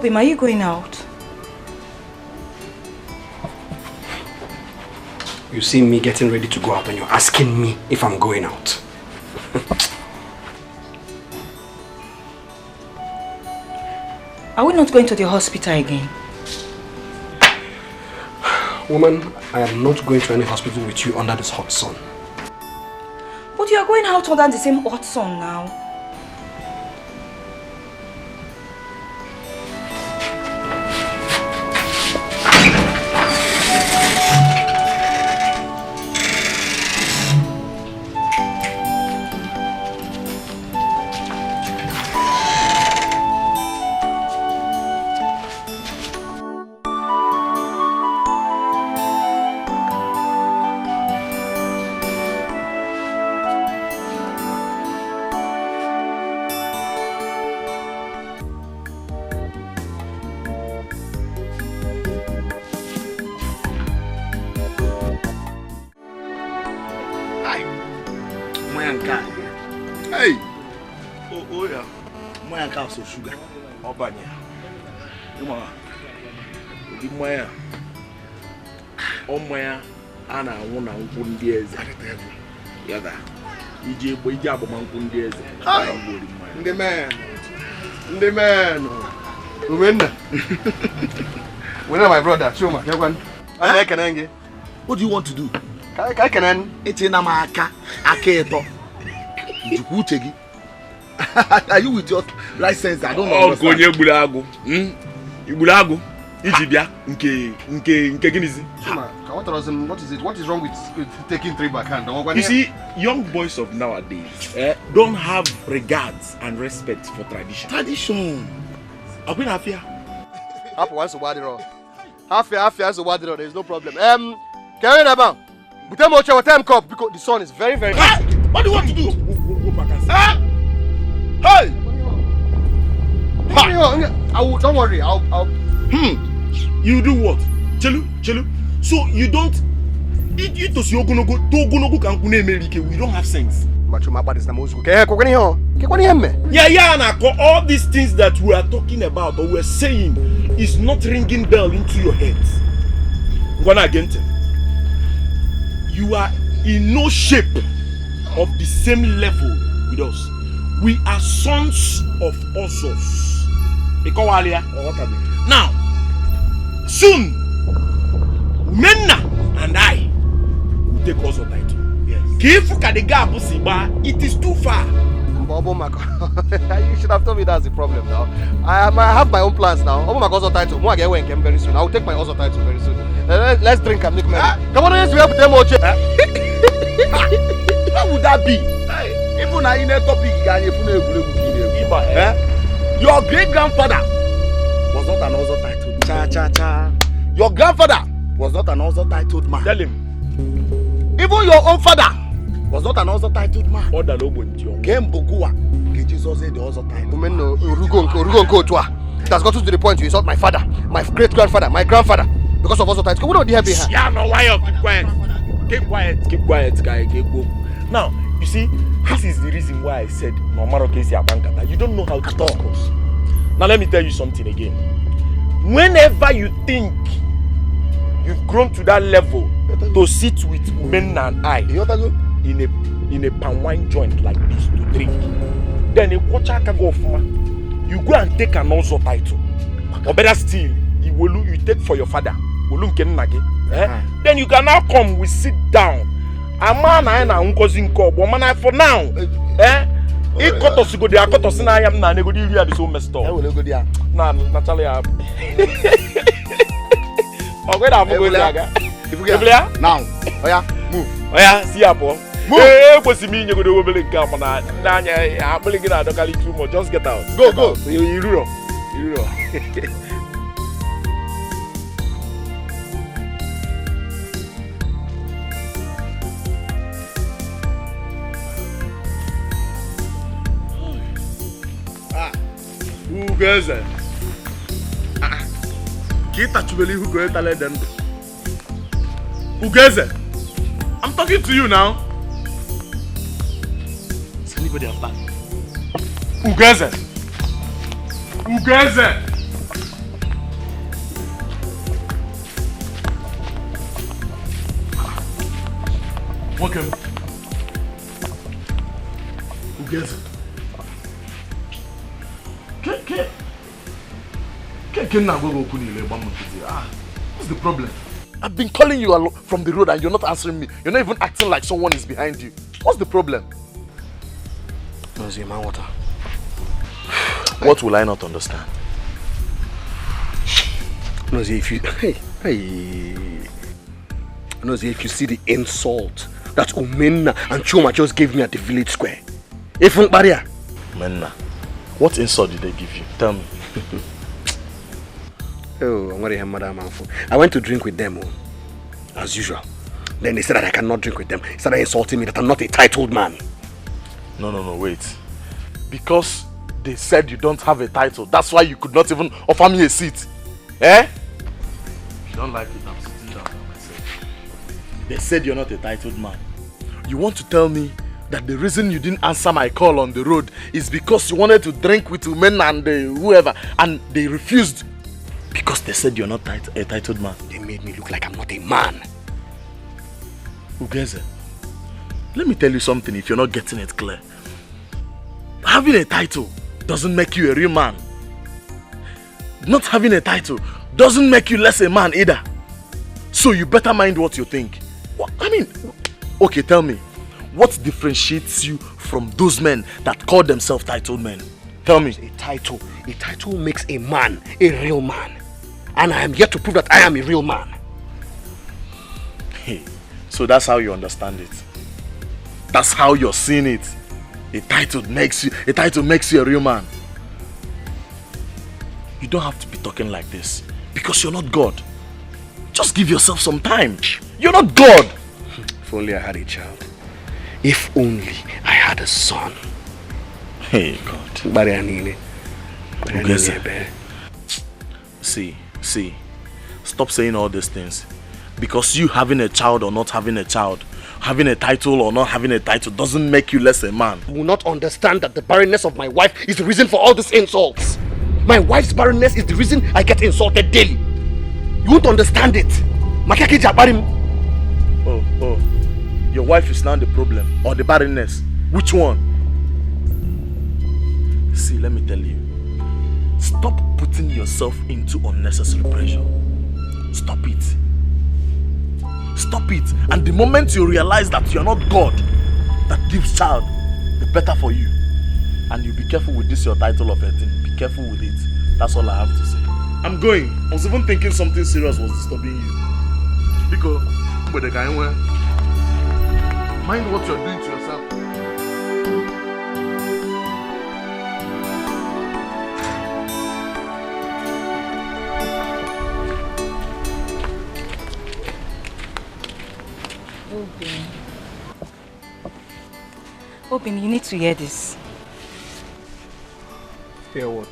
stop him. Are you going out? You see me getting ready to go out and you're asking me if I'm going out. Are we not going to the hospital again? Woman, I am not going to any hospital with you under this hot sun. But you are going out under the same hot sun now. So sugar obanya uma odi moya omoya ana anwu na nkwu ndi eze yaga ije egbo ije agbama nkwu ndi eze ndị men umenna when my brother Chuma yakwan ana kenenge what do you want to do kai kenan eti na maka eto ijikwu uche gi. Are you with your right sense? I don't know. Oh, Konye Bulago. Ibulago. Ijibia. Nke ginizi. What is it? What is wrong with taking 3 backhand? You see, young boys of nowadays don't have regards and respect for tradition. Tradition. I've been happy. Half once a while. Half as a while. There's no problem. Carry it about. We tell much what time cup because the sun is very, very hot. What do you want to do? Go back and say. Hey! Don't worry, I'll You do what? Chelu. So you don't eat to see ogonogo kankune America. We don't have sense. Yeah, all these things that we are talking about or we're saying is not ringing bell into your heads. Again, you are in no shape of the same level with us. We are sons of Osos. Now, soon, Menna and I will take Oso title. Yes. It is too far. You should have told me that's the problem now. I have my own plans now. Oso title. Very soon. I will take my Oso title very soon. Let's drink and make merry. Come on, let's help them. How would that be? Even in a topic, your great grandfather was not an also titled. Your grandfather was not an also titled man. Tell him. Even your own father was not an also titled man. Game Bogua, Jesus said the also titled. It has gotten to the point you insult my father, my great grandfather, my grandfather because of also titled. We don't have here. Yeah, no, why you keep quiet, guy. Now. You see, this is the reason why I said no matter that you don't know how to talk. Now let me tell you something again. Whenever you think you've grown to that level to sit with men and I in a palm wine joint like this to drink, then a watcher can go off, you go and take an also title. Or better still, you take for your father. Then you can now come, we sit down. A man and I am for now. It got us to go there. I got us in I am not going to be so messed up. I will go there. Nah, Natalia. Oh, wait, I'm going to now. Oh, yeah, move. Oh, yeah, see, Apple. Move. Hey, what's the meaning? You're going to be come on. I'm blinking out. Don't call it too much. Just get out. Go. You know. Ugeze. Kita chubeli who go tell them. Ugeze. I'm talking to you now. Is anybody outside? Ugeze. Welcome. Who gets it? What's the problem? I've been calling you from the road and you're not answering me. You're not even acting like someone is behind you. What's the problem? Nozi, man, water. What will I not understand? Nozi, if you... Nozi, if you see the insult that Umenna and Chuma just gave me at the village square. Ifun barrier. Menna, what insult did they give you? Tell me. Oh, I'm worried, Madam Manfo. I went to drink with them, as usual. Then they said that I cannot drink with them. They started insulting me that I'm not a titled man. No, wait. Because they said you don't have a title, that's why you could not even offer me a seat. Eh? If you don't like it, I'm sitting down by myself. They said you're not a titled man. You want to tell me that the reason you didn't answer my call on the road is because you wanted to drink with women and whoever, and they refused because they said you're not a titled man. They made me look like I'm not a man. Ugeze, let me tell you something if you're not getting it clear. Having a title doesn't make you a real man. Not having a title doesn't make you less a man either. So you better mind what you think. What? I mean, okay, tell me, what differentiates you from those men that call themselves titled men? Tell me. A title makes a man a real man. And I am yet to prove that I am a real man. Hey, so that's how you understand it. That's how you're seeing it. A title makes you a real man. You don't have to be talking like this because you're not God. Just give yourself some time. You're not God. If only I had a child. If only I had a son. Hey, God. See. Stop saying all these things. Because you having a child or not having a child, having a title or not having a title doesn't make you less a man. You will not understand that the barrenness of my wife is the reason for all these insults. My wife's barrenness is the reason I get insulted daily. You won't understand it. Oh. Your wife is now the problem or the barrenness? Which one? See, let me tell you. Stop putting yourself into unnecessary pressure. Stop it. Stop it. And the moment you realize that you're not God that gives child, the better for you. And you be careful with this your title of a thing. Be careful with it. That's all I have to say. I'm going. I was even thinking something serious was disturbing you. Because mind what you're doing to yourself. Obin, you need to hear this. Hear what?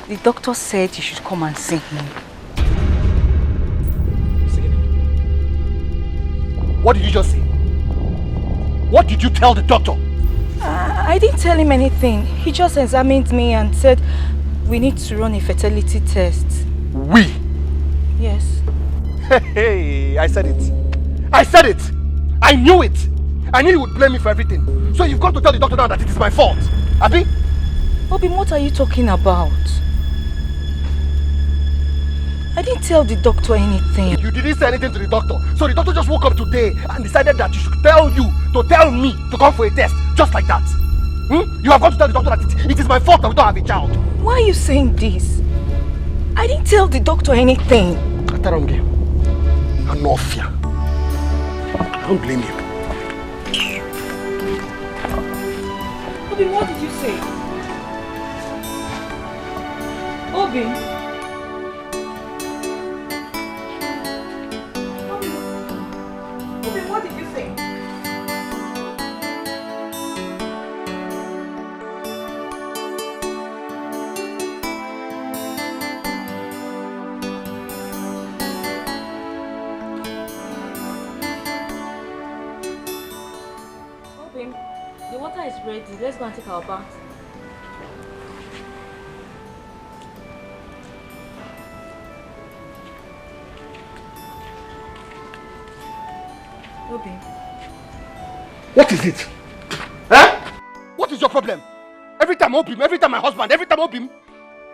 The doctor said you should come and see him. See him? What did you just say? What did you tell the doctor? I didn't tell him anything. He just examined me and said we need to run a fertility test. We? Yes. Hey, I said it. I said it. I knew it. I knew you would blame me for everything. So you've got to tell the doctor now that it is my fault. Abi? Obin, what are you talking about? I didn't tell the doctor anything. You didn't say anything to the doctor. So the doctor just woke up today and decided that you should tell me to come for a test. Just like that. You have got to tell the doctor that it is my fault that we don't have a child. Why are you saying this? I didn't tell the doctor anything. Kataramge. Anofia. I don't blame you. Obin, what did you say? Obin? What did you say? Obin, the water is ready. Let's go and take our bath. Obi. What is it? Eh? What is your problem? Every time Obim, every time my husband, every time Obim.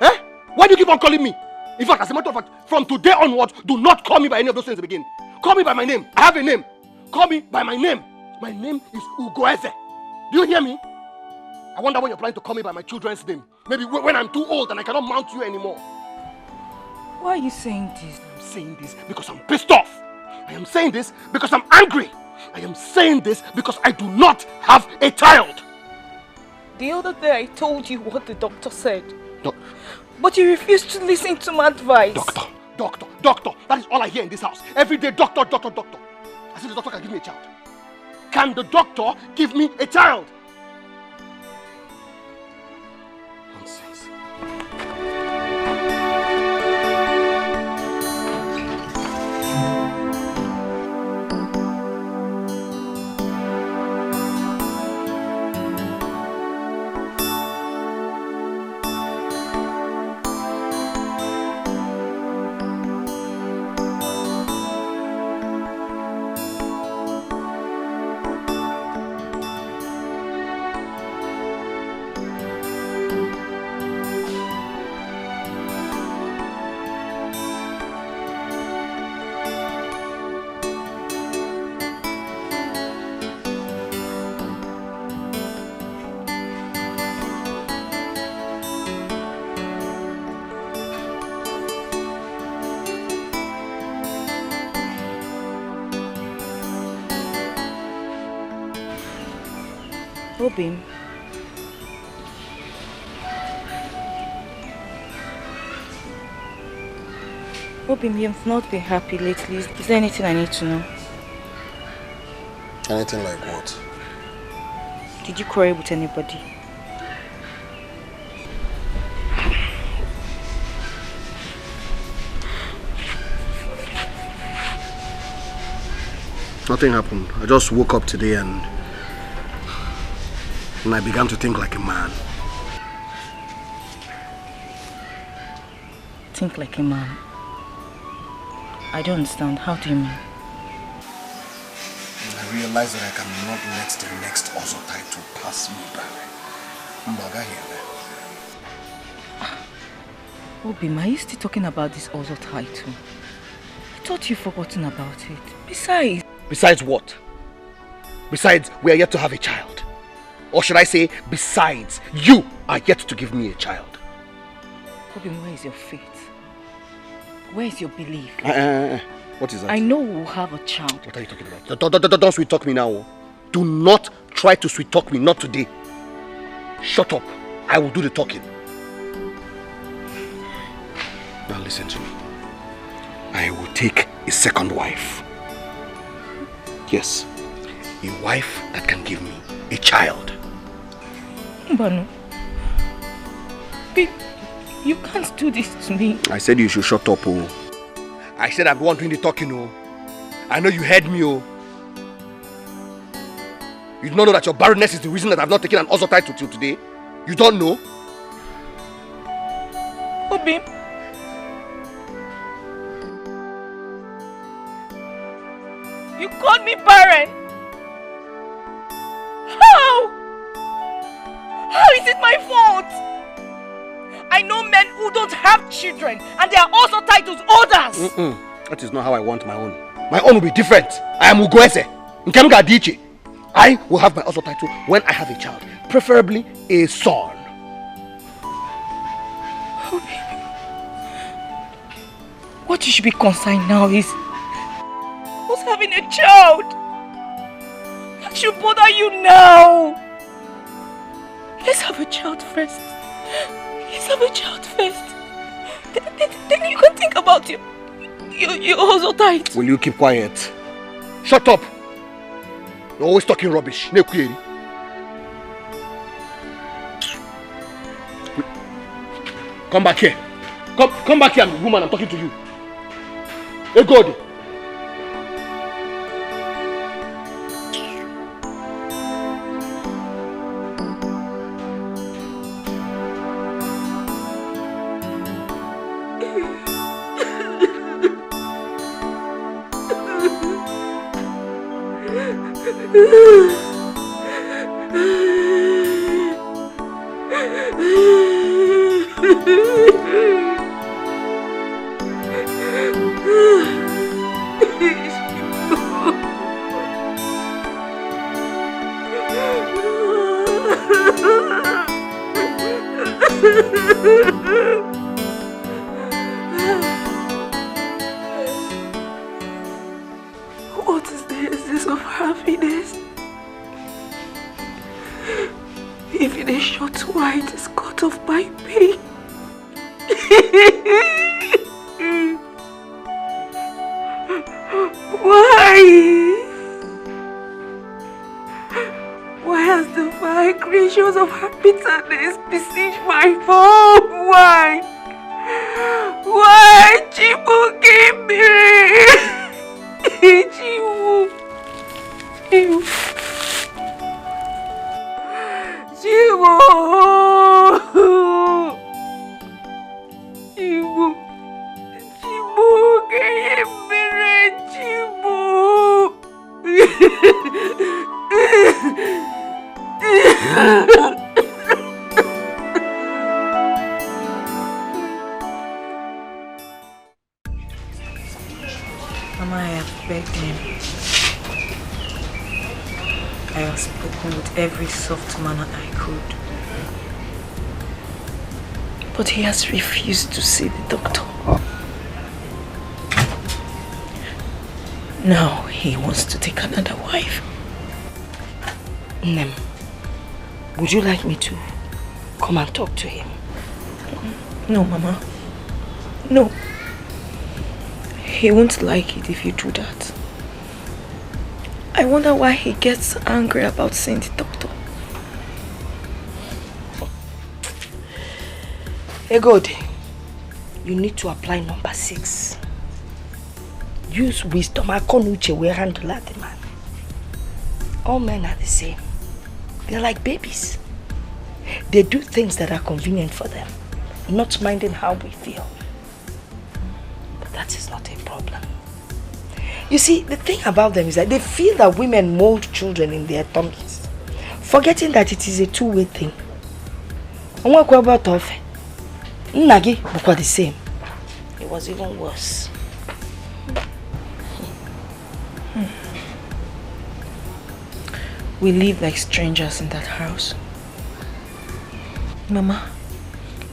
Eh? Why do you keep on calling me? In fact, as a matter of fact, from today onwards, do not call me by any of those names again. Call me by my name. I have a name. Call me by my name. My name is Ugoeze. Do you hear me? I wonder when you're planning to call me by my children's name. Maybe when I'm too old and I cannot mount you anymore. Why are you saying this? I'm saying this because I'm pissed off. I am saying this because I'm angry. I am saying this because I do not have a child. The other day I told you what the doctor said. But you refused to listen to my advice. Doctor. That is all I hear in this house. Every day, doctor. I said the doctor can give me a child. Can the doctor give me a child? Nonsense. Obim. Obim, you've not been happy lately. Is there anything I need to know? Anything like what? Did you quarrel with anybody? Nothing happened. I just woke up today and I began to think like a man. Think like a man? I don't understand. How do you mean? I realize that I cannot let the next also title pass me by. Mbaga here. Obim, are you still talking about this also title? I thought you'd forgotten about it. Besides... Besides what? Besides, we are yet to have a child. Or should I say, besides, you are yet to give me a child. Obim, where is your faith? Where is your belief? What is that? I know we'll have a child. What are you talking about? Don't sweet talk me now. Do not try to sweet talk me, not today. Shut up. I will do the talking. Now listen to me. I will take a second wife. Yes, a wife that can give me a child. Mbano, you can't do this to me. I said you should shut up, oh. I said I'm the one doing the talking, oh. I know you heard me, oh. You do not know that your barrenness is the reason that I've not taken an other title till today? You don't know? Obim. You called me barren. How? How is it my fault? I know men who don't have children and they are also titled others. That is not how I want my own. My own will be different. I am Ugoeze. Nkemga Dikeh. I will have my other title when I have a child, preferably a son. What you should be concerned now is who's having a child. That should bother you now. Let's have a child first. Let's have a child first. Then you can think about your also tight. Will you keep quiet? Shut up. You're always talking rubbish. Come back here. Come back here, woman. I'm talking to you. Hey, God. What is the essence of happiness if in a short while it is cut off by pain? Why has the vile creatures of bitterness besieged my home? Why? Chibu gave me? Chibu. Mama, I have begged him. I have spoken with every soft manner I could. But he has refused to see the doctor. Now he wants to take another wife. Nem, would you like me to come and talk to him? No, Mama. No. He won't like it if you do that. I wonder why he gets angry about seeing the doctor. Hey God, you need to apply number 6. Use wisdom. Akonuche will handle that man. All men are the same. They're like babies. They do things that are convenient for them, not minding how we feel. But that is not a problem. You see, the thing about them is that they feel that women mold children in their tummies, forgetting that it is a two-way thing. Nagi were the same. It was even worse. We live like strangers in that house. Mama,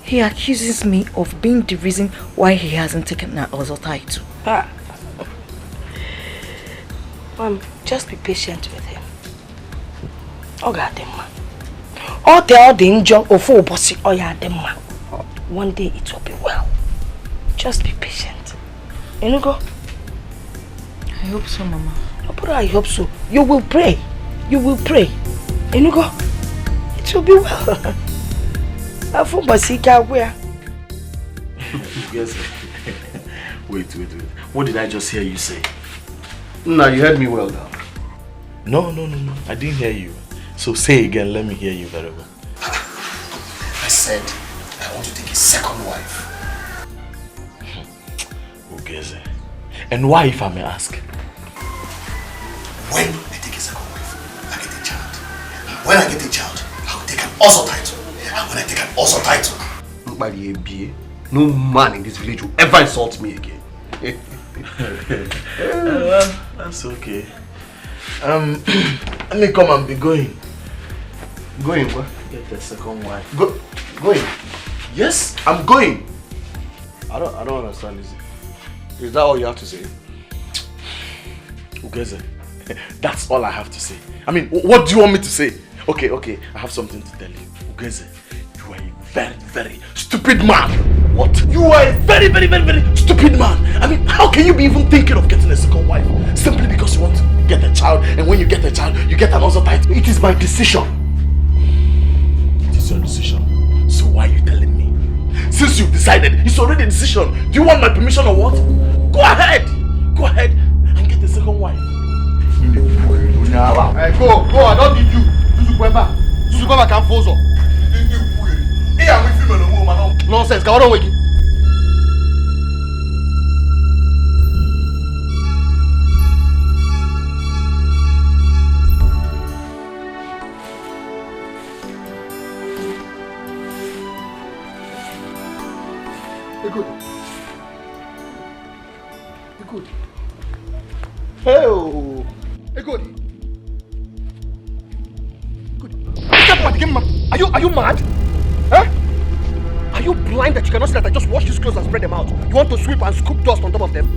he accuses me of being the reason why he hasn't taken that other title. Mom, just be patient with him. Oh God, one day it will be well. Just be patient. You go? I hope so, Mama. But I hope so. You will pray. You will pray. You go? It will be well. Yes. Wait. What did I just hear you say? No, you heard me well now. No. I didn't hear you. So say again, let me hear you very well. I said I want to take a second wife. Okay. And why, if I may ask? When I take a second wife, I get a child. When I get a child, I will take an also title. And when I take an also title, no man in this village will ever insult me again. Well, that's okay. Let me come and be going. Going where? Get the second wife. Going? Yes, I'm going. I don't understand this. Is that all you have to say? Ugeze, that's all I have to say. I mean, what do you want me to say? Okay, I have something to tell you. Ugeze, you are a very, very stupid man. What? You are a very, very, very, very stupid man. I mean, how can you be even thinking of getting a second wife? Simply because you want to get a child, and when you get a child, you get another title. It is my decision. It is your decision. So why are you telling me? Since you've decided, it's already a decision. Do you want my permission or what? Go ahead and get a second wife. Hey, go, I don't need you. Zuzukweba can fozo. Nonsense, come on, wait. good. Be good. Hey, oh. Hey, good. Are you mad? Huh? Are you blind that you cannot see that I just wash these clothes and spread them out? You want to sweep and scoop dust on top of them?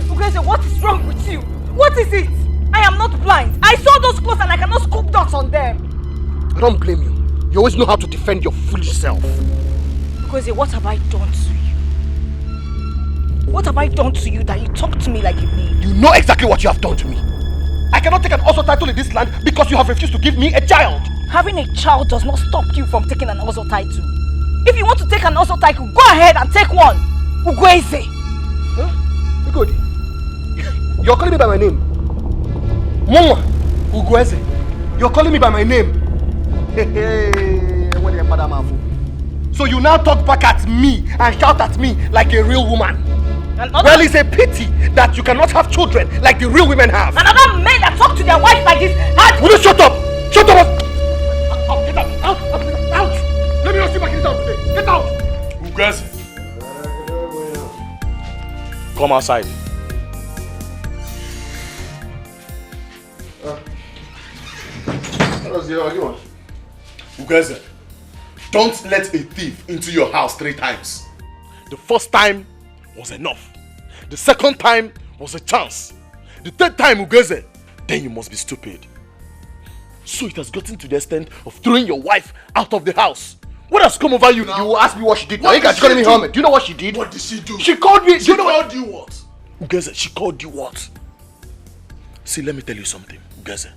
Ugeze, what is wrong with you? What is it? I am not blind. I saw those clothes and I cannot scoop dust on them. I don't blame you. You always know how to defend your foolish self. Ugeze, what have I done to you? What have I done to you that you talk to me like a baby? You know exactly what you have done to me. I cannot take an Ozo title in this land because you have refused to give me a child. Having a child does not stop you from taking an Ozo title. If you want to take an Ozo title, go ahead and take one. Ugeze. Huh? Good. You're calling me by my name. Mama. Ugeze. You're calling me by my name. So you now talk back at me and shout at me like a real woman. Well, it's a pity that you cannot have children like the real women have. And other men that talk to their wife like this. Will you shut up? Shut up! Get out! Out! Let me not see my kids out today. Get out! Ugeze. Come outside. What was the argument? Ugeze, don't let a thief into your house 3 times. The first time was enough. The second time was a chance. The third time, Ugeze, then you must be stupid. So it has gotten to the extent of throwing your wife out of the house. What has come over you now? You will ask me what she did. What did she calling me do? Hermit. Do you know what she did? What did she do? She called me. She called you what? Ugeze, she called you what? See, let me tell you something, Ugeze.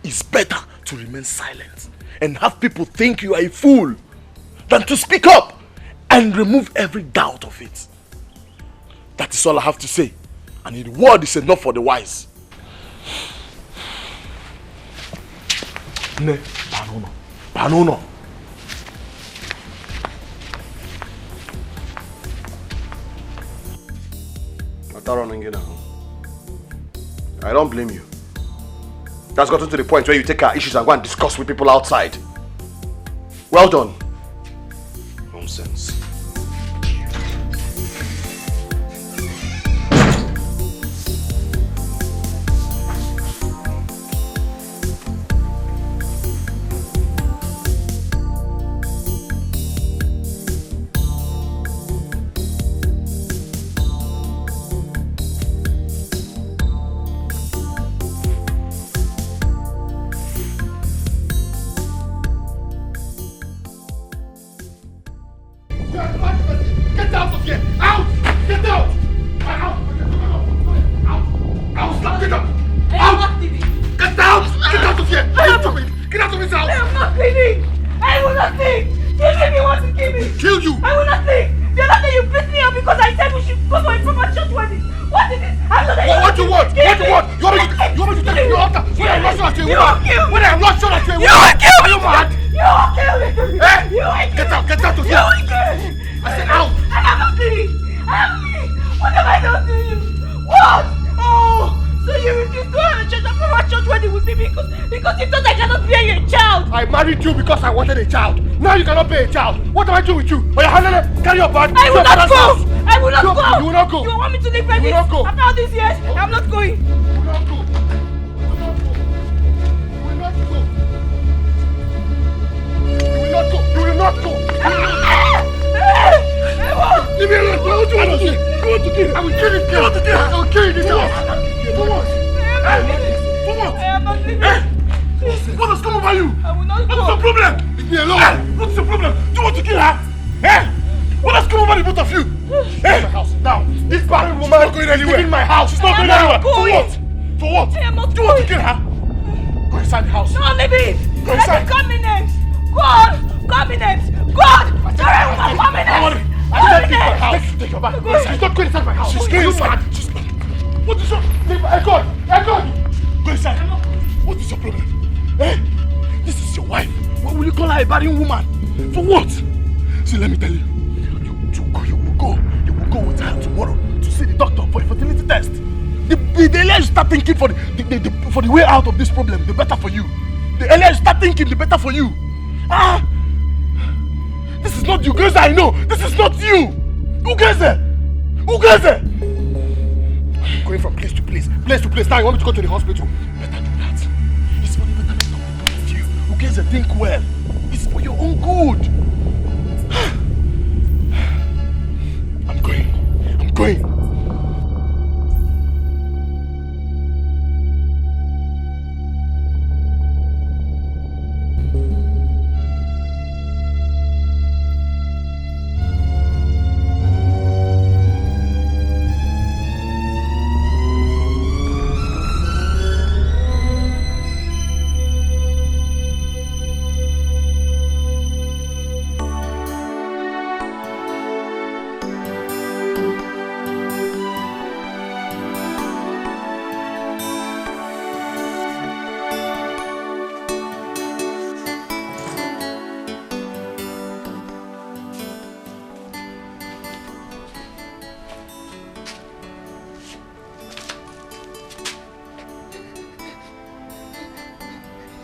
It's better to remain silent and have people think you are a fool than to speak up and remove every doubt of it. That is all I have to say. And the word is enough for the wise. Ne, Panono. I don't blame you. That's gotten to the point where you take our issues and go and discuss with people outside. Well done. Nonsense. Get out of here! Out! Get out! Out! Get out! Out! Get out! Get out of here! Get out of his house! I am not leaving! I will not leave! You make me want to kill me! Kill you! I will not leave! The other day you beat me up because I said we should go for a proper church wedding! What is this? I'm not What do you want? What do you want? You want me to take you after? When I'm not sure that you're a woman! When I'm not sure that you're a woman! You will kill me! Are you mad? You will kill me! Eh? You will kill me! Get out of here! You will kill me! I said out! I am not leaving! I am leaving! What have I done to you? What? Oh! So you refuse to have a proper church wedding with me because you thought I cannot bear your child! I married you because I wanted a child. Now you cannot bear a child. What am I doing with you? Oh, your carry your bag. I will not go! I will not go! You will not go. You want me to live like You this? will not go. After all these years, I'm not going. You will not go. You will not go. You will not go. You will not go. Leave me alone. What do you want to kill? You want to kill? I will kill this girl. You want to kill? I will kill this girl. For what? For what? I am not leaving. What has come over you? I will not What's go. the problem? Leave me alone. What's the problem? Do you want to kill her? Eh? What has come over the both of you? My house. Now, this barren woman She's not going anywhere. is in my house. She's not going I am anywhere. not For going. what? For what? I am not Do you want to going. kill her? Go inside the house. No, leave it. Go Let inside. me call me names. God! Call me names. God! Sorry, woman, call me names. Call me names. Take your bag. Go inside. She's not going inside my house. She's going inside. What is your... Go inside. What is your problem? Eh? This is your wife. Why will you call her a barren woman? For what? See, let me tell you. You will go with her tomorrow to see the doctor for the fertility test. The earlier you start thinking for the way out of this problem, the better for you. The earlier you start thinking, the better for you. Ah! This is not you, girls. I know. This is not you. Ugeze! Ugeze! I'm going from place to place. Place to place. Now you want me to go to the hospital? Better do that. It's for the betterment of the both of you. Ugeze, think well. It's for your own good. I'm going.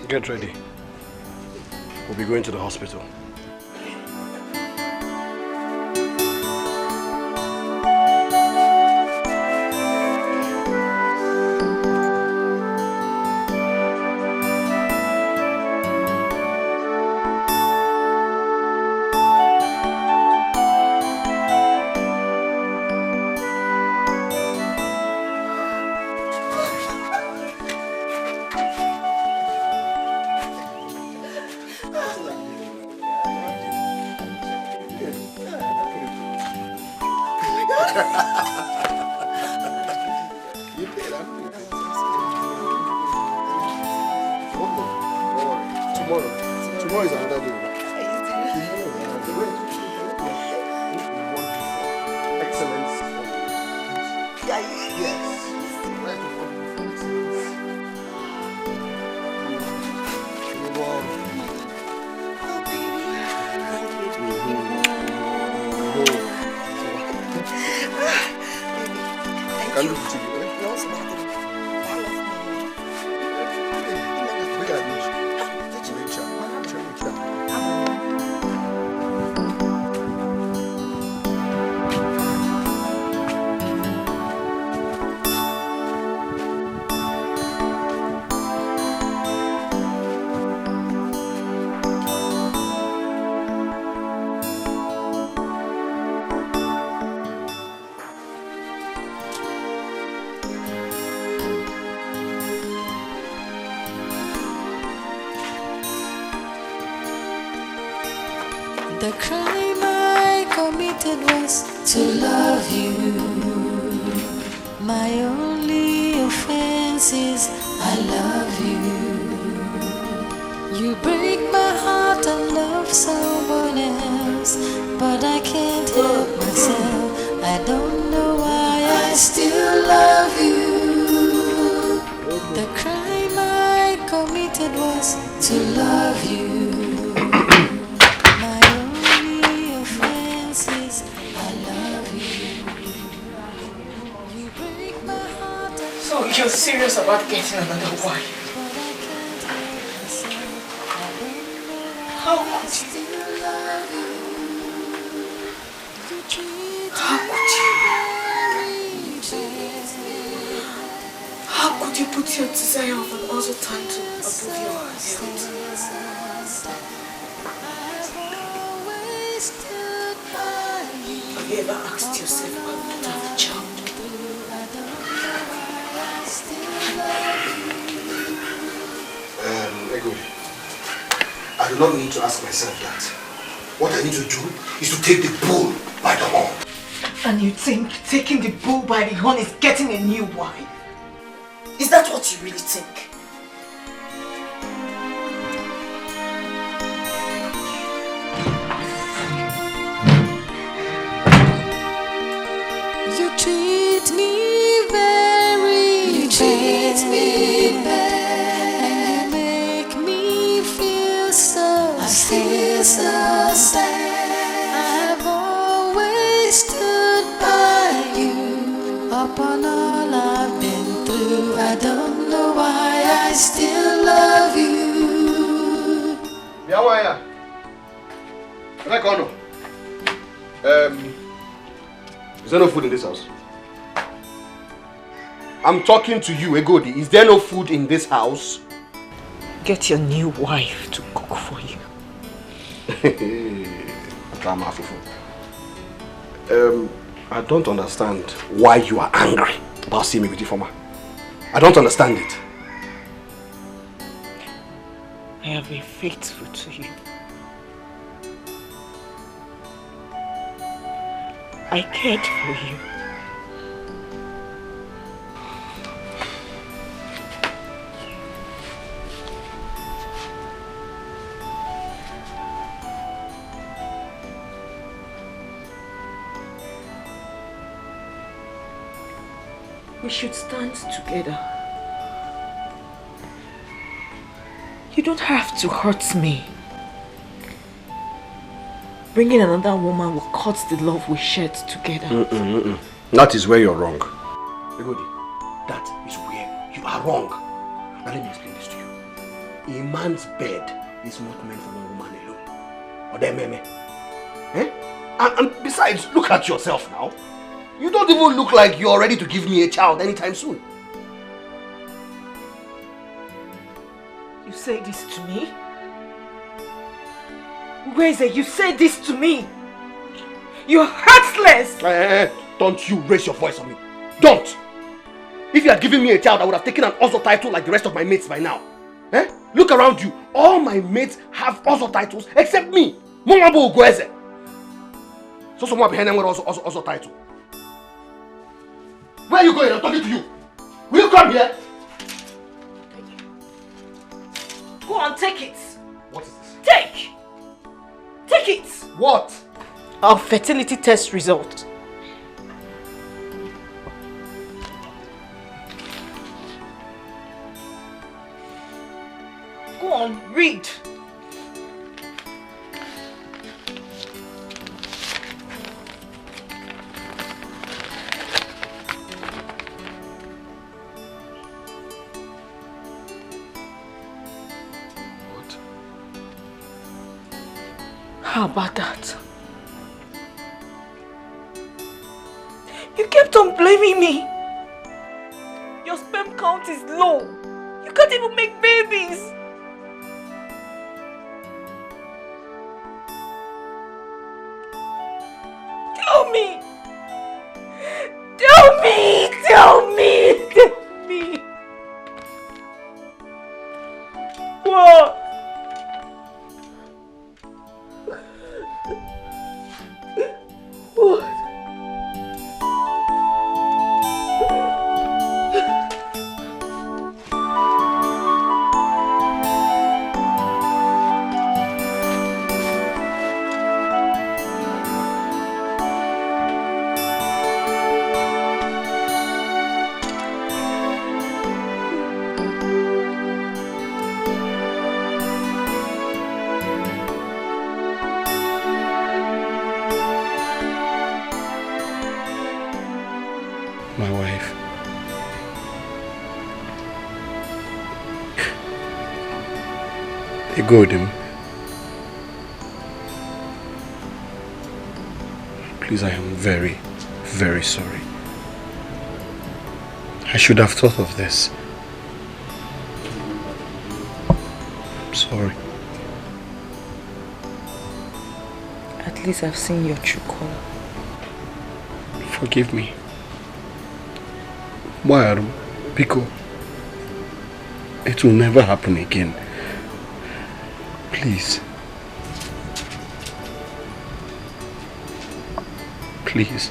Get ready. We'll be going to the hospital. Tomorrow is another day. Excellence. Yes. Can you do it? The crime I committed was to love you. My only offense is I love you. You break my heart and love someone else, but I can't help myself. I don't know why I still love you. The crime I committed was to love you. So you're serious about getting another wife? How could you? How could you put your desire of an other title above your health? Have you ever asked yourself why we don't have a child? Ego, I do not need to ask myself that. What I need to do is to take the bull by the horn. And you think taking the bull by the horn is getting a new wife? Is that what you really think? You treat me very bad. So sad. I've always stood by you. Upon all I've been through, I don't know why I still love you. Is there no food in this house? I'm talking to you, Egodi. Is there no food in this house? Get your new wife to cook for you. I don't understand why you are angry about seeing me with Ifoma. I don't understand it. I have been faithful to you. I cared for you. We should stand together. You don't have to hurt me. Bringing another woman will cut the love we shared together. That is where you're wrong. Egodi, that is where you are wrong. Now let me explain this to you. A man's bed is not meant for one woman alone. Or them meme. Eh? And besides, look at yourself now. You don't even look like you're ready to give me a child anytime soon. You say this to me? Where is it? You say this to me? You're heartless! Don't you raise your voice on me. Don't! If you had given me a child, I would have taken an Ozo title like the rest of my mates by now. Eh? Look around you. All my mates have Ozo titles except me. Mongabo Ugoeze. So someone behind them with Ozo title. Where are you going? I'm talking to you. Will you come here? Go on, take it. What is this? Take! Take it! What? Our fertility test result. Go on, read. How about that? You kept on blaming me. Your sperm count is low. You can't even make babies. Tell me. Tell me. Tell me. Tell me. What? What? My wife. Egodem. Please, I am very, very sorry. I should have thought of this. I'm sorry. At least I've seen your true color. Forgive me. Bcos it will never happen again. Please. Please.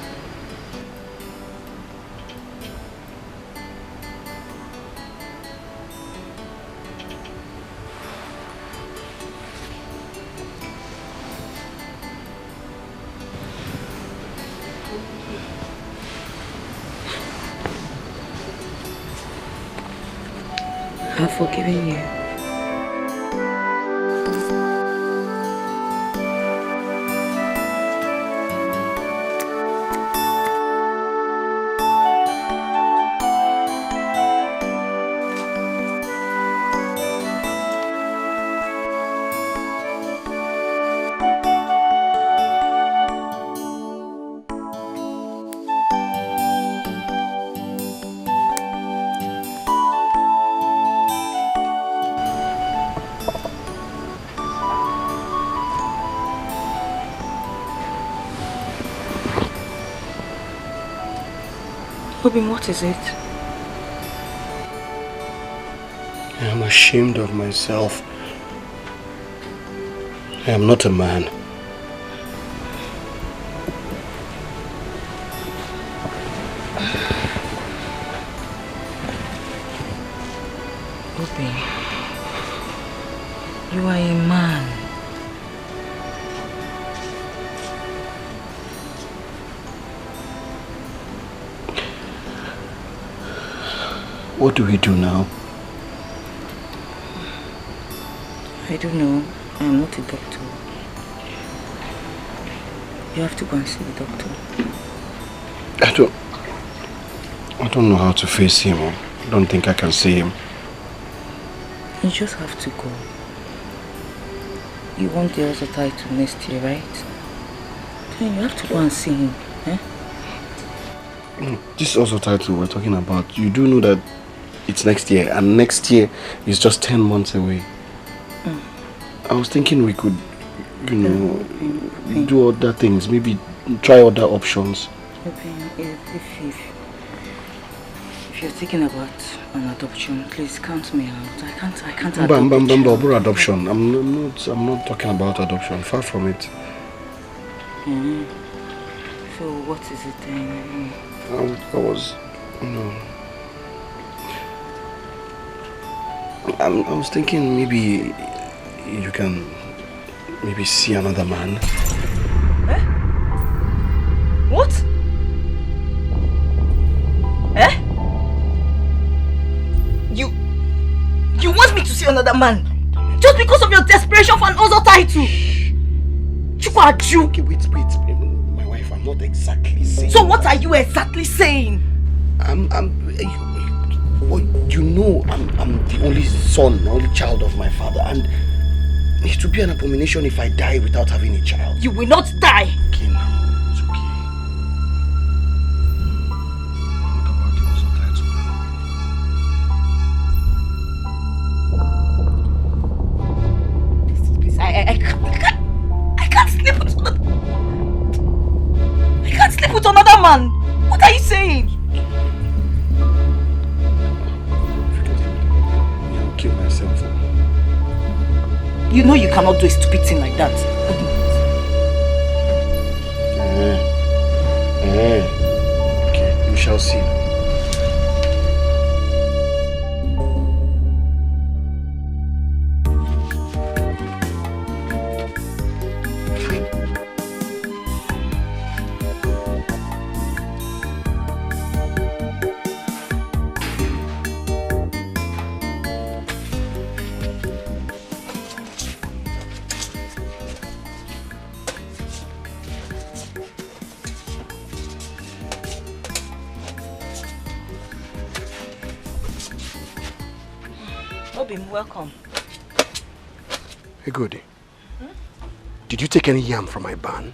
I've forgiven you. Obim, what is it? I am ashamed of myself. I am not a man. Obim, you are a man. What do we do now? I don't know. I am not a doctor. You have to go and see the doctor. I don't know how to face him. I don't think I can see him. You just have to go. You want the other title next year, right? Then you have to go and see him. Eh? This also title we're talking about, you do know that it's next year, and next year is just 10 months away. I was thinking we could, you know, do other things, maybe try other options. If you're thinking about an adoption, please count me out. I can't adoption. I'm not talking about adoption. Far from it. So what is it then? I was, you know, I was thinking maybe you can maybe see another man. Eh? What? Eh? You want me to see another man? Just because of your desperation for an other title? Okay, wait. My wife, I'm not exactly saying. So what are you exactly saying? Well, you know, I'm the only son, the only child of my father, and it would be an abomination if I die without having a child. You will not die. Okay, now it's okay. What about the other title now? Please, I can't sleep with another. I can't sleep with another man. What are you saying? Kill myself. You know you cannot do a stupid thing like that. Okay, we shall see. Welcome. Hey, Goody. Did you take any yam from my barn?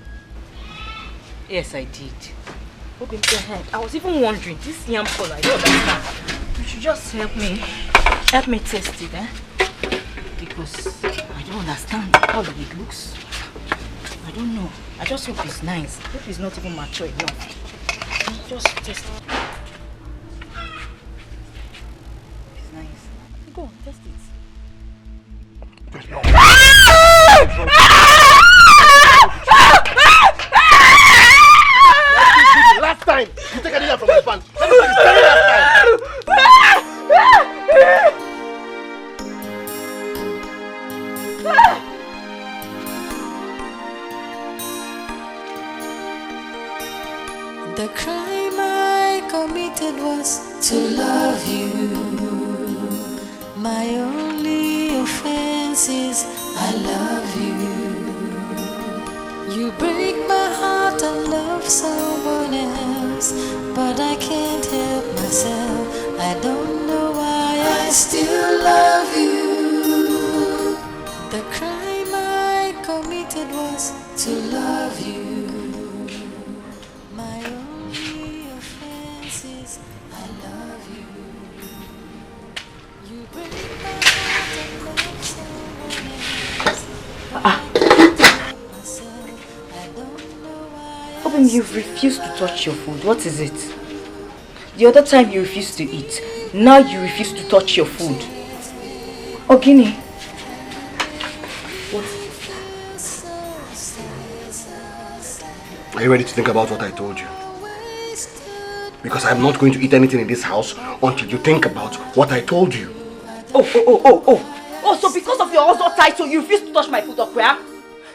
Yes, I did. Okay, go ahead. I was even wondering, this yam color, you understand? You should just help me taste it, eh? Because I don't understand how it looks. I don't know. I just hope it's nice. Hope it's not even mature enough. Just taste it. It's nice. Go on, taste it. Last time you take a dinner from my pan. Let me last time. The crime I committed was to love you. My only offense is I love you. You break my heart and love someone else, but I can't help myself. I don't know why I still love you. The crime I committed was to love you. My only offense is I love you. You break my heart and love someone else. Obim, you've refused to touch your food. What is it? The other time you refused to eat. Now you refuse to touch your food. Ogini. What? Are you ready to think about what I told you? Because I'm not going to eat anything in this house until you think about what I told you. Oh, so because of your hustle title, you refuse to touch my food, Okwe?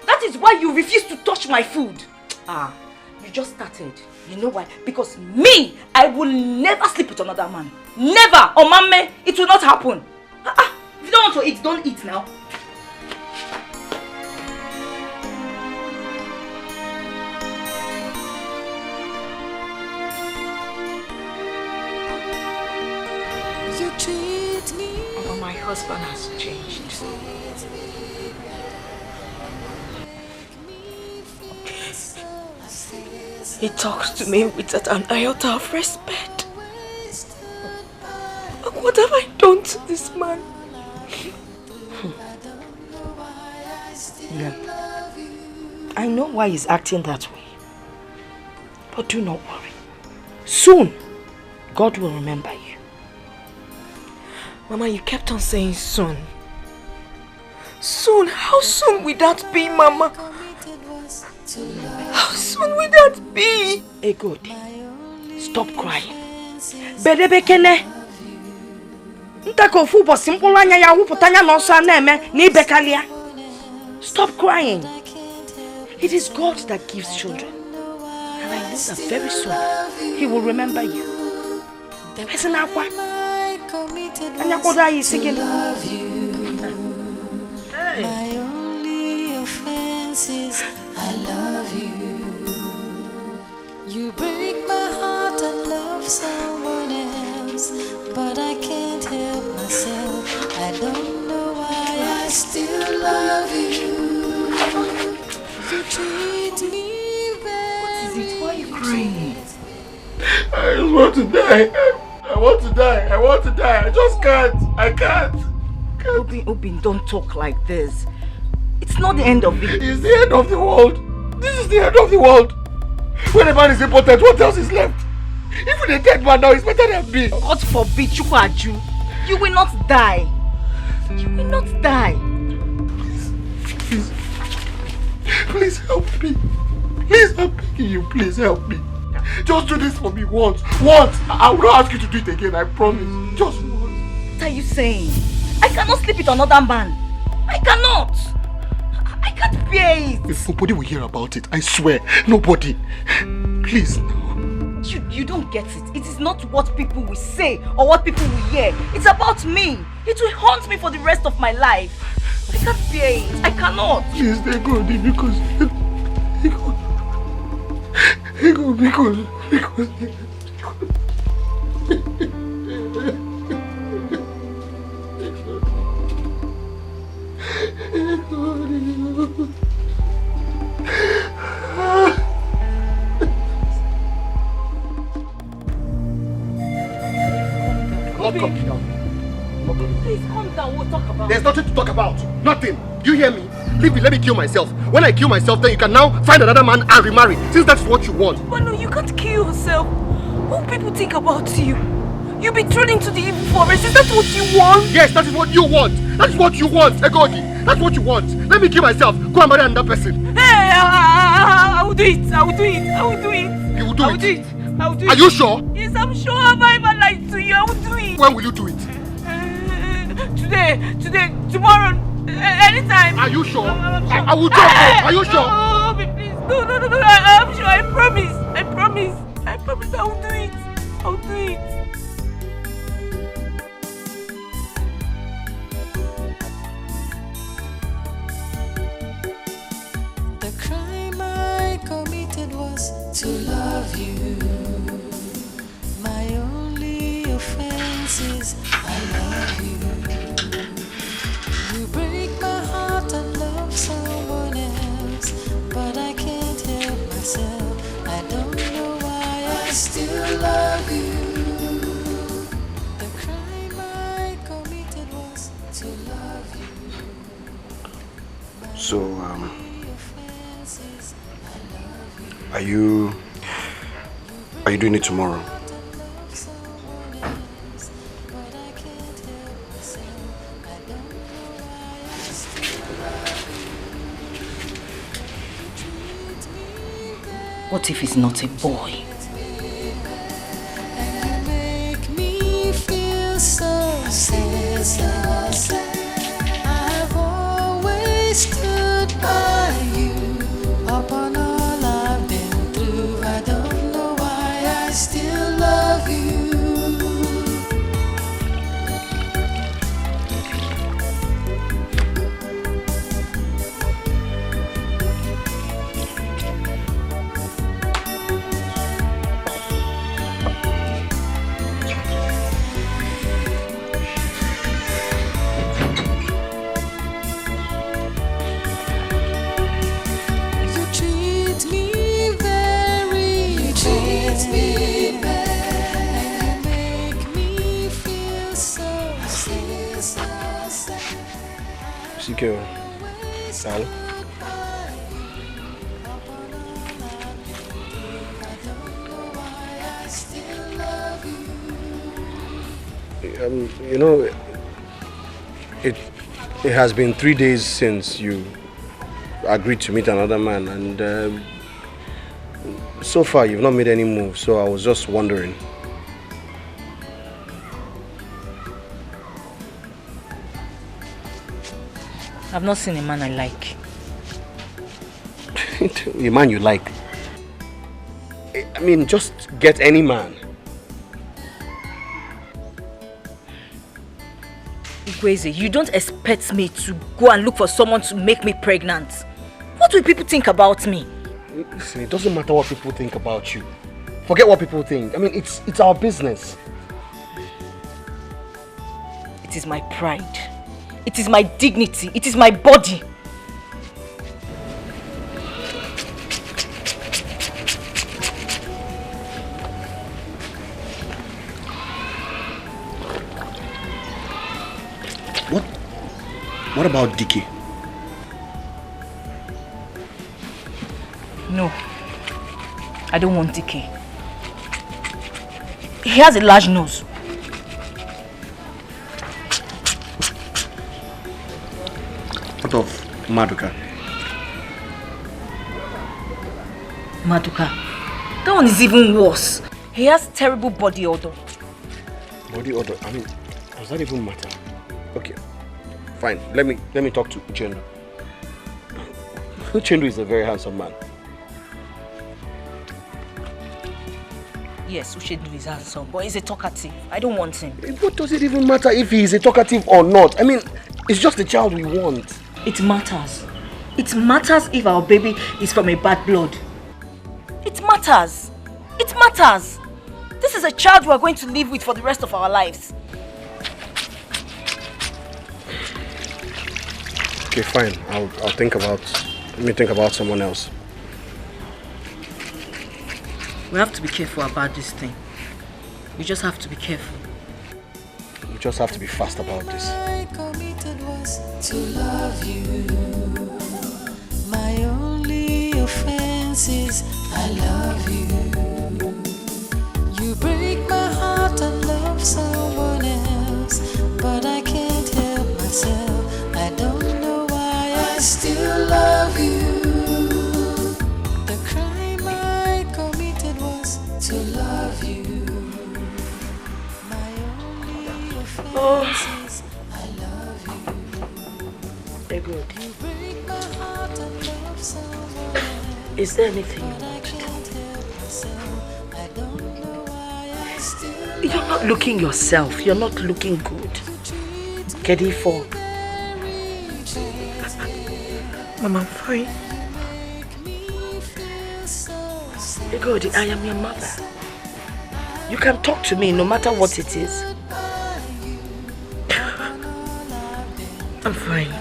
That is why you refuse to touch my food. Ah, you just started. You know why? Because me, I will never sleep with another man. Never! Oh, mama, it will not happen. If you don't want to eat, don't eat now. You treat me. Oh, my husband has changed. He talks to me with an iota of respect. What have I done to this man? Yeah. I know why he's acting that way. But do not worry. Soon, God will remember you. Mama, you kept on saying soon. Soon? How soon will that be, Mama? How soon will that be? Hey, good. Stop crying. Bedebekene. Stop crying. It is God that gives children. And I know that very soon He will remember you. Hey. My only offense is I love you. You break my heart and love someone else, but I can't help myself. I don't know why I still love you. You treat me very. What is it? Why are you crying? I just want to die. I want to die. I want to die. I just can't. I can't. Obin, don't talk like this. It's not the end of it. It's the end of the world. This is the end of the world. When a man is important, what else is left? Even a dead man now is better than me. God forbid, Chukwaju. You will not die. You will not die. Please help me. Please, I'm begging you. Please help me. Just do this for me once. Once. I will not ask you to do it again. I promise. Just once. What are you saying? I cannot sleep with another man. I cannot. I can't bear it. If nobody will hear about it, I swear, nobody. Please, no. You don't get it. It is not what people will say or what people will hear. It's about me. It will haunt me for the rest of my life. I can't bear it. I cannot. Please, they go, because Please calm down. We'll talk about it. There's nothing to talk about. Nothing. You hear me? Leave me, let me kill myself. When I kill myself, then you can now find another man and remarry, since that's what you want. But no, you can't kill yourself. What will people think about you? You'll be thrown into the evil forest. Is that what you want? Yes, that is what you want. That is what you want, Egodi. That's what you want. Let me kill myself. Go and marry another person. Hey, I will do it. I will do it. I will do it. You will do I it? will do it. I will do it. Are you sure? Yes, I'm sure. Have I ever lied to you? I will do it. When will you do it? Today, tomorrow, anytime. Are you sure? I'm sure. I will do it. Are you sure? Oh, please. No. I'm sure. I promise. I promise I will do it. I'll do it. The crime I committed was to love you. My only offense is I love you. You break my heart and love someone else, but I can't help myself. I don't know why I still love you. The crime I committed was to love you. So, are you doing it tomorrow? What if he's not a boy? Make me feel so sad. I've always stood by you. Upon all I've been through, I don't know why I still love you. Sal. You know, it has been 3 days since you agreed to meet another man, and so far you've not made any move, so I was just wondering. I've not seen a man I like. A man you like? I mean, just get any man. Igweze, you don't expect me to go and look for someone to make me pregnant. What will people think about me? Listen, it doesn't matter what people think about you. Forget what people think. I mean, it's our business. It is my pride. It is my dignity. It is my body. What about Dikeh? No. I don't want Dikeh. He has a large nose. What of Maduka? Maduka? That one is even worse. He has terrible body odor. Body odor? I mean, does that even matter? Okay, fine. Let me talk to Uchendu. Uchendu is a very handsome man. Yes, Uchendu is handsome, but he's a talkative. I don't want him. What does it even matter if he is a talkative or not? I mean, it's just the child we want. It matters. It matters if our baby is from a bad blood. It matters. It matters. This is a child we are going to live with for the rest of our lives. Okay, fine. I'll think about. Let me think about someone else. We have to be careful about this thing. We just have to be careful. We just have to be fast about this. I committed was to love you. My only offense is I love you. You break my heart and love someone else, but I can't help myself. I don't know why I still love you. The crime I committed was to love you. My only offense is I love you. They're good. You break my heart and love someone else. Is there anything you But I want to do? can't help myself. I don't know why I still You're not looking yourself. You're not looking good. Get it for. Mama, I'm fine. Good, I am your mother. You can talk to me no matter what it is. I'm fine.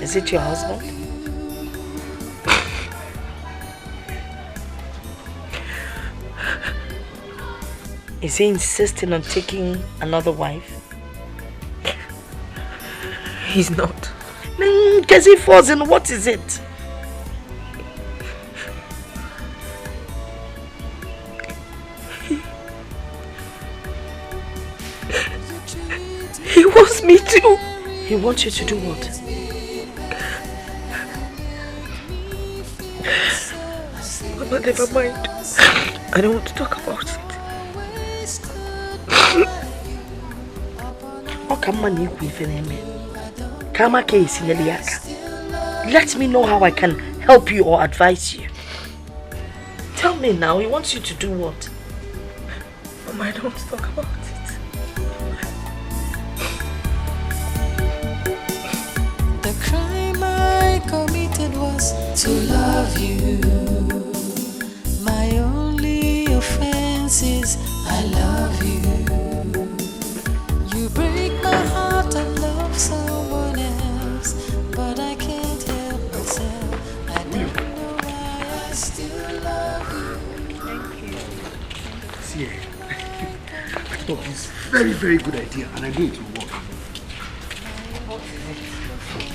Is it your husband? Is he insisting on taking another wife? He's not. Because he falls in, what is it? He wants me to. He wants you to do what? Mama, never mind. I don't want to talk about it. Let me know how I can help you or advise you. Tell me now, he wants you to do what? Mama, I don't want to talk about it. The crime I committed was to love you. My only offense is I love you. You break my heart and love someone else, but I can't help myself. I don't know why I still love you. Thank you. See, I thought this very, very good idea, and I know it will work.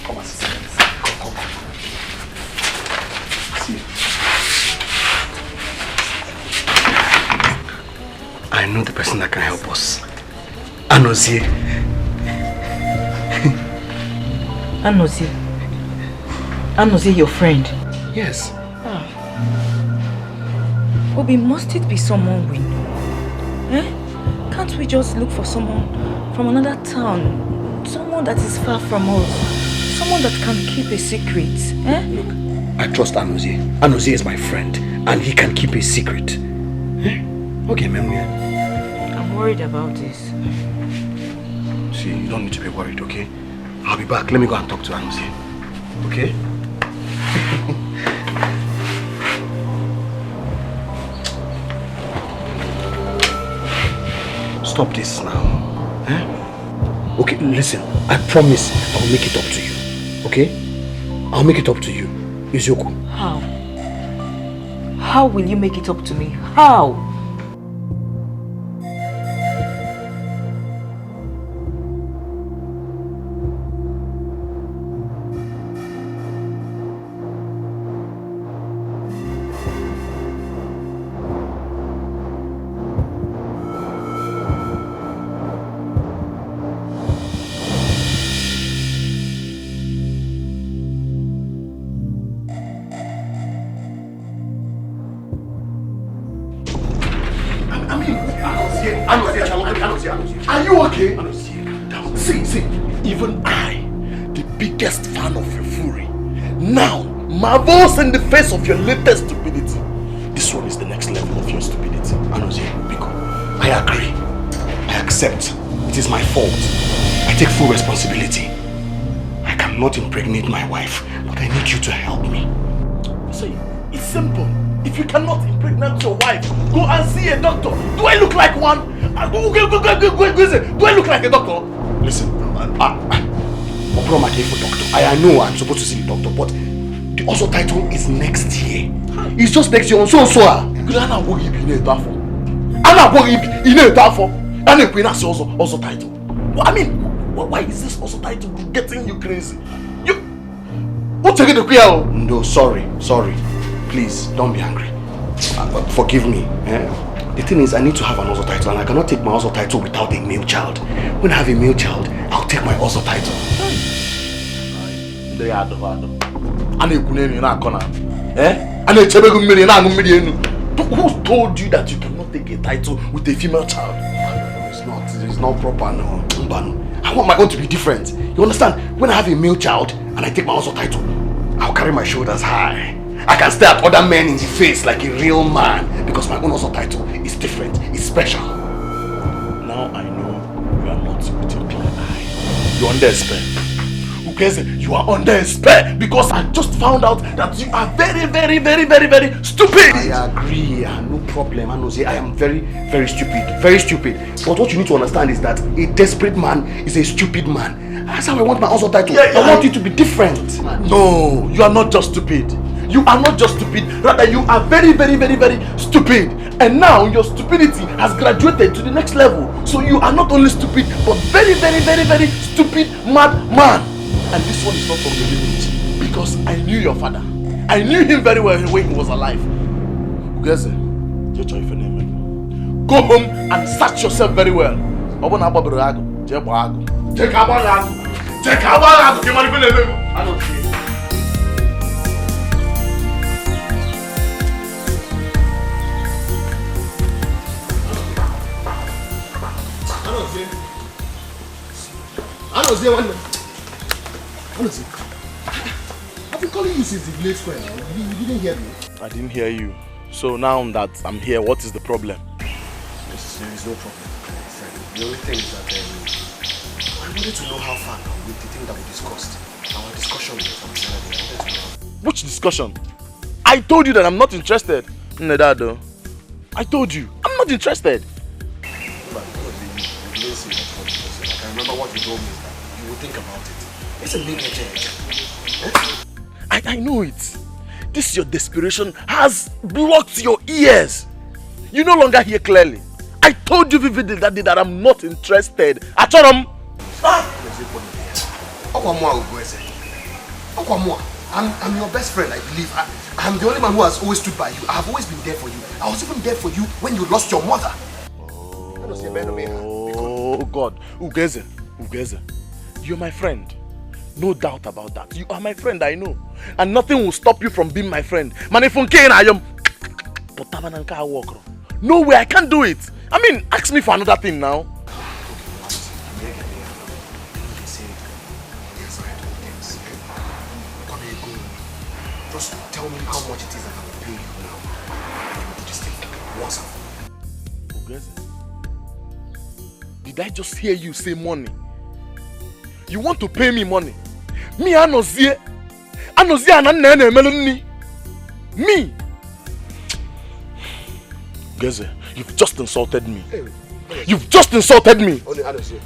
Come on, sister. Come. See, I know the person that can help us. Anozie. Anozie, your friend? Yes. Obi, must it be someone we know? Can't we just look for someone from another town? Someone that is far from us? Someone that can keep a secret? Look, I trust Anozie. Anozie is my friend, and he can keep a secret. Okay, Memory. I'm worried about this. See, you don't need to be worried, okay? I'll be back. Let me go and talk to Anozie. Okay? Stop this now. Okay, listen. I promise I'll make it up to you. Okay? I'll make it up to you. Izuku. How? How will you make it up to me? How? Are you okay? See, even I, the biggest fan of your fury, now marvels in the face of your latest stupidity. This one is the next level of your stupidity. Anozie, Biko, I agree. I accept. It is my fault. I take full responsibility. I cannot impregnate my wife, but I need you to help me. See, it's simple. If you cannot impregnate your wife, go and see a doctor. Do I look like one? Go. Do I look like a doctor? Listen, I know I'm supposed to see the doctor, but the also title is next year. It's just next year on so. Also title. I mean, why is this also title getting you crazy? No, sorry. Please, don't be angry. Forgive me. The thing is, I need to have an Ozo title, and I cannot take my Ozo title without a male child. When I have a male child, I'll take my Ozo title. Who told you that you cannot take a title with a female child? It's not proper, no. I want my own to be different. You understand? When I have a male child and I take my Ozo title, I'll carry my shoulders high. I can stare at other men in the face like a real man because my own also title is different, it's special. Now I know you are not with your clear eye. You're under a spell. Who cares? You are under a spell because I just found out that you are very, very, very, very, very stupid. I agree, no problem. I am very, very stupid. Very stupid. But what you need to understand is that a desperate man is a stupid man. That's how I want my also title. I want you to be different. No, you are not just stupid. You are not just stupid, rather you are very, very, very, very stupid. And now your stupidity has graduated to the next level. So you are not only stupid, but very, very, very, very stupid mad man. And this one is not from the village. Because I knew your father. I knew him very well when he was alive. Go home and search yourself very well. I've been calling you since the Village Square now. You didn't hear me. I didn't hear you. So now that I'm here, what is the problem? There is no problem. The only thing is that I wanted to know how far now with the thing that we discussed. Our discussion with Which discussion? I told you that I'm not interested. Nedado. I told you, I'm not interested. But you didn't say that for the person. I can remember what you told me is that you will think about it. It's a big change. I know it. This your desperation has blocked your ears. You no longer hear clearly. I told you vividly that day that I'm not interested. Achoram. I'm your best friend, I believe. I'm the only man who has always stood by you. I have always been there for you. I was even there for you when you lost your mother. Oh God. Ugeze. You're my friend. No doubt about that. You are my friend, I know. And nothing will stop you from being my friend. No way, I can't do it. I mean, ask me for another thing now. Just tell me how much it is that I will pay you now. This thing once. Ugeze, did I just hear you say money? You want to pay me money? Me anozie ananene emelunni. Me. Ugeze, you've just insulted me. You've just insulted me.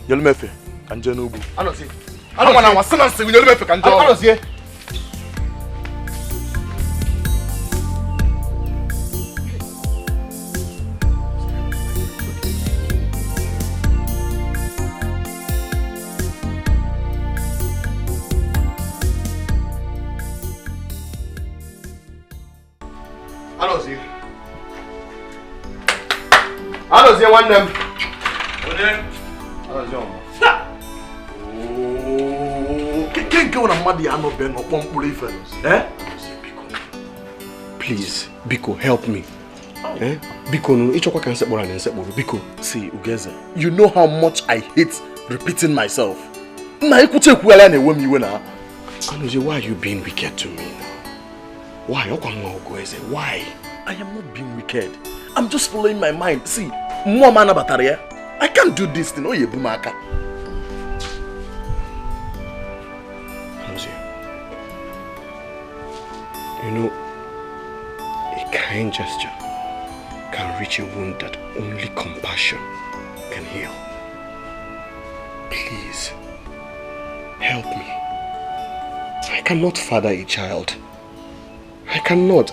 Yolumefe, kanje n'ugwu. Anozie. Anwana wasina nsi Yolumefe kanje. Anozie. Anozie one them. Please, Biko, help me. Biko, no, each can say Biko. See, Ugeze, you know how much I hate repeating myself. Anozie, why are you being wicked to me now? Why? Why? I am not being wicked. I'm just following my mind. See, I can't do this thing. Anozie, you know, a kind gesture can reach a wound that only compassion can heal. Please, help me. I cannot father a child. I cannot.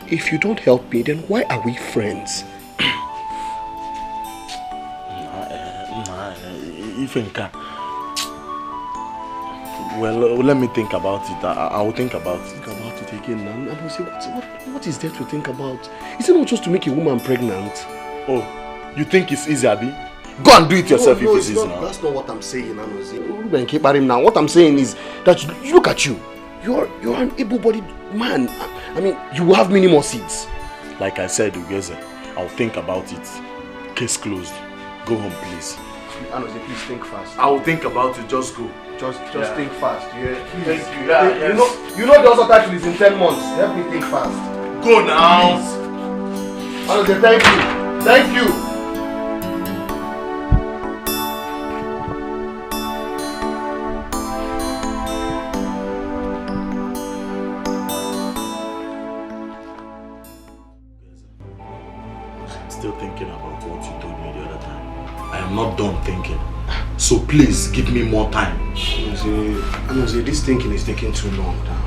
If you don't help me, then why are we friends? Well, let me think about it. I will think about it. Think about it again, man. And say, what is there to think about? Is it not just to make a woman pregnant? Oh, you think it's easy, Abi? Go and do it yourself if it's easy now. That's not what I'm saying, Anozie. Now, what I'm saying is that look at you. You're an able-bodied man. I mean, you will have many more seeds. Like I said, Ugeze, I'll think about it. Case closed. Go home, please. Anozie, please think fast. I will think about it. Just go. Just think fast. Yeah. Thank you. Yeah, yes. You know the other title is in 10 months. Help me think fast. Go now. Anozie, thank you. Thank you. Still thinking about what you told me the other time. I am not done thinking. So please give me more time. Anozie, this thinking is taking too long now.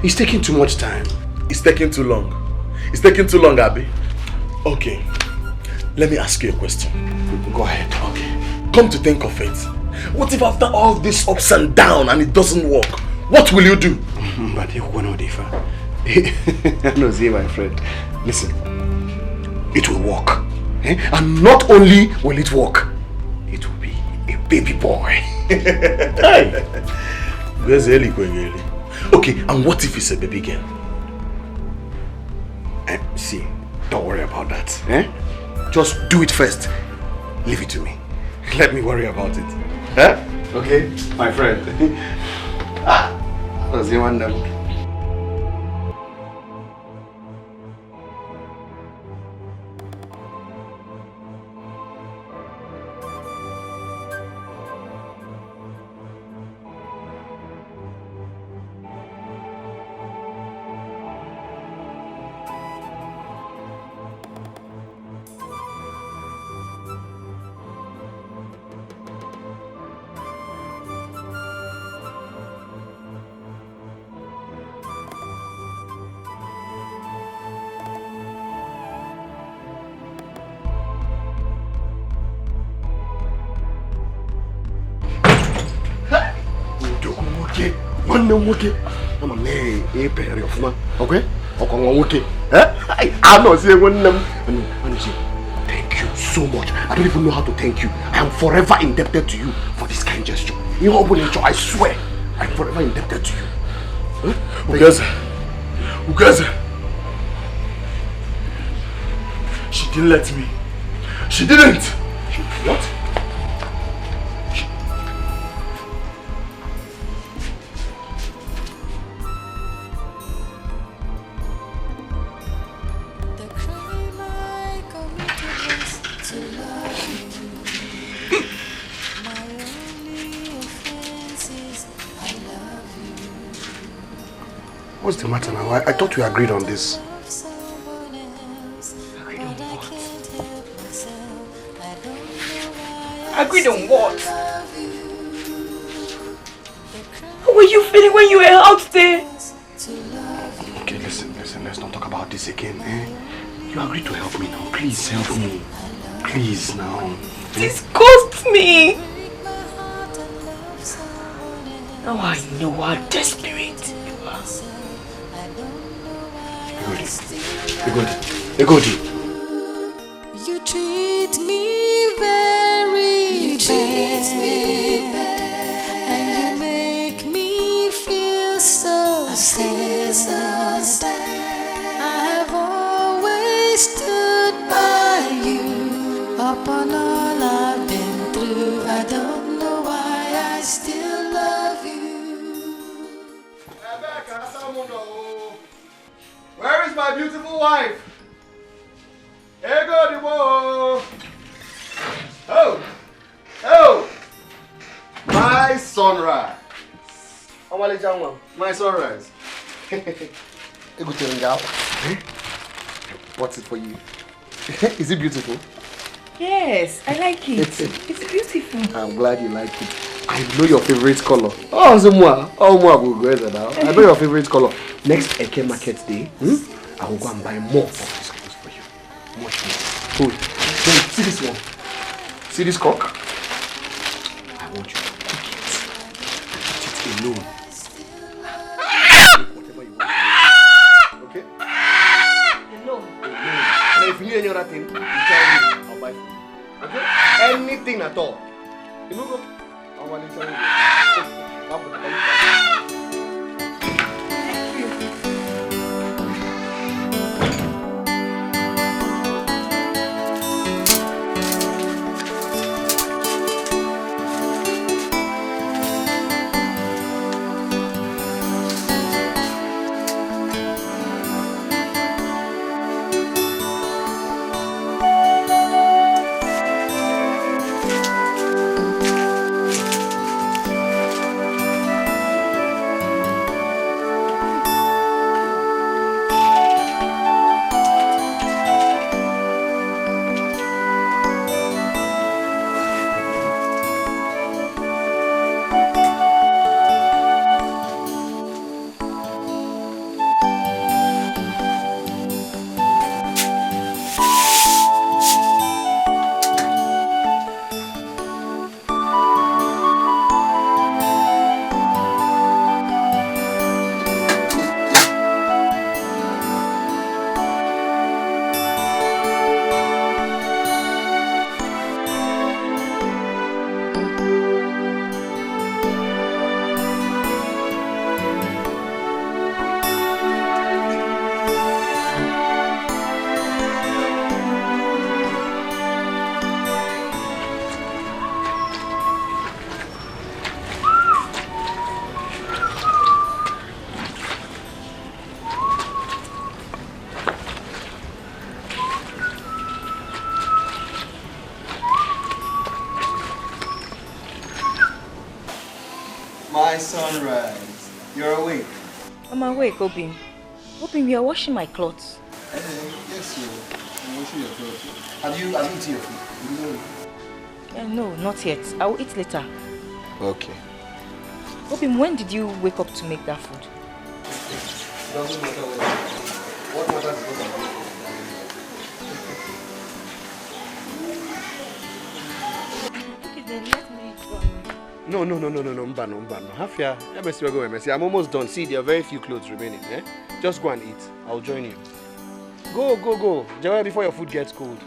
It's taking too much time. It's taking too long. It's taking too long, Abi. Okay. Let me ask you a question. Go ahead. Okay. Come to think of it. What if after all this ups and down and it doesn't work? What will you do? But Anozie, my friend. Listen. It will work. And not only will it work, it will be a baby boy. Hey! Okay, and what if it's a baby girl? See, don't worry about that. Just do it first. Leave it to me. let me worry about it. Huh? Okay, my friend. Does anyone know? Okay. I'm a man, a pair of man. Okay? Okay. I'm not saying one name. Thank you so much. I don't even know how to thank you. I am forever indebted to you for this kind gesture. You open it, I swear. I'm forever indebted to you. Because she didn't let me. She didn't. What? What's the matter now? I thought we agreed on this. Agreed on what? Agreed on what? How were you feeling when you were out there? Okay, listen, let's not talk about this again, eh? You agreed to help me now. Please help me. Please now. Disgust me! Now I know how desperate you are. Egodi. You treat me very bad, and you make me feel so sad. I have always stood by you upon all I've been through. I don't know why I still love you. Where is my beautiful wife? Ego the whoa. Oh, my sunrise. My sunrise. Ego Teringao. What's it for you? Is it beautiful? Yes, I like it. It's beautiful. I'm glad you like it. I know your favorite color. Oh, more will go now. I know your favorite color. Next Eke Market Day, I will go and buy more of these clothes for you. Much more. Hold. Then see this one. See this cock? I want you to cook it and eat it alone. Whatever you want. Okay? Alone. And if you need any other thing, you tell me. I'll buy for you. Okay? Anything at all. You know, I want to tell you. Nice sunrise. You're awake. I'm awake, Obim. Obim, you are washing my clothes. Yes, I'm washing your clothes. Have you eaten your food? No, not yet. I will eat later. Okay. Obim, when did you wake up to make that food? Doesn't matter what matters is what I'm doing. Okay, then let me go. No, Mbano. Hafia, I'm almost done. See, there are very few clothes remaining. Eh? Just go and eat. I'll join you. Go. Jawa, before your food gets cold.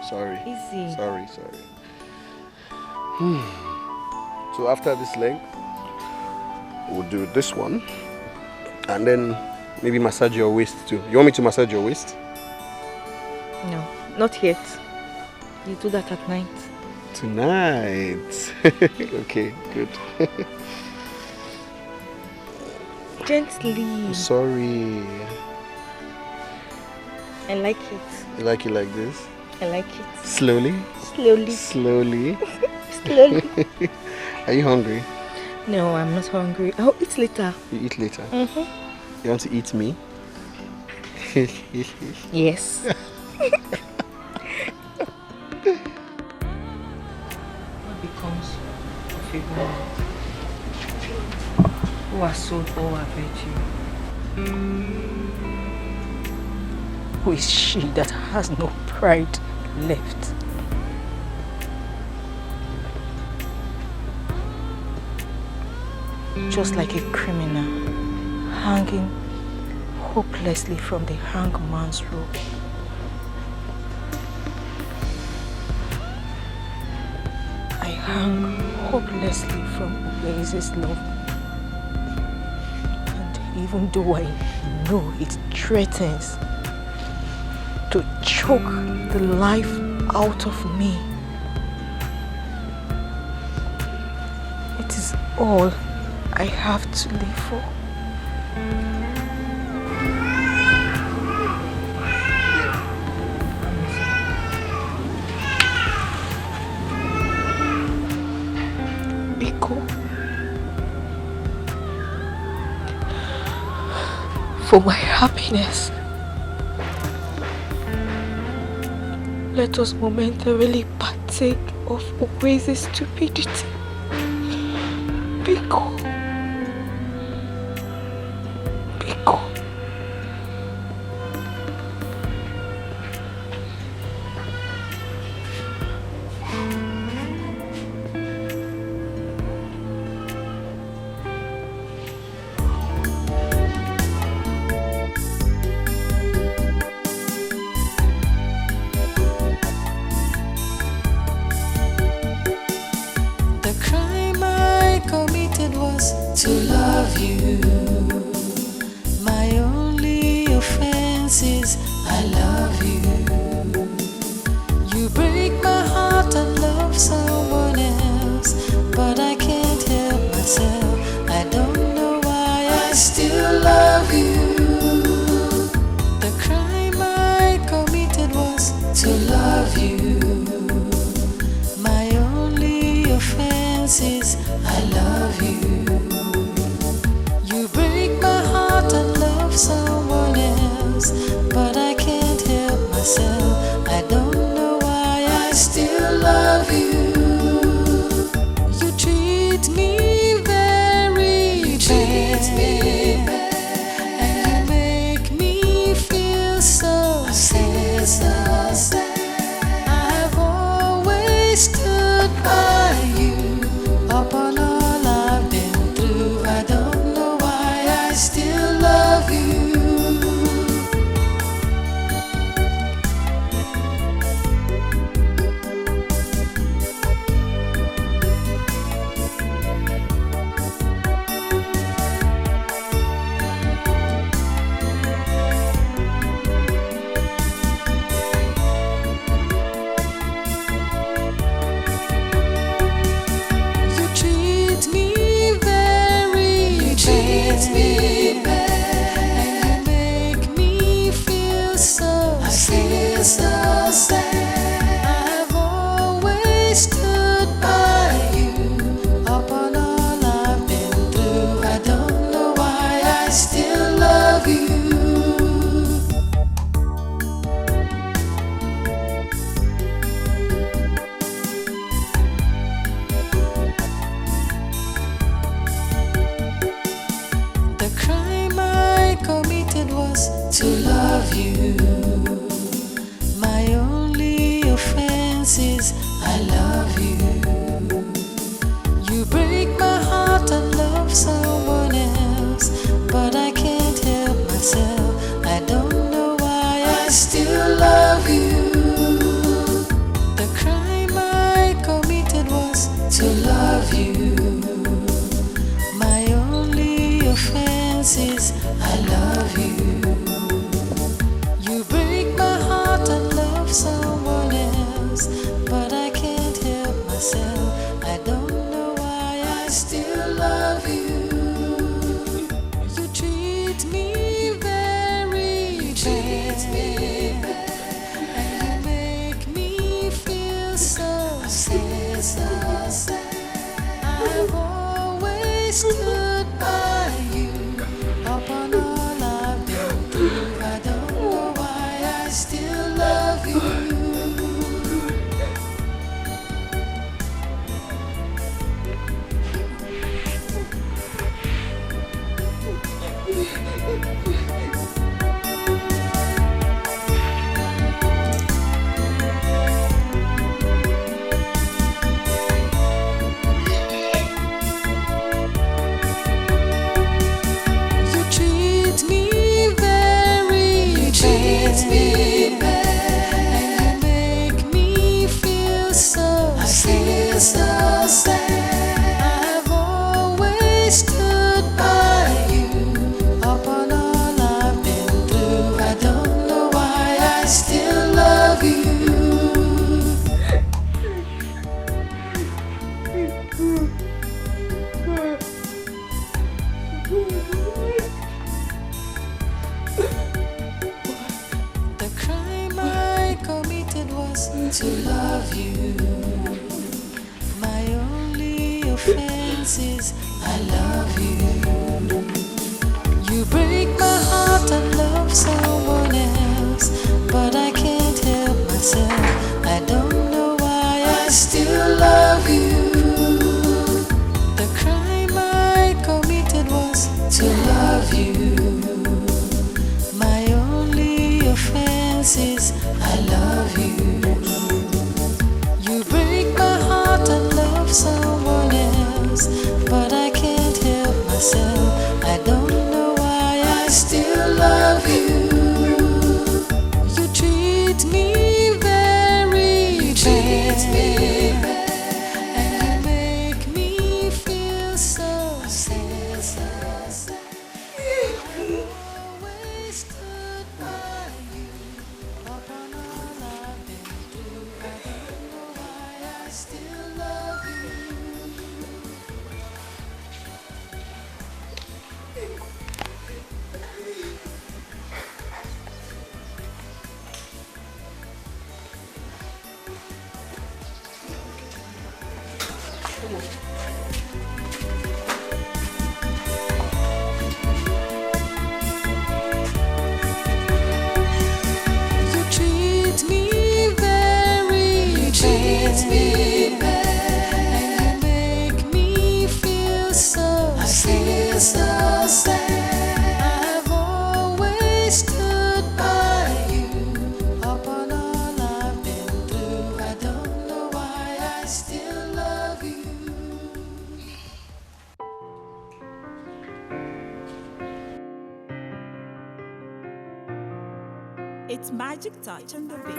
Sorry. So after this leg, we'll do this one. And then maybe massage your waist too. You want me to massage your waist? No, not yet. You do that at night. Tonight. Okay, good. Gently. Sorry. I like it. You like it like this? I like it. Slowly? Slowly. Are you hungry? No, I'm not hungry. I'll eat later. You eat later? Mm-hmm. You want to eat me? Yes. What becomes of a woman who has sold all her virtue? Who is she that has no pride left? Just like a criminal hanging hopelessly from the hangman's rope. I hang hopelessly from Oasis' love. And even though I know it threatens to choke the life out of me, it is all I have to live for. Biko, for my happiness, let us momentarily partake of Oasis' stupidity. Biko. To love you, my only offense is I love you. You break my heart and love someone else, but I can't help myself. I don't know why I still love you. The crime I committed was to love you. My only offense is I love you. Someone else, but I can't help myself. I don't know why I still love you. You treat me very bad, and you make me feel so sad. I've always stood by you upon all I've been through. I don't know why I still love you. myself. I don't know why I still love you. You treat me very bad. And you make me feel so sad. I've always stood by you. Upon all I've been through, I don't know why I still love you. So sad. I've always stood by you. Upon all I've been through, I don't know why I still love you. The crime I committed was to love you. My only offense is I love you. You break my heart and love someone else, but I can't help myself. I don't know why I still love you. The crime I committed was to love you. My only offense is I love you. You break my heart and love someone else, but I can't help myself. I don't know why I still love you. You treat me very bad, and you make me feel so sad. I always stood by you. Upon all I've been through, I don't know why I still love you. You treat me very bad, and you make me feel so sad. I've always stood by you. Upon all I've been through, I don't know why I still love you. It's magic touch on the beat.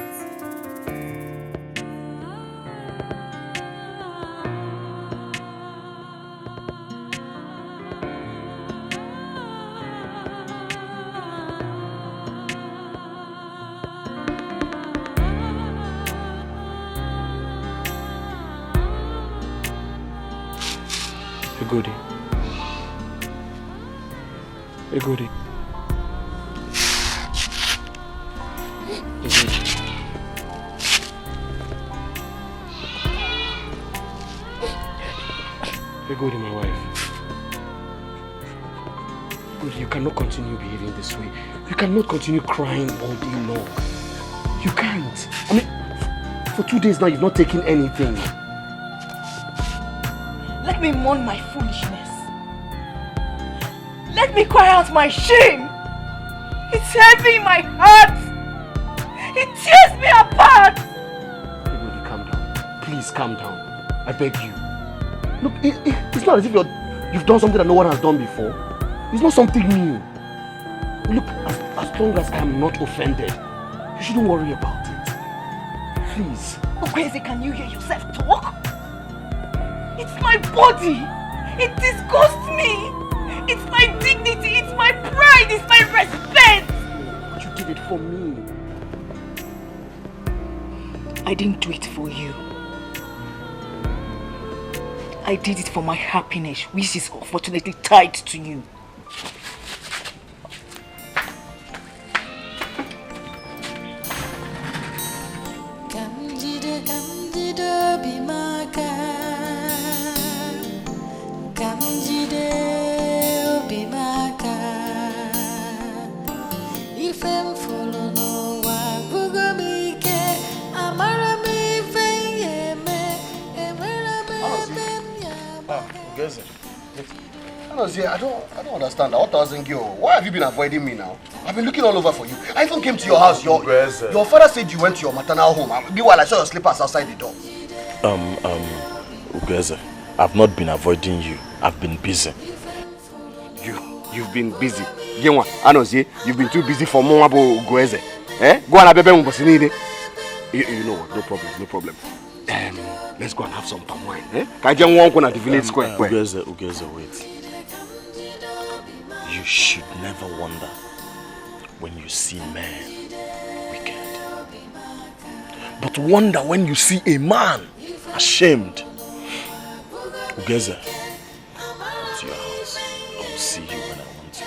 Goody. A goody. A goody, my wife. Goody, you cannot continue behaving this way. You cannot continue crying all day long. You can't. I mean, for 2 days now, you've not taken anything. Let me mourn my foolishness. Let me cry out my shame. It's heavy in my heart. It tears me apart. Goody, calm down. Please calm down. I beg you. Look, it's not as if you've done something that no one has done before. It's not something new. Look, as long as I am not offended, you shouldn't worry about it. Please. Okweze, can you hear yourself talk? It's my body. It disgusts me. It's my dignity. It's my pride. It's my respect. But you did it for me. I didn't do it for you. I did it for my happiness, which is unfortunately tied to you. I don't understand. What doesn't go? Why have you been avoiding me now? I've been looking all over for you. I even came to your house. Your father said you went to your maternal home. Meanwhile, I saw your slippers outside the door. Ugeze, I've not been avoiding you. I've been busy. You've been busy. You've been too busy for Mwabo Ugeze. Go on, Abebe Mbosinide. You know what? No problem. Let's go and have some palm wine. Can you walk on at the village square? Ugeze, wait. You should never wonder when you see men wicked, but wonder when you see a man ashamed. Ugeze, come to your house. I will see you when I want to.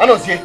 Anozie.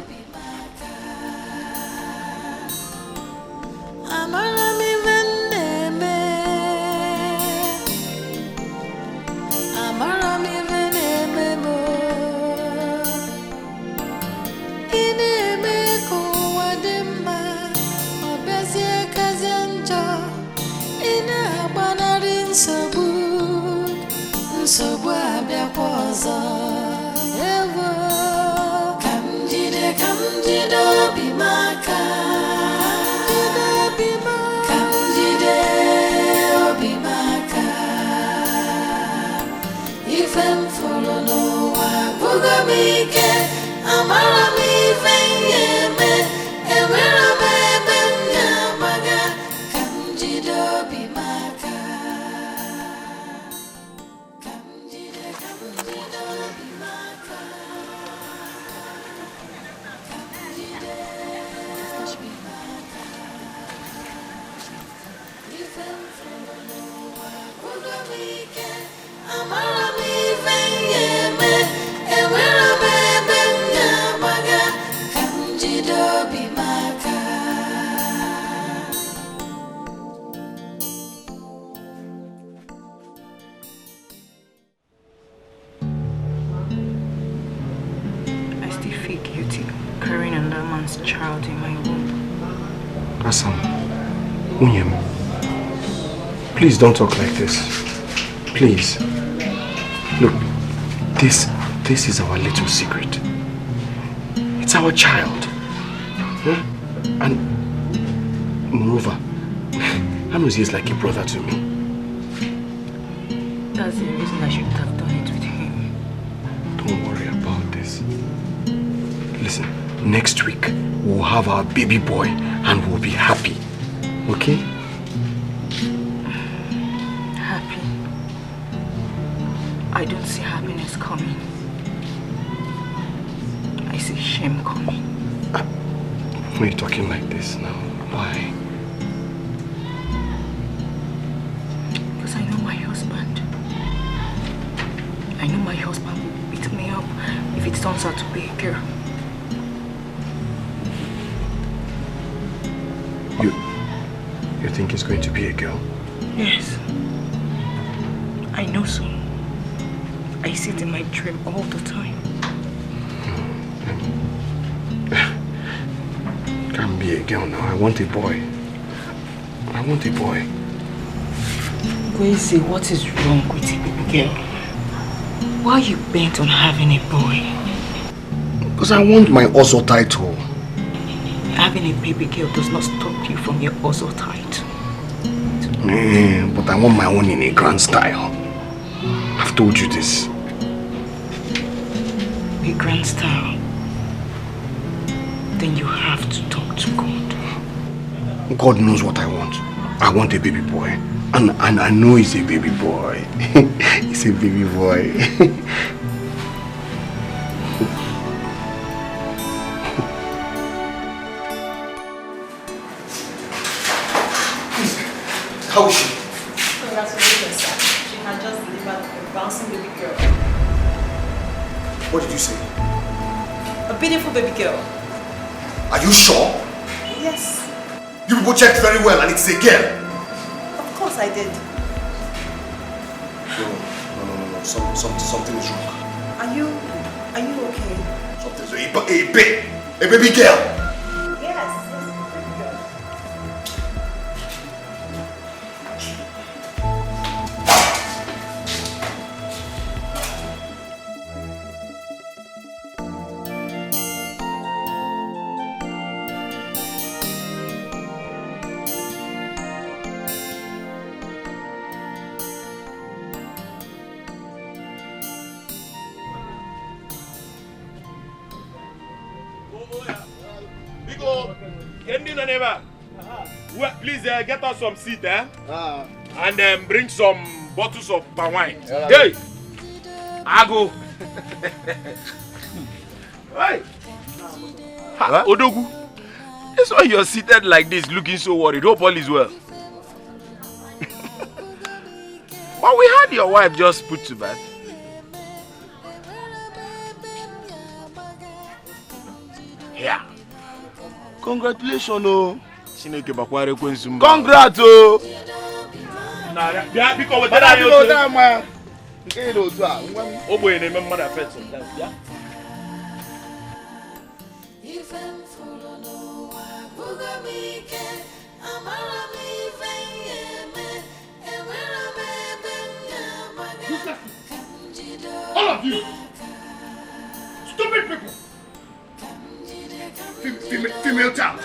Please don't talk like this. Please. Look, this is our little secret. It's our child. Huh? And moreover, Anozie is like a brother to me. That's the reason I shouldn't have done it with him. Don't worry about this. Listen, next week we'll have our baby boy and we'll be happy. Okay? I don't see happiness coming. I see shame coming. Why are you talking like this now? Why? Because I know my husband. I know my husband will beat me up if it turns out to be a girl. You think it's going to be a girl? Yes. I know so. I see it in my dream all the time. Can't be a girl now. I want a boy. I want a boy. Kwesi, what is wrong with you, baby girl? Why are you bent on having a boy? Because I want my Ozo title. Having a baby girl does not stop you from your Ozo title. But I want my own in a grand style. I've told you this. A grand style? Then you have to talk to God. God knows what I want. I want a baby boy. And I know he's a baby boy. He's a baby boy. How is she? handsome baby girl. What did you say? A beautiful baby girl. Are you sure? Yes. You people checked very well and it's a girl. Of course I did. No. Something is wrong. Are you okay? Something's a baby girl. Yes, a baby girl. Please get us some seat, and bring some bottles of palm wine. Hey, Ago. Hey, Odogu. That's why you're seated like this, looking so worried. Hope all is well. Well, we had your wife just put to bed. Yeah. Congratulations, oh. Congrats, oh. Yeah, because we're there. Oh, boy, name mother fed sometimes, yeah. All of you, stupid people. Female child.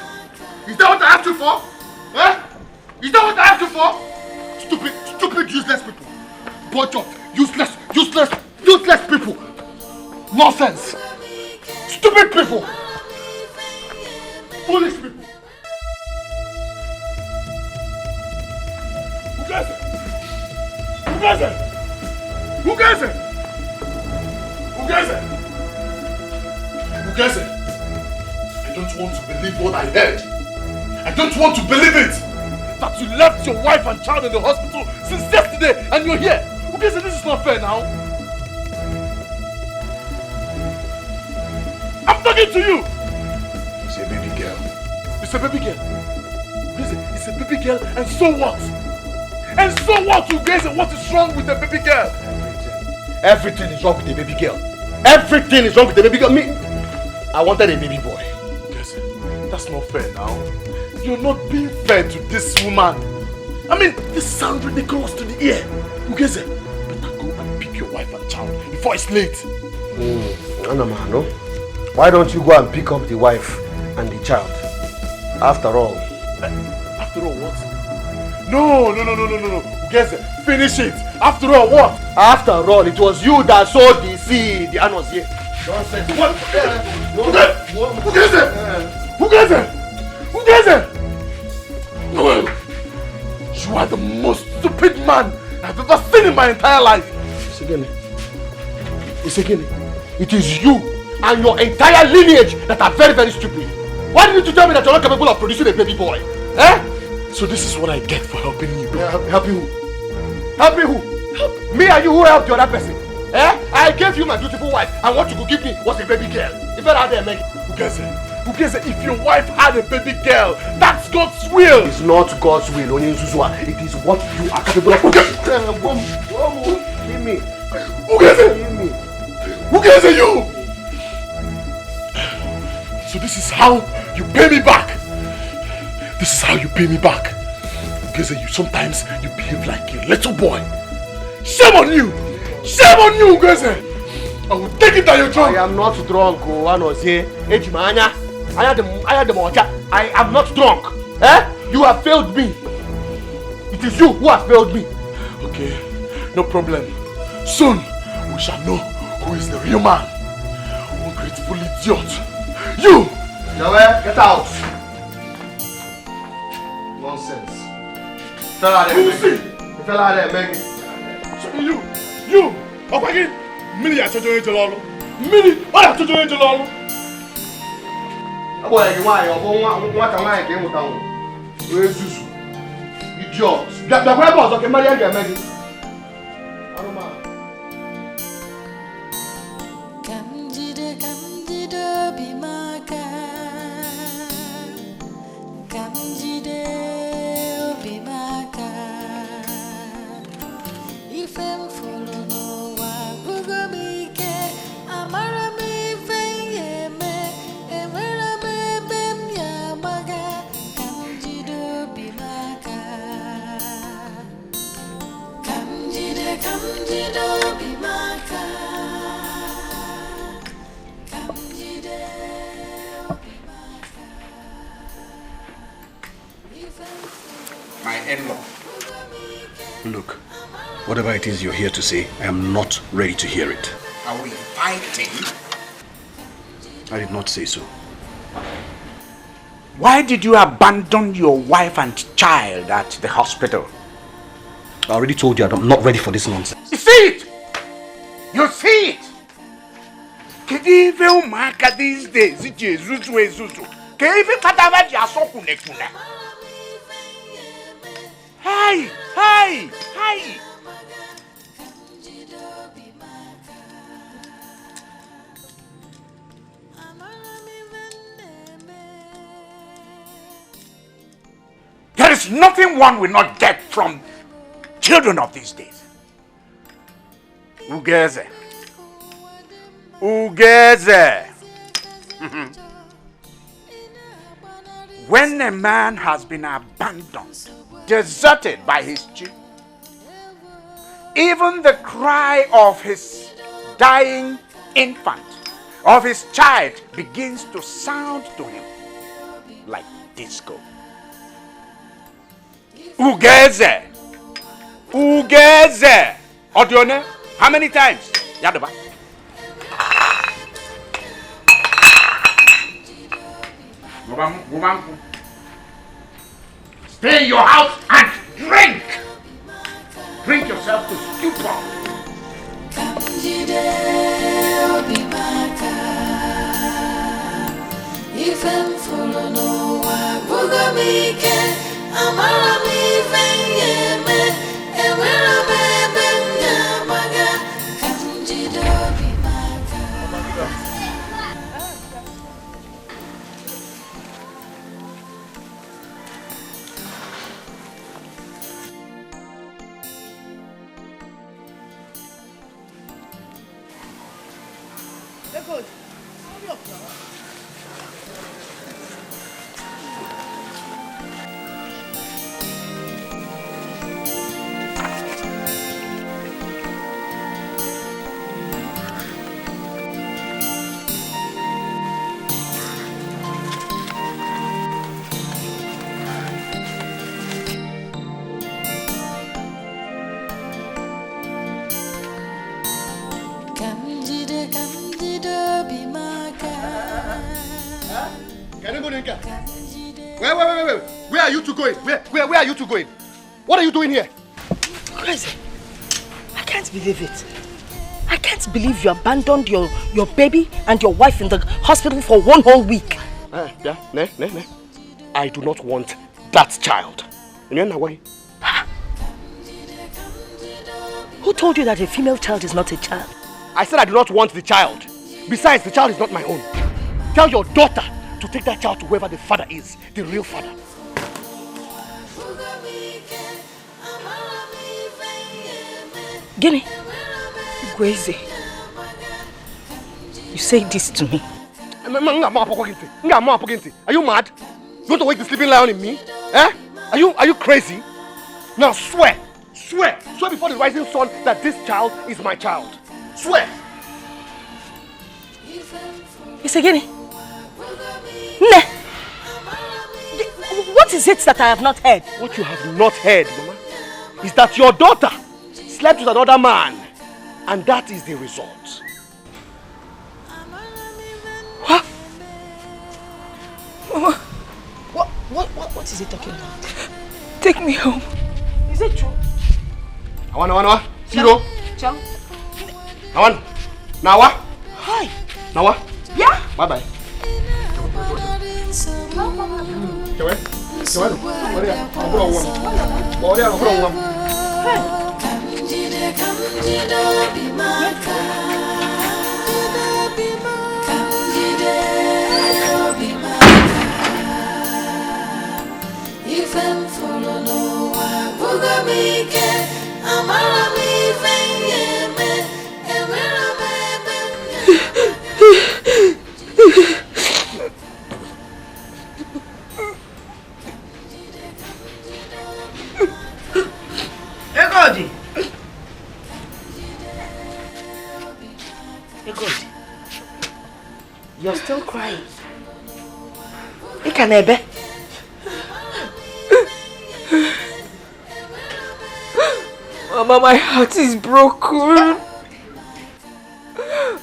Is that what I asked you for? Eh? Is that what I asked you for? Stupid, useless people. Bunch of useless people. Nonsense. Stupid people. Foolish people. Who gets it? Who gets it? Who gets it? Who gets it? Who gets it? I don't want to believe what I heard. I don't want to believe it! That you left your wife and child in the hospital since yesterday and you're here! Okay, so this is not fair now. I'm talking to you! It's a baby girl. It's a baby girl. It's a baby girl, and so what? And so what, you guys? What is wrong with the baby girl? Everything is wrong with the baby girl. Everything is wrong with the baby girl. Me, I wanted a baby boy. Yes, that's not fair now. You're not being fair to this woman. I mean, this sounds ridiculous to the ear. Ugeze, better go and pick your wife and child before it's late. No. Why don't you go and pick up the wife and the child? After all. After all what? No. Ugeze, finish it. After all what? After all, it was you that sowed the seed. The man was here. Nonsense. What? Ugeze! Noel, you are the most stupid man I've ever seen in my entire life. Isegene, it is you and your entire lineage that are very, very stupid. Why didn't you tell me that you're not capable of producing a baby boy? Eh? So this is what I get for helping you. Help you who? Help me who? Me and you who helped the other person? Eh? I gave you my beautiful wife, and what you could give me was a baby girl. If I had there, make Ugeze, if your wife had a baby girl, that's God's will. It's not God's will, It is what you are capable of. Give me. Ugeze, you! So this is how you pay me back. This is how you pay me back. Ugeze, sometimes you behave like a little boy. Shame on you! Shame on you, Ugeze! I will take it that you're drunk. I am not drunk, I am not drunk. Eh? You have failed me. It is you who has failed me. Okay, no problem. Soon, we shall know who is the real man. Ungrateful idiot. You! Yahweh, get out. Nonsense. Fella there, Maggie. You! Opagin! Mili ya chojo yeje lolo. Mili! Oya chojo yeje lolo. Abo ya giwa ya obo nwata nwa ya ke muta won. We zuzu. Idiot. Gba kwa boss o ke mari ya Maggie. Aroma. Look, whatever it is you're here to say, I am not ready to hear it. Are we fighting? I did not say so. Why did you abandon your wife and child at the hospital? I already told you I'm not ready for this nonsense. You see it! You see it! Kedive umaka these days, Zuzu. Kedive katava jaso kunekuna. Hi! There is nothing one will not get from children of these days. Ugeze. When a man has been abandoned, deserted by his chief, even the cry of his dying infant, of his child, begins to sound to him like disco. Ugeze! Odione, how many times? Yadoba. Stay in your house and drink! Drink yourself to stupor. Wait. Where are you two going? Where are you two going? What are you doing here? Crazy. I can't believe it. I can't believe you abandoned your baby and your wife in the hospital for 1 whole week. I do not want that child. Who told you that a female child is not a child? I said I do not want the child. Besides, the child is not my own. Tell your daughter to take that child to whoever the father is, the real father. Guinea, Gweze, you say this to me. Are you mad? You want to wake the sleeping lion in me? Eh? Are you crazy? Now swear before the rising sun that this child is my child. Swear. It's again. What is it that I have not heard? What you have not heard, Mama, is that your daughter slept with another man, and that is the result. What is he talking about? Take me home. Is it true? Awan. Zero. Chang. Awan. Nawa. Hi. Nawa. Yeah. Bye. Egodi, you're still crying. Mama, my heart is broken.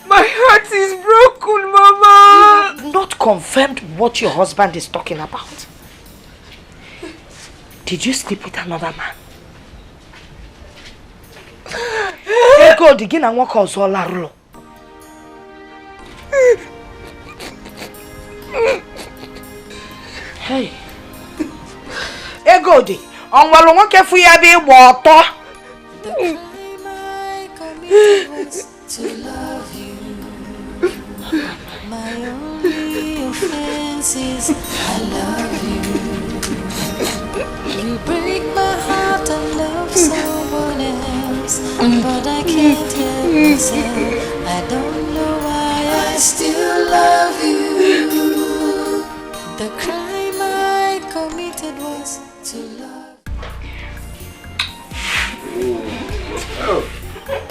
My heart is broken, Mama. You have not confirmed what your husband is talking about. Did you sleep with another man? Ego digin and walk on Solarlo. Hey. Ego di. On walongo ke fuya be water. The crime I committed was to love you. My only offense is I love you. You break my heart and love someone else, but I can't help myself. I don't know why I still love you. The crime I committed was to love.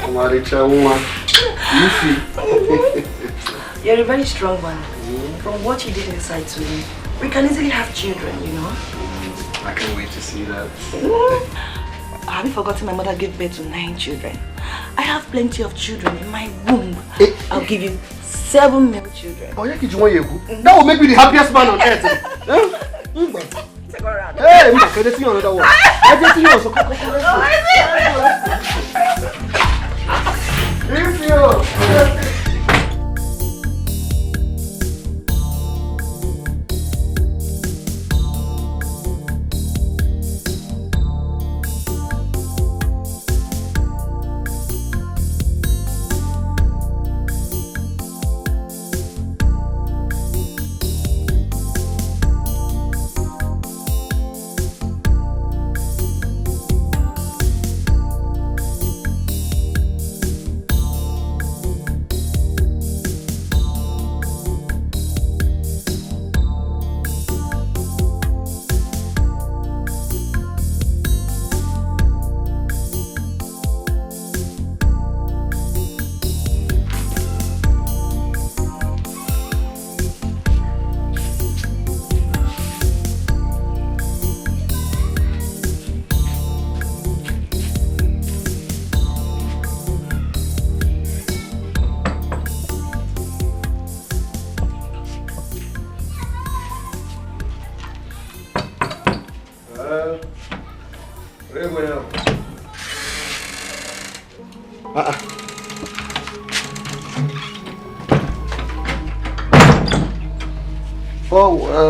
Marital, you see. You're a very strong one. From what you did inside to me, we can easily have children, you know. I can't wait to see that. Have you forgotten my mother gave birth to 9 children? I have plenty of children in my womb. I'll give you 7 male children. That will make me the happiest man on earth. Hey, I can see another one. I can see you also. If you.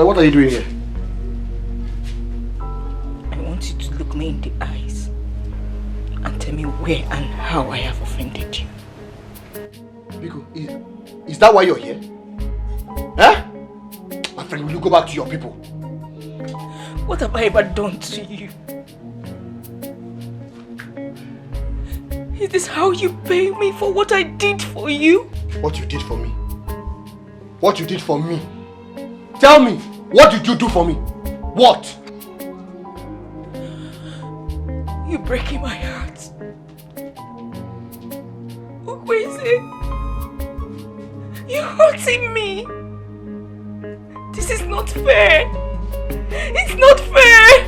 What are you doing here? I want you to look me in the eyes and tell me where and how I have offended you. Biko, is that why you're here? Huh? My friend, will you go back to your people? What have I ever done to you? Is this how you pay me for what I did for you? What you did for me? What you did for me? Tell me, what did you do for me? What? You're breaking my heart. Ukwese, you're hurting me. This is not fair. It's not fair.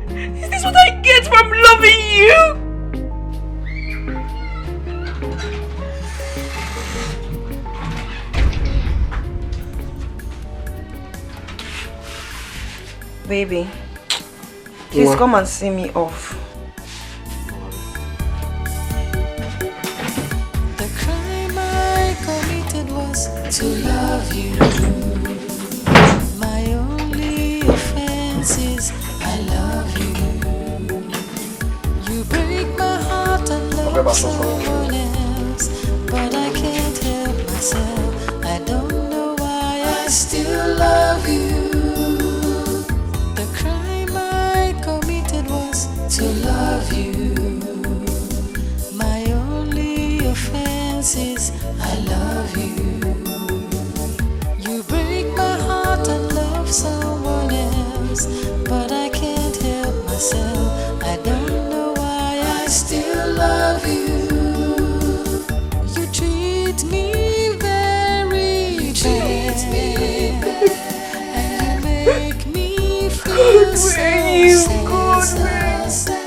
Is this what I get from loving you? Baby, please come and see me off. The crime I committed was to love you. My only offense is I love you. You break my heart and love someone else, but I can't help myself. I don't know why I still love you. To love you. My only offense is I love you. You break my heart and love someone else, but I can't help myself. I don't know why I still love you. You treat me very bad, and you make me feel so sad.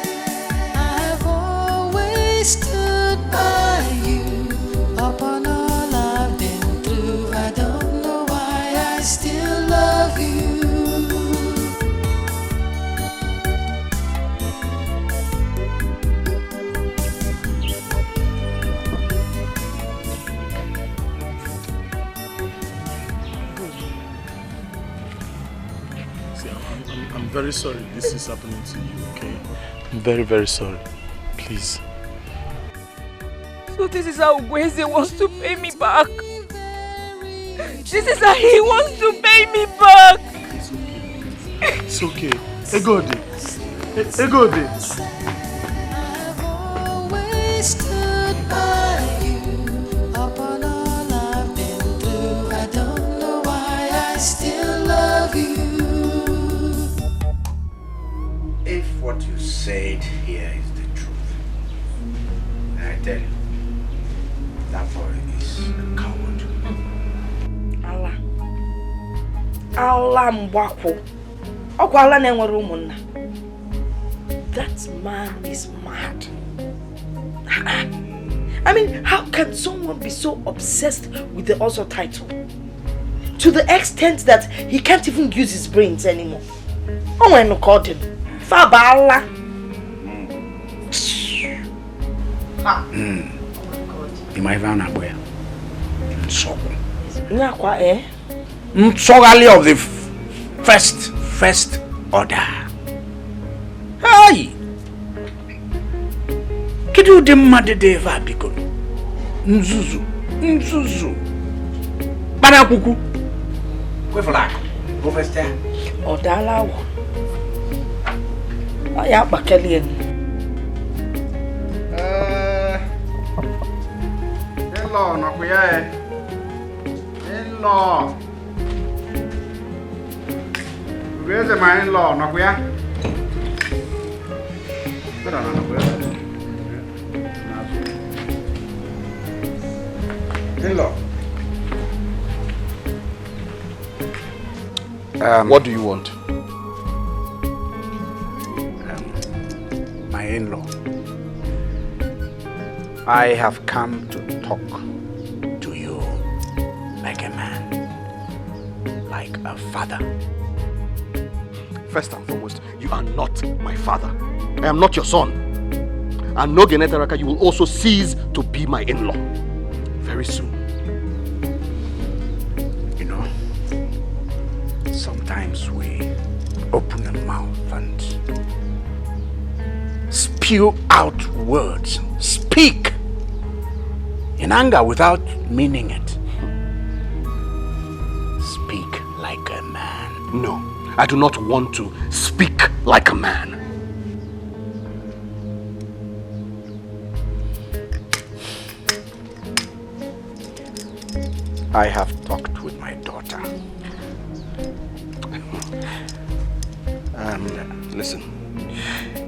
very sorry this is happening to you, okay? I'm very, very sorry. Please. So this is how Ugweze wants to pay me back. This is how he wants to pay me back. It's okay. Egode. Egode. I've always stood by you. Upon all I've been through, I don't know why I still love you. If what you said here is the truth, I tell you, that boy is a coward. Allah mbwako. Okwala na enwere umunna. That man is mad. I mean, how can someone be so obsessed with the Ozo title? To the extent that he can't even use his brains anymore. Oh, when you called him. Fabala. You might find out where. So. Nyakwa, eh? Nsogali of the first order. Hey! Kidu de madede va biko. Nzuzu. Bana kuku. Kwe flag. Go first there. Odala wo. Aya bakeli en. In-law na kuya eh. In-law. Where's my in-law na kuya? Pero na kuya. In-law. What do you want? My in-law. I have come to talk to you like a man, like a father. First and foremost, you are not my father. I am not your son. And no Genetaraka, you will also cease to be my in-law. Very soon. You know, sometimes we open a mouth and spew out words, speak in anger without meaning it. Speak like a man. No, I do not want to speak like a man. I have talked with my daughter. Listen,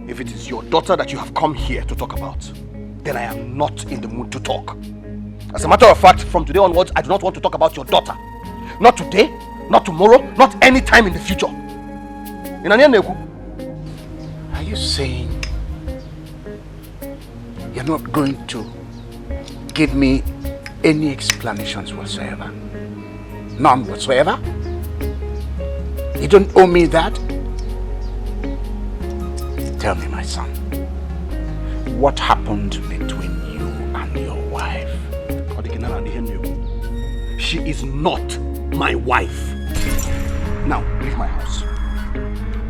if it is your daughter that you have come here to talk about, then I am not in the mood to talk. As a matter of fact, from today onwards, I do not want to talk about your daughter. Not today, not tomorrow, not any time in the future. Are you saying you're not going to give me any explanations whatsoever? None whatsoever? You don't owe me that? Tell me, my son, what happened between you and your wife? She is not my wife. Now, leave my house.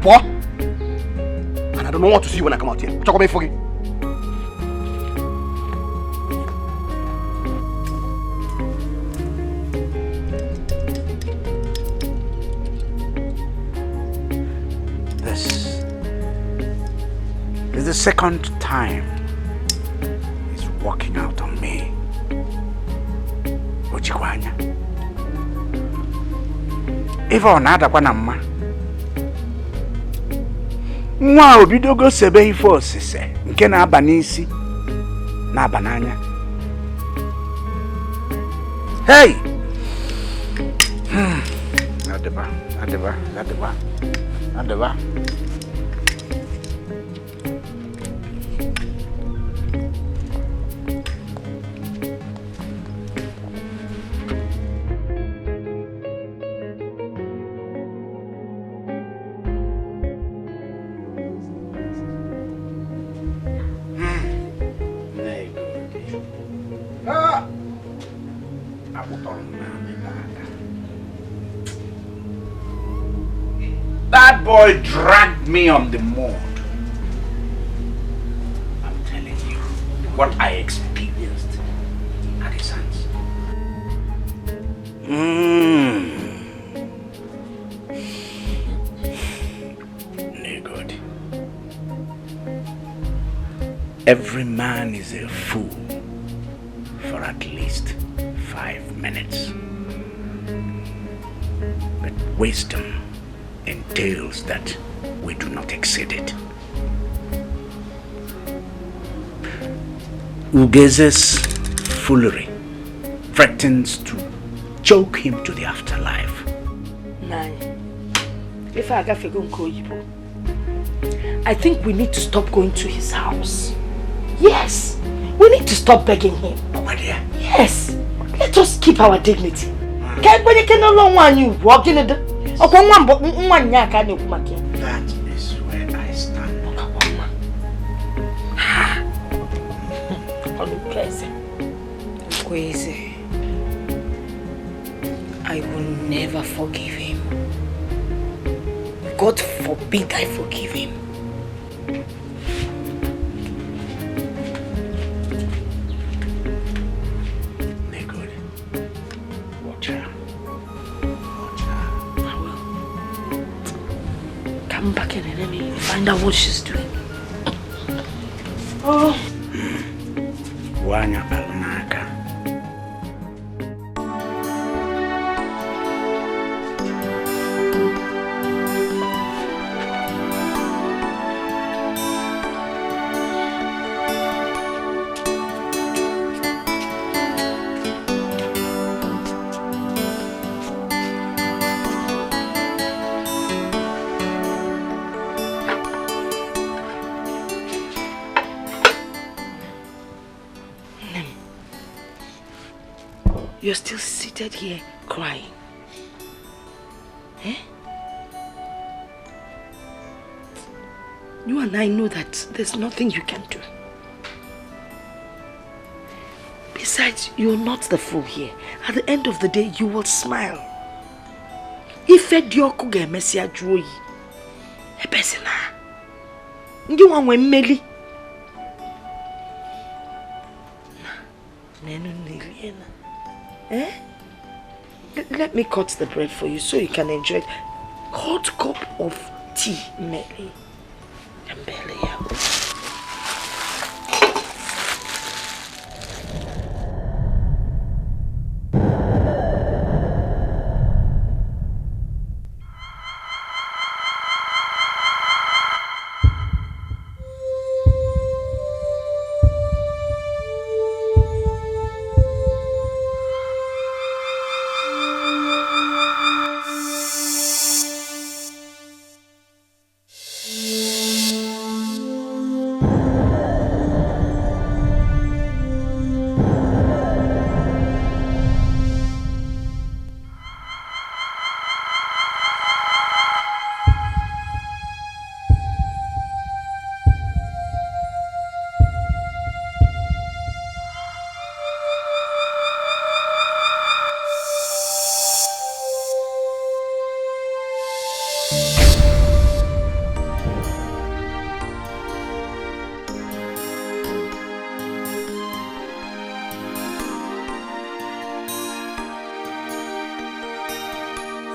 What? And I don't know what to see when I come out here. This is the second time he's walking out on me. Ojikwanya. Ife ọ na-adakwa na mma. Nwa obidogo sebe ife osise nke na-aba n'isi na-aba n'anya. Hey! Adeba. That boy boy dragged me on the mud. I'm telling you what I experienced at his hands. No good. Every man is a fool for at least 5 minutes. But wisdom entails that we do not exceed it. Ugeze's foolery threatens to choke him to the afterlife. I think we need to stop going to his house. Yes, we need to stop begging him. Oh, my dear. Yes, let us keep our dignity. That is where I stand. I will never forgive him. God forbid I forgive him. Good. Watch her. I will. Come back in and let me find out what she's doing. Oh. Wanya alnaka. You're still seated here crying. Eh? You and I know that there's nothing you can do. Besides, you're not the fool here. At the end of the day, you will smile. He fed your kuga mesia joy. A person. You want when Melly? Eh? Let me cut the bread for you so you can enjoy it. Hot cup of tea, Melly. And belly.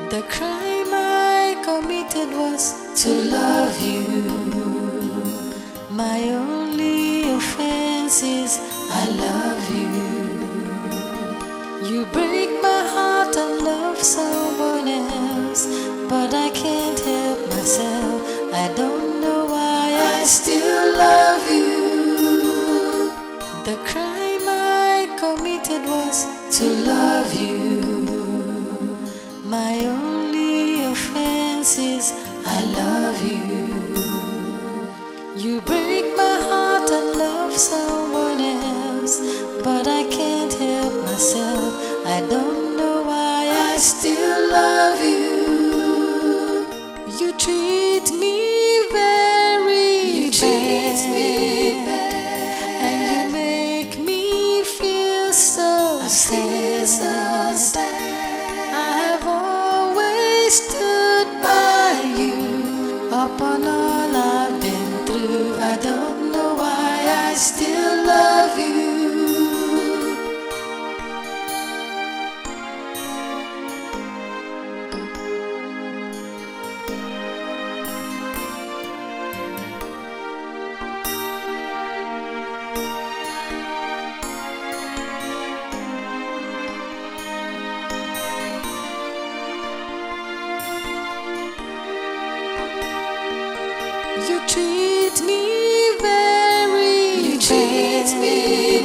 The crime I committed was to love you. My only offense is I love you. You break my heart and love someone else, but I can't help myself. I don't know why I still love you. The crime I committed was to love you. My only offense is I love you. You break my heart and love someone else, but I can't help myself. I don't know why I still love you. You treat me very bad, and you make me feel so sad. I have always stood by you, I still love you. You treat me very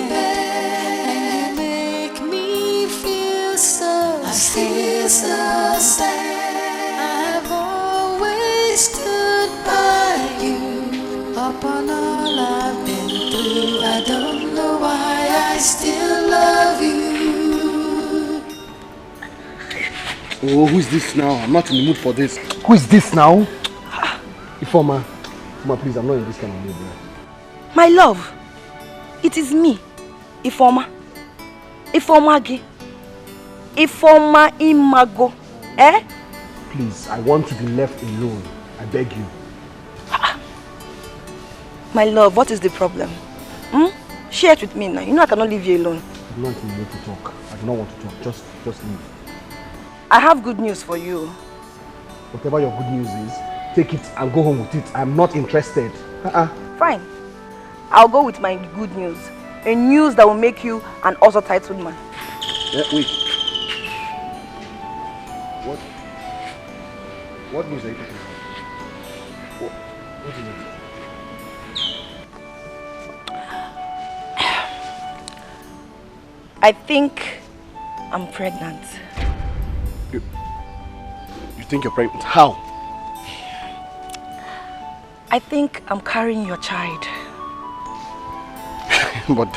bad, and you make me feel so sad. I've always stood by you, upon all I've been through. I don't know why I still love you. Oh, who is this now? I'm not in the mood for this. Who is this now? Ifeoma. Ifeoma, please, I'm not in this kind of mood. My love, it is me, Ifeoma. Ifeoma Agi. Ifeoma Imago. Eh? Please, I want to be left alone. I beg you. My love, what is the problem? Share it with me now. You know I cannot leave you alone. I'm not in the mood to talk. I do not want to talk. Just leave. I have good news for you. Whatever your good news is, take it and go home with it. I'm not interested. Fine. I'll go with my good news. A news that will make you an also titled man. Wait. What news are you talking about? What is it? I think I'm pregnant. You think you're pregnant? How? I think I'm carrying your child. But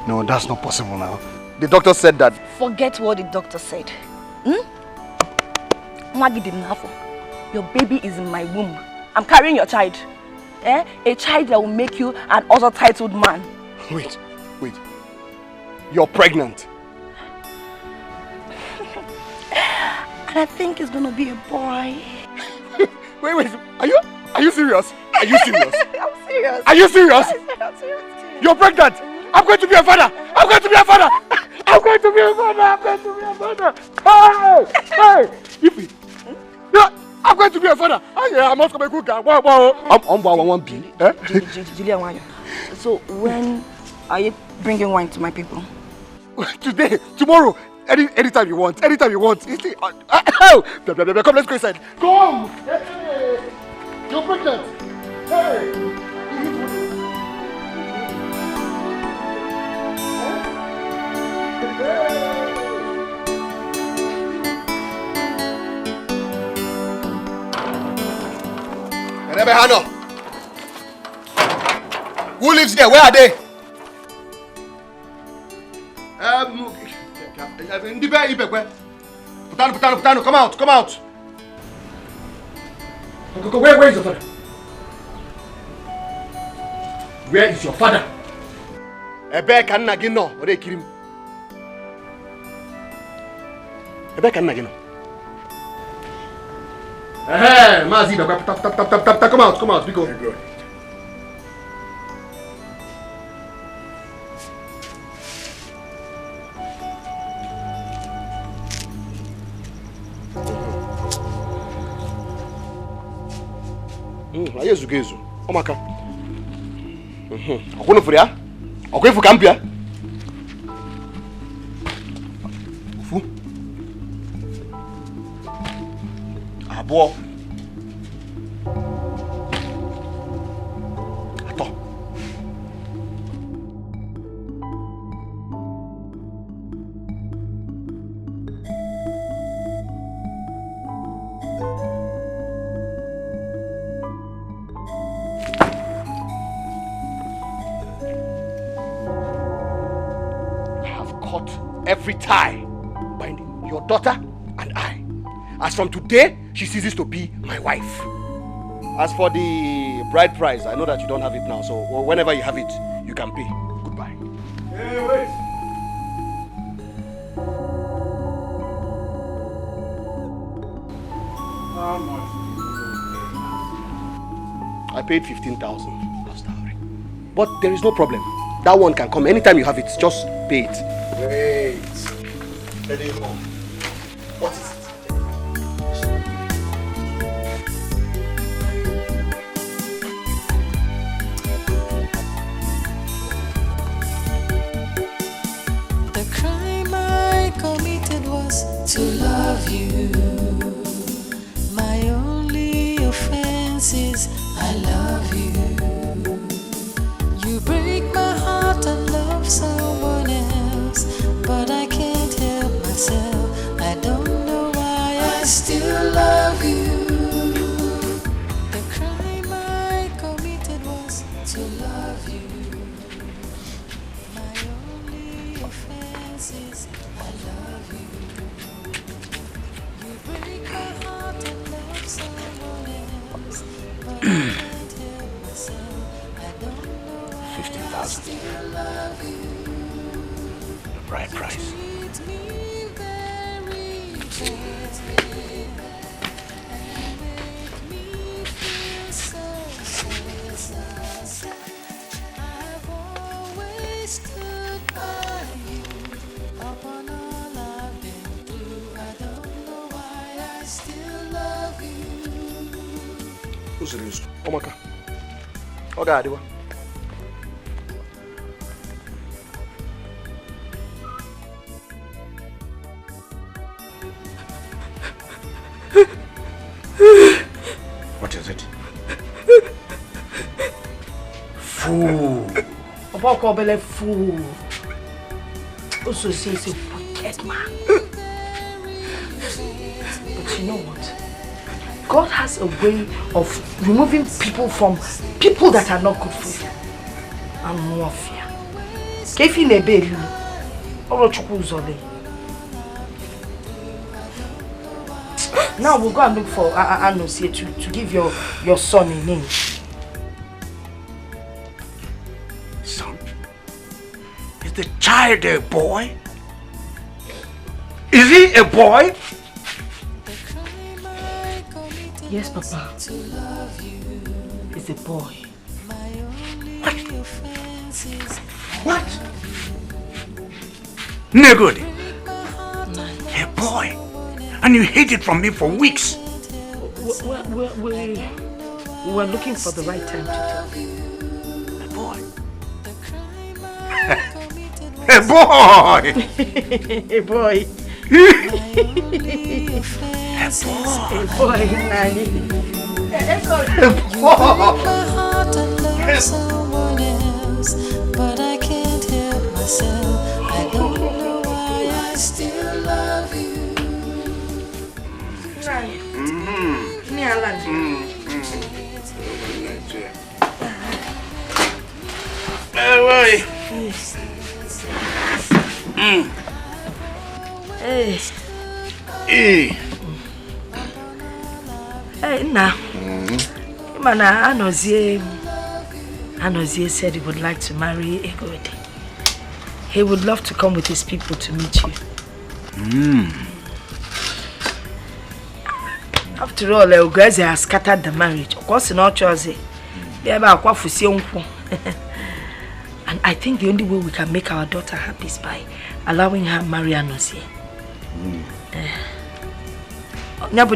no, that's not possible now. The doctor said that. Forget what the doctor said. Your baby is in my womb. I'm carrying your child. A child that will make you an also titled man. Wait. You're pregnant. And I think it's gonna be a boy. Wait. Are you serious? Are you serious? I'm serious. Are you serious? I'm serious. You're pregnant. I'm going to be a father. I'm going to be a father. I'm going to be a father. I'm going to be a father. Hey, Ifi. Yeah, I'm going to be a father. I must come a good guy. I'm 1B. Julia, so when are you bringing wine to my people? Today, tomorrow, anytime you want. Anytime you want. You see, come, let's go inside. Come. Hey, you're pregnant. Hey. Who lives there? Where are they? Putano, come out. Where is your father? Where is your father? Ebe ka nna gị nọ, ọ na-ekiri m. Ebe ka nna gị nọ. Maazị Ibekwe, tap, come out, biko. Anyị ezugo ezu, ọmaka. Ọkwụnụ furu ya? Ọkwa efu ka m bịa? Ofu. Abụọ. Atọ. Every tie binding your daughter and I. As from today, she ceases to be my wife. As for the bride price, I know that you don't have it now, so whenever you have it, you can pay. Goodbye. Hey, wait! How much? I paid 15,000 plus dowry. But there is no problem. That one can come anytime you have it. Just pay it. Wait. Let it go. What is it? The crime I committed was to love you. My only offense is I love you. You break my heart and love someone else, but I can't help myself. I don't know why I still love you. The crime I committed was to love you. My only offense is I love you. You break my heart and love someone else, but I can't help myself. I don't know why 15,000. I still love you. The right price. Treat me very gently, and make me feel so sad. I've always stood by you upon all I've been through. I don't know why I still love you. Who's this? Omaka. Okay, Adiwa. What is it? Fool. About Kobele fool. Also says a wicked man. But you know what? God has a way of removing people from people that are not good for you. And warfare. Kefi nebelu. Oro chukuzole. Now we'll go and look for Anos here to give your son a name. Son? Is the child a boy? Is he a boy? Yes, Papa. It's a boy. What? Negodi. A boy. And you hid it from me for weeks. We were looking for the right time to talk. A boy. A boy. A boy. A boy, Nani. You break my heart and love someone else, but I can't help myself. I don't know why I still love you. Hey, now. Mana Anozie said he would like to marry Egodi. He would love to come with his people to meet you. After all, Ogazi has scattered the marriage. Of course, not chosen. And I think the only way we can make our daughter happy is by allowing her marry Anozie. Your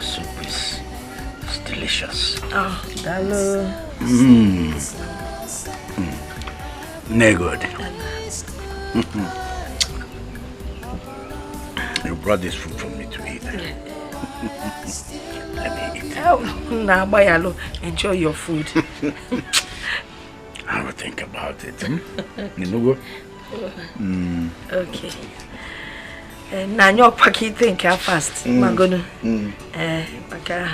soup is delicious. Oh, hello. Negod. You brought this food for me to eat. Let me eat. Oh, nah, Bayalo, enjoy your food. I will think about it. You know what? Okay. Now your packet think fast. Magonu. Baka.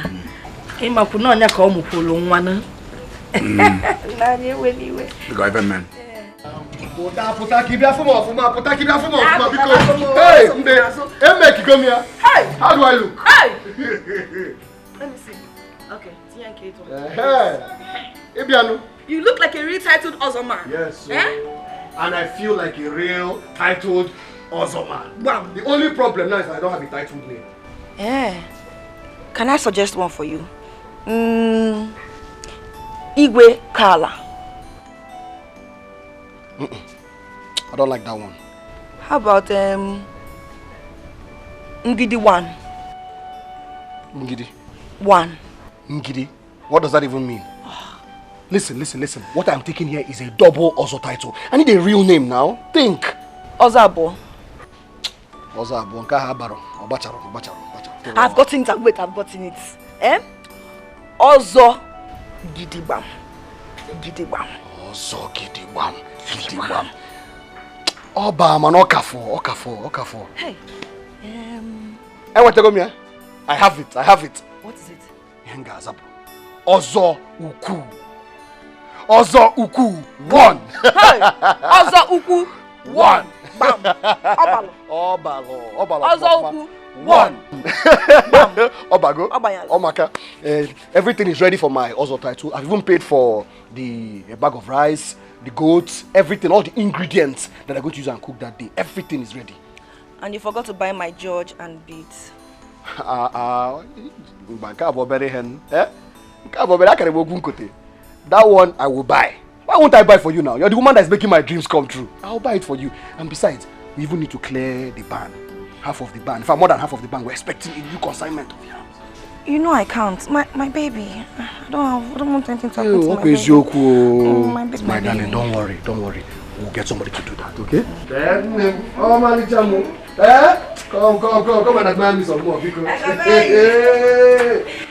Ima kuno nya ka omu polo nwa na. Na nye we niwe. Government. Puta kibia fuma because hey, make you come here. Hey, how do I look? Hey. Let me see. Okay, you look like a real titled awesome man. Yes, and I feel like a real titled awesome man. Wow. The only problem now is I don't have a titled name. Yeah. Can I suggest one for you? Igwe Kala. I don't like that one. How about Ngidi 1? Ngidi? 1. Ngidi? What does that even mean? Listen. What I'm taking here is a double Ozo title. I need a real name now. Think. Ozabo. Ozabo. Nkahabaro. Obacharo. I've gotten it. Wait, I've gotten it. Ozo Gidibam. Ozo Gidibam. Oba man Okafo. Hey. What you go me? I have it. What is it? Henga Azabo. Ozo Uku. Ozo Uku 1. Hey! Ozo Uku 1. Bam. Obalo. Ozo Uku 1. Obago. Omaka. Everything is ready for my Ozo title. I've even paid for the bag of rice, the goats, everything, all the ingredients that I'm going to use and cook that day. Everything is ready. And you forgot to buy my George and beads. That one I will buy. Why won't I buy for you now? You're the woman that's making my dreams come true. I'll buy it for you. And besides, we even need to clear the ban. Half of the ban. In fact, more than half of the ban. We're expecting a new consignment of yams. You know I can't. My baby. I don't want anything to happen to my baby. My baby. My darling, don't worry. We'll get somebody to do that, okay? Come and admire me some more, because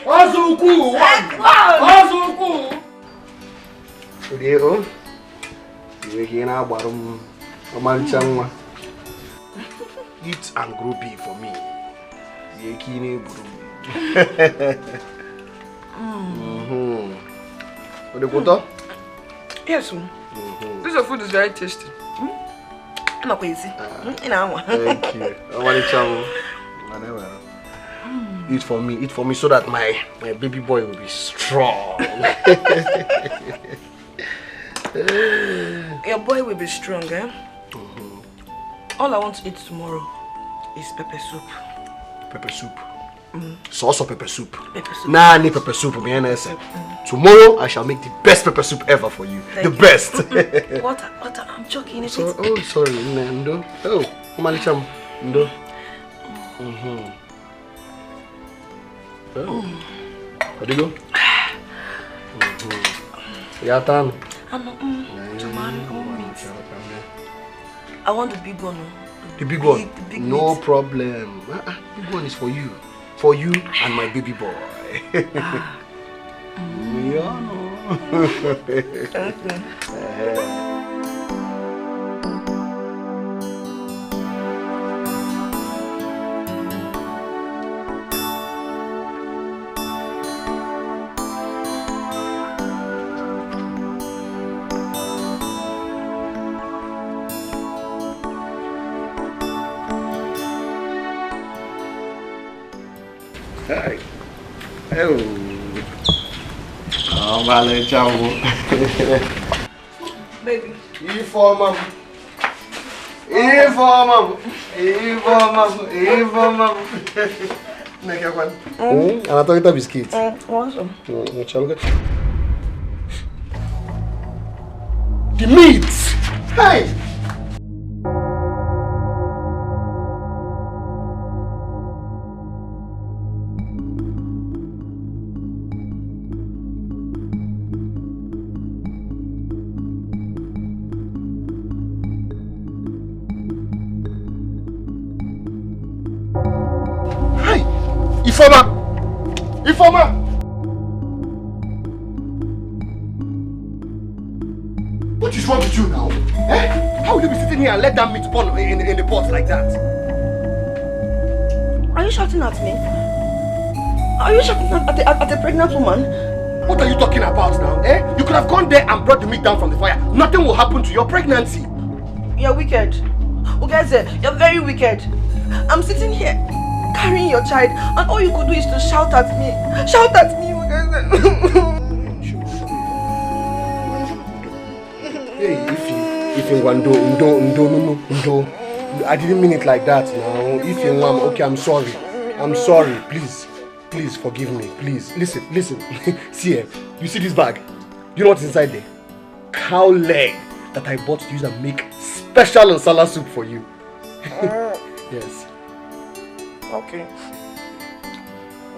Ozuku! Today, you're waking up, eat and grow big for me. Yes, this food is very tasty. Thank you. Eat for me so that my baby boy will be strong. Your boy will be strong, eh? All I want to eat tomorrow is pepper soup. Pepper soup? Sauce or pepper soup? Nani pepper soup. Tomorrow I shall make the best pepper soup ever for you. The best. What? I'm joking. Sorry. Ndo. Oh, Malicham. Ndo. Where do you go? Yatan. I want the big one. The big one? No problem. Big one is for you. For you and my baby boy. Hi. Oh, baby. Informal. And I thought it was biscuits. Awesome. The meat. Hey. Informer! What is wrong with you now? How will you be sitting here and let that meat burn in the pot like that? Are you shouting at me? Are you shouting at a pregnant woman? What are you talking about now? You could have gone there and brought the meat down from the fire. Nothing will happen to your pregnancy. You're wicked. Ugeze, you're very wicked. I'm sitting here carrying your child, and all you could do is to shout at me. Shout at me, Hey, if you want no. I didn't mean it like that now. If you want, okay, I'm sorry. Please forgive me. Please, listen. See here. You see this bag? You know what's inside there? Cow leg that I bought to use and make special nsala soup for you. Yes. Okay.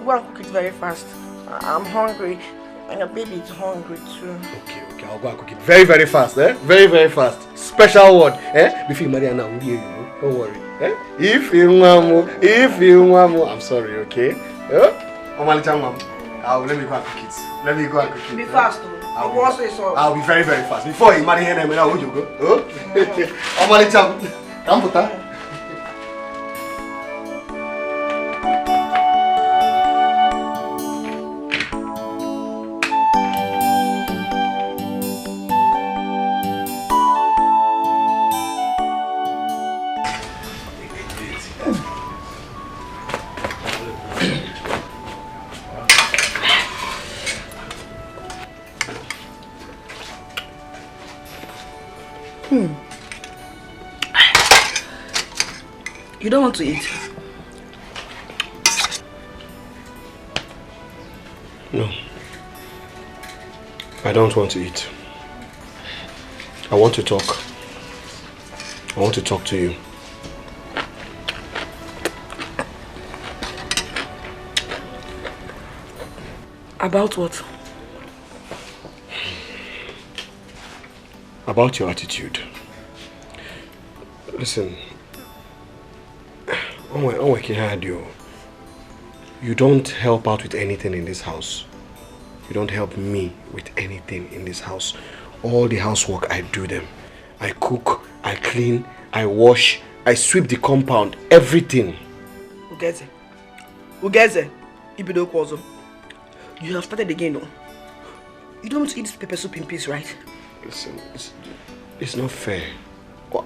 Go and cook it very fast. I'm hungry. And your baby is hungry too. Okay, I'll go and cook it very, very fast, eh? Very, very fast. Special word, eh? Before Mariana will hear you, don't worry, eh? If you want more, I'm sorry, okay? Let me go and cook it. Let me go and cook it. Be fast, though. I'll be very, very fast. Before you marry him, where would you go? Come, You don't want to eat? No. I don't want to eat. I want to talk. I want to talk to you. About what? About your attitude. Listen, you don't help out with anything in this house. You don't help me with anything in this house. All the housework, I do them. I cook, I clean, I wash, I sweep the compound, everything. Ugeze, Ibido Kwazo. You have started again, no? You don't want to eat this pepper soup in peace, right? Listen, it's not fair.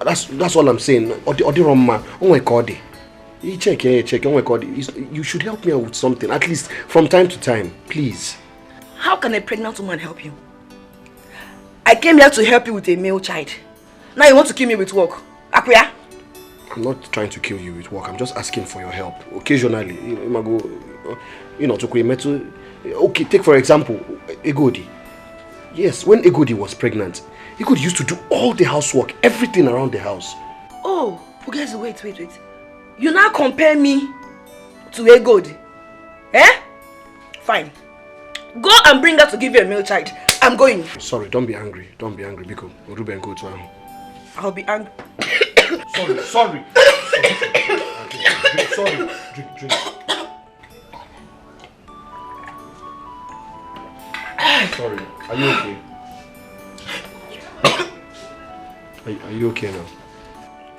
That's all I'm saying. Odiroma, oh my God. You check, oh my God. You should help me out with something, at least from time to time, please. How can a pregnant woman help you? I came here to help you with a male child. Now you want to kill me with work. Akuya? I'm not trying to kill you with work. I'm just asking for your help. Occasionally, okay, take for example, Egodi. Yes, when Egodi was pregnant, Egodi used to do all the housework, everything around the house. Oh, guys, wait. You now compare me to Egodi? Eh? Fine. Go and bring her to give you a male child. I'm going. Sorry, don't be angry. Biko, Ruben, go to her. I'll be angry. Sorry. Sorry. Drink. Sorry. Are you okay? Are you okay now?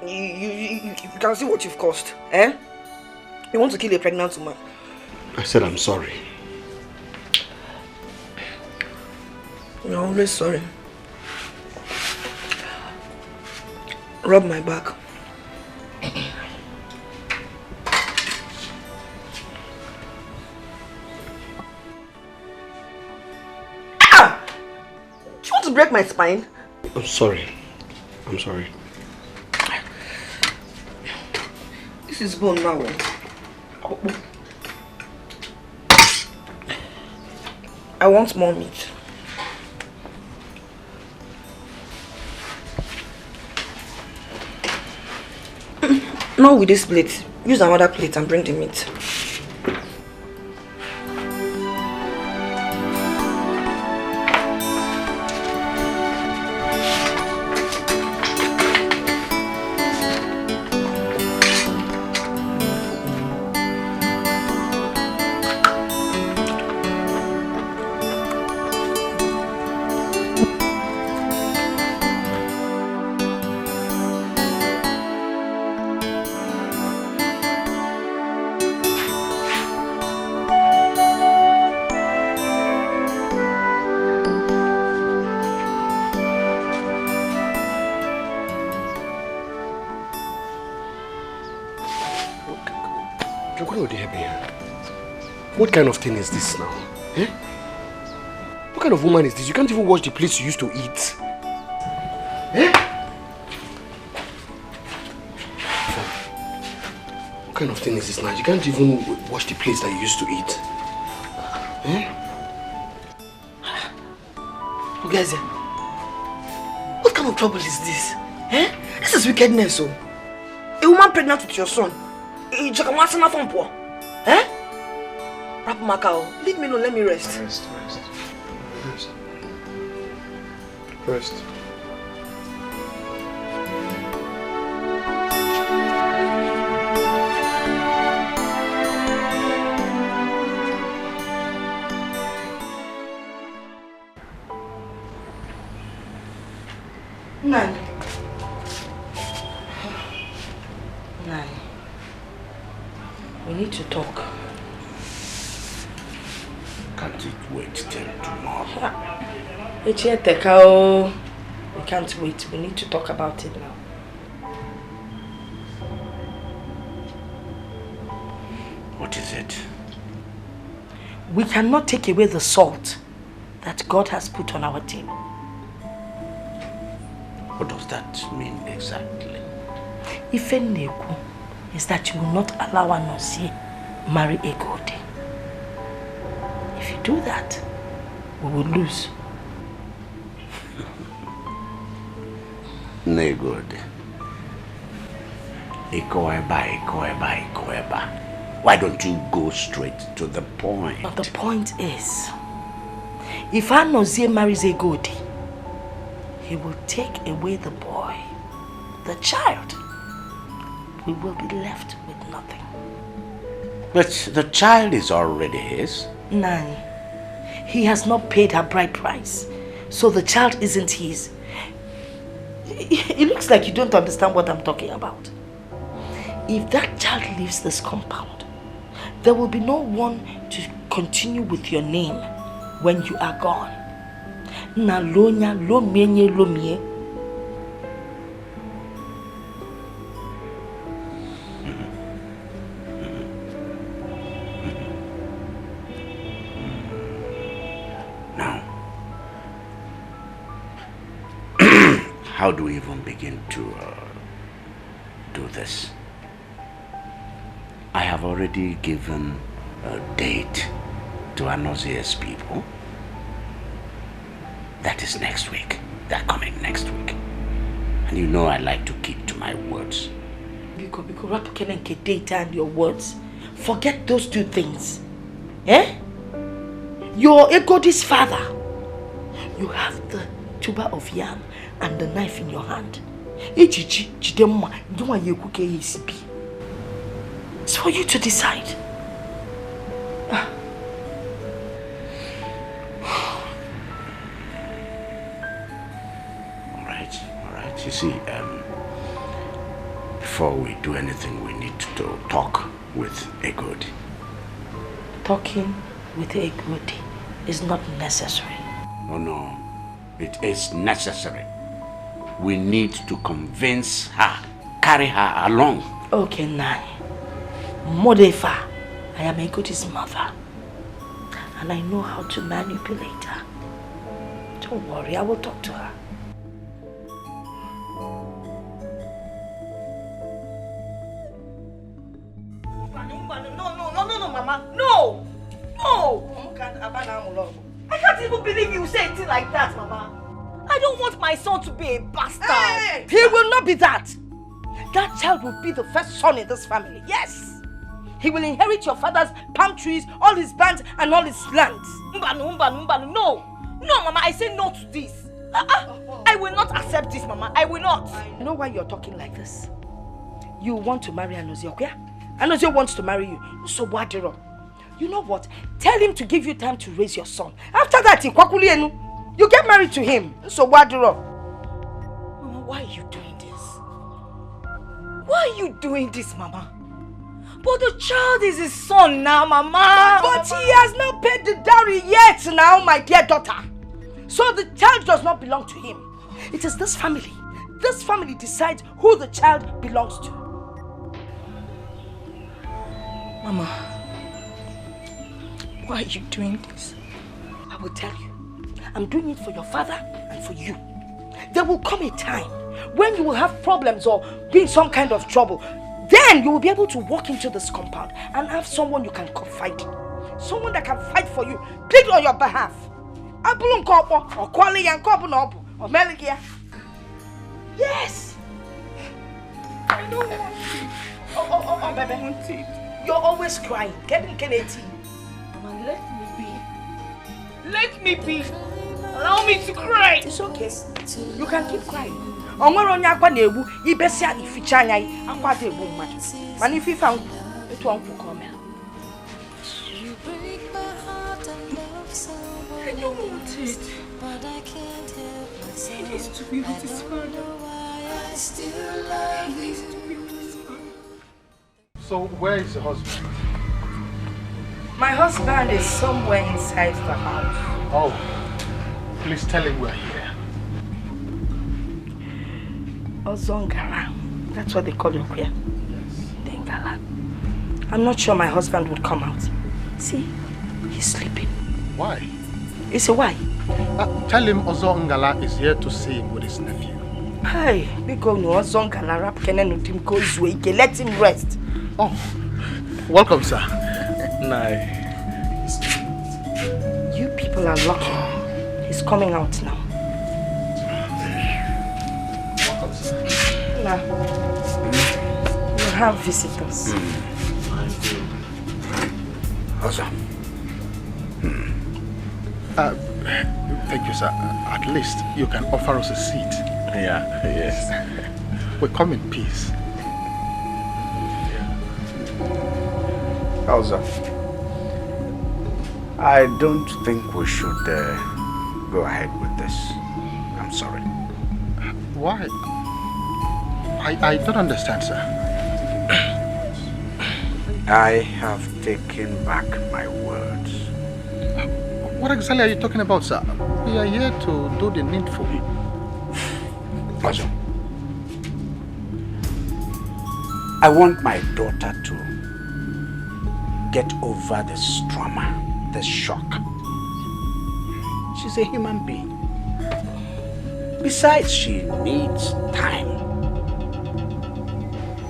You can see what you've caused, eh? You want to kill a pregnant woman. I said I'm sorry. You're always sorry. Rub my back. Ah! Do you want to break my spine? I'm sorry. This is bone now. I want more meat. Not with this plate. Use another plate and bring the meat. What kind of thing is this now? Eh? What kind of woman is this? You can't even wash the plates you used to eat. Eh? What kind of thing is this now? You can't even wash the plates that you used to eat. Eh? Ugeze, what kind of trouble is this? Eh? This is wickedness, oh. A woman pregnant with your son. Eh? Rap Macau, leave me alone, let me rest. Rest. Nani. We need to talk. Can't it wait till tomorrow? We can't wait. We need to talk about it now. What is it? We cannot take away the salt that God has put on our table. What does that mean exactly? Ifeneku is that you will not allow Anozie marry Egode. If you do that, we will lose. Negode. Why don't you go straight to the point? But the point is, if Anozie marries Egode, he will take away the boy, the child. We will be left with nothing. But the child is already his. Nani, he has not paid her bride price, so the child isn't his. It looks like you don't understand what I'm talking about. If that child leaves this compound, there will be no one to continue with your name when you are gone. Na lonya lo menye lo mie. Now, how do we even begin to do this? I have already given a date to Anozie's people. That is next week. They're coming next week. And you know I like to keep to my words. Because Rapukenenke data and your words. Forget those two things. Eh? You're Egode's father. You have the tuber of yam and the knife in your hand. It's for you to decide. Alright. You see, before we do anything, we need to talk with Egode. Talking with Egode is not necessary. No. It is necessary. We need to convince her, carry her along. Okay, Nani. Modefa, I am Egode's mother. And I know how to manipulate her. Don't worry, I will talk to her. No, Mama. No! I can't even believe you say anything like that, Mama. I don't want my son to be a bastard. Hey, he will not be that. That child will be the first son in this family. Yes. He will inherit your father's palm trees, all his bands, and all his lands. No, Mama, I say no to this. I will not accept this, Mama. I will not. You know why you're talking like this? You want to marry Anozie, okay? Anozie wants to marry you. So what? You know what? Tell him to give you time to raise your son. After that, you get married to him. So what? Mama, why are you doing this? Why are you doing this, Mama? But the child is his son now, Mama. But he has not paid the dowry yet now, my dear daughter. So the child does not belong to him. It is this family. This family decides who the child belongs to. Mama, why are you doing this? I will tell you. I'm doing it for your father and for you. There will come a time when you will have problems or be in some kind of trouble. Then you will be able to walk into this compound and have someone you can confide in. Someone that can fight for you, plead on your behalf. Abulun kopo or calling and copo or Meligia. Yes. I don't want it. Oh, baby. I want it. You're always crying. Get in Kennedy. Mama, let me be. Let me be. Allow me to cry. It's okay. You can keep crying. Onwere akwa na egbu ibesia ificha anya akwa de egbu mmadu. Mana if ifa etu onku come. I don't want it. But I can't help myself. He needs to be with his father. I still love He needs to be with his father. So where is the husband? My husband is somewhere inside the house. Oh, please tell him we're here. Ozongala. That's what they call him here. Yes. Dengala. I'm not sure my husband would come out. See, he's sleeping. Why? You say why? Tell him Ozongala is here to see him with his nephew. Hey, we go no Ozongala rap kenen utim go zweke. Let him rest. Oh, welcome, sir. Nah. You people are lucky. He's coming out now. Welcome, sir. Now, we'll have visitors. Also. Thank you, sir. At least you can offer us a seat. Yeah, yes. We come in peace. Also, I don't think we should go ahead with this. I'm sorry. Why? I don't understand, sir. I have taken back my words. What exactly are you talking about, sir? We are here to do the needful. Also, I want my daughter to get over this trauma, this shock. She's a human being. Besides, she needs time.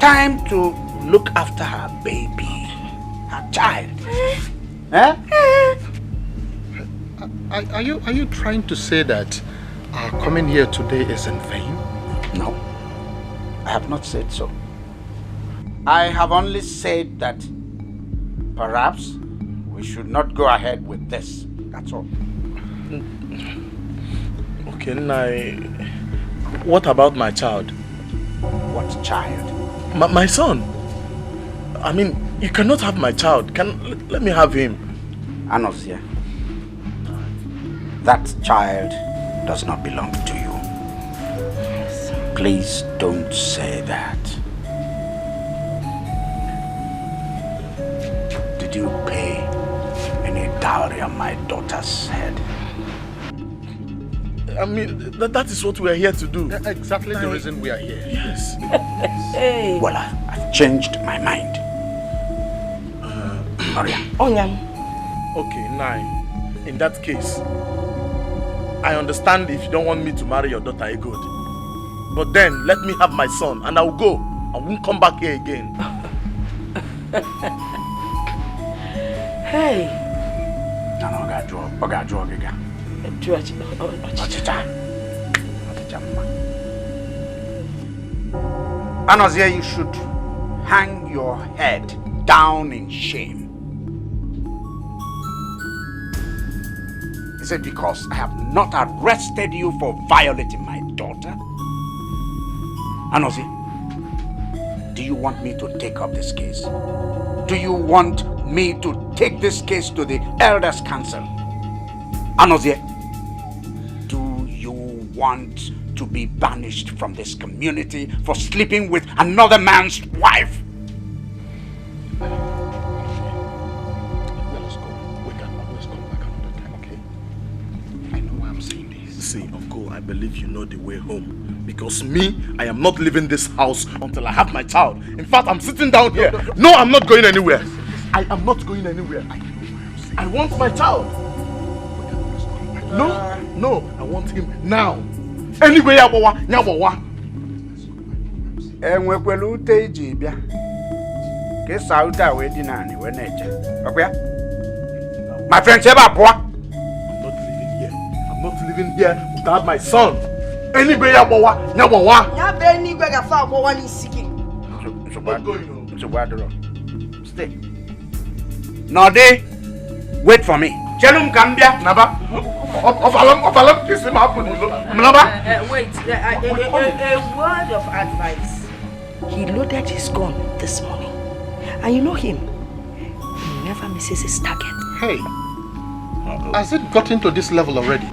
Time to look after her baby, her child. Eh? Are you trying to say that our coming here today is in vain? No, I have not said so. I have only said that perhaps we should not go ahead with this. That's all. Okay, Nai. What about my child? What child? My son. I mean, you cannot have my child. Let me have him. Anosia, that child does not belong to you. Please don't say that. Did you pay any dowry on my daughter's head? I mean, that is what we are here to do. Exactly the reason we are here. Yes. Hey. Well, I've changed my mind. Maria. Onyam. Okay, Nai. In that case, I understand if you don't want me to marry your daughter, good. But then, let me have my son and I'll go. I won't come back here again. Hey. No, Anozia, you should hang your head down in shame. Is it because I have not arrested you for violating my daughter? Anozia, do you want me to take up this case? Do you want me to take this case to the Elders' Council? Anozia, do you want to be banished from this community for sleeping with another man's wife? Let us go. Let's come back another time, okay? I know why I'm saying this. See, Uncle, I believe you know the way home. Because me, I am not leaving this house until I have my child. In fact, I'm sitting down here. No, I'm not going anywhere. I am not going anywhere. I know why I'm saying. I want my child. No, I want him now. Anyway, nyawawa. Enwekwelu ute iji bịa. Ke sauta we di nani we neje. Okay? My friend, Seba, boy. I'm not leaving here. I'm not living here without my son. Anybody yabawa, nyabawa. Ya be ni gwe ga fa abawa ni siki. Stay. Node, wait for me. Chelum Gambia. Naba. Ofalam, kiss him up. Wait, a word of advice. He loaded his gun this morning. And you know him. He never misses his target. Hey, has it gotten to this level already?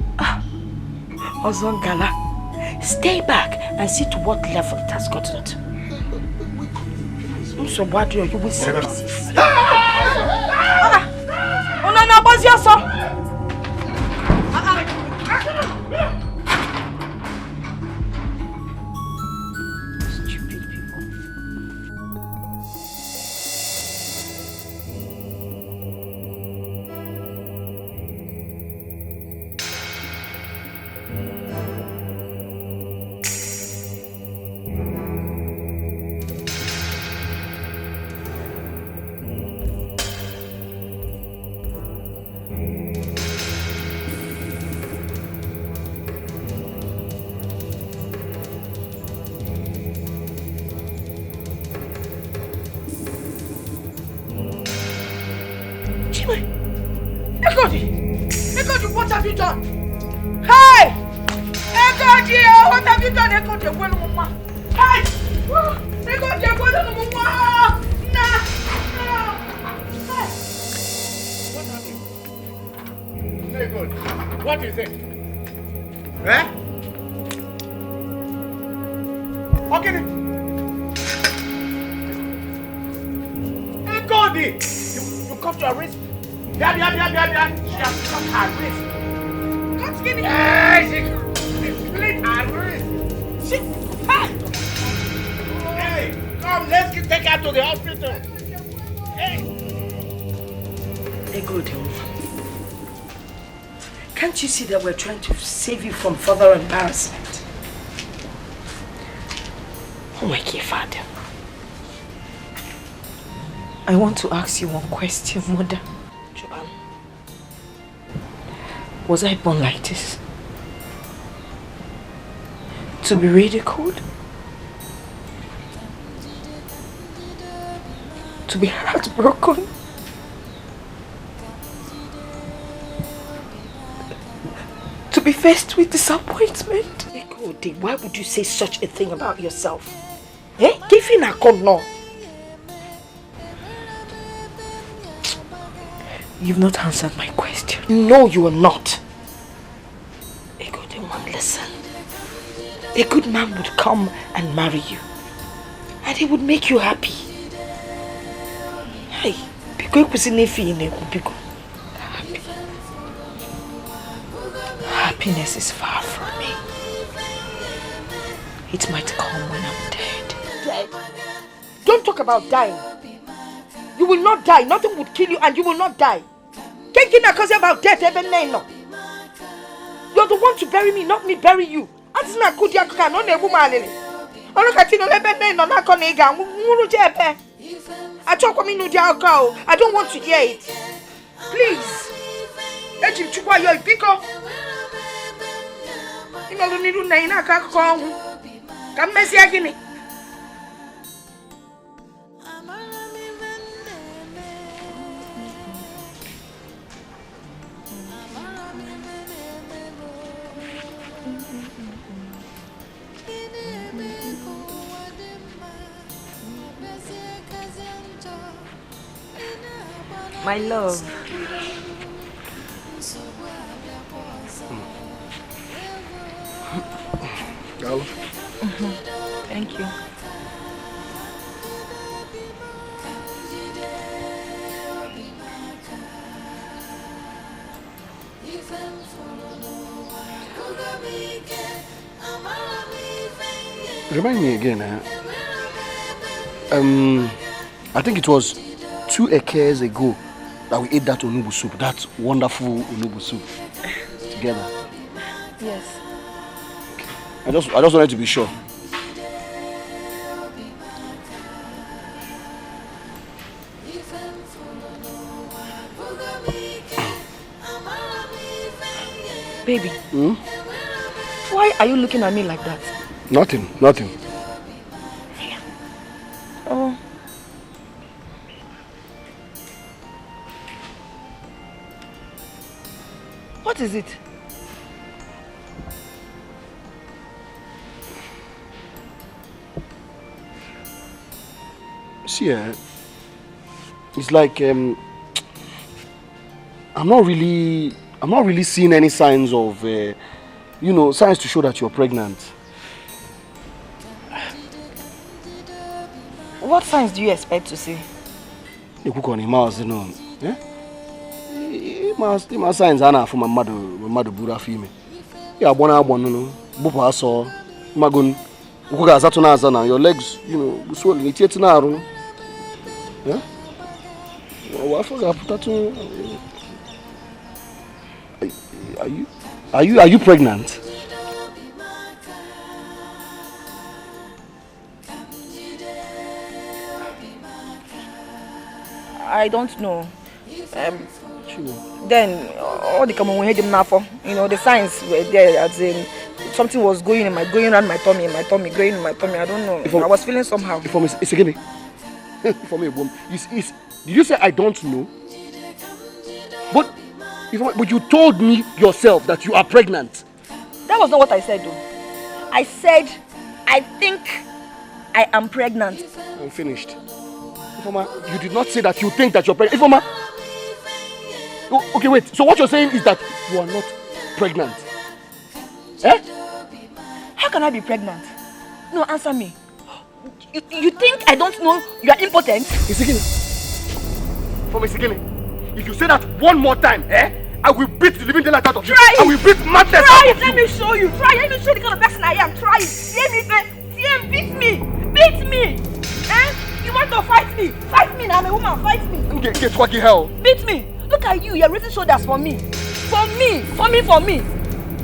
Ozongala, stay back and see to what level it has gotten to. So what do you will see pieces? Oh no, what's your son? Stupid people. Ekodi, what have you done? Hey! Ekodi, what have you done? Ekodi, hey! Ekodi, Nah! Hey! What happened? Very good. What is it? Eh? Okay. Ekodi! You come to arrest me? Yeah. She has cut her wrist. Cut skinny. Yes, she split her wrist. Hey, come, let's take her to the hospital. Hey. Good. Can't you see that we're trying to save you from further embarrassment? Oh my dear father. I want to ask you one question, mother. Was I born like this? To be ridiculed? To be heartbroken? To be faced with disappointment? Why would you say such a thing about yourself? Eh? Give in a call now. You've not answered my question. No, you are not. A good woman, listen. A good man would come and marry you. And he would make you happy. Hey, happy. Happiness is far from me. It might come when I'm dead. Dead? Don't talk about dying. You will not die. Nothing would kill you and you will not die. Thinking about death, even now. You're the one to bury me, not me bury you. I don't want to hear it. Please. My love. Thank you. Remind me again, I think it was 2 years ago that we ate that onubu soup, that wonderful onubu soup together. Yes. Okay. I just wanted to be sure. Baby. Hmm? Why are you looking at me like that? Nothing, nothing. Oh. What is it? See, it's like I'm not really seeing any signs of, signs to show that you're pregnant. What signs do you expect to see? You cook on him house, you know. My signs are not for my mother Buddha female. Yeah, no. Bupa saw Magun. Your legs, swollen. It's yet now. Yeah? Are you pregnant? I don't know. Then all the common we had him now for, the signs were there as in something was going around my tummy, going in my tummy. I don't know. I was feeling somehow. It's again. For me, did you say I don't know? But you told me yourself that you are pregnant. That was not what I said, though. I said I think I am pregnant. I'm finished. Ifoma, you did not say that you think that you're pregnant. Ifoma. Okay, wait. So what you're saying is that you are not pregnant? Eh? How can I be pregnant? No, answer me. You think I don't know you are impotent? Isigini. For me, Isigini. If you say that one more time, I will beat the living daylight out of you. Try it. I will beat madness Try out it. of you. Let me show you. Try it. Let me show you the kind of person I am. Try it. See me. Beat me. You want to fight me? Fight me now. I'm a woman. Fight me. Get fucking hell. Beat me. Look at you. You're raising shoulders for me. For me.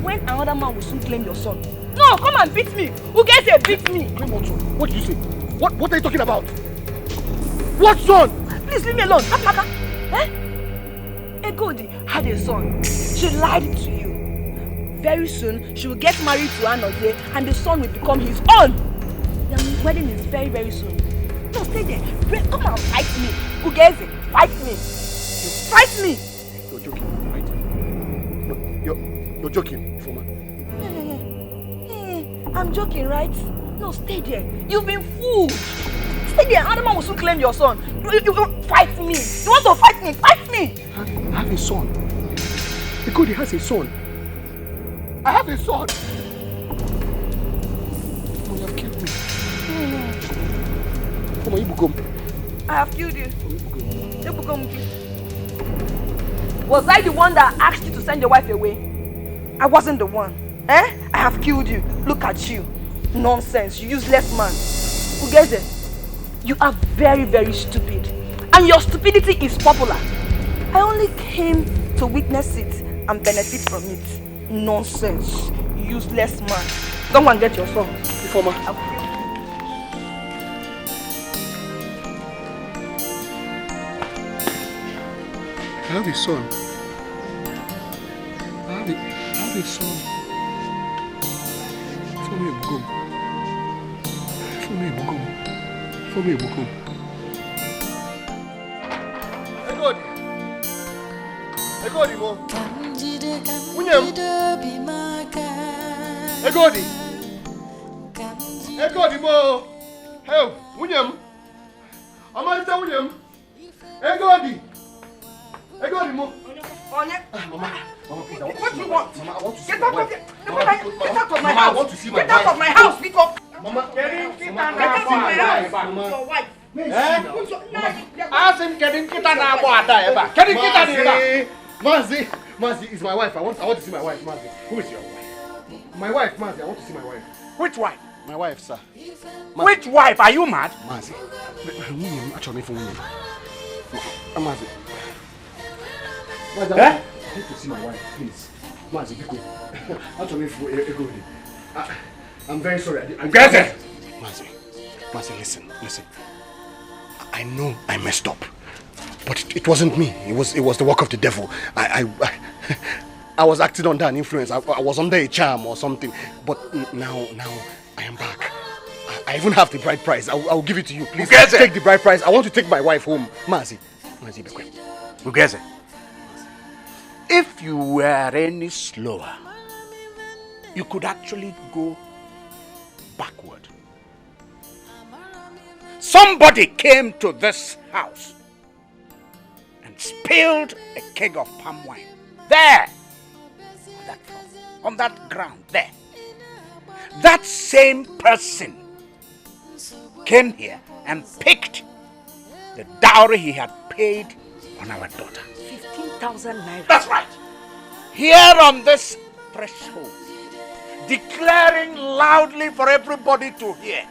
When another man will soon claim your son. No, come and beat me. Who gets a beat me? Claim what son? What did you say? What are you talking about? What son? Please leave me alone. Egodi had a son. She lied to you. Very soon, she will get married to Anozie and the son will become his own. The wedding is very, very soon. No, stay there. Come and fight me. Ugeze, fight me. Fight me. You're joking, right? You're joking, Ifoma. I'm joking, right? No, stay there. You've been fooled. Stay there. Another man will soon claim your son. You fight me. You want to fight me? Fight me. I have a son. Because he has a son. I have a son. Oh, you have killed me. Come on, Ibugom. I have killed you. Was I the one that asked you to send your wife away? I wasn't the one. I have killed you. Look at you. Nonsense. You useless man. Who gets it? You are very, very stupid. And your stupidity is popular. I only came to witness it and benefit from it. Nonsense. Useless man. Come and get your son. Ifoma. I have a son. I have a son. For me, Ibugom. Egodi mo. Egodi mo. Hey, Unyam. Amalita Unyam. Egodi mo. Mama, please, What do you want? Mama, I want to see Get out my of wife. here. Get out of my Mama, house. I want to see my wife. Get out of my house, Bcos. Mama, Get out of my house. Your wife. Ask him getting kita na boada eba. Getting kita ni eba. Mazi is my wife. I want to see my wife, Mazi. Who is your wife? My wife, Mazi. I want to see my wife. Which wife? My wife, sir. Which wife? Are you mad? Mazi. Actually, for me. Mazi. Mazi, I want to see my wife, please. Mazi, be good. Actually, for Egodi. I'm very sorry. Get it. Mazi, listen. I know I messed up, but it wasn't me. It was the work of the devil. I was acting under an influence. I was under a charm or something. But now I am back. I even have the bride price. I'll give it to you. Please take the bride price. I want to take my wife home. Mazi Bekwe. Ugeze, if you were any slower, you could actually go backward. Somebody came to this house and spilled a keg of palm wine there on that floor, on that ground there. That same person came here and picked the dowry he had paid on our daughter. 15,000 naira. That's right. Here on this threshold, declaring loudly for everybody to hear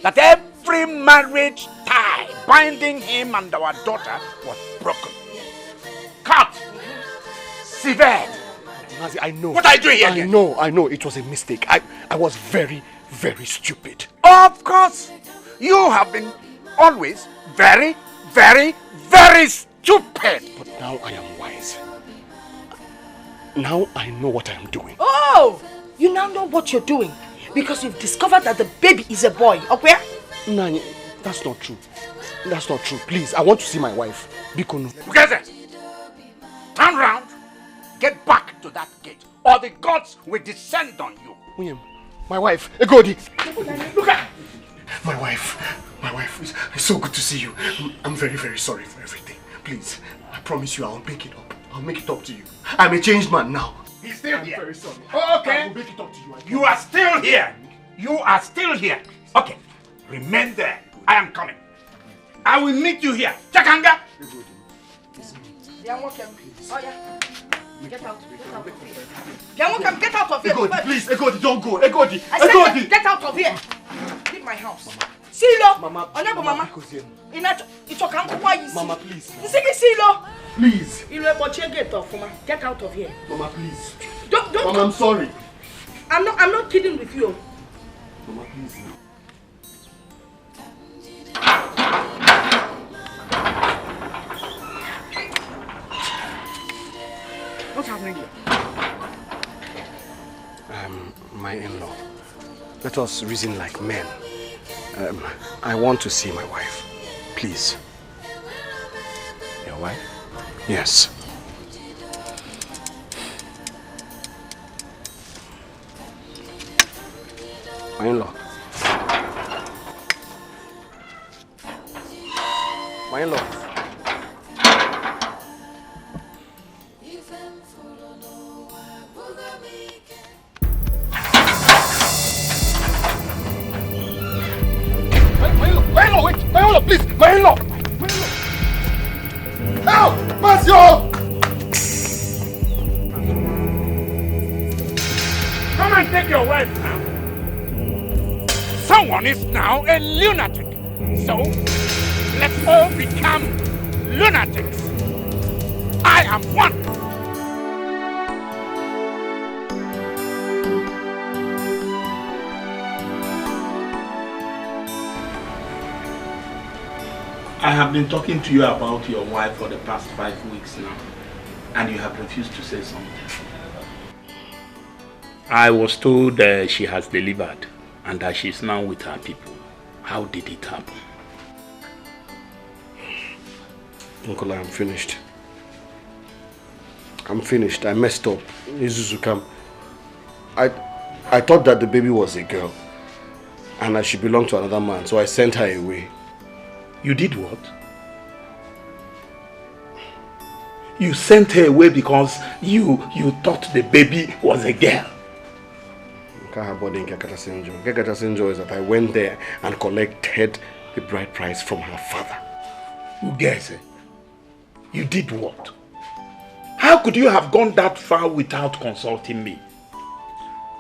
that every marriage tie binding him and our daughter was broken, cut, severed. Mazi, I know. What are you doing here? I know. It was a mistake. I was very, very stupid. Of course, you have been always very, very, very stupid. But now I am wise. Now I know what I am doing. Oh! You now know what you're doing because you've discovered that the baby is a boy. Okay? Nani, that's not true. That's not true. Please, I want to see my wife. Bikonu. Ugeze, turn round, get back to that gate, or the gods will descend on you. William, my wife, Egodi. Look at my wife. It's so good to see you. I'm very, very sorry for everything. Please, I promise you I'll make it up. I'll make it up to you. I'm a changed man now. He's still here. I'm very sorry. Okay. I will make it up to you. You are still here. You are still here. Okay. Remain there. I am coming. I will meet you here. Chakanga. Get out. Get out of here. Egodi, please. Egodi, don't go. Egodi. I said get out of here. Leave my house. Silo. Mama. Mama, please. Silo. Please. Get out of here. Mama, please. Don't. Mama, I'm sorry. I'm not kidding with you. Mama, please. What's happening here? My in-law. Let us reason like men. I want to see my wife. Please. Your wife? Yes. My in-law. My in-law. My in-law, please! My in-law! Help! Masio! Come and take your wife now. Someone is now a lunatic. So, let's all become lunatics. I am one. I have been talking to you about your wife for the past 5 weeks now, and you have refused to say something. I was told she has delivered and that she's now with her people. How did it happen? Uncle, I'm finished. I'm finished. I messed up. Izuzukam. I thought that the baby was a girl and that she belonged to another man, so I sent her away. You did what? You sent her away because you thought the baby was a girl. Kakasinjo is that I went there and collected the bride price from her father. Ugeze, you did what? How could you have gone that far without consulting me?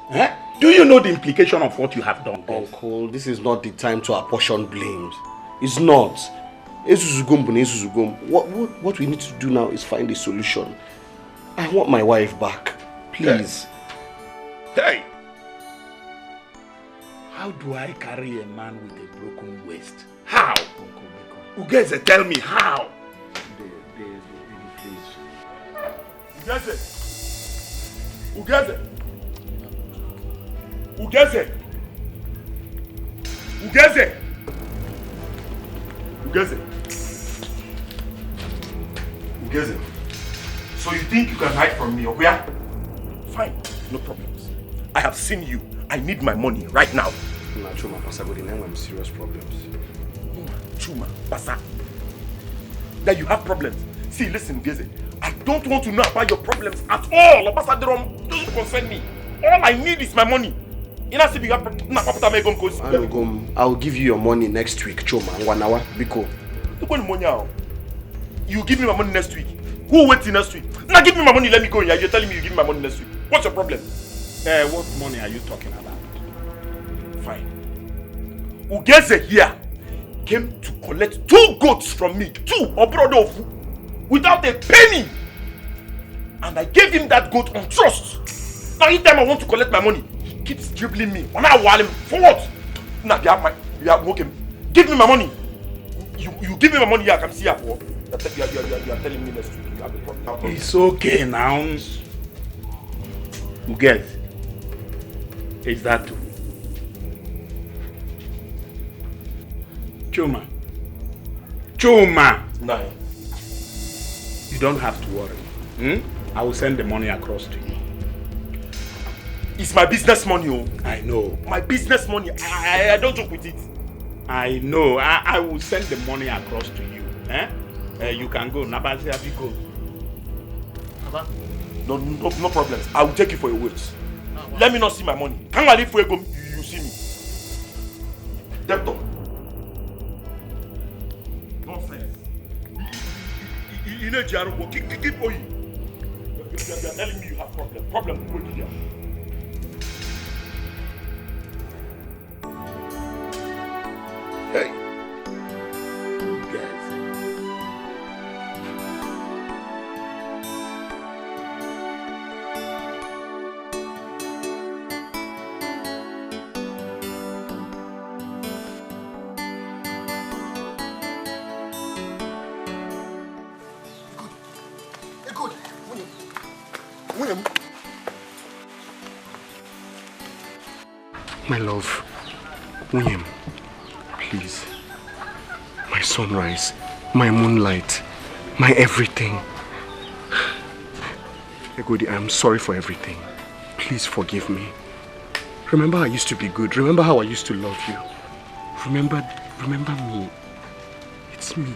Eh? Do you know the implication of what you have done? Uncle, this is not the time to apportion blames. It's not. What we need to do now is find a solution. I want my wife back. Please. Hey! How do I carry a man with a broken waist? How? Ugeze, tell me how? Please. Ugeze! Ugeze! Ugeze! Ugeze! Ugeze! Ugeze! So you think you can hide from me, okay? Fine, no problems. I have seen you. I need my money right now. Nah, Chuma, Pasa, go I'm serious problems. Chuma, Pasa. That you have problems. See, listen, Ugeze. I don't want to know about your problems at all. Ambassador doesn't concern me. All I need is my money. I'll give you your money next week, Choma. Biko. You give me my money next week. Who will wait till next week? Now give me my money, let me go. You're telling me you give me my money next week. What's your problem? What money are you talking about? Fine. Ugeze here came to collect 2 goats from me. 2 obrodo without a penny. And I gave him that goat on trust. Now anytime I want to collect my money, he keeps dribbling me. For what? Now you have okay. Give me my money. You give me my money, I can see her for. You are telling me next week you have a problem. It's okay now. Ugeze. Is that true? Chuma. No. You don't have to worry. I will send the money across to you. It's my business money, oh. I know. My business money. I don't joke with it. I know. I will send the money across to you. You can go. Nabazi Abiko. No problems. I will take you for your words. Let me not see my money. Can't I leave for you see me? Debtor. Nonsense. You know Jarugo. Keep going. You are telling me you have problem. Problem with here. Hey. My love, William, please. My sunrise, my moonlight, my everything. Egodi, I'm sorry for everything. Please forgive me. Remember I used to be good. Remember how I used to love you. Remember me. It's me.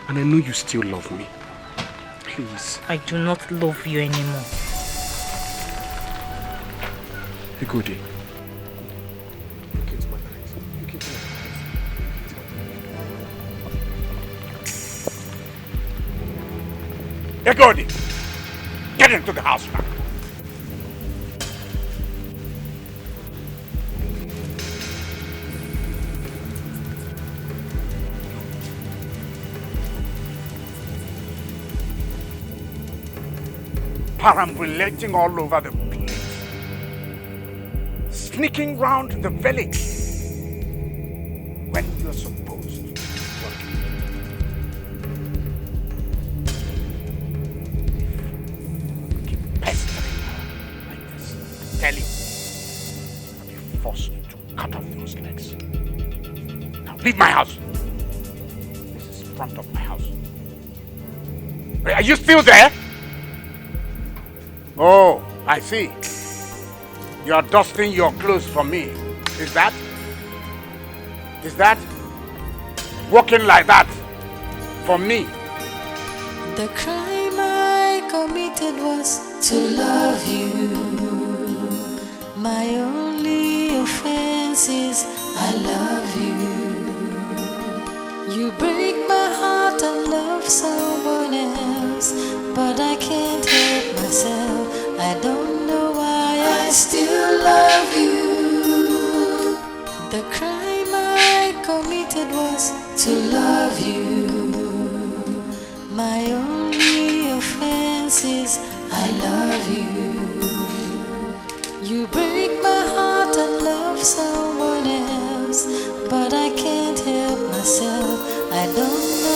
And I know you still love me. Please. I do not love you anymore. Egodi. Egodi, get into the house now. Perambulating all over the place, sneaking round the village when you're supposed to be working. Keep pestering her like this. Tell you, I'll be forced to cut off those legs. Now leave my house. This is the front of my house. Are you still there? Oh, I see. You are dusting your clothes for me. Is that walking like that for me? The crime I committed was to love you. My only offense is I love you. You break my heart and love someone else, but I can't help myself. I don't know why I still love you. The crime I committed was to love you. My only offense is I love you. You break my heart and love someone else, but I can't help myself. I don't know.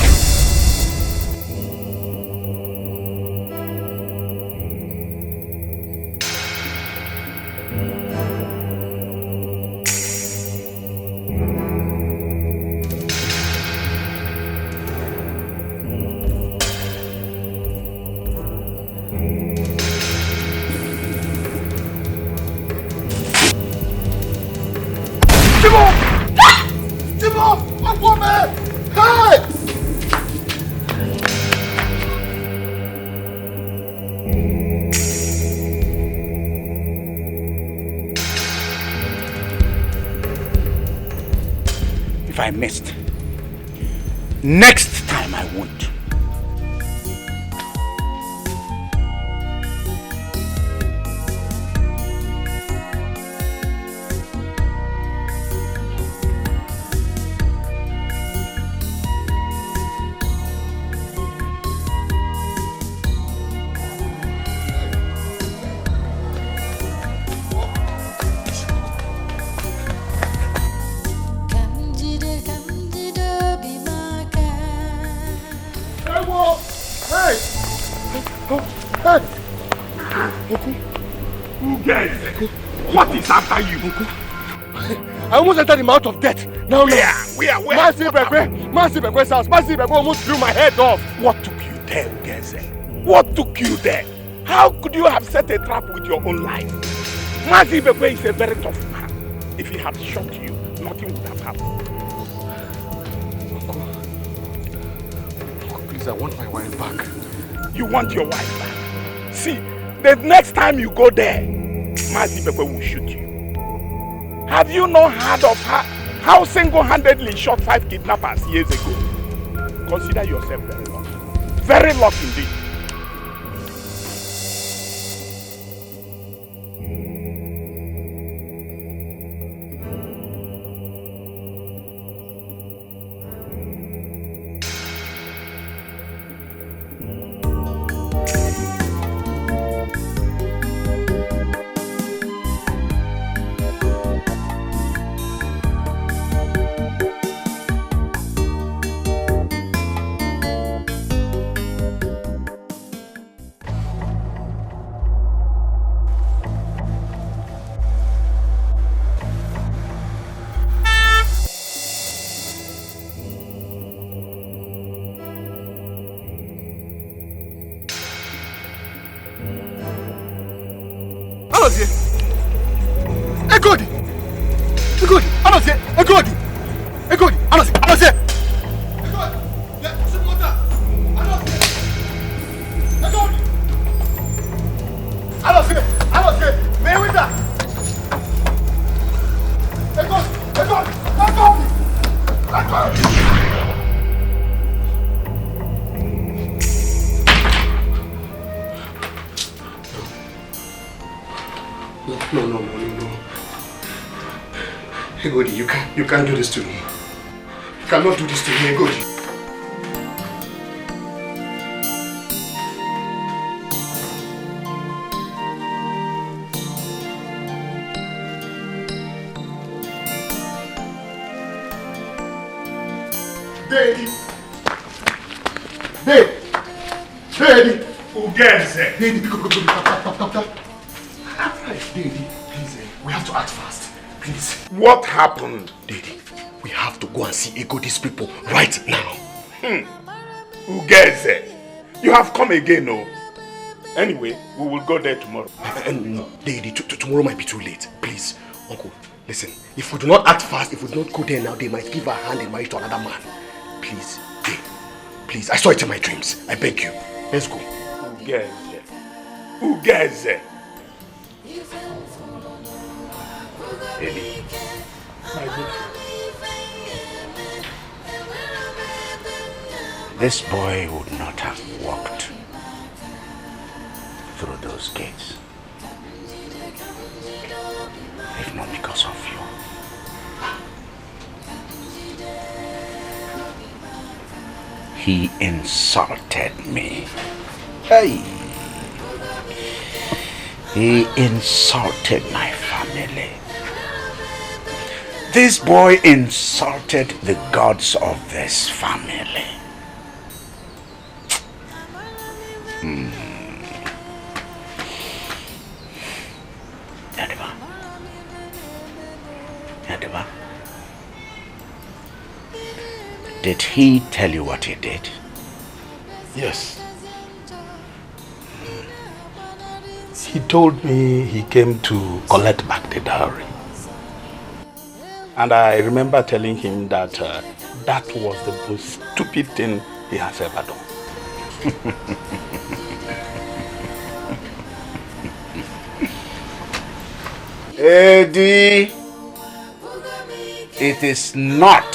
if I missed. Next time I won't. What is after you? I almost entered the mouth of death. Now, where? Massive Bekwe's house. Massive Bekwe almost blew my head off. What took you there, Ugeze? What took you there? How could you have set a trap with your own life? Massive Bekwe is a very tough man. If he had shot you, nothing would have happened. Uncle, please, I want my wife back. You want your wife back? See, the next time you go there, Mazi Bekwe will shoot you. Have you not heard of how single-handedly shot 5 kidnappers years ago? Consider yourself very lucky. Very lucky indeed. No. Egodi, you can't do this to me. You cannot do this to me, Egodi. Daddy. Who gets it? Daddy, go. Daddy, please, we have to act fast. Please. What happened? Daddy, we have to go and see Egodi's people right now. Who gets it? You have come again, no? Anyway, we will go there tomorrow. No, Daddy, tomorrow might be too late. Please, Uncle, listen. If we do not act fast, if we do not go there now, they might give our hand in marriage to another man. Please, please, I saw it in my dreams. I beg you. Let's go. Who gets it? Eddie. This boy would not have walked through those gates if not because of you. He insulted me. Hey! He insulted my family. This boy insulted the gods of this family. Yadiba. Did he tell you what he did? Yes. He told me he came to collect back the dowry. And I remember telling him that that was the most stupid thing he has ever done. Eddie, it is not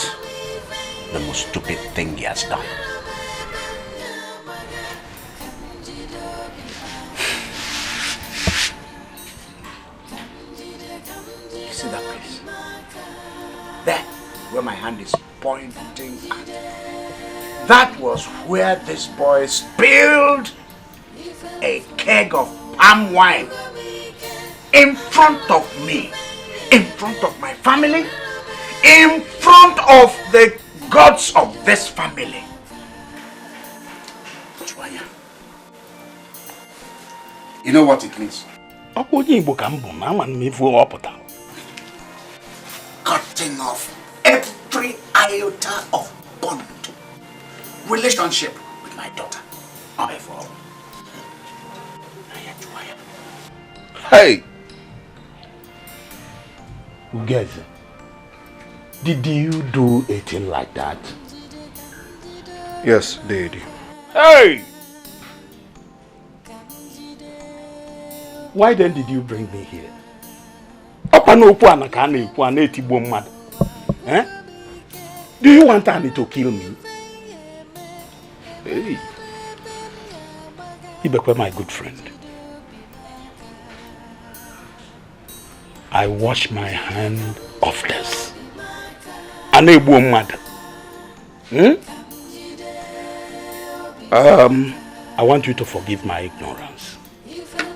the most stupid thing he has done. You see that place? There, where my hand is pointing at. That was where this boy spilled a keg of palm wine in front of me, in front of my family, in front of the gods of this family. You know what it means? Cutting off every iota of bond, relationship with my daughter. Hey! Guys, did you do a thing like that? Yes, did. Hey! Why then did you bring me here? Eh? Do you want Annie to kill me? Hey! You became my good friend. I wash my hand of this. I want you to forgive my ignorance.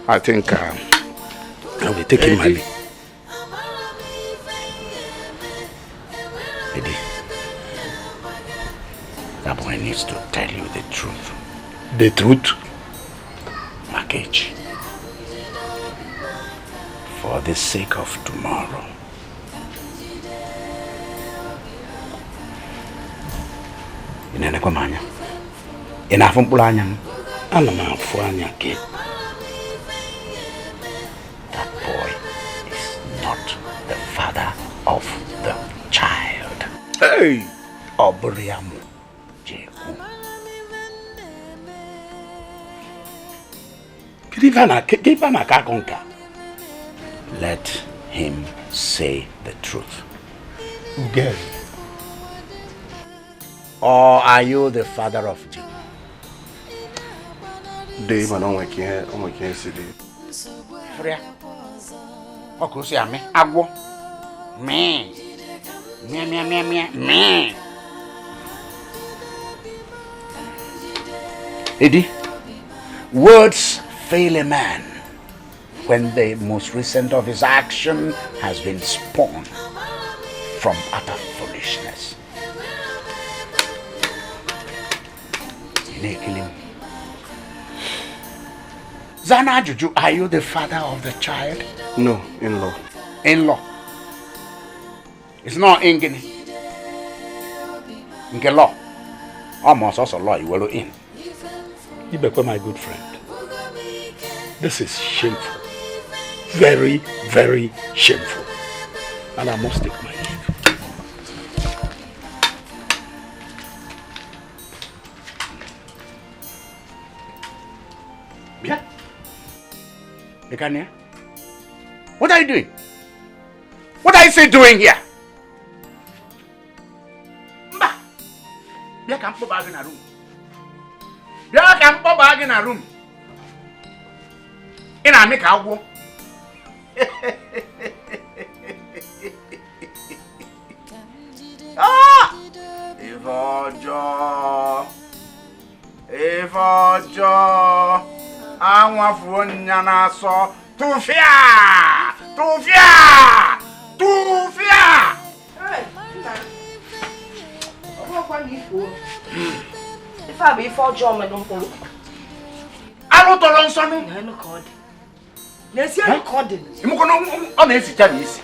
I think I'll be taking my leave. Eddie, that boy needs to tell you the truth. The truth? Package. For the sake of tomorrow. That boy is not the father of the child. Hey! Obriamu Jeku. Let him say the truth. Yes. Or are you the father of Jeku? Dave, I don't like it. Oh, I can't see it. Freya. Okusi ame agwo. Me. Me. Eddie, words fail a man when the most recent of his action has been spawned from utter foolishness. Zana Juju, are you the father of the child? No, in-law. In-law. It's not Ingini. Inge law. Almost also law you will in. You become my good friend. This is shameful. Very, very shameful. And I must take my leave. Yeah. Dekania, what are you doing? What are you doing here? Mba, bia ka mpo bag in a room. Bia ka mpo bag in a room. Ina make agwo. Ah! Ifojo. Anwafu nyana so tufia. Hey, if I be for John, I don't follow. I don't know something. I don't call. Let's see how coding. You go on this Chinese.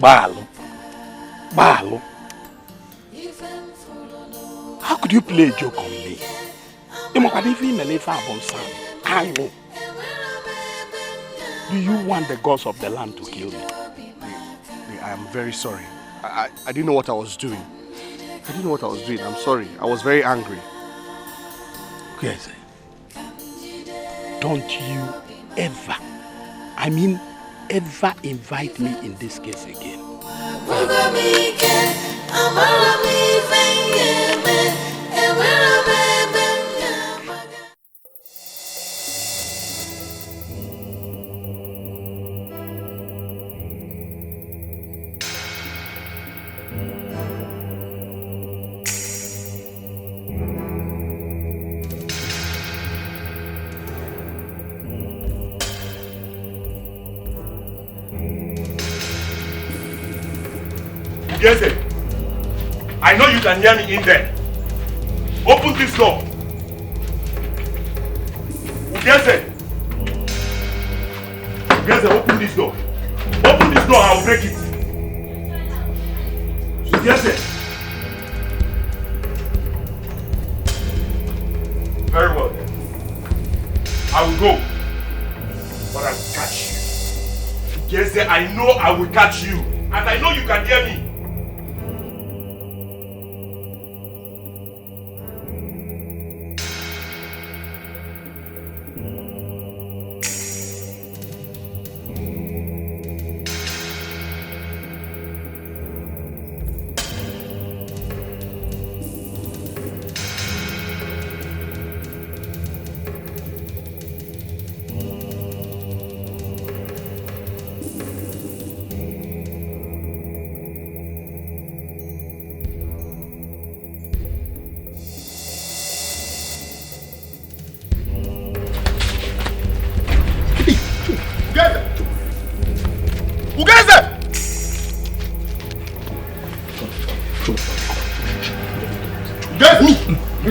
Balo. How could you play a joke on me? Do you want the gods of the land to kill me? I am very sorry. I didn't know what I was doing. I'm sorry. I was very angry. Yes. Don't you ever, I mean ever invite me in this case again. Ugeze, I know you can hear me in there. Open this door. Ugeze. Ugeze, open this door. Open this door, I will break it. Ugeze. Very well then. I will go. But I will catch you. Ugeze, I know I will catch you. And I know you can hear me.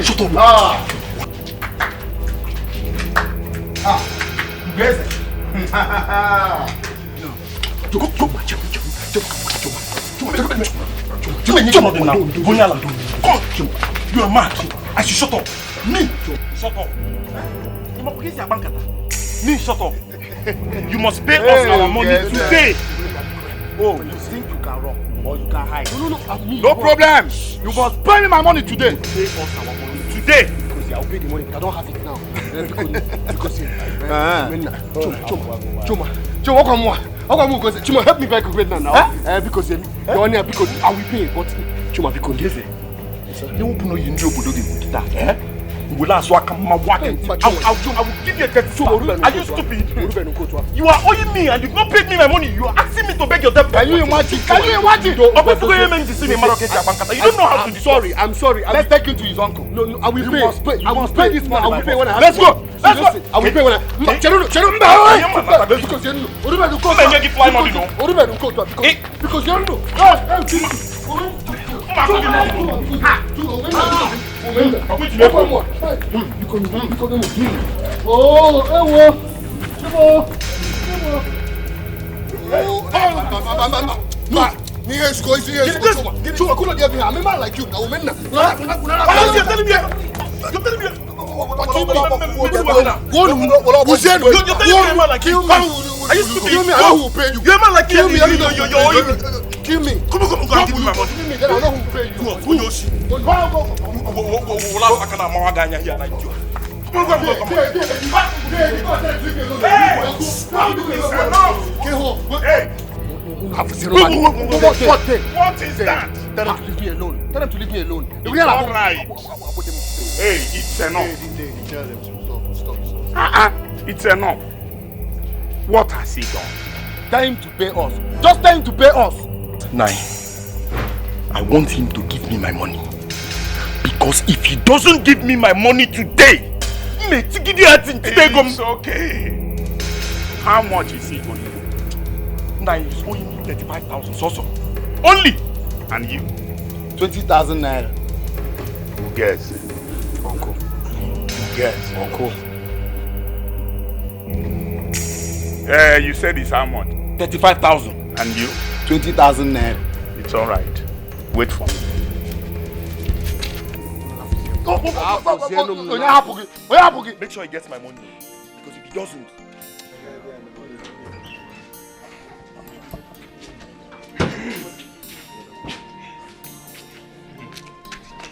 Shut up. Ugeze. You are mad. I should shut up. Me. Shut up. Me, shut up. You must pay us our money today. Oh, you think you can run or you can hide? No problem. You must pay me my money today. Pay us our money today. Because I'll pay the money, but I don't have it now. Chuma, come on. Because Chuma, help me very quick now. Because you're on here, because I will pay. But Chuma, because you won't know you know that. You will ask what I'm working. I will give you a debt. Are you stupid? You are owing me and you've not paid me my money. You are asking me to beg your debt. Can you imagine? You don't know how to. I'm sorry. Let's take him to his uncle. No, I will pay. I must pay this money. I will pay when I have. Let's go. I will pay when I. Because kill me. Come on, give me my money. Then I know who will pay you. Go. What is that? Tell them to leave me alone. Tell them to leave me alone. It's all right. Hey, it's enough. Tell them to stop. It's enough. What has he done? Tell him to pay us. Just tell him to pay us. 9. I want him to give me my money. Because if he doesn't give me my money today, it's okay. How much is he owing you? 9 is owing me 35,000 so. Only. And you? 20,000 naira. Who cares? Uncle. Who cares? Uncle. You said it's how much? 35,000. And you? 20,000 naira. It's alright. Wait for me. Make sure he gets my money. Because if he doesn't...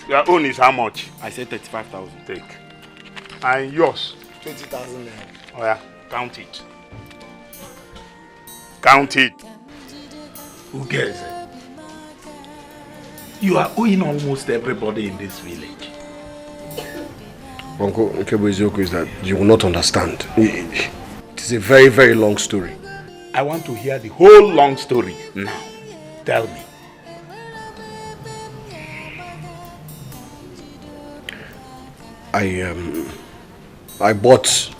Your own is how much? I said 35,000. Take. And yours? 20,000 naira. Oh yeah, count it. Count it. Who cares? You are owing almost everybody in this village. Uncle Nkebo is that you will not understand. It is a very, very long story. I want to hear the whole long story now. Tell me. I bought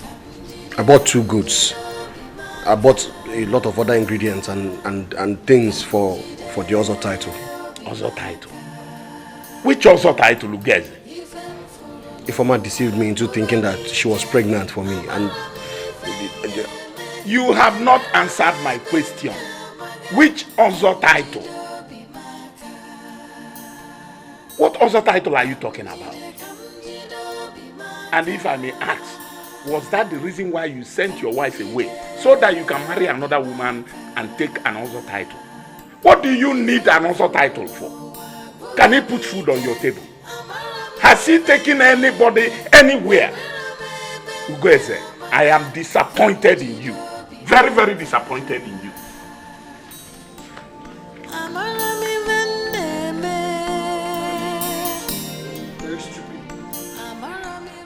2 goods. I bought a lot of other ingredients and things for the Ozo title. Ozo title? Which Ozo title, Ugeze? Ifoma deceived me into thinking that she was pregnant for me, and you have not answered my question. Which Ozo title? What Ozo title are you talking about? And if I may ask, was that the reason why you sent your wife away? So that you can marry another woman and take an Ozo title? What do you need an Ozo title for? Can he put food on your table? Has he taken anybody anywhere? Ugeze, I am disappointed in you. Very, very disappointed in you. Very stupid.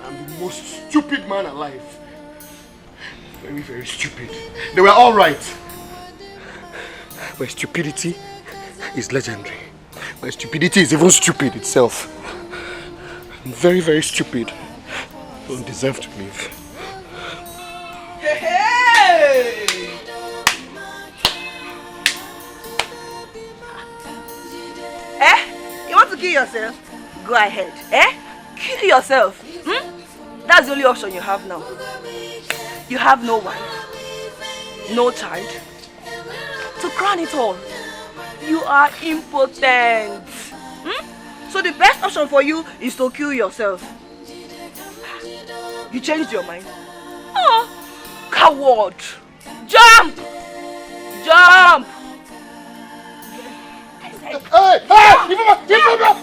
I'm the most stupid man alive. Very, very stupid. They were all right. My stupidity is legendary. My stupidity is even stupid itself. I'm very, very stupid. I don't deserve to live. Hey! You want to kill yourself? Go ahead. Kill yourself. That's the only option you have now. You have no wife, no child. To crown it all, you are impotent. So the best option for you is to kill yourself. You changed your mind. Oh, coward! Jump! Jump! Hey! Jump! Kill yourself!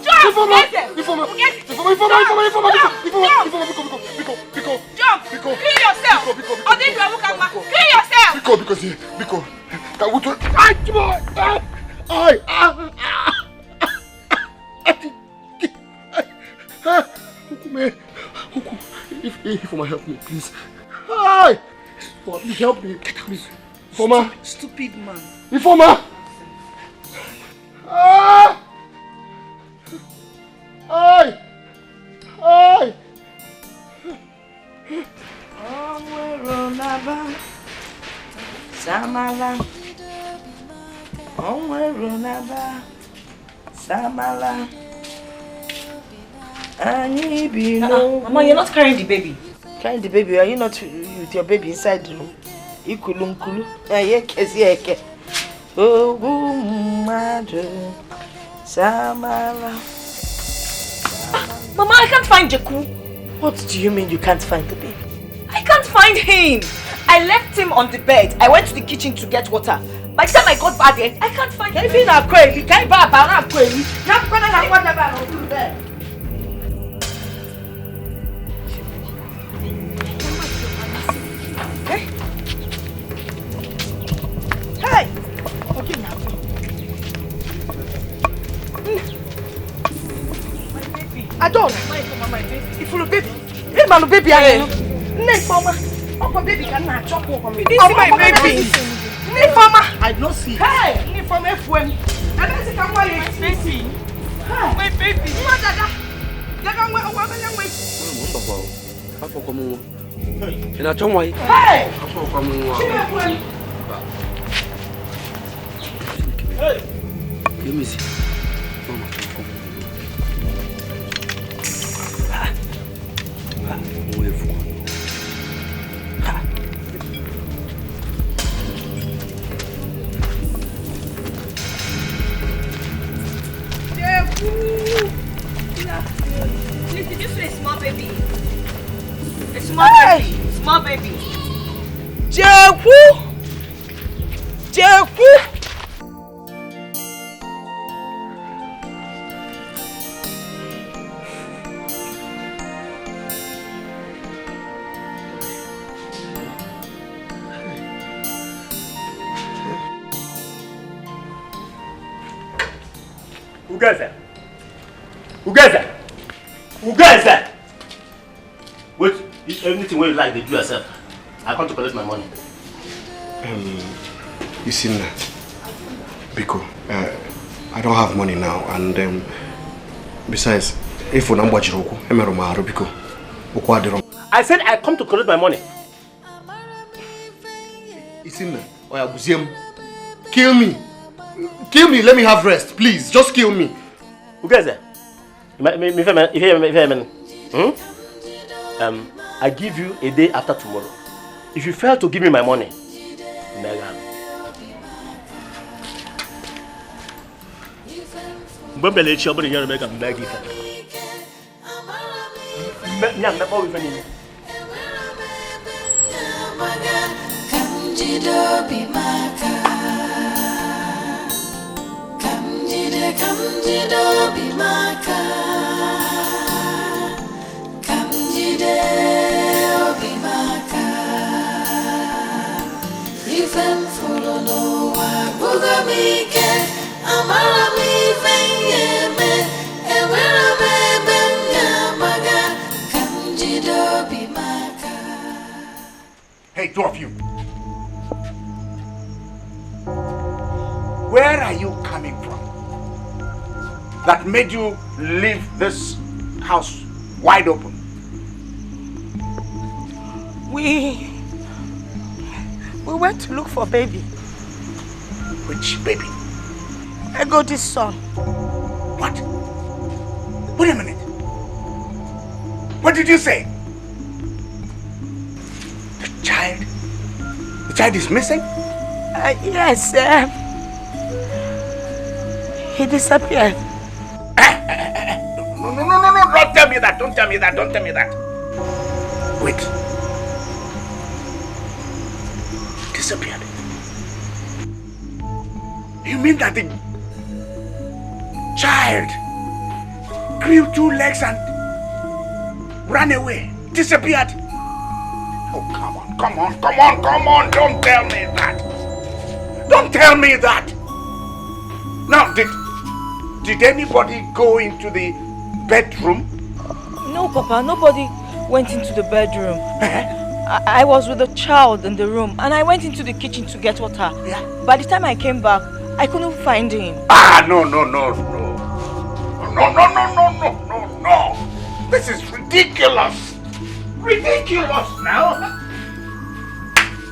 Ifoma, help me, please. Hi! Please help me, please. Ifoma. Stupid man. Ifoma! Hi! Hi! Hi! Samala. Samala. Mama, you're not carrying the baby. Carrying the baby? Are you not with your baby inside the room? Ikulunkulu. Oh, Samala. Mama, I can't find Jaku. What do you mean you can't find the baby? I can't find him. I left him on the bed. I went to the kitchen to get water. By the time I got back there, I can't find him. If not crazy, can't buy about crazy. Not gonna have whatever I'll do there. Hey! Okay, now. My baby. I don't. My baby. If you baby. Hey, my baby, I know. Next, mama. Oh, baby, can I chop up on me? This is my baby. I don't see. Hey! From FM. I don't see come away. Baby. My baby. You want that? Hey! Let me see. Please, did you say small baby? A small baby. Small baby. Jeku! Ugeze! Ugeze! Ugeze! Wait, anything where you like, they do yourself. I come to collect my money. You see now, Biko, I don't have money now, and besides, if we don't watch Biko, I said I come to collect my money. You see now, kill me. Kill me, let me have rest, please. Just kill me. Ugeze, I give you a day after tomorrow. If you fail to give me my money, Megan. Mbembele chobri nyaro Megan mbagi fa. Nyam na bawo fani. Kamjido bimaka. Kamjido bimaka. Kamjide bimaka. Ifem follow wa bugamike amara mi fenyeme ewera bebe nyamaga kamjido bimaka. Hey, two of you. Where are you coming from? That made you leave this house wide open? We went to look for baby. Which baby? Ego's son. What? Wait a minute. What did you say? The child is missing? Yes, he disappeared. No, don't tell me that, don't tell me that. Wait. Disappeared? You mean that the child grew 2 legs and ran away, disappeared? Oh, come on, don't tell me that. Don't tell me that. Now, did anybody go into the bedroom? No, Papa, nobody went into the bedroom. I was with the child in the room and I went into the kitchen to get water. Yeah. By the time I came back, I couldn't find him. No. This is ridiculous. Ridiculous now.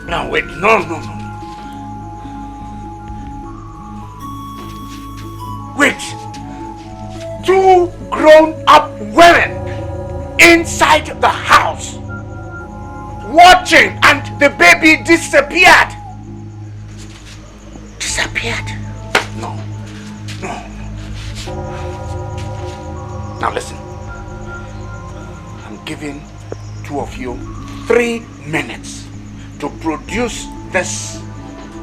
Now wait, no. Wait. 2 grown-up women inside the house watching and the baby disappeared. No. Now listen. I'm giving 2 of you 3 minutes to produce this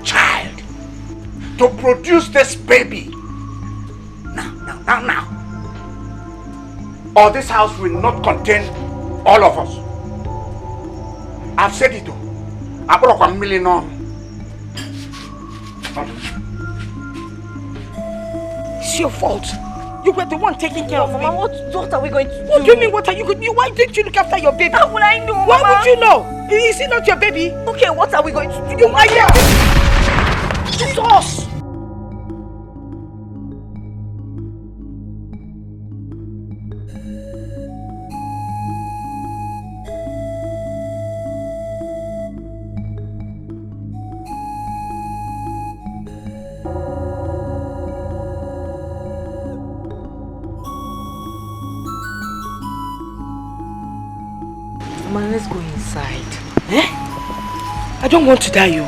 child, to produce this baby. Now. Or this house will not contain all of us. I've said it. I broke 1 million on. It's your fault. You were the one taking care of me. Mama, what are we going to do? What do you mean, what are you going to do? Why didn't you look after your baby? How would I know, Why Mama? would you know? Is it not your baby? Okay, what are we going to do? You are here. It's us. Mama, let's go inside. I don't want to die, you.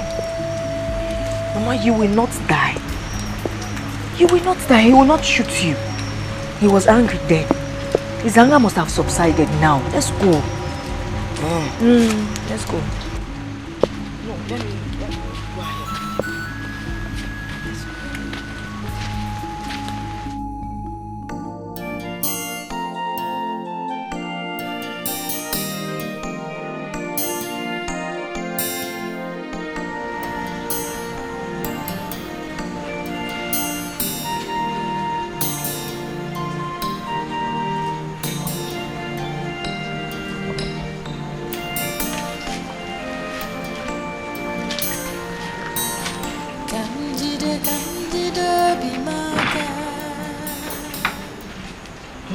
Mama, you will not die. You will not die. He will not shoot you. He was angry then. His anger must have subsided now. Let's go. Let's go. No, let me go ahead. Let's go.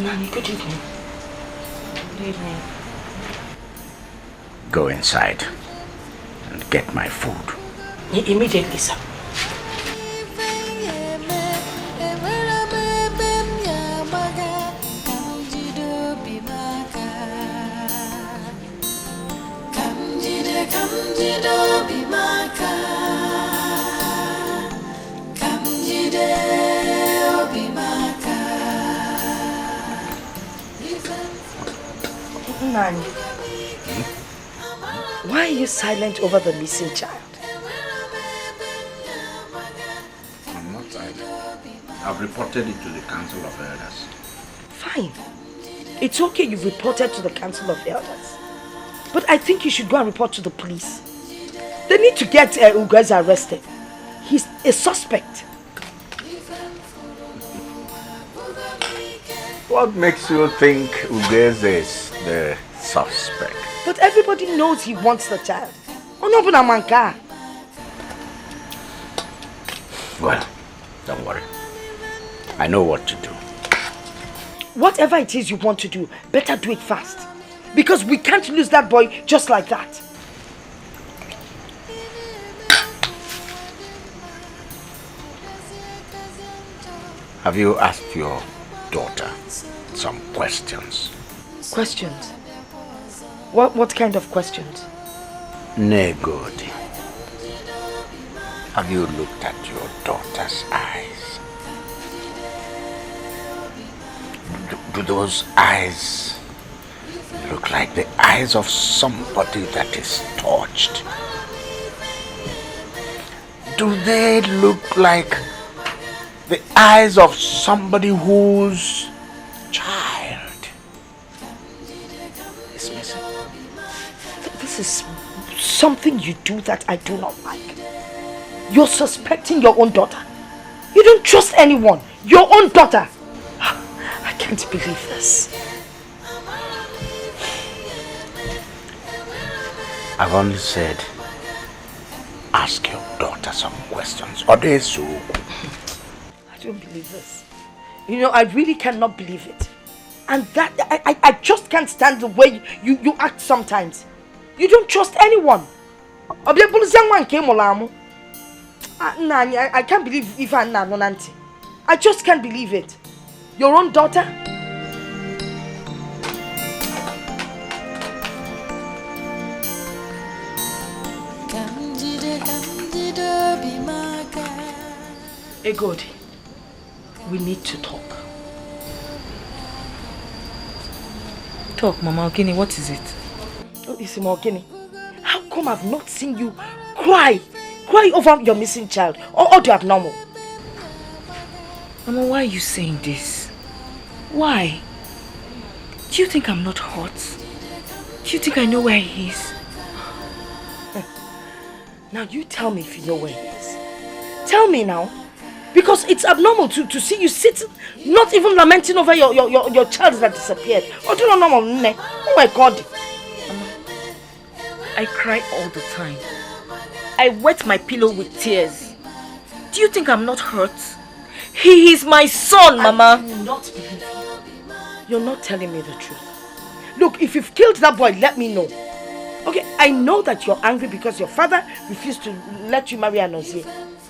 Nani, good evening. Good evening. Go inside and get my food. Immediately, sir. Nani, why are you silent over the missing child? I'm not silent. I've reported it to the Council of Elders. Fine. It's okay you've reported to the Council of Elders. But I think you should go and report to the police. They need to get Ugeza arrested. He's a suspect. What makes you think Ugeza is the suspect? But everybody knows he wants the child. Onobunamanka. Well, don't worry. I know what to do. Whatever it is you want to do, better do it fast. Because we can't lose that boy just like that. Have you asked your daughter some questions? Questions? What kind of questions? Negodi. Have you looked at your daughter's eyes? Do those eyes look like the eyes of somebody that is tortured? Do they look like the eyes of somebody whose child is missing? This is something you do that I do not like. You're suspecting your own daughter. You don't trust anyone. Your own daughter. I can't believe this. I've only said, ask your daughter some questions. Odesu. I don't believe this. You know, I really cannot believe it. And that, I just can't stand the way you act sometimes. You don't trust anyone. I can't believe if I'm not auntie. I just can't believe it. Your own daughter? Egodi, we need to talk. Talk, Mama Ogini, what is it? Oh, Isima Ogini, how come I've not seen you cry over your missing child or the abnormal? Mama, why are you saying this? Why? Do you think I'm not hurt? Do you think I know where he is? Now you tell me if you know where he is. Tell me now. Because it's abnormal to see you sit, not even lamenting over your child that disappeared. Oh, do you know normal? Oh my God. Mama, I cry all the time. I wet my pillow with tears. Do you think I'm not hurt? He is my son, Mama. I do not believe you. You're not telling me the truth. Look, if you've killed that boy, let me know. Okay, I know that you're angry because your father refused to let you marry Anozie.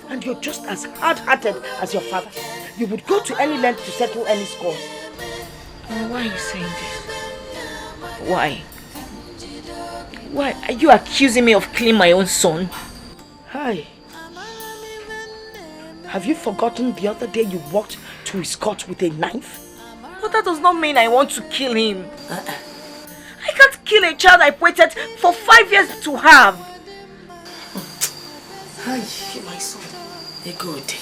And you're just as hard-hearted as your father. You would go to any length to settle any scores. Why are you saying this? Why? Why are you accusing me of killing my own son? Hi. Have you forgotten the other day you walked to his cot with a knife? But that does not mean I want to kill him. I can't kill a child I waited for 5 years to have. Hi, my son. Egodi.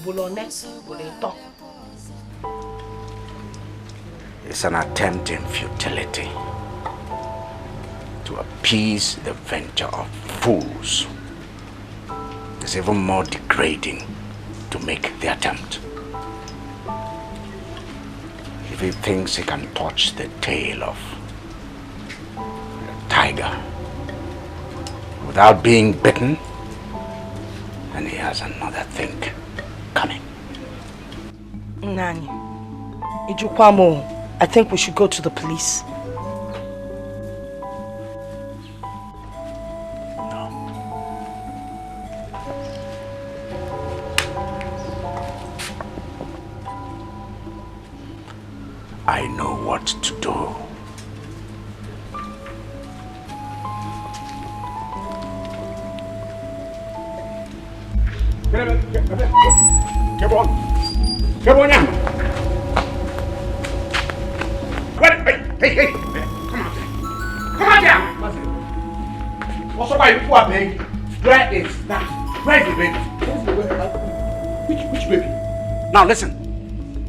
Bulone, buleto. It's an attempt in futility to appease the venture of fools. It's even more degrading to make the attempt. If he thinks he can touch the tail of a tiger without being bitten, then he has another thing coming. Nani, Ijukwamo, I think we should go to the police. I know what to do. Come on. Come on now. Hey. Come on. Come on down. What's up, you poor baby? Where is that? Where is the baby? Which baby? Now listen.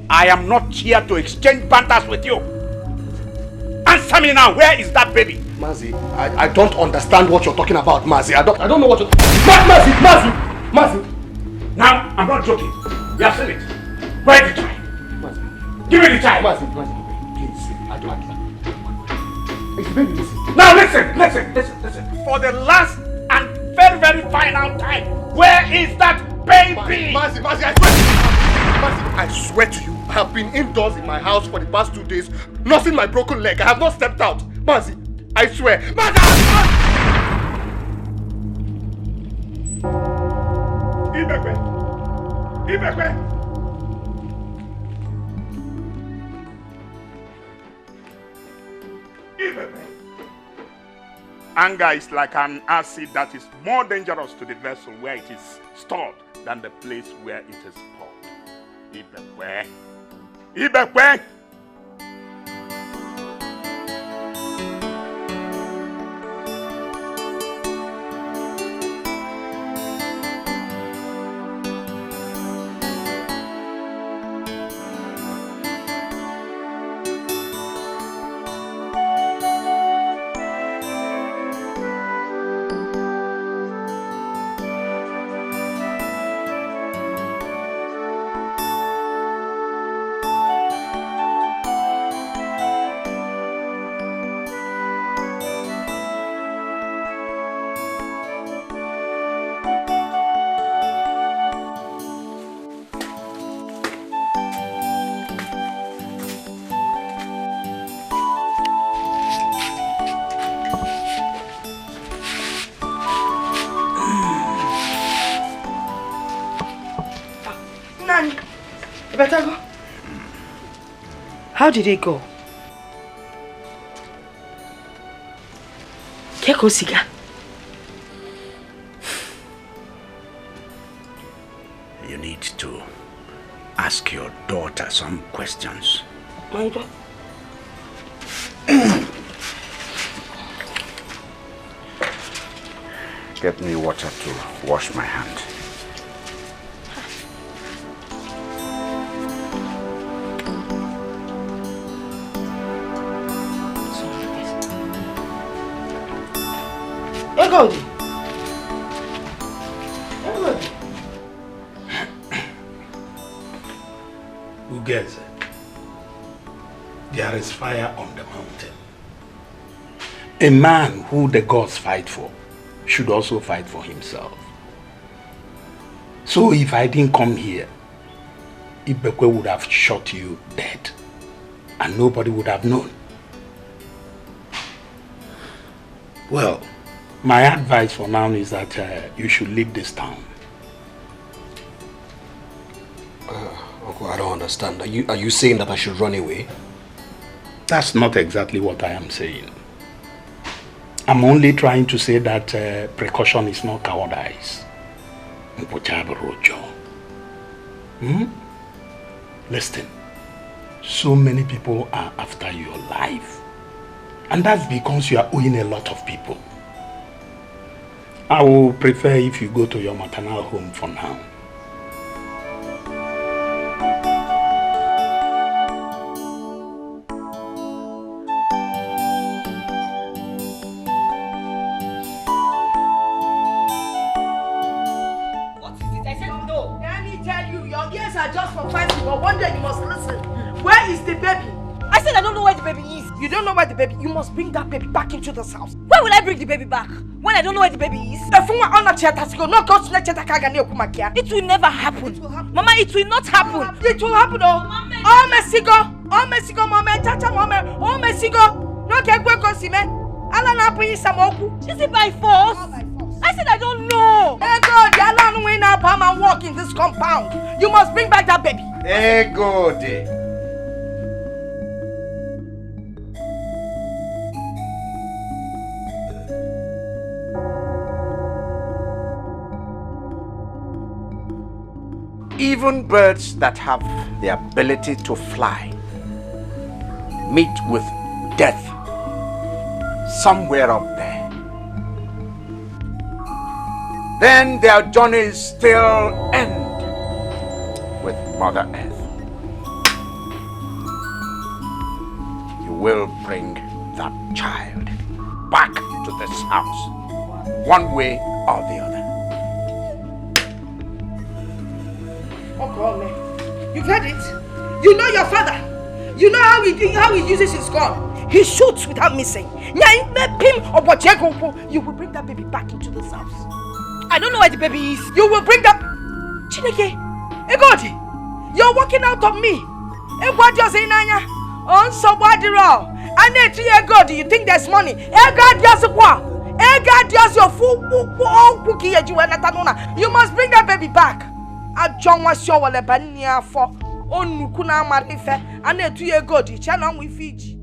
I am not here to exchange banters with you. Answer me now. Where is that baby? Mazi, I don't understand what you're talking about, Mazi. I don't know what you're... Mazi! Now, I'm not joking. You have seen it. Where is the child? Mazi. Give me the child. Mazi, please. I don't understand. It's the baby, listen. Now listen. For the last and very, very final time, where is that baby? Mazi, I swear to you, I have been indoors in my house for the past 2 days, nursing my broken leg. I have not stepped out. Mazi, I swear. Mazi! Ibekwe! Anger is like an acid that is more dangerous to the vessel where it is stored than the place where it is poured. Ibekwe! Better go. How did it go? Keko Siga. You need to ask your daughter some questions. My daughter? Get me water to wash my hand. Ugeze, there is fire on the mountain. A man who the gods fight for should also fight for himself. So if I didn't come here, Ibekwe would have shot you dead and nobody would have known. Well, my advice for now is that you should leave this town. Uncle, I don't understand. Are you saying that I should run away? That's not exactly what I am saying. I'm only trying to say that precaution is not cowardice. Listen, so many people are after your life. And that's because you are owing a lot of people. I will prefer if you go to your maternal home for now. What is it? I said no. Let me tell you, your ears are just for fighting, but one day you must listen. Where is the baby? I said I don't know where the baby baby is. You don't know where the baby. You must bring that baby back into this house. Why will I bring the baby back when I don't know where the baby is? It will never happen. Mama, it will not happen. It will happen. Oh, Mexico, Mama, Tata, Mama, oh, Mexico. No, can't go see me. Alana, please, some oku. Is it by force? I said I don't know. Hey God, the Alan went up and walk in this compound. You must bring back that baby. Hey God. Even birds that have the ability to fly meet with death somewhere up there. Then their journeys still end with Mother Earth. You will bring that child back to this house, one way or the other. Oh God, man. You've heard it. You know your father. You know how he uses his gun. He shoots without missing. You will bring that baby back into this house. I don't know where the baby is. You will bring that. Chineke, Egodi, you're walking out of me. Egodi, you're saying, on somebody raw. And then to Egodi, you think there's money. Egodi, you're what? Egodi, you're fool. You must bring that baby back. John was your Lebania for on Nukuna Marife and then to Egodi, channel with Fiji.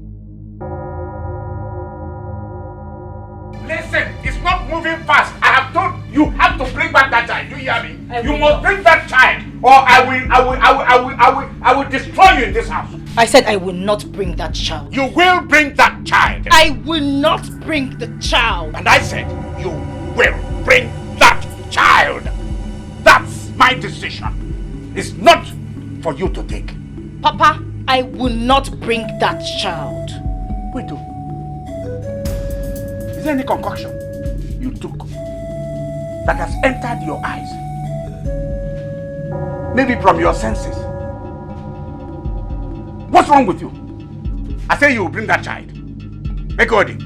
Listen, it's not moving fast. I have told you have to bring back that child. Do you hear me? You must bring that child, or I will destroy you in this house. I said I will not bring that child. You will bring that child. I will not bring the child. And I said you will bring that child. That's my decision. It's not for you to take. Papa, I will not bring that child. Wait, is there any concoction you took that has entered your eyes? Maybe from your senses. What's wrong with you? I say you will bring that child. Ekodi,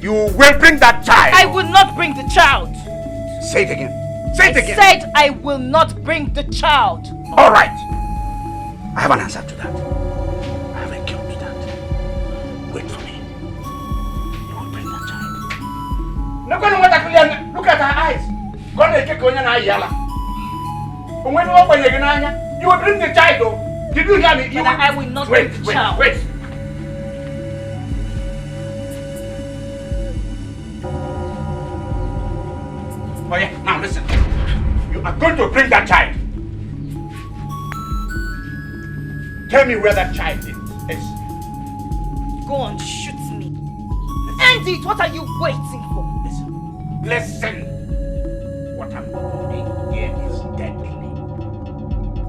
you will bring that child. I will not bring the child. Say it again. Say it again. I said I will not bring the child. All right. I have an answer to that. I have a cure to that. Wait for me. You will bring that child. Look at her eyes. You will bring the child, though. Did you hear me? I will not bring the child. Wait. Oh yeah, now listen. You are going to bring that child. Tell me where that child is. Go on, shoot me. End it. What are you waiting for? Listen. What I'm doing here is deadly.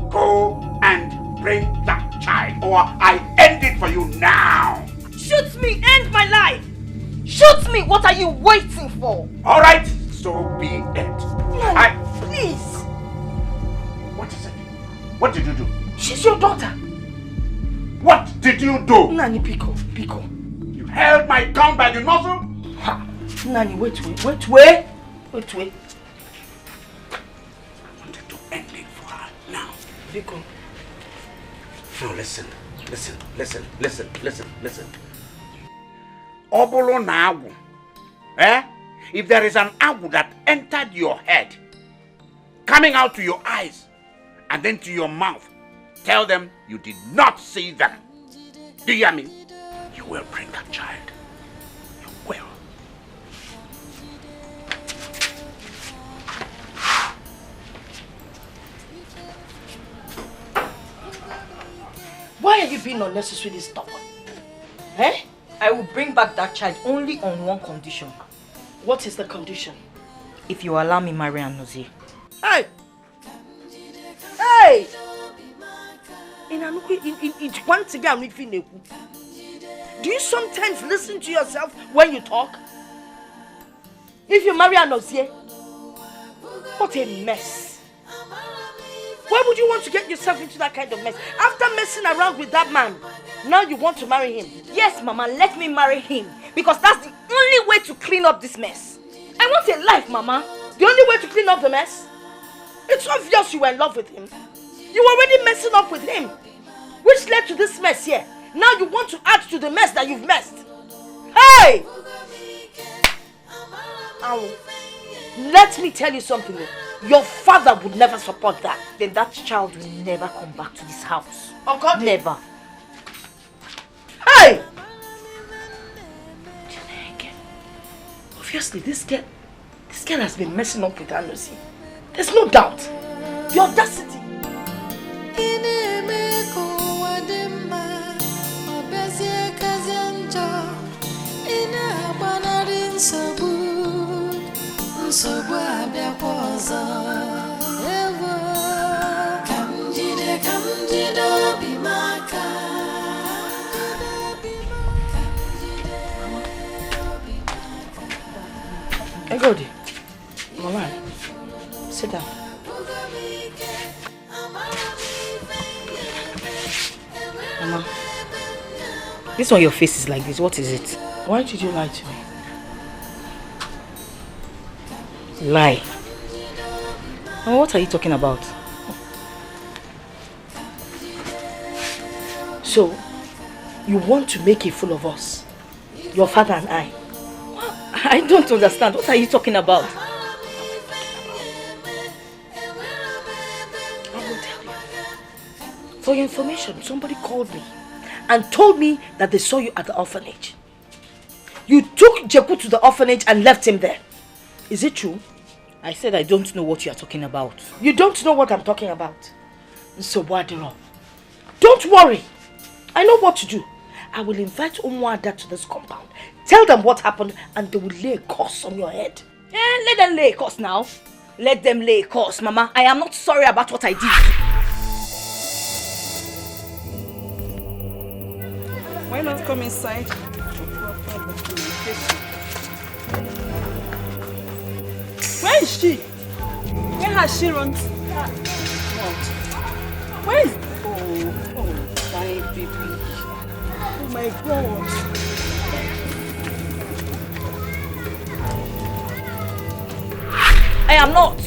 Go and bring that child, or I end it for you now. Shoot me. End my life. Shoot me. What are you waiting for? All right. So be it. Please. What is it? What did you do? She's your daughter. What did you do? Nani, Pico. You held my gun by the muzzle? Ha. Nani, wait. I wanted to end it for her now. Pico. Now listen. Obolo na agu. If there is an agu that entered your head, coming out to your eyes, and then to your mouth, tell them you did not see them. Do you hear me? You will bring that child. You will. Why are you being unnecessarily stubborn? I will bring back that child only on one condition. What is the condition? If you allow me marry Anozie. Hey! Do you sometimes listen to yourself when you talk? If you marry Anozie, what a mess. Why would you want to get yourself into that kind of mess? After messing around with that man, now you want to marry him? Yes, Mama, let me marry him. Because that's the only way to clean up this mess. I want a life, Mama. The only way to clean up the mess? It's obvious you were in love with him. You were already messing up with him. Which led to this mess here. Now you want to add to the mess that you've messed. Hey! Let me tell you something. Your father would never support that. Then that child will never come back to this house. Oh God. Never. Hey! Obviously, this girl has been messing up with Anosi. There's no doubt. The audacity. Hey, Godi. Mama, sit down. Mama, this one your face is like this. What is it? Why did you lie to me? Lie? Mama, what are you talking about? So, you want to make a fool of us? Your father and I? I don't understand. What are you talking about? I will tell you. For your information, somebody called me and told me that they saw you at the orphanage. You took Jeku to the orphanage and left him there. Is it true? I said I don't know what you are talking about. You don't know what I'm talking about? So Wadiro, don't worry. I know what to do. I will invite Umwada to this compound. Tell them what happened and they will lay a curse on your head. Let them lay a curse now. Let them lay a curse, Mama. I am not sorry about what I did. Why not come inside? Where is she? Where has she run? Where is... Oh, my baby. Oh my God. I am not.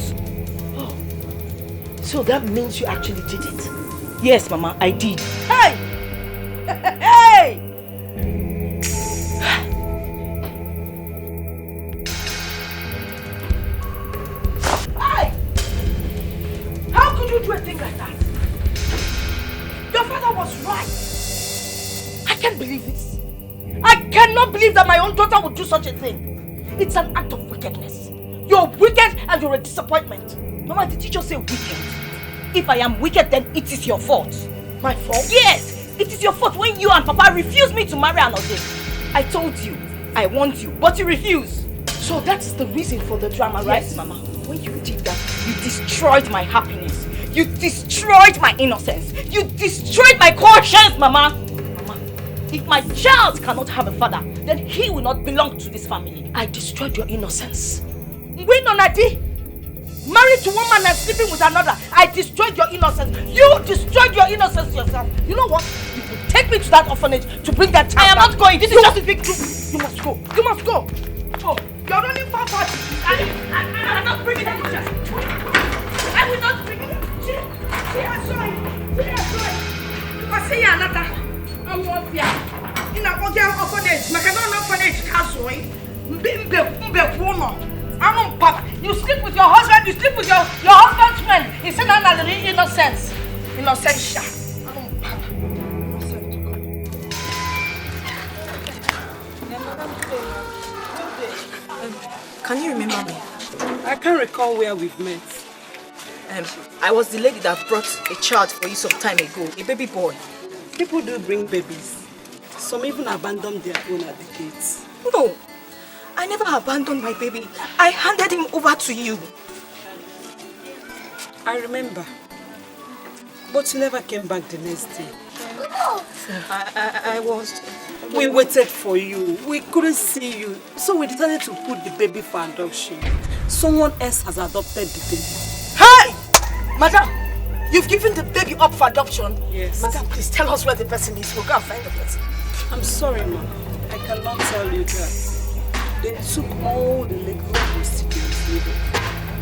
Oh. So that means you actually did it? Yes, Mama, I did. Hey! Hey! Hey! How could you do a thing like that? Your father was right. I can't believe this. I cannot believe that my own daughter would do such a thing. It's an act of wickedness. You're wicked and you're a disappointment. Mama, did you just say wicked? If I am wicked, then it is your fault. My fault? Yes! It is your fault when you and Papa refused me to marry Anosi. I told you, I want you, but you refused. So that's the reason for the drama, right? Yes, Mama. When you did that, you destroyed my happiness. You destroyed my innocence. You destroyed my conscience, Mama. Mama, if my child cannot have a father, then he will not belong to this family. I destroyed your innocence. When Onadi married to one man and sleeping with another, I destroyed your innocence. You destroyed your innocence yourself. You know what? You will take me to that orphanage to bring that child. I am not going. This is just a big truth. You must go. You must go. Oh, you're running far. I am not bringing any child. I will not bring it. See, I'm sorry. I say another. I'm not here. In a orphanage. Macadon orphanage castle. You sleep with your husband, you sleep with your husband's friend. It's an innocence. Innocentia. Can you remember me? I can't recall where we've met. I was the lady that brought a child for you some time ago, a baby boy. People do bring babies. Some even abandon their own at the gates. No, I never abandoned my baby. I handed him over to you. I remember. But you never came back the next day. I was... We waited for you. We couldn't see you. So we decided to put the baby for adoption. Someone else has adopted the baby. Hey! Madam, You've given the baby up for adoption? Yes. Madam, please tell us where the person is. We'll go and find the person. I'm sorry, ma'am. I cannot tell you that. They took all the legal procedures needed.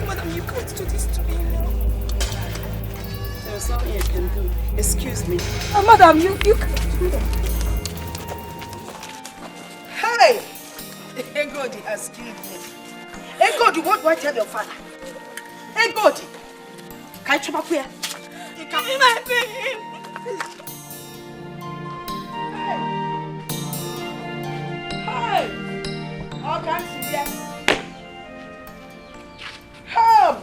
Madam, you can't do this to me. There's nothing I can do. Excuse me. Madam, you can't do that. Hey! Hey, God, excuse me. Hey, God, what do I tell your father? Hey, God! Can you come up here? You come in my bed. Hey! Oh, can't see here. Home!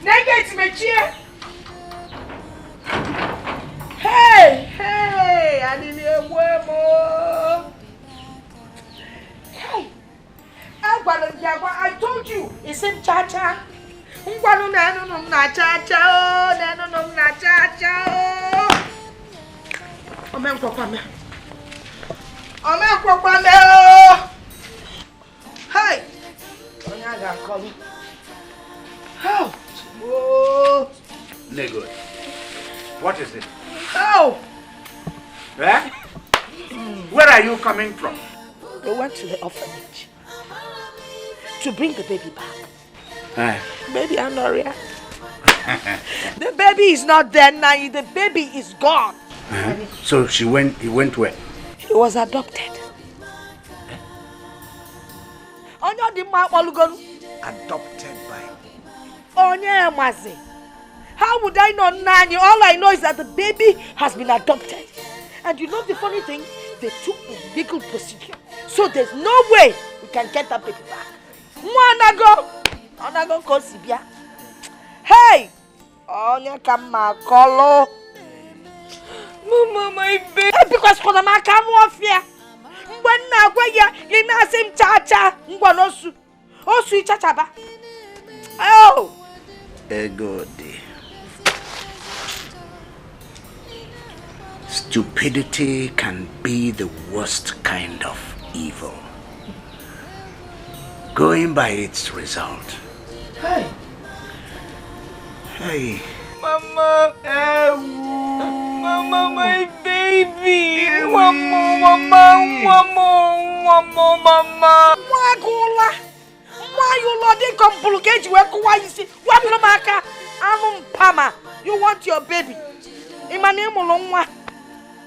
Negate me chair. Hey! Hey! I need a more. Hey! I told you, it's in cha-cha. Hey! Oh! Nego, what is it? Oh! Eh? Where are you coming from? They went to the orphanage to bring the baby back. Baby Anoria. The baby is not there now. The baby is gone. So he went where? He was adopted. Adopted by? How would I know, Nani? All I know is that the baby has been adopted. And you know the funny thing? They took a legal procedure. So there's no way we can get that baby back. Onago ko sibia. Hey! Onya kama kolo. Mama, my baby. Because for the man can't fear. When na ya, you na same cha-cha. Ngwanosu. Osu cha-cha. Oh! Egodi. Stupidity can be the worst kind of evil. Going by its result. Hey! Hey! Mama! Mama, my baby! Mama! Wagula! Why you loading complicate you? Why you see? What Lamaka? Pama! You want your baby? In my name alone.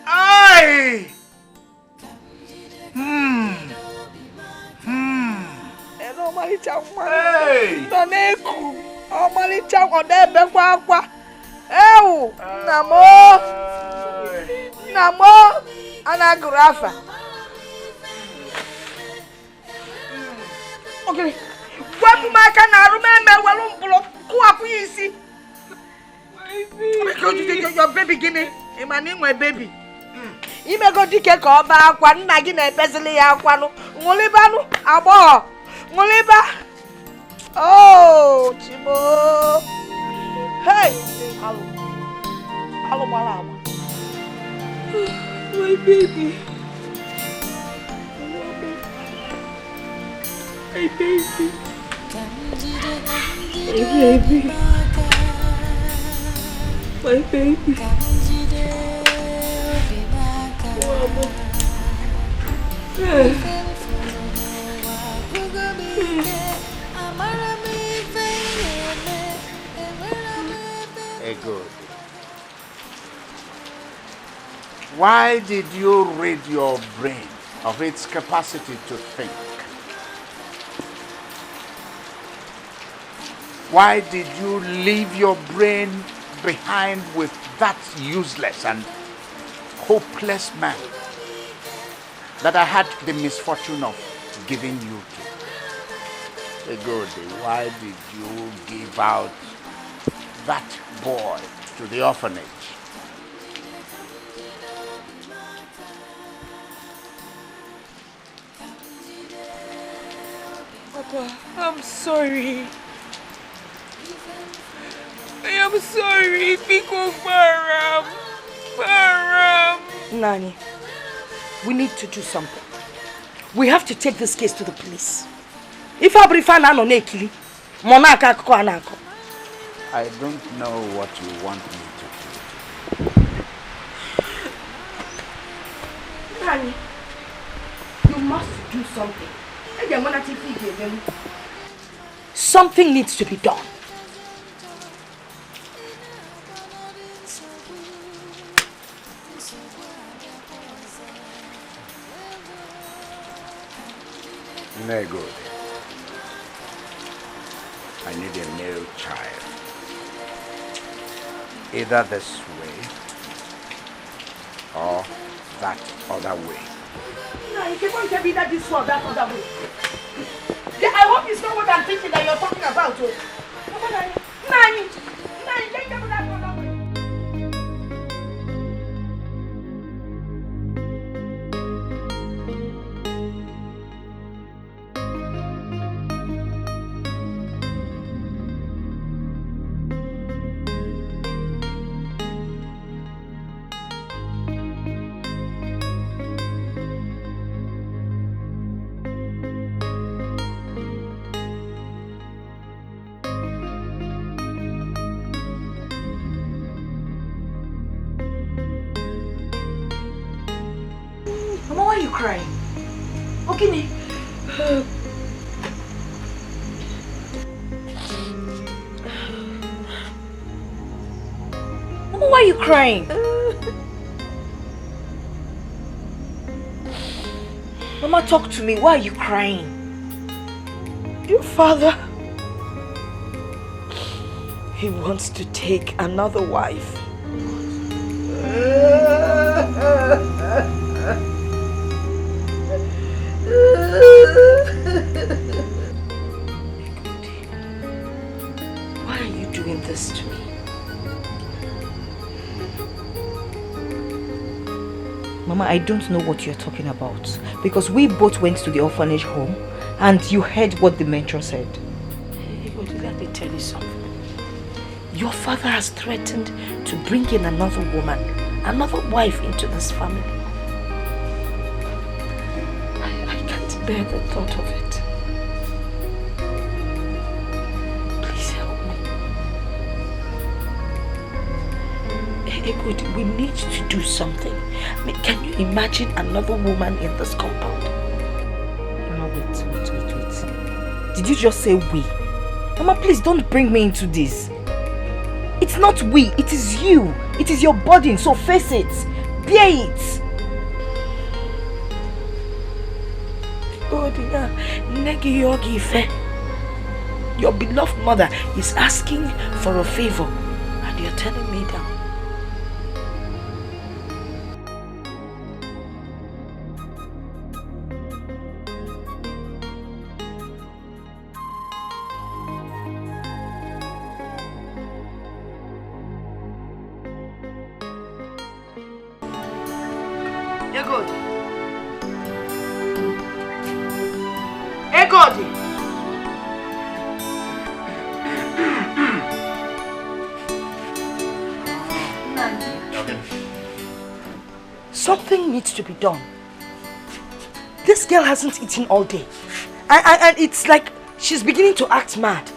Aye! Hey! Namo! Anagrafa. Okay. What my can I remember well your baby guinea. In my name, my baby. You may go Dikeh call back one nagging a peasantly aquano. Molibano, abo. Moliba. Oh, Chimo. Hey. Hello, Malama. My baby. My baby. My baby. Mama. Good. Why did you rid your brain of its capacity to think? Why did you leave your brain behind with that useless and hopeless man that I had the misfortune of giving you to? Good. Why did you give out that boy to the orphanage? Papa, I'm sorry. I am sorry because Barren. Nani, we need to do something. We have to take this case to the police. If I brief an on Ekili, Monaka Koanako. I don't know what you want me to do. Nani, you must do something. Something needs to be done. No good. I need a new child. Either this way or that other way. No, you can't tell me that this one or that other way. Yeah, I hope it's not what I'm thinking that you're talking about. Come on, Nani, can't tell me that other way. Mama, why are you crying? Okay, Mama, why are you crying? Mama, talk to me. Why are you crying? Your father, he wants to take another wife. Why are you doing this to me? Mama, I don't know what you're talking about because we both went to the orphanage home and you heard what the mentor said. Hey, let me tell you something. Your father has threatened to bring in another woman, another wife into this family. I can't bear the thought of it. Please help me. Hey, good, we need to do something. I mean, can you imagine another woman in this compound? Mama, wait. Did you just say we? Mama, please don't bring me into this. It's not we, it is you. It is your burden, so face it. Bear it. Oh dear, Negi Yogi Fe. Your beloved mother is asking for a favor and you're turning me down. Something needs to be done. This girl hasn't eaten all day. And it's like she's beginning to act mad.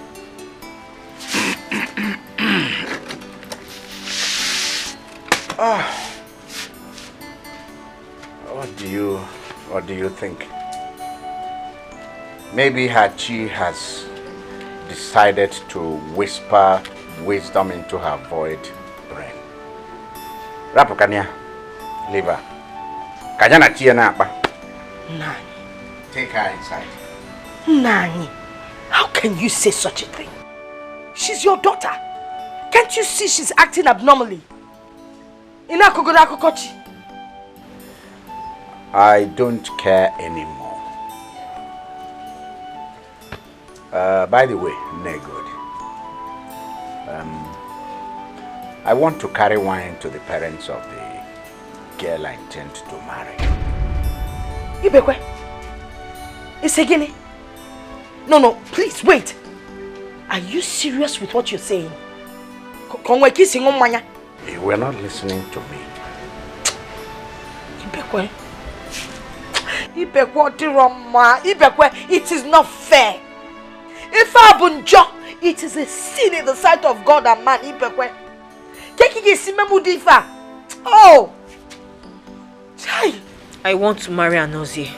What do you think? Maybe Hachi has decided to whisper wisdom into her void brain. Rapukanya, leave her. Kajana tia na apa? Nani. Take her inside. Nani, how can you say such a thing? She's your daughter. Can't you see she's acting abnormally? I don't care anymore. By the way, Negod, I want to carry wine to the parents of the girl I intend to marry. Ibekwe, it's a guinea. No, please wait. Are you serious with what you're saying? You were not listening to me. Ibekwe, it is not fair. If Abunjo, It is a sin in the sight of God and man. Oh! I want to marry Anozie.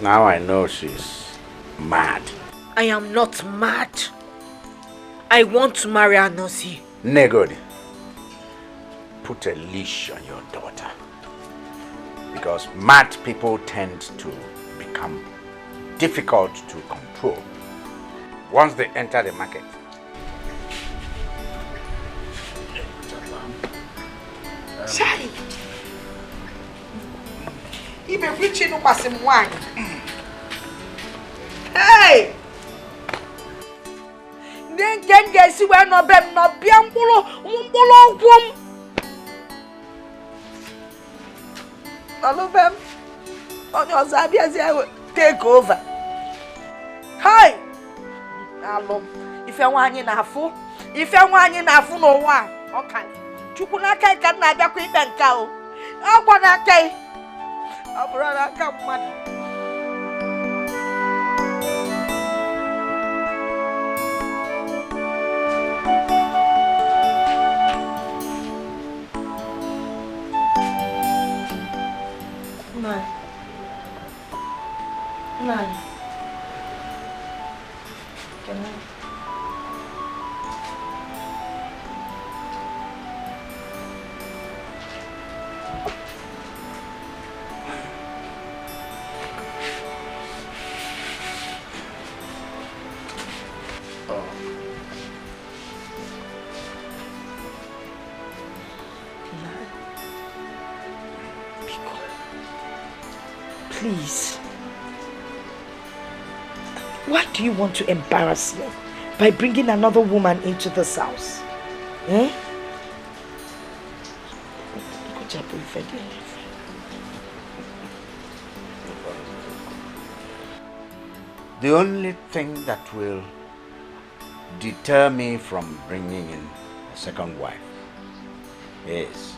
Now I know she's mad. I am not mad. I want to marry Anozie. Negod, put a leash on your daughter. Because mad people tend to become difficult to control once they enter the market. Chai! Even preaching no pass him wine. Hey! Then get see where no bem no biambulo umbolo. Hello, Bem. On your Zabias, I will take over. Hi! Hello. If I want you na fool, no one. Okay. Chukunaka can never quit and cow. I want to say, oh, brother, come on. Nine. Can I? Please. Why do you want to embarrass me by bringing another woman into this house? Eh? The only thing that will deter me from bringing in a second wife is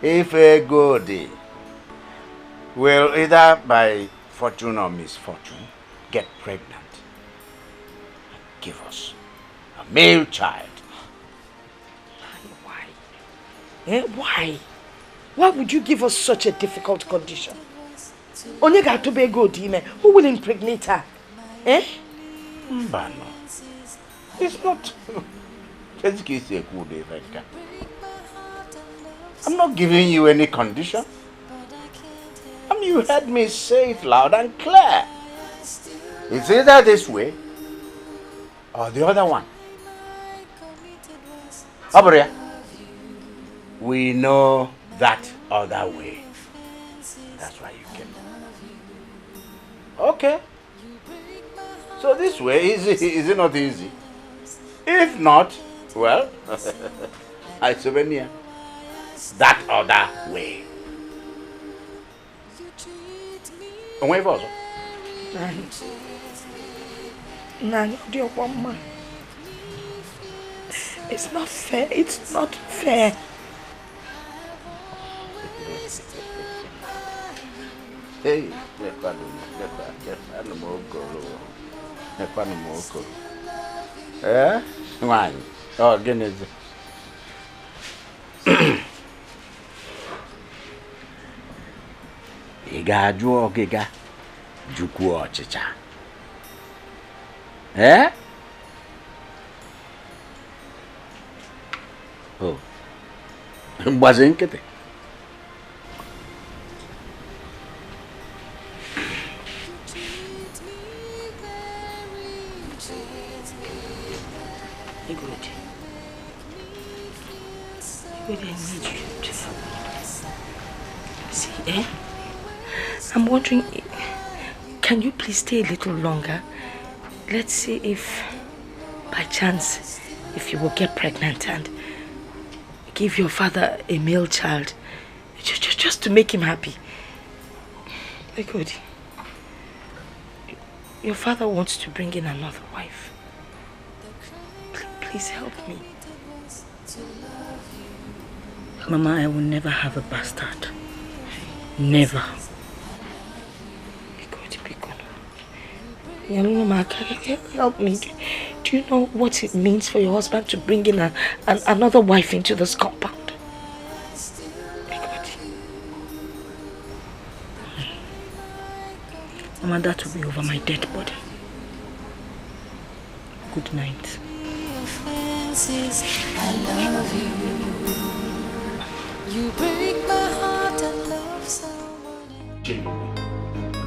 if a goody will either by fortune or misfortune get pregnant and give us a male child. Why? Why? Why would you give us such a difficult condition? Onyega to be good, who will impregnate her? Eh? Mbano. It's not. I'm not giving you any condition. You heard me say it loud and clear. It's either this way or the other one. Abria, we know that other way. That's why you came. Okay. So this way, is it not easy? If not, well, I souvenir that other way. It's not fair. It's not fair. Hey, eh? Why? Oh, goodness. Iga juo giga jukwu ọchịcha. Eh? Oh. Mgbazi nkịtị. Good. I need you to see, eh? I'm wondering, can you please stay a little longer? Let's see if, by chance, if you will get pregnant and give your father a male child, just to make him happy. Good. Your father wants to bring in another wife. Please help me. Mama, I will never have a bastard. Never. Help me. Do you know what it means for your husband to bring in another wife into this compound? Mama, that will be over my dead body. Good night. I love you. You break my heart and love someone. Genuinely,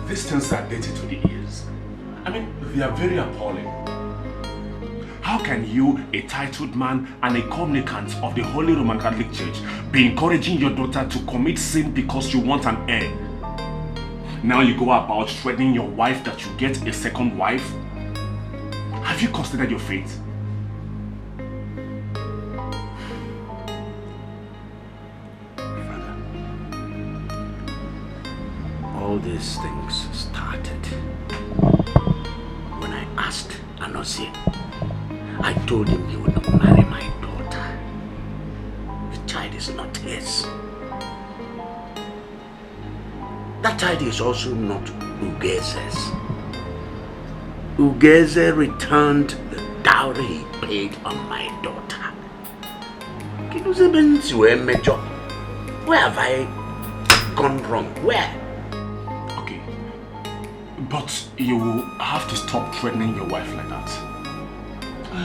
these things are dirty to the ears. I mean, they are very appalling. How can you, a titled man and a communicant of the Holy Roman Catholic Church, be encouraging your daughter to commit sin because you want an heir? Now you go about threatening your wife that you get a second wife? Have you considered your fate? Father, all these things started when I asked Anozie. I told him he would not marry my daughter. The child is not his. That child is also not Ugeze's. Ugeze returned the dowry he paid on my daughter. Where have I gone wrong? Where? Okay, but you have to stop threatening your wife like that.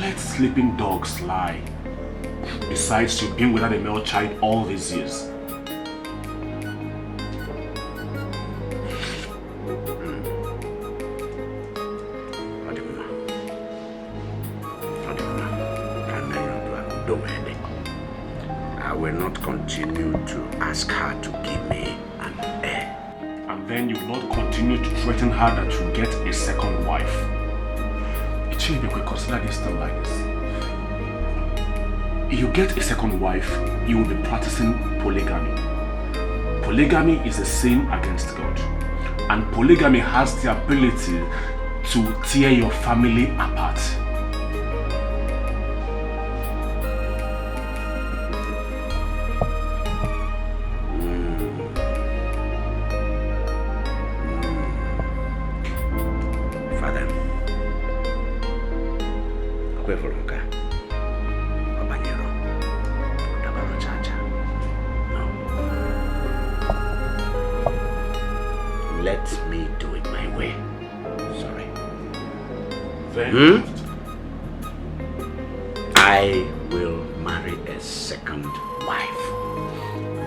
Let sleeping dogs lie. Besides, you've been without a male child all these years. I will not continue to ask her to give me an heir. And then you will not continue to threaten her that you get a second wife. Ichibekwe, consider this thing like this. If you get a second wife, you will be practicing polygamy. Polygamy is a sin against God. And polygamy has the ability to tear your family apart. Let me do it my way. Sorry. Then I will marry a second wife.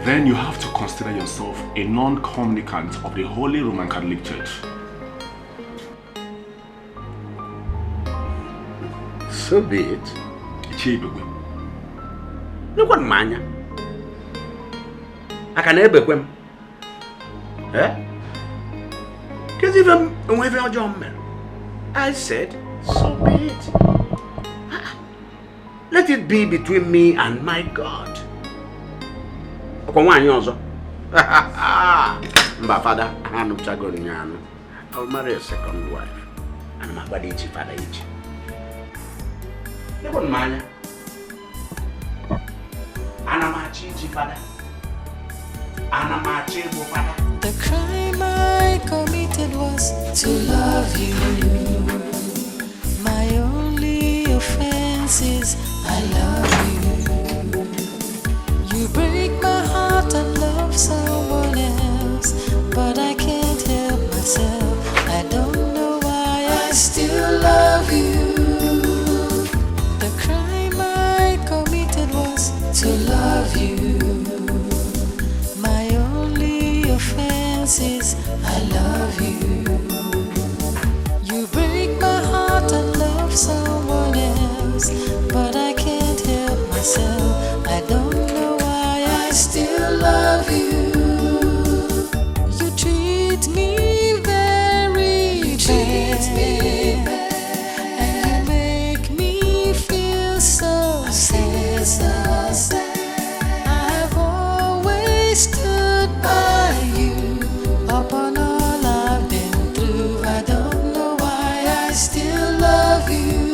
Then you have to consider yourself a non-communicant of the Holy Roman Catholic Church. So be it. Ichibekwe. No one manya. I can never become. Eh? Because even when you're young man, I said, so be it. Let it be between me and my God. My father, I'll marry a second wife. And my body is father each. No one manya. Anamachi father. Anamachi father. The crime I committed was to love you. My only offense is I love you. You break my heart and love someone else, but I can't help myself. I don't know why I still love you. The crime I committed was to love you. My only offense is I love you. You break my heart and love someone else, but I can't help myself. I don't know why I still love you. You treat me very bad, and you make me feel so sad. I've always stood by you upon all I've been through. I don't know why I still love you.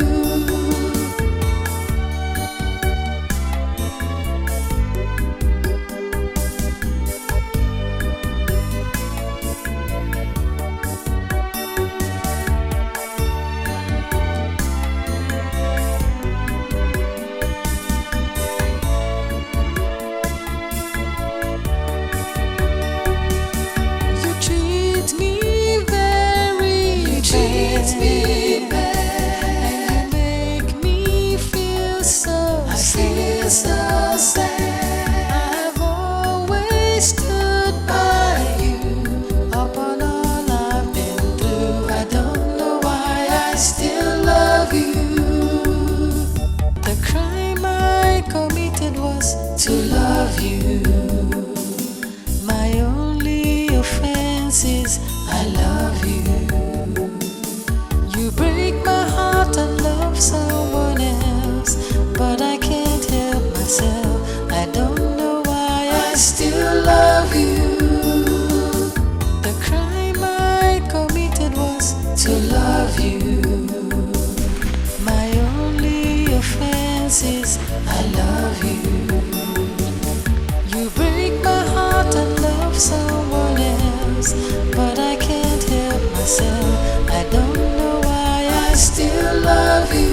myself. I don't know why I still love you.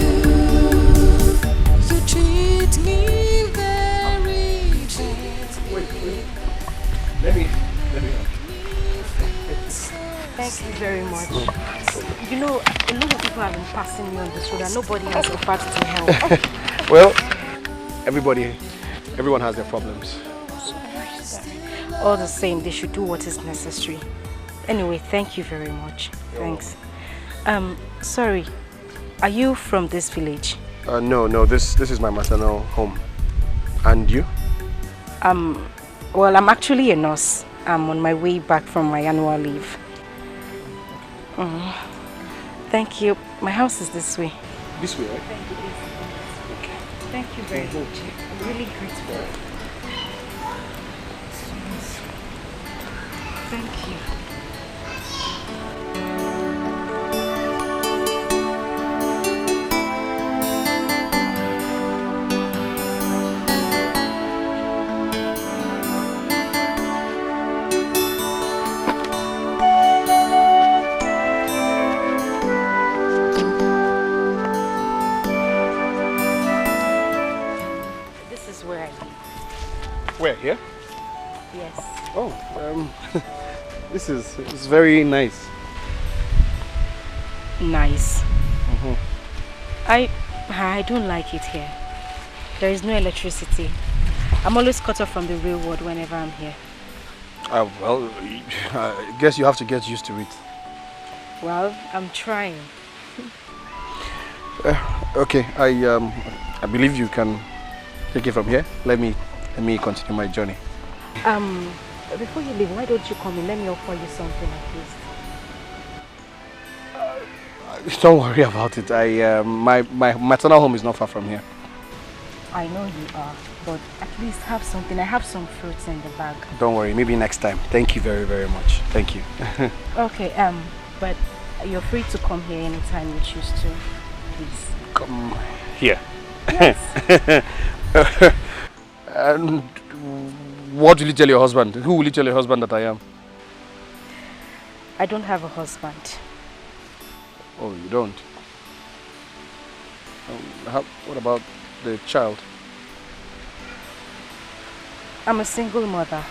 You treat me very gently. Wait. Let me Thank you very much. You know, a lot of people have been passing me on this road and nobody has offered to help. Well, everyone has their problems. All the same, they should do what is necessary. Anyway, thank you very much. Thanks. Sorry, are you from this village? No, this is my maternal home. And you? Well, I'm actually a nurse. I'm on my way back from my annual leave. Thank you. My house is this way. This way, right? Thank you. Okay. Thank you very much. I'm really grateful. Thank you. Where, here? Yes. Oh, this is very nice. Nice. I don't like it here. There is no electricity. I'm always cut off from the real world whenever I'm here. Well, I guess you have to get used to it. Well, I'm trying. Okay, I believe you can take it from here. Let me continue my journey. Before you leave, why don't you come in? Let me offer you something at least. Don't worry about it. My maternal home is not far from here. I know you are, but at least have something. I have some fruits in the bag. Don't worry, maybe next time. Thank you very, very much. Thank you. Okay, but you're free to come here anytime you choose to, please. Come here. Yes. And what will you tell your husband? Who will you tell your husband that I am? I don't have a husband. Oh, you don't? What about the child? I'm a single mother.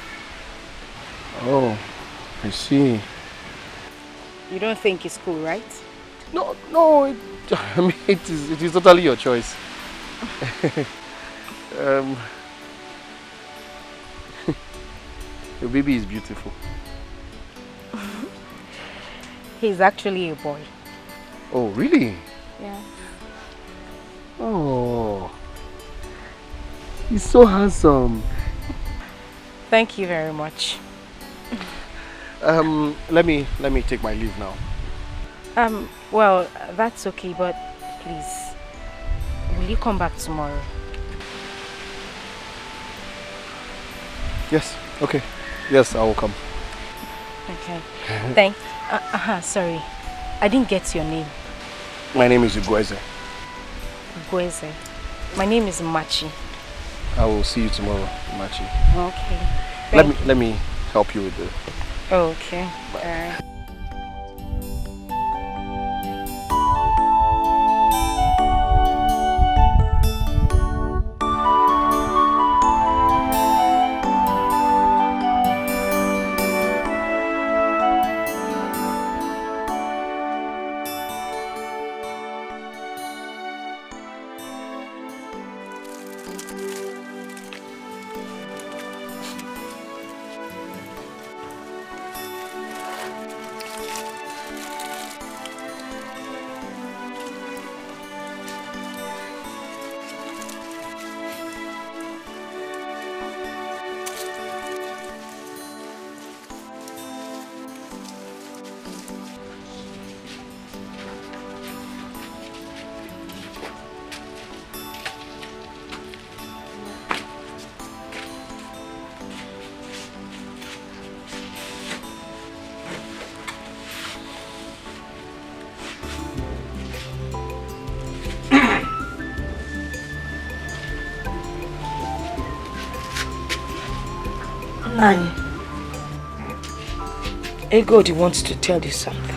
Oh, I see. You don't think it's cool, right? No, I mean, it is totally your choice. Your baby is beautiful. He's actually a boy. Oh, really? Yeah. Oh, he's so handsome. Thank you very much. Let me take my leave now. Well, that's okay, but please, will you come back tomorrow? Yes, okay. Yes, I will come. Okay. Sorry. I didn't get your name. My name is Ugweze. Ugweze. My name is Machi. I will see you tomorrow, Machi. Okay. Let me help you with the... Okay. Bye. Nani, Egodi wants to tell you something.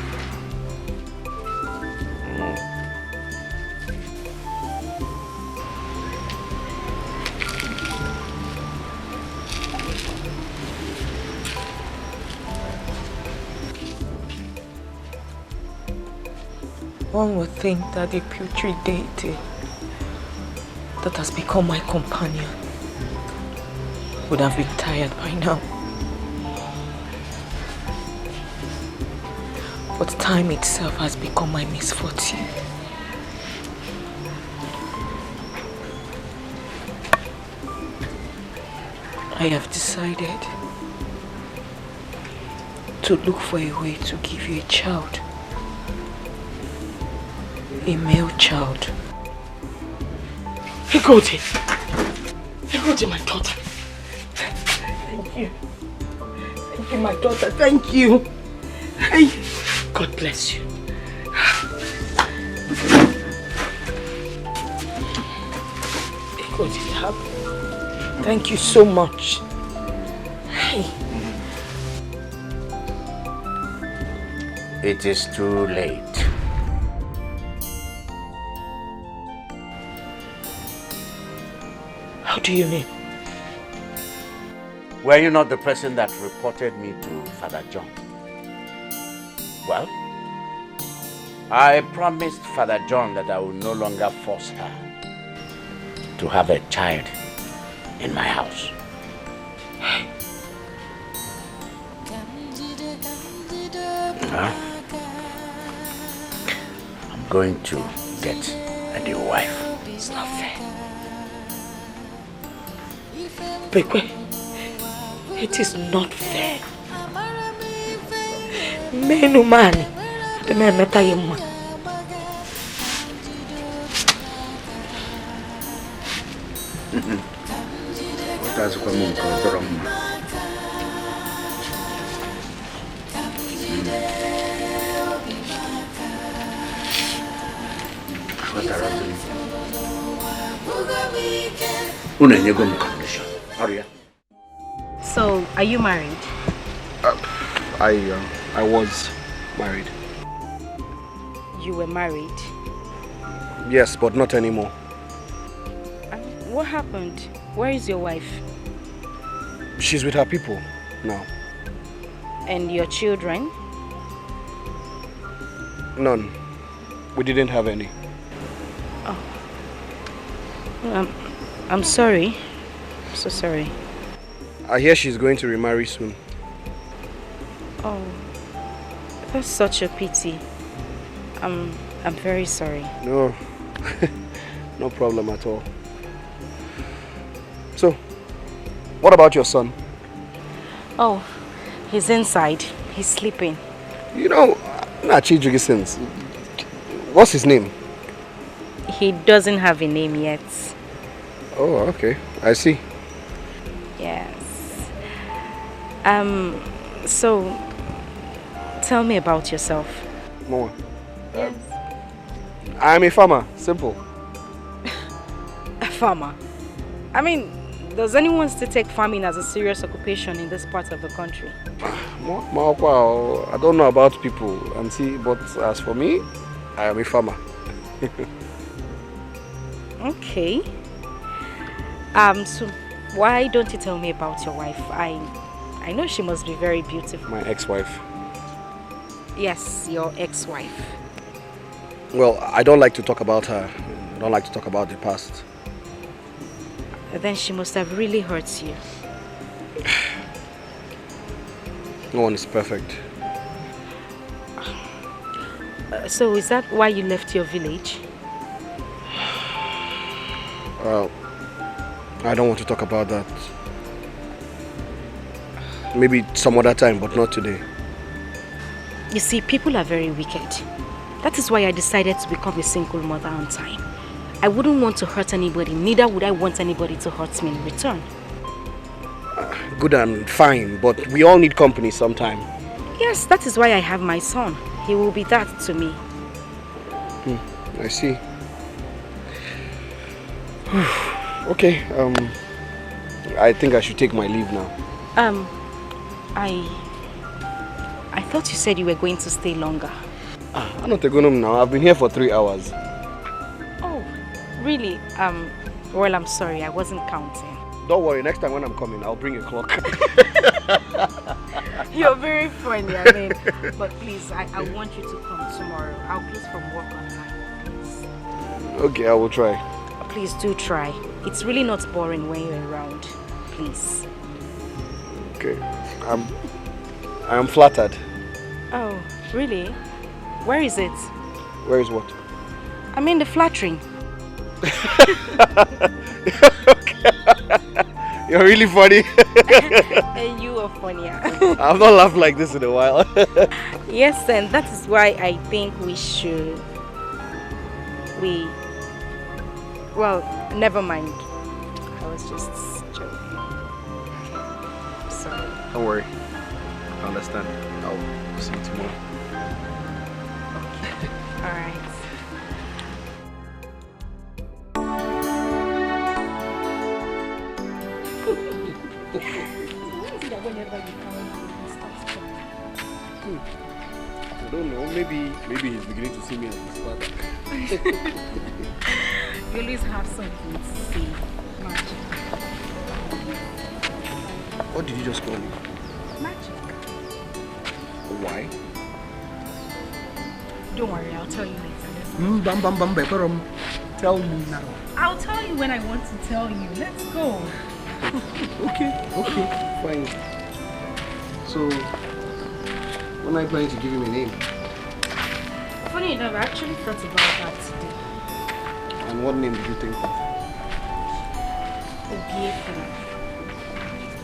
One would think that the putrid deity that has become my companion would have been tired by now. But time itself has become my misfortune. I have decided to look for a way to give you a child. A male child. Igodi, my daughter. Thank you. Thank you, my daughter. Thank you. Hey, God bless you. Igodi, thank you so much. Hey. It is too late. How do you mean? Were you not the person that reported me to Father John? Well, I promised Father John that I would no longer force her to have a child in my house. I'm going to get a new wife. It's not fair. Bekwe, it is not fair. Menu mani, the man meta yemma. What has come on drama? So, are you married? I was married. You were married? Yes, but not anymore. What happened? Where is your wife? She's with her people now. And your children? None. We didn't have any. Oh. I'm sorry. I'm so sorry. I hear she's going to remarry soon. Oh, that's such a pity. I'm very sorry. No, no problem at all. So, what about your son? Oh, he's inside. He's sleeping. You know, what's his name? He doesn't have a name yet. Oh, okay. I see. Yes. So, tell me about yourself. More. Yes. I'm a farmer. Simple. A farmer? I mean, does anyone still take farming as a serious occupation in this part of the country? I don't know about people, auntie, but as for me, I am a farmer. Okay. So why don't you tell me about your wife? I know she must be very beautiful. My ex-wife. Yes, your ex-wife. Well, I don't like to talk about her. I don't like to talk about the past. Then she must have really hurt you. No one is perfect. So is that why you left your village? I don't want to talk about that. Maybe some other time, but not today. You see, people are very wicked. That is why I decided to become a single mother on time. I wouldn't want to hurt anybody, neither would I want anybody to hurt me in return. Good and fine, but we all need company sometime. Yes, that is why I have my son. He will be that to me. I see. Okay, I think I should take my leave now. I thought you said you were going to stay longer. I'm not going home now. I've been here for 3 hours. Oh, really? Well, I'm sorry. I wasn't counting. Don't worry. Next time when I'm coming, I'll bring a clock. You're very funny, I mean. But please, I want you to come tomorrow. I'll close from work on time, please. Okay, I will try. Please do try. It's really not boring when you're around. Please. Okay. I am flattered. Oh, really? Where is it? Where is what? I mean the flattering. You're really funny. And you are funnier. I've not laughed like this in a while. Yes, and that is why I think well, never mind. I was just joking. Sorry. Don't worry. I understand. I'll see you tomorrow. All right. I don't know. Maybe he's beginning to see me as his father. You always have something to say. Magic. What did you just call me? Magic. Why? Don't worry, I'll tell you later. Tell me now. I'll tell you when I want to tell you. Let's go. Okay, fine. So, when are you planning to give him a name? Funny enough, I actually thought about that today. And what name did you think of? Obio.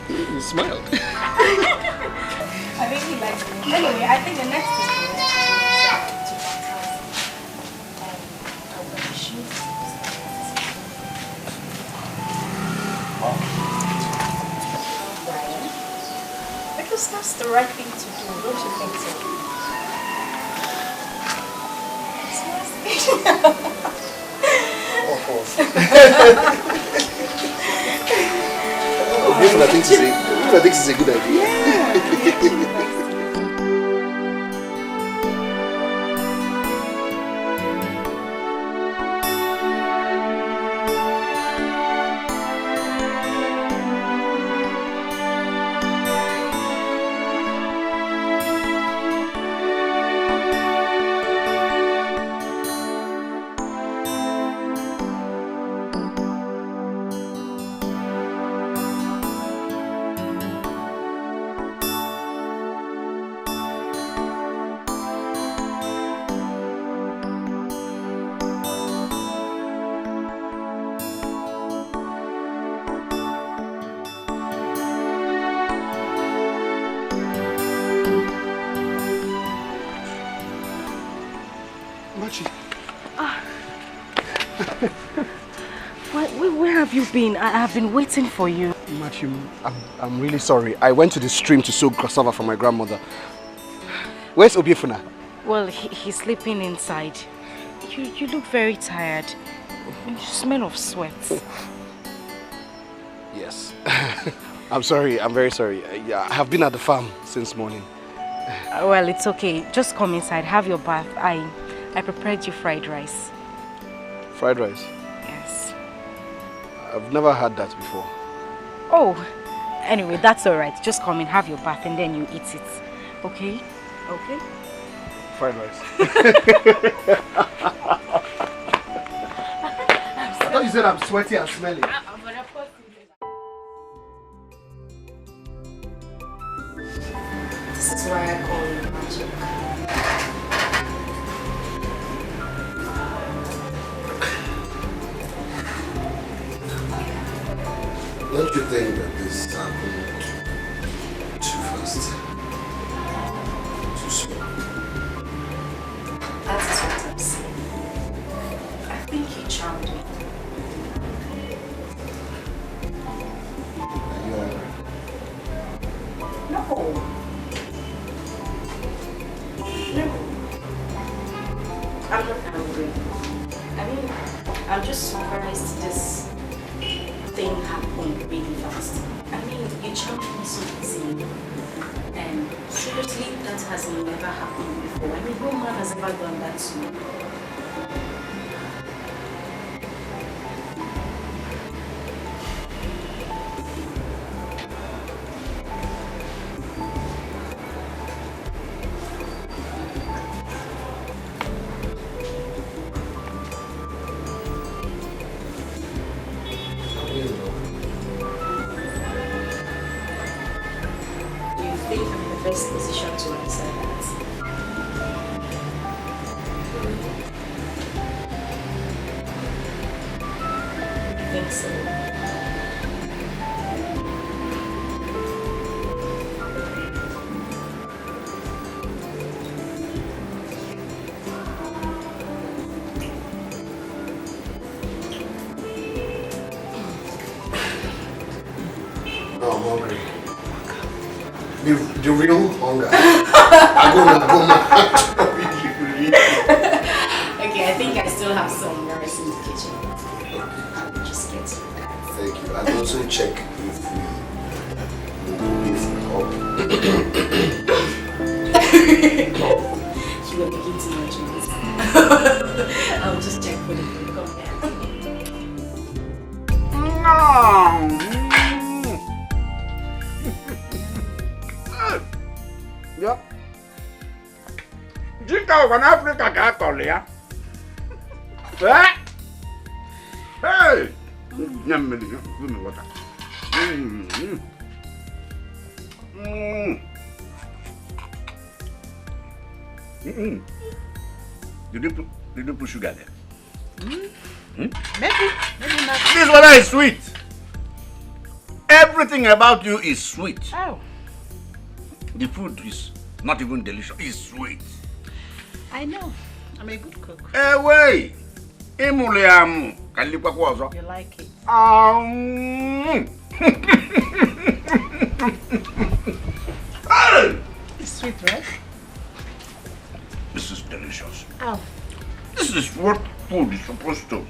You smiled. I think he likes me. Anyway, I think the next thing to because that's the right thing to do, don't you think so? I think this is a good idea. Where have you been? I have been waiting for you. Matthew, I'm really sorry. I went to the stream to soak cassava for my grandmother. Where's Obiefuna? Well, he's sleeping inside. You look very tired. You smell of sweat. Yes. I'm sorry. I'm very sorry. I have been at the farm since morning. Well, it's okay. Just come inside. Have your bath. I prepared you fried rice. Fried rice? Yes. I've never had that before. Oh, anyway, that's all right. Just come in, have your bath, and then you eat it. Okay? Okay? Fried rice. I thought you said I'm sweaty and smelly. This is why I call you magic. Don't you think that this happened too fast? Too soon? That is what I'm saying. I think you charmed me. Are you alright? No. No. I'm not angry. I mean, I'm just surprised this thing happened really fast. I mean, you charmed me so easily. And seriously, that has never happened before. I mean, no man has ever done that to me. best position to answer that. I think so. Oh, I'm hungry. The real hunger. Okay, I think I still have some rice in the kitchen. I will just get to that. Thank you. And also check if You were making too much noise. I'll just check for the food. Come Yeah. Dikeh of Africa got Korea. Hey! Give me water. Did you put sugar there? Maybe not. This water is sweet. Everything about you is sweet. Oh. The food is not even delicious. It's sweet. I know. I'm a good cook. Hey, wait. Emuliamu. You like it? It's sweet, right? This is delicious. Oh. This is what food is supposed to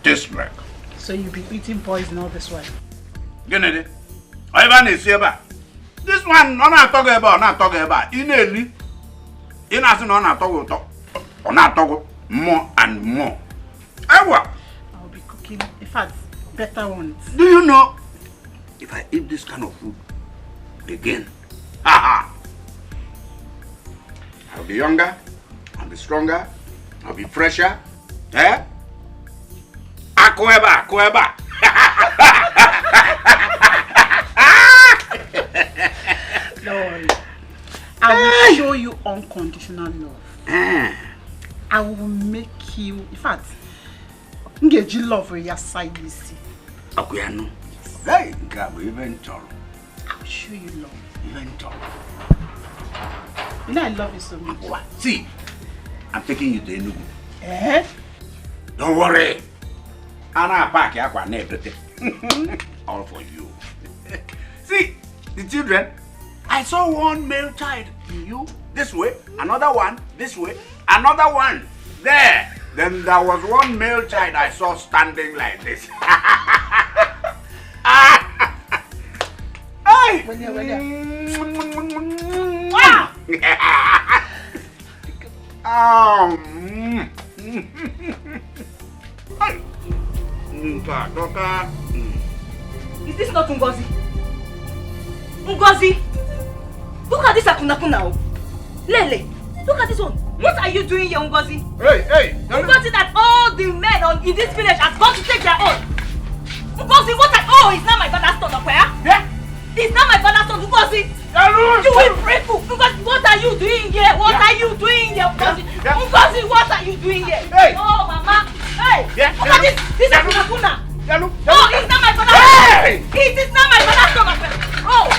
taste like. So you'll be eating poison all this while? Kennedy, Ivan is here. This one, not talking about. In as not talking more and more. I'll be cooking, in fact, better ones. Do you know, if I eat this kind of food again, I'll be younger, I'll be stronger, I'll be fresher. Eh? Akoeba. Don't worry. I will show you unconditional love. I will make you, in fact, get you love for your side, you see. Akuyano. Hey, grab even tall. I'll show you love. Even tall. You know I love you so much. What? See, I'm taking you to Enugu. Eh? Don't worry. I'll pack you and everything. All for you. See, the children, I saw one male child in you this way, another one this way, another one there. Then there was one male child I saw standing like this. Hey! Is this not Ngozi? Ngozi! Look at this Akunakuna. Lele, look at this one. What are you doing here, Ngozi? Hey! Ngozi, that all the men in this village have gone to take their own. Ngozi, what I... Oh, it's not my father's son, Okwea? Yeah? It's not my father's son, Ngozi. You will break up. Ngozi, what are you doing here? What are you doing here, Ngozi? Ngozi, what are you doing here? Hey! Oh, Mama. Hey! Look at this. This Akunakuna. Oh, it's not my father's son. Hey! It is not my father's son, Okwea. Oh!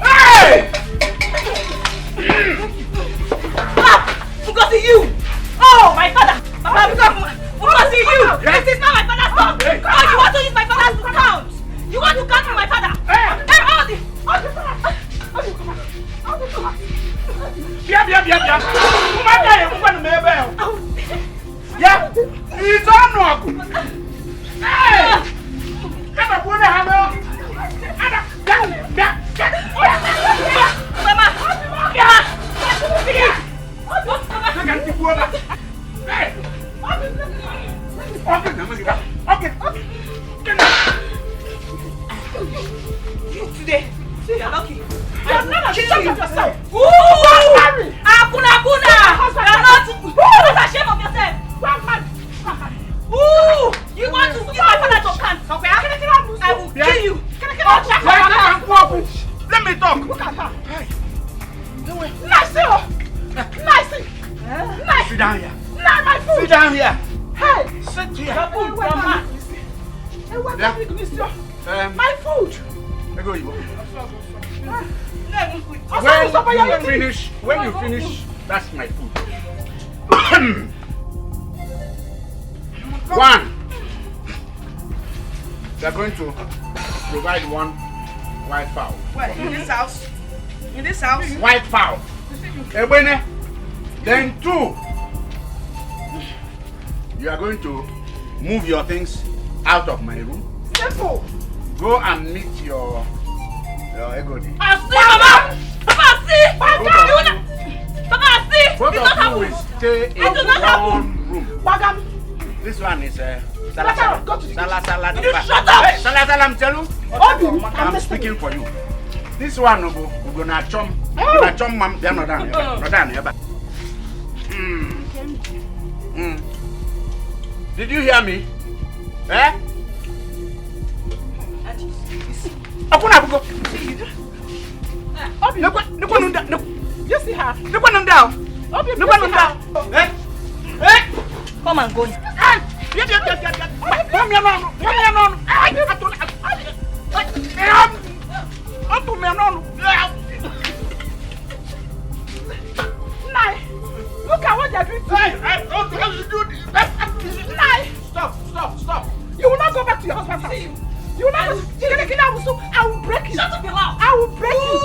Hey! Because you! Oh, my father! Because you! This is not my father's son! Oh, you want to use my father's account! You want to count my father! Hey, all this! Yeah! It's on! Hey! Today, you're lucky. You're not ashamed of yourself. Akuna! You're not ashamed of yourself. Ooh! You You want to see my father to come? I will kill you. Let me talk. Look at her. Nice. Sit down here. Not my food. Sit down here. Hey. Sit here. My food. My food. When you finish, that's my food. One. They're going to provide one white fowl. Where? In this house? In this house? White fowl. Then 2. You are going to move your things out of my room. Simple. Go and meet your egodi. Papa, see! Both of you will stay in one room. This one is Salah. You shut up! Hey, Salah, I'm telling you. I'm speaking for you. This one we're gonna chum. Ma'am. They're not done here. Did you hear me? Eh? You see her? Come and go. Look at what they're doing to you. Stop. You will not go back to your husband's house. You will not. I will break you. Shut up, I will break you.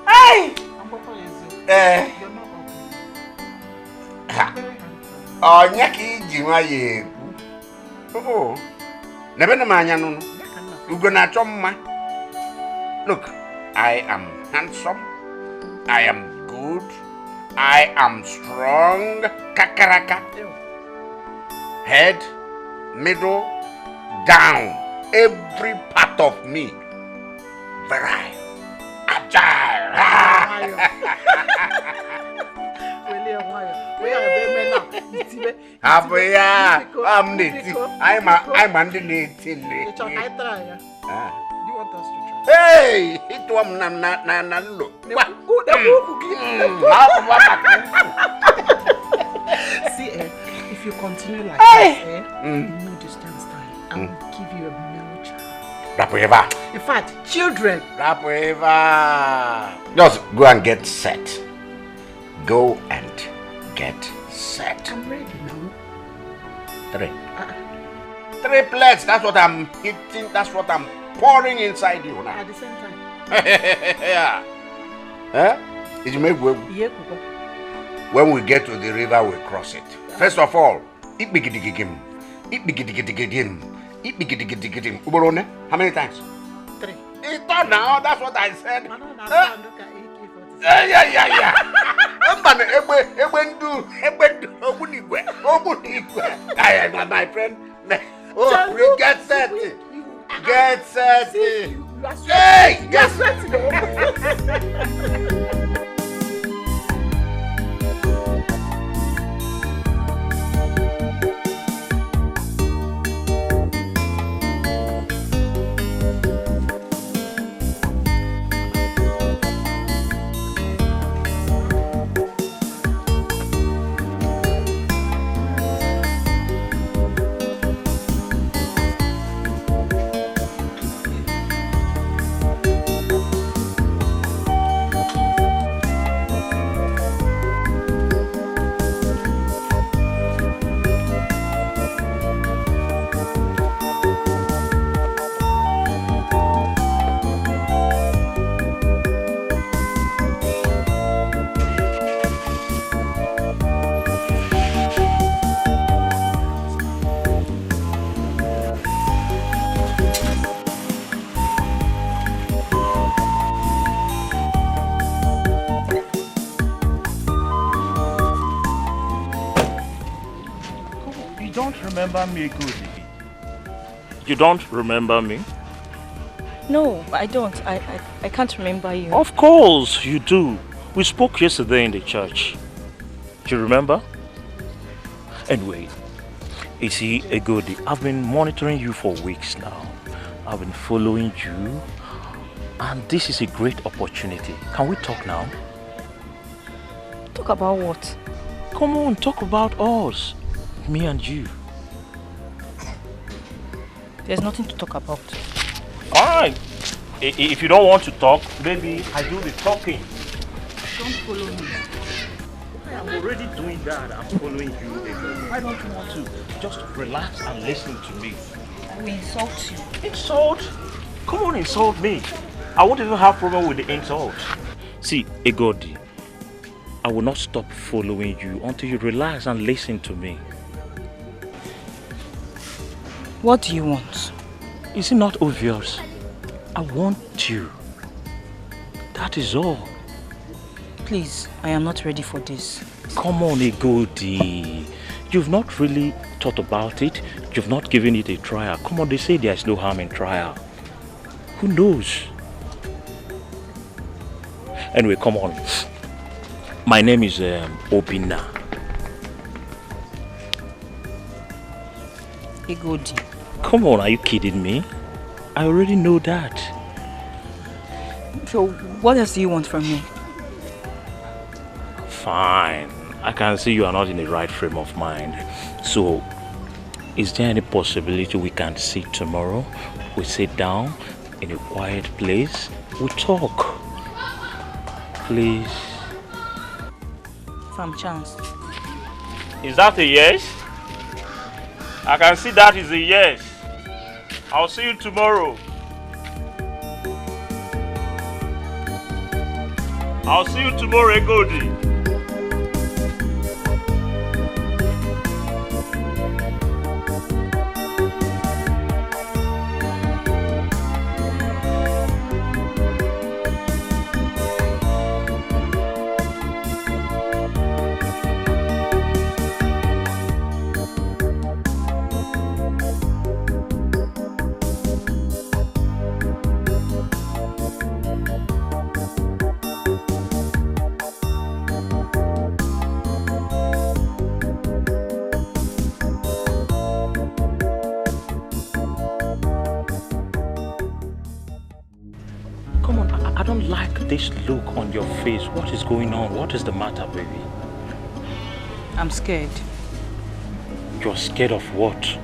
Hey. Look, I am handsome, I am good, I am strong, kakaraka. Head, middle, down, every part of me. Virile, agile. I'm hey, it was look. See, if you continue like this, no distance time, I will give you a male child. In fact, children. Just go and get set. Go and get set. I'm ready now. 3. 3 plates. That's what I'm eating. That's what I'm pouring inside you now. At the same time. Yeah. Huh? Did you make way? Yeah, when we get to the river, we cross it. First of all, how many times? 3. It's not now. That's what I said. My friend. Oh, we get set. Get set. Hey, get set. You don't remember me, Goody? You don't remember me? No, I don't. I can't remember you. Of course you do. We spoke yesterday in the church. Do you remember? Anyway, you see, Egodi, I've been monitoring you for weeks now. I've been following you. And this is a great opportunity. Can we talk now? Talk about what? Come on, talk about us. Me and you. There's nothing to talk about. Alright. If you don't want to talk, maybe I do the talking. Don't follow me. I'm already doing that. I'm following you. Why don't you want to just relax and listen to me? I will insult you. Insult? Come on, insult me. I won't even have problem with the insult. See, Egodi, I will not stop following you until you relax and listen to me. What do you want? Is it not obvious? I want you. That is all. Please, I am not ready for this. Come on, Egodi. You've not really thought about it. You've not given it a trial. Come on, they say there's no harm in trial. Who knows? Anyway, come on. My name is Obina. Egodi. Come on, are you kidding me? I already know that. So, what else do you want from me? Fine. I can see you are not in the right frame of mind. So, is there any possibility we can see tomorrow? We sit down in a quiet place. We talk. Please. Some chance. Is that a yes? I can see that is a yes. I'll see you tomorrow. I'll see you tomorrow, Egodi. This look on your face, what is going on? What is the matter, baby? I'm scared. You're scared of what?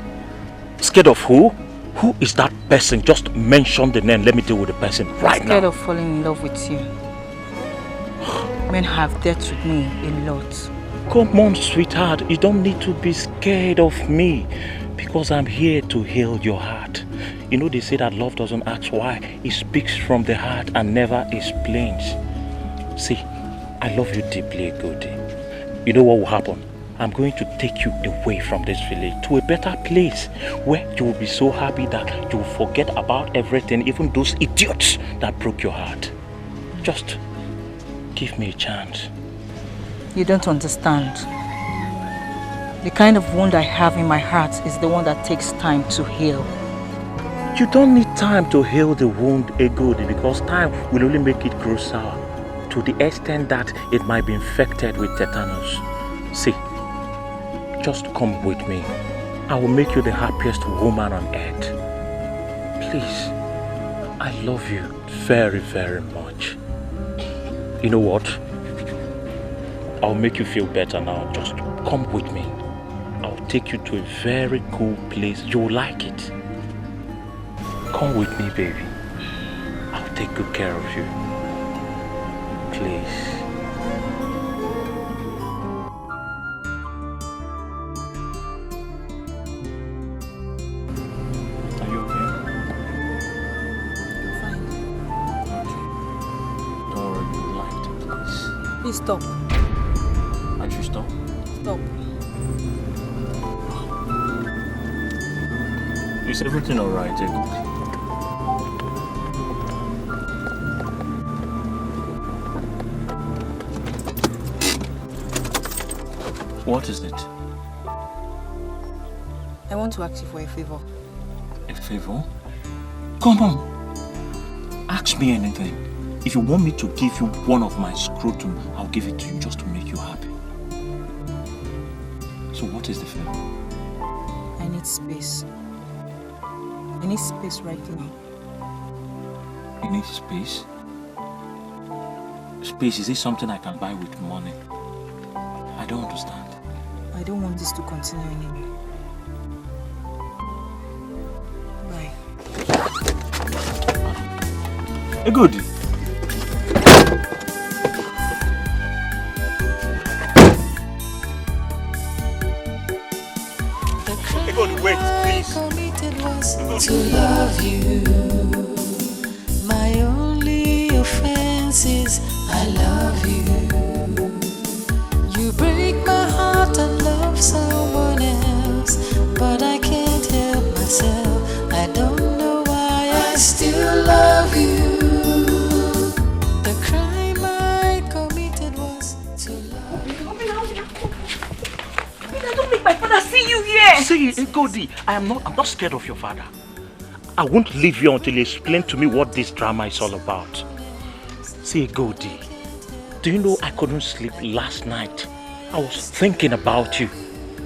Scared of who? Who is that person? Just mention the name. Let me deal with the person right now. I'm scared of falling in love with you. Men have dealt with me a lot. Come on, sweetheart. You don't need to be scared of me because I'm here to heal your heart. You know, they say that love doesn't ask why. It speaks from the heart and never explains. See, I love you deeply, Egodi. You know what will happen? I'm going to take you away from this village to a better place where you will be so happy that you will forget about everything, even those idiots that broke your heart. Just give me a chance. You don't understand. The kind of wound I have in my heart is the one that takes time to heal. You don't need time to heal the wound, Egodi, because time will only make it grow sour to the extent that it might be infected with tetanus. See, just come with me. I will make you the happiest woman on earth. Please, I love you very, very much. You know what? I'll make you feel better now. Just come with me. I'll take you to a very cool place. You'll like it. Come with me, baby. I'll take good care of you. Please. Are you okay? Fine. Okay. Don't worry, you liked it, please. Please stop. I should stop? Stop. Is everything alright, Egodi? What is it? I want to ask you for a favor. A favor? Come on. Ask me anything. If you want me to give you one of my scrotum, I'll give it to you just to make you happy. So what is the favor? I need space. I need space right now. You need space? Space, is it something I can buy with money? I don't understand. I don't want this to continue anymore. Bye. Good. Wait, please. To love you. My only offense is I love you. You break my heart and love someone else, but I can't help myself. I don't know why I still love you. The crime I committed was to love you. Don't make my father see you here. See, Egodi, I'm not scared of your father. I won't leave you until you explain to me what this drama is all about. See, Egodi, do you know I couldn't sleep last night? I was thinking about you.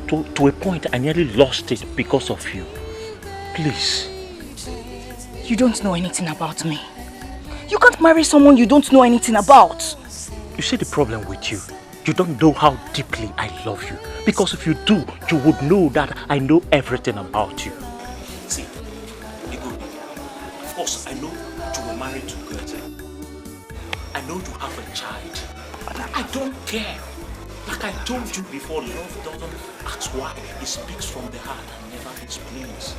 To a point I nearly lost it because of you. Please. You don't know anything about me. You can't marry someone you don't know anything about. You see the problem with you? You don't know how deeply I love you. Because if you do, you would know that I know everything about you. See, of course I know you were married to Goethe. I know you have a child. But I don't care. Like I told you before, love doesn't ask why. It speaks from the heart and never explains.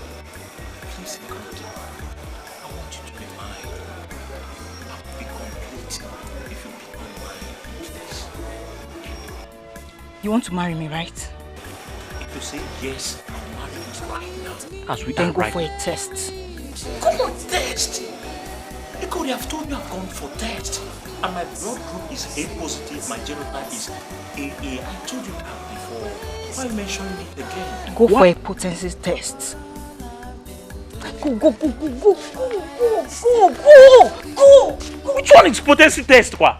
Please, God, I want you to be mine. I will be complete if you become mine. Please. You want to marry me, right? If you say yes, I'll marry you right now. As we then are go right for a test. Come on, test! Because I've told you I've gone for test. And my blood group is A positive, my genotype is AA. I told you that before. Why mentioning it again? Go for a potency test. Go. Which one is potency test, Kwa?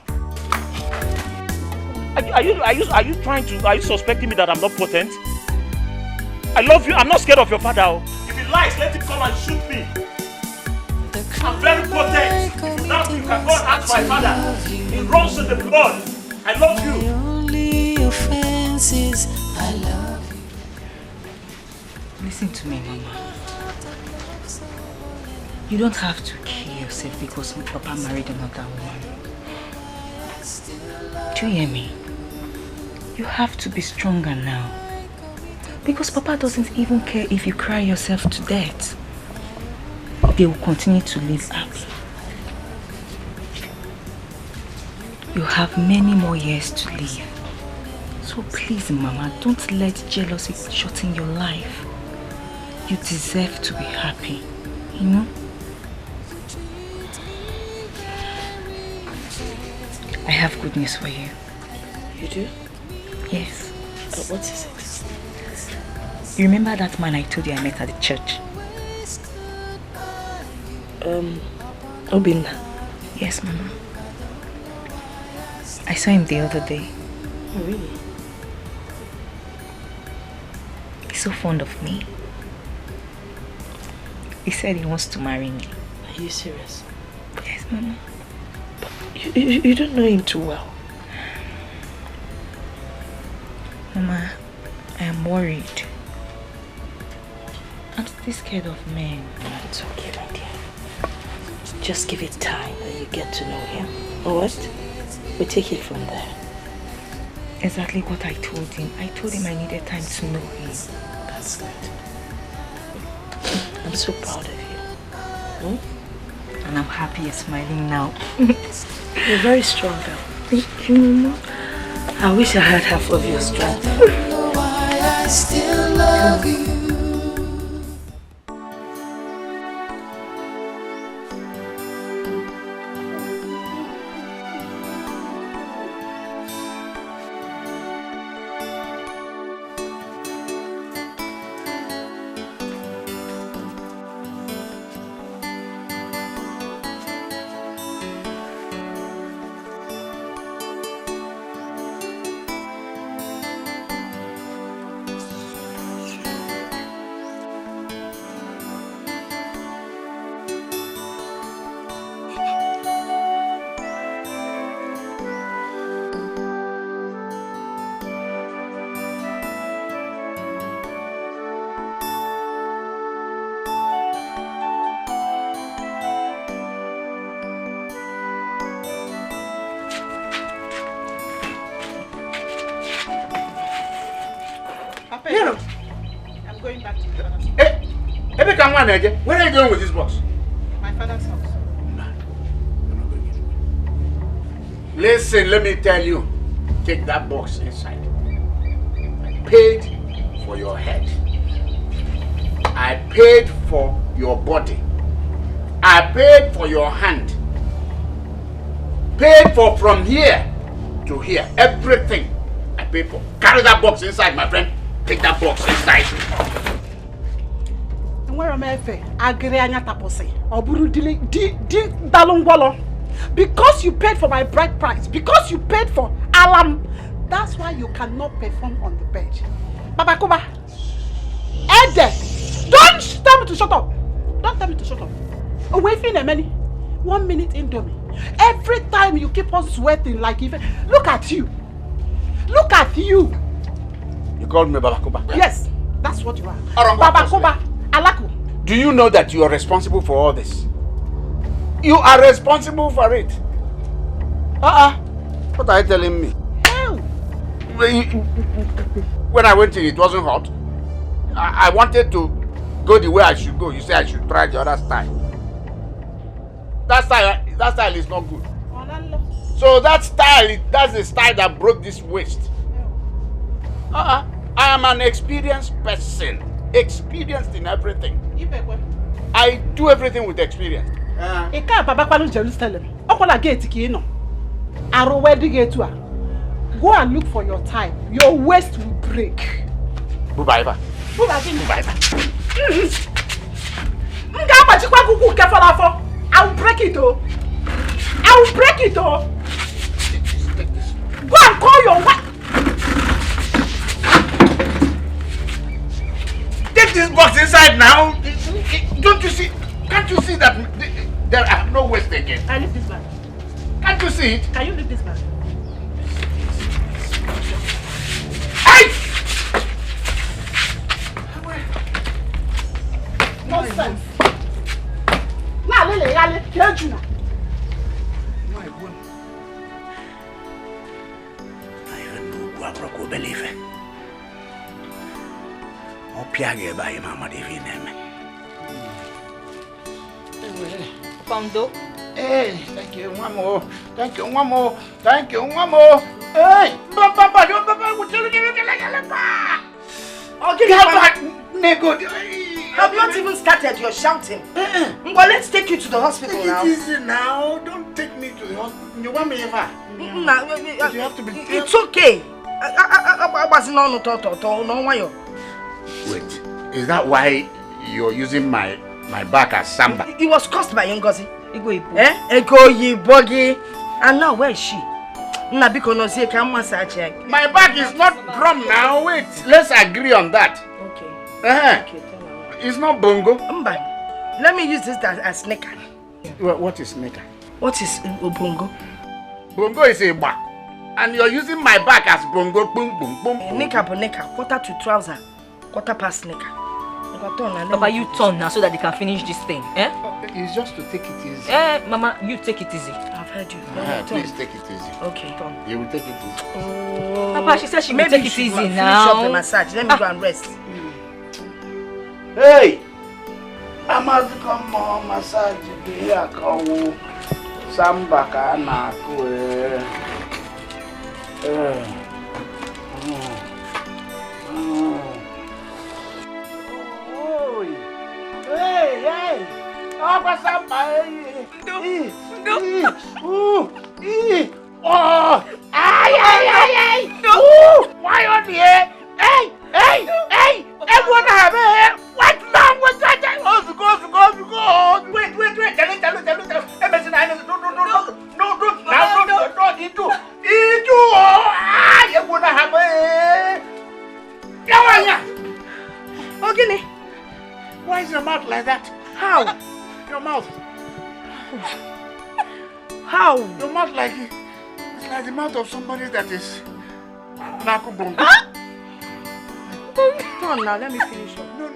Are you suspecting me that I'm not potent? I love you. I'm not scared of your father. If he lies, let him come and shoot me. I'm very potent. If you doubt me, you can go and ask my father. He runs in the blood. I love you. My only offense is I love you. Listen to me, Mama. You don't have to kill yourself because my papa married another woman. Do you hear me? You have to be stronger now. Because Papa doesn't even care if you cry yourself to death. They will continue to live happy. You have many more years to live. So please, Mama, don't let jealousy shorten your life. You deserve to be happy, you know? I have good news for you. You do? Yes. What is it? You remember that man I told you I met at the church? Obinna. Yes, Mama. I saw him the other day. Oh, really? He's so fond of me. He said he wants to marry me. Are you serious? Yes, Mama. But you don't know him too well. Mama, I am worried. I'm still scared of men. It's okay, my dear. Just give it time and you get to know him. Alright? We take it from there. Exactly what I told him. I told him I needed time to know him. That's good. I'm so proud of you. And I'm happy you're smiling now. You're very strong, girl. Thank you, Mama. I wish I had half of your strength. I don't know why I still love you. going back to your father's house. Hey, where are you going with this box? My father's house. Listen, let me tell you. Take that box inside. I paid for your head. I paid for your body. I paid for your hand. Paid for from here to here. Everything I paid for. Carry that box inside, my friend. Take that box inside. Where am I? Because you paid for my bride price, because you paid for alarm, that's why you cannot perform on the bed. Baba Kuba, Ede, don't tell me to shut up. Don't tell me to shut up. Away from a minute, 1 minute Indomie. Every time you keep on sweating like even. Look at you. Look at you. You called me Baba Kuba? Yes, that's what you are. Baba Kuba, Alaku. Do you know that you are responsible for all this? You are responsible for it. What are you telling me? Hell. When I went in, it wasn't hot. I wanted to go the way I should go. You say I should try the other style. That style is not good. So that's the style that broke this waist. I am an experienced person. Experienced in everything. I do everything with experience. Jerusalem. Go and look for your time. Your waist will break. Bubaiba. I will break it, oh. I will break it, oh. Go and call your wife. Take this box inside now. Don't you see? Can't you see that there are no waste again? I leave this bag. Can't you see it? Can you leave this bag? Hey! Nonsense. Now, Lele, kill you now. I even know who I broke believe it. Piage by Mama Divine. Pondo. Hey, thank you, one more. Thank you, one more. Thank you, one more. Hey, Papa, you tell me. I'll give you back. Nego. Have not even started your shouting. Well, let's take you to the hospital now. It is now. Don't take me to the hospital. You want me ever? You have to be. It's okay. I wasn't on no. Wait, is that why you're using my back as samba? It was caused by Ngozi. Ego Yibogi. And now where is she? My back is not drum now. Wait, let's agree on that. Okay. It's not bongo. Let me use this as sneaker. What is sneaker? What is bongo? Bongo is a back. And you're using my back as bongo. Boom, boom, boom. Nika, quarter to trouser. Quarter past sneaker. Papa, you turn now so that they can finish this thing. It's just to take it easy. Mama, you take it easy. I've heard you. Please take it easy. Okay. You will take it easy. Oh. Papa, she said she will take it easy Finish now. up the massage. Let me go and rest. Hey! I must come on massage. Here, come. Samba kana kwe. Hey! Apa samba? Oh! Ay! Why on here? Hey! Everyone have it. What language? Go. Wait. Tell it. No. Everyone have it. Okay. Why is your mouth like that? How? Your mouth. How? Your mouth it's like the mouth of somebody that is Nakubongo. Come on now, let me finish up. No.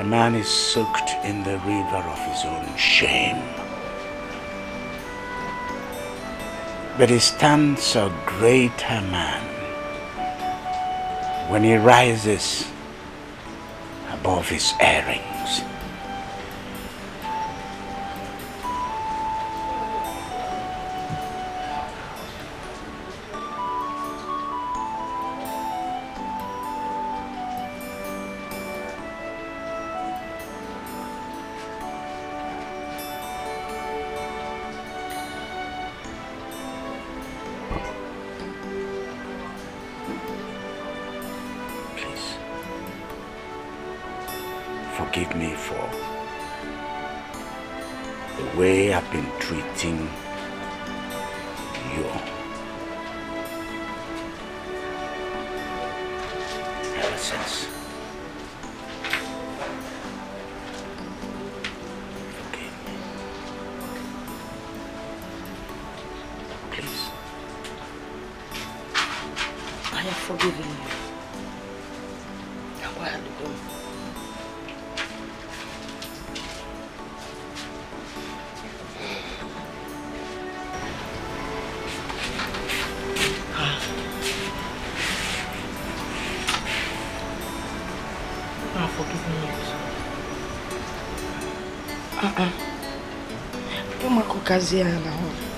A man is soaked in the river of his own shame. But he stands a greater man when he rises above his errings. Forgive me for the way I've been treating you ever since. Forgive me. Please. I have forgiven you. Now why are you going?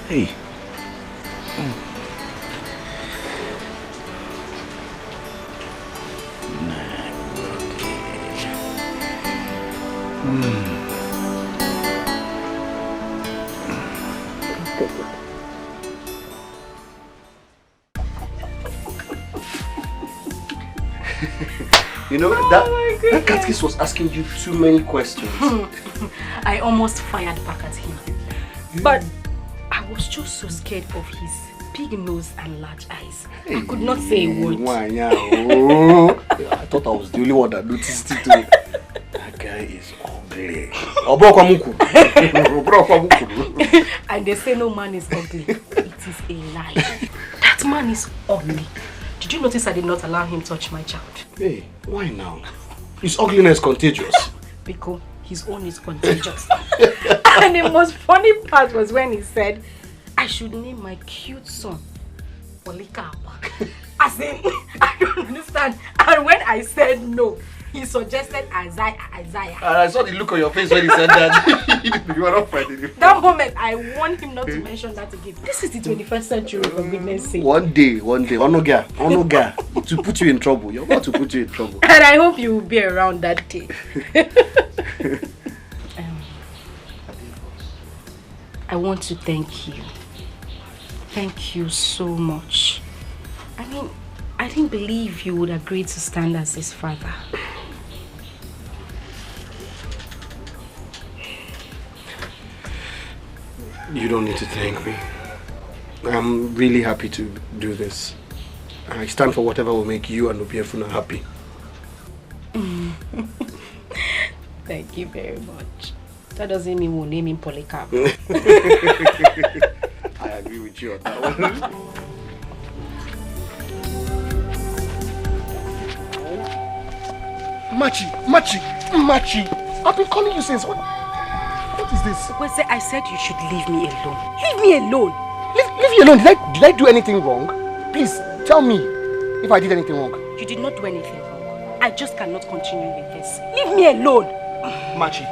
Hey. You know, that catechist was asking you too many questions. I almost fired back at him. But I was just so scared of his big nose and large eyes. I could not say a word. I thought I was the only one that noticed it too. That guy is ugly. And they say no man is ugly. It is a lie. That man is ugly. Did you notice I did not allow him touch my child? Hey, why now? His ugliness contagious. Because his own is contagious. And the most funny part was when he said, I should name my cute son Polycarp. As in, I don't understand. And when I said no, he suggested Isaiah. I saw the look on your face when he said that. You were not finding it. That moment, I want him not to mention that again. This is the 21st century, for goodness sake. One day, Onoga, to put you in trouble. You're about to put you in trouble. And I hope you will be around that day. I want to thank you. Thank you so much. I mean, I didn't believe you would agree to stand as his father. You don't need to thank me. I'm really happy to do this. I stand for whatever will make you and Obiefuna happy. Thank you very much. That doesn't mean we'll name him Polycarp. I agree with you on that one. Machi. I've been calling you since. What is this? Well, I said you should leave me alone. Leave me alone. Leave you alone. Did I do anything wrong? Please, tell me if I did anything wrong. You did not do anything wrong. I just cannot continue with this. Leave me alone. Machi,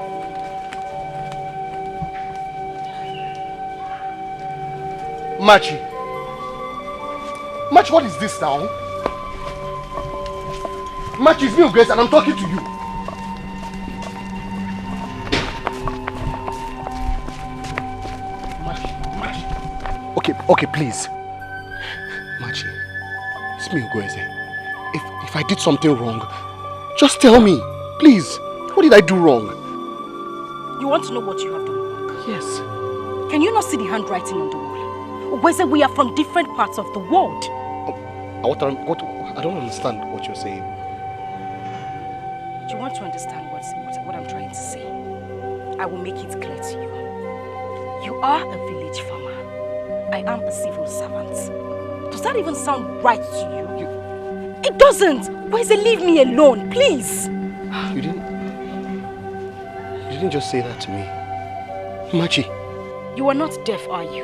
what is this now? Machi, it's me, Grace, and I'm talking to you. Machi. Okay, please. Machi, it's me, Grace. If I did something wrong, just tell me, please. What did I do wrong? You want to know what you have done wrong? Yes. Can you not see the handwriting on the wall? Whether we are from different parts of the world. I don't understand what you're saying. You want to understand what I'm trying to say? I will make it clear to you. You are a village farmer. I am a civil servant. Does that even sound right to you? It doesn't! Leave me alone, please! You didn't just say that to me. Machi. You are not deaf, are you?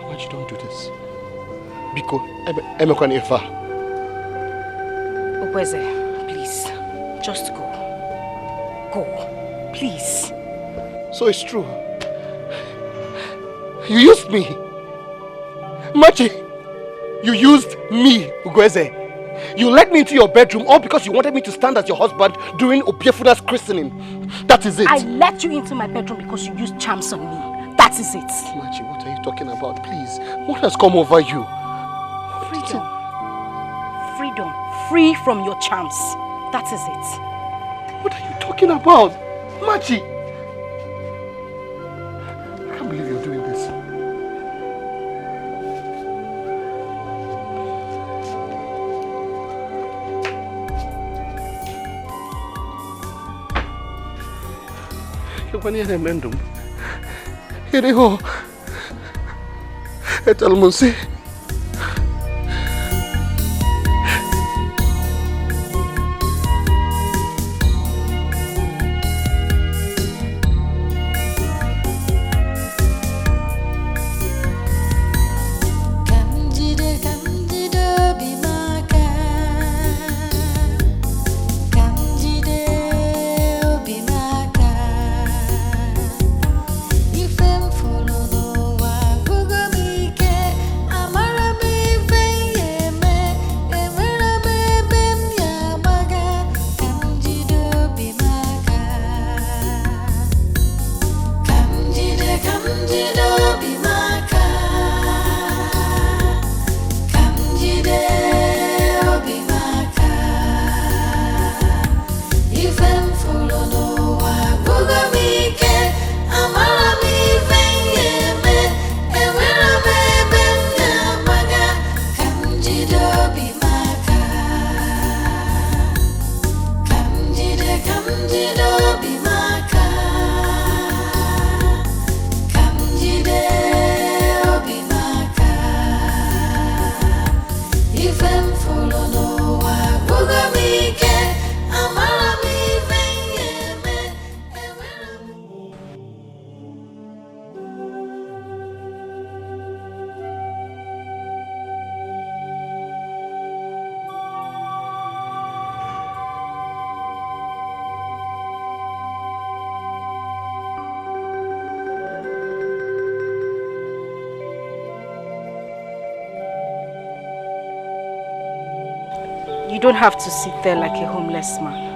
Machi, don't do this. Biko, Emekwan Efa. Okweze, please. Just go. Go. Please. So it's true. You used me. Machi, you used me, Ugweze. You let me into your bedroom all because you wanted me to stand as your husband during Obiefuna's christening. That is it. I let you into my bedroom because you used charms on me. That is it. Machi, what are you talking about? Please, what has come over you? Freedom. Freedom. Free from your charms. That is it. What are you talking about? Machi! I can't believe you're doing this. You're mendum. Here ho. Etal Musi. You don't have to sit there like a homeless man.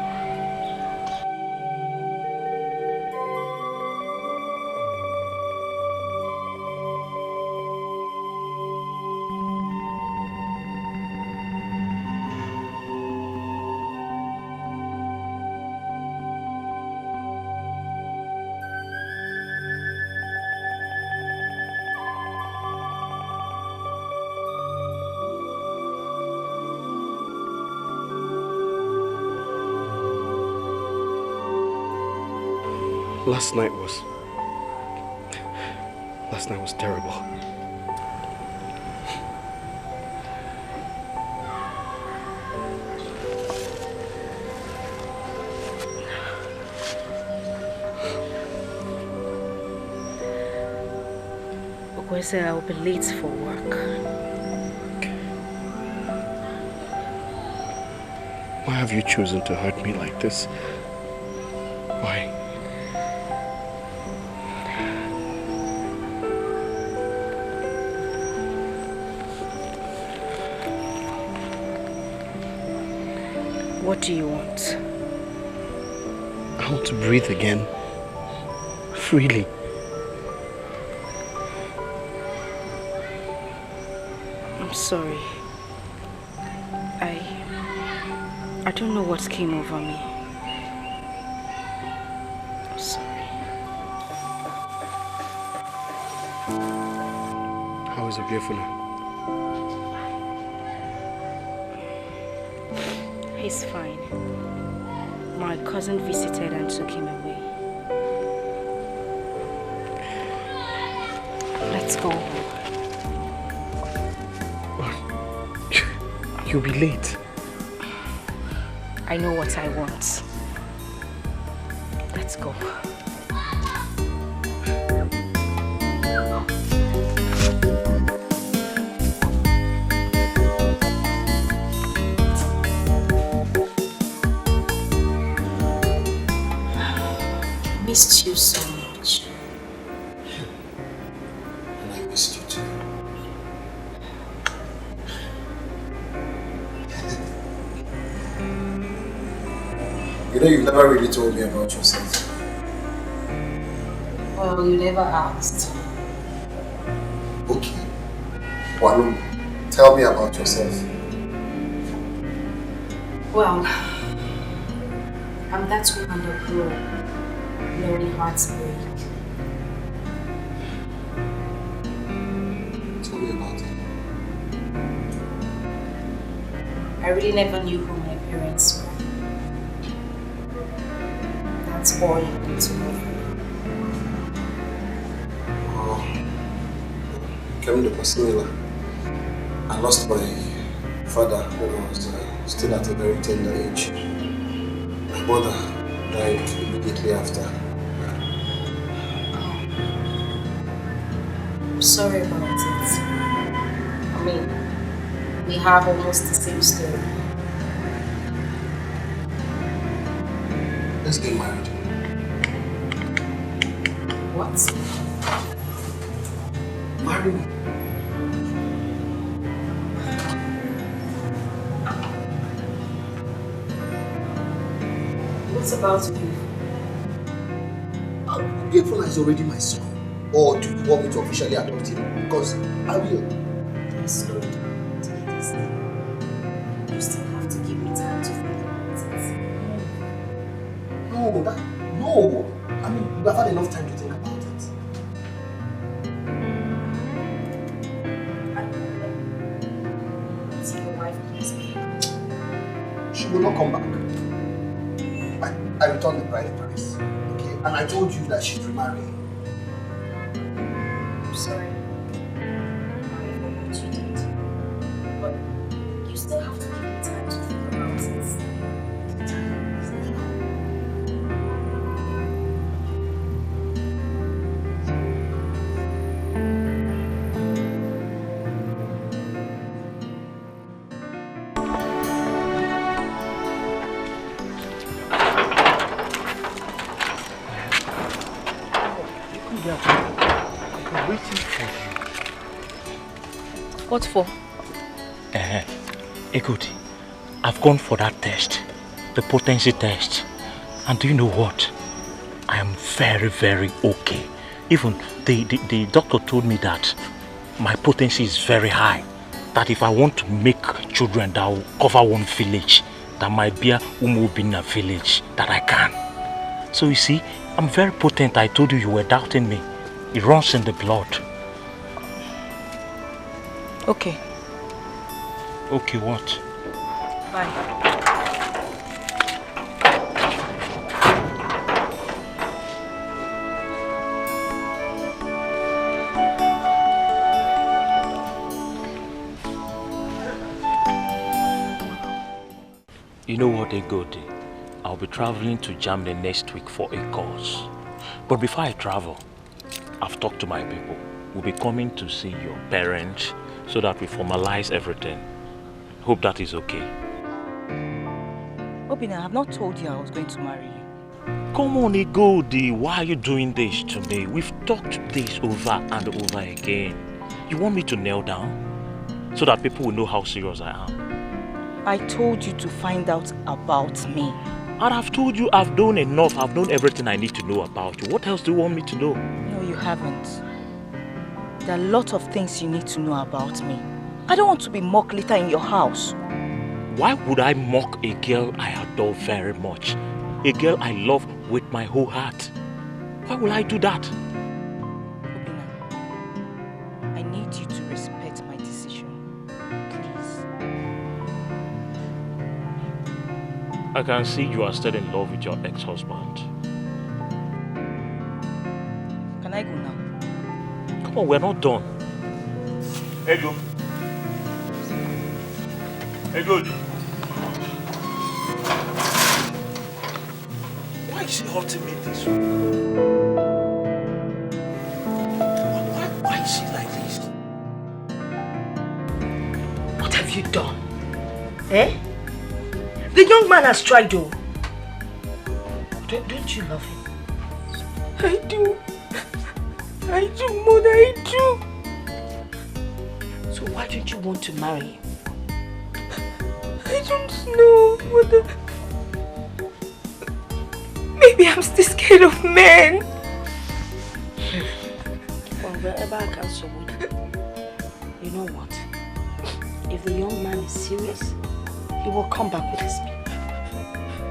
Last night was terrible. Okwese, I will be late for work. Why have you chosen to hurt me like this? Why? What do you want? I want to breathe again. Freely. I'm sorry. I don't know what came over me. I'm sorry. How is Obiefuno? He's fine. My cousin visited and took him away. Let's go home. You'll be late. I know what I want. Let's Let's go. Missed you so much. And I missed you too. You know, you've never really told me about yourself. Well, you never asked. Okay. Walum, tell me about yourself. Well, I'm that woman that grew up knowing heartbreak. Tell me about it. I really never knew who my parents were. That's all you need to know. Came to Pasimila. I lost my father when I was still at a very tender age. My mother died immediately after. I'm sorry about it. I mean, we have almost the same story. Let's get married. What? Marry me. What's about you? Beautiful is already my son. Or do you want me to officially adopt him? Because I will. Please slow down. Take it easy. You still have to give me time to think about it. No. I mean, we have had enough time to think about it. See your wife, please. She will not come back. I returned the bride price. Okay? And I told you that she'd remarry. I'm sorry. I know what you did. But you still have to give me time to think about it. I'm waiting for you. What for? Good. I've gone for that test, the potency test. And do you know what? I am very, very okay. Even the doctor told me that my potency is very high. That if I want to make children that will cover one village, that might be a Umobina village, that I can. So you see, I'm very potent. I told you were doubting me. It runs in the blood. Okay. Okay, what? Bye. You know what, Egodi? I'll be traveling to Germany next week for a course. But before I travel, I've talked to my people. We'll be coming to see your parents so that we formalize everything. Hope that is okay. Obina, I have not told you I was going to marry you. Come on, Egodi. Why are you doing this to me? We've talked this over and over again. You want me to kneel down so that people will know how serious I am? I told you to find out about me. And I've told you I've done enough. I've known everything I need to know about you. What else do you want me to know? No, you haven't. There are a lot of things you need to know about me. I don't want to be mocked later in your house. Why would I mock a girl I adore very much? A girl I love with my whole heart. Why will I do that? Obina, I need you to respect my decision. Please. I can see you are still in love with your ex-husband. Can I go now? Come on, we're not done. Ego. Why is she hurting me this way? Why is she like this? What have you done? Eh? The young man has tried to. Don't you love him? I do. I do, Mother, I do. So why don't you want to marry him? I don't know, Mother. Maybe I'm still scared of men. Well, wherever I can support you. You know what? If the young man is serious, he will come back with his people.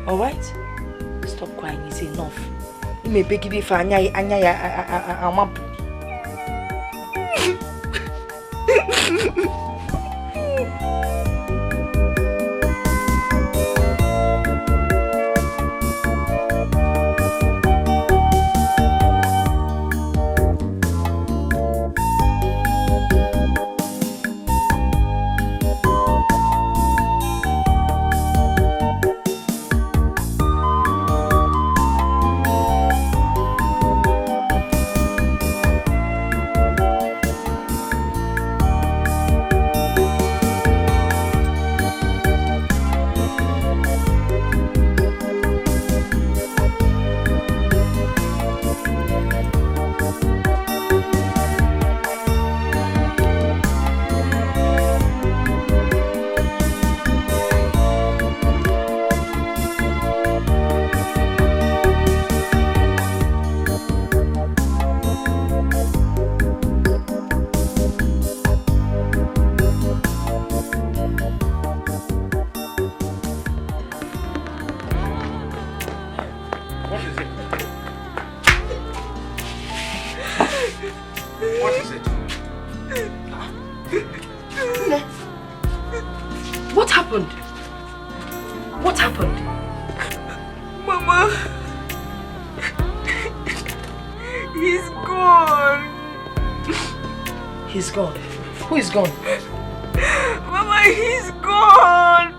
Alright? Stop crying, it's enough. You may beg it for Anya. Gone. Mama, he's gone.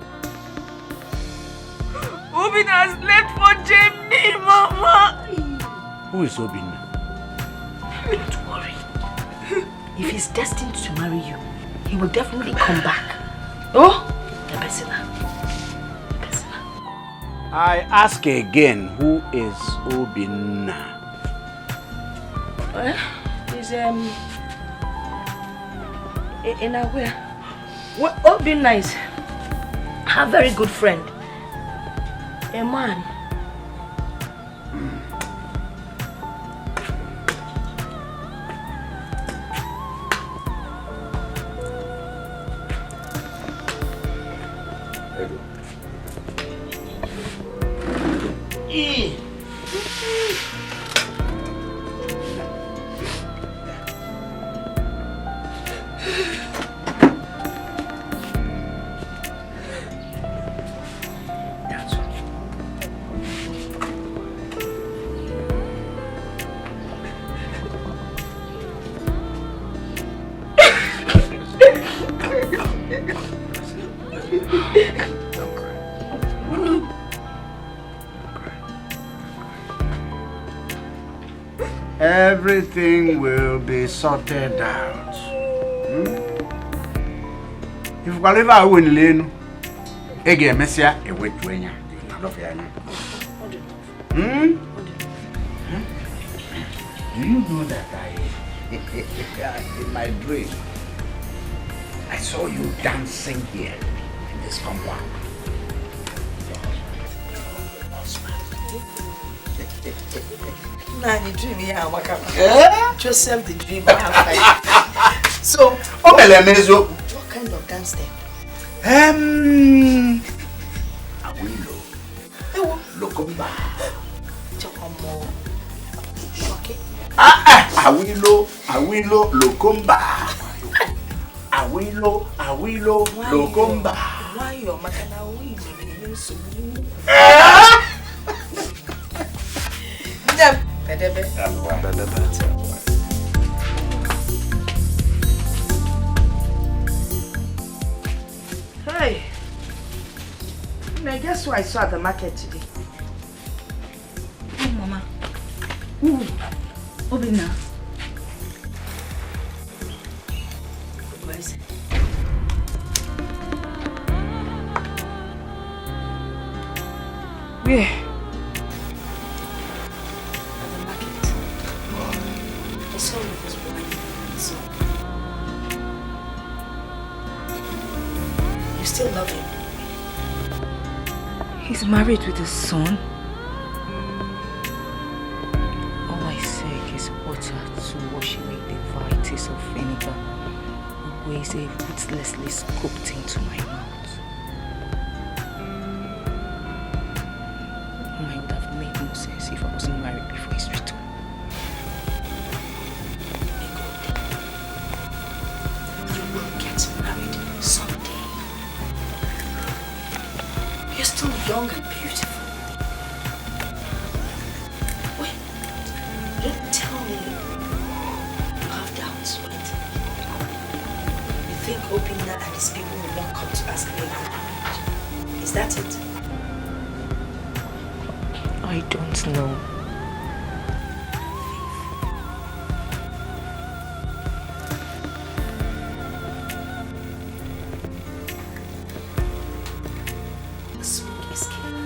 Obin has left for Germany, Mama. Who is Obin? Don't worry. If he's destined to marry you, he will definitely come back. Oh, Ebesina. I ask again, who is Obin? He's in a way. Well, Obinna is a very good friend. A man. Everything will be sorted out. If you believe I win, Leno, again, Messia, a wet winger. Do you know that in my dream, I saw you dancing here in this compound? Nah, the dream, yeah, Joseph, the dream, I have. So, what kind of dance then? Awilo, Lokomba. Awilo, Lokomba. Awilo, Lokomba. Why you're making a wee? Hey, I guess who I saw at the market today? Ooh, Obina. Where is it? Where? At the market. I saw him was providing so. You still love him? He's married with a son. All I seek is water to wash away the varieties of vinegar and ways they ruthlessly scooped into my mouth. It would have made no sense if I wasn't married before his return. You will get married someday. You're still young and beautiful. Wait, don't tell me you have doubts, right? You think Obina and his people will not come to ask me about marriage? Is that it? I don't know. The smoke is killing.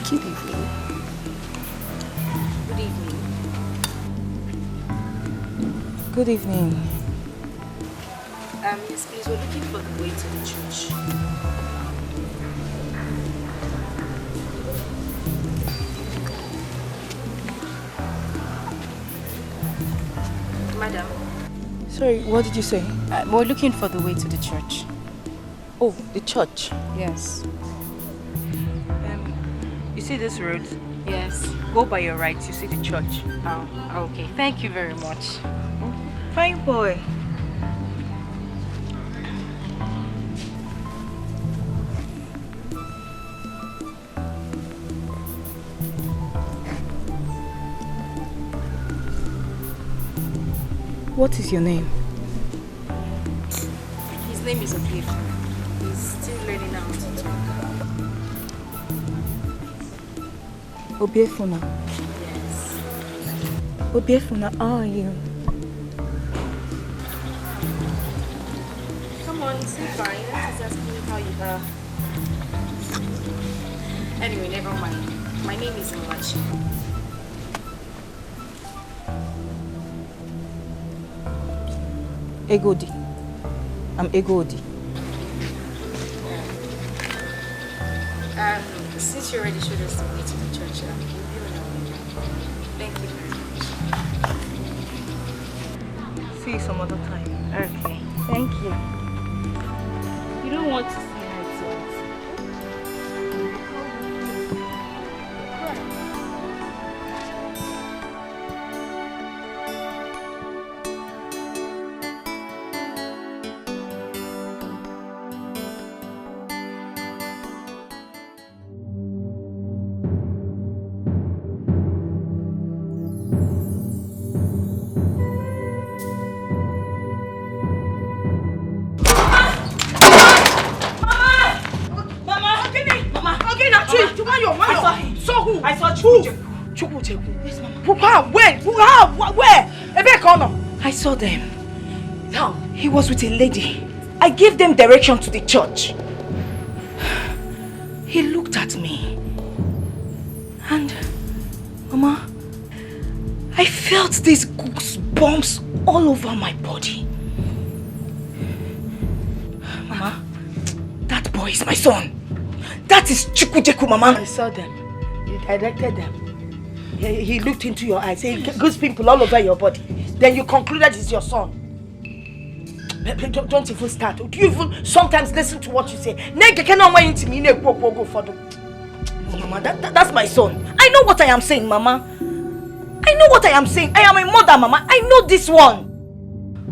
Good evening. Good evening. Good evening. Yes, please, we're looking for the way to the church. Madam. Sorry, what did you say? We're looking for the way to the church. Oh, the church? Yes. You see this road? Yes. Go by your right, you see the church. Oh, okay. Thank you very much. Fine boy. What is your name? His name is Obio. He's still learning how to talk. Obiefuna. Yes. Obiefuna, how are you? Come on, say bye. Let's just ask me how you are. Anyway, never mind. My name is Malachi. Egodi. I'm Egodi. Since you already showed us the way to the church, we'll be on our way. Thank you very much. See you some other time. Okay. Thank you. You don't want to see her tonight. I saw Chukwucheku. Yes, Mama. Where? I saw them. Now, he was with a lady. I gave them direction to the church. He looked at me. And, Mama, I felt these goosebumps all over my body. Mama, that boy is my son. That is Chukwucheku, Mama. I saw them. You directed them. He looked into your eyes. He goose pimple all over your body. Then you concluded it's your son. Don't even start. Do you even sometimes listen to what you say? Mama. That's my son. I know what I am saying, Mama. I know what I am saying. I am a mother, Mama. I know this one.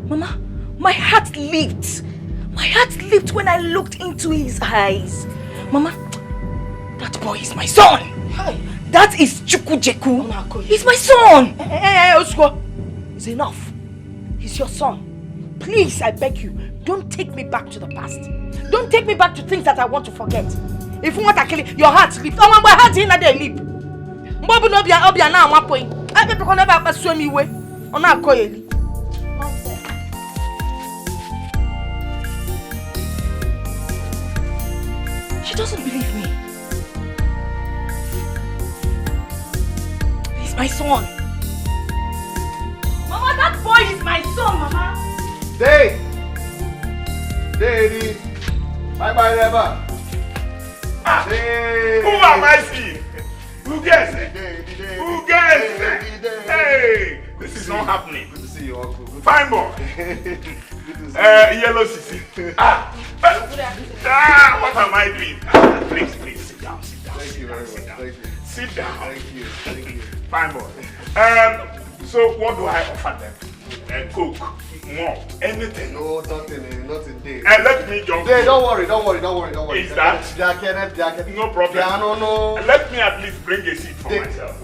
Mama, my heart leaped. My heart leaped when I looked into his eyes. Mama, that boy is my son. That is Chukwujeku. He's my son. Hey, Osko. It's enough. He's your son. Please, I beg you, don't take me back to the past. Don't take me back to things that I want to forget. If you want to kill it, your heart leap. Oh, my heart in there leap. Mbobu no bia na one point. I be ko never pass me way. Ona akoyeli. She doesn't believe me. He's my son. Mama, that boy is my son, Mama. Day! Daddy! Bye-bye, never! Who am I seeing? Who gets it? Who gets it? Hey! This is not happening. Good to see you, Uncle. Fine boy. Yellow sissy. What am I doing? Please, sit down. Thank you very much. Thank you. Sit down. Thank you. Fine boy. So what do I offer them? Coke, malt, anything? No, nothing, Dave. Let me jump. Dave, don't worry. Is that? Jacket. No problem. Yeah, no. Let me at least bring a seat for myself.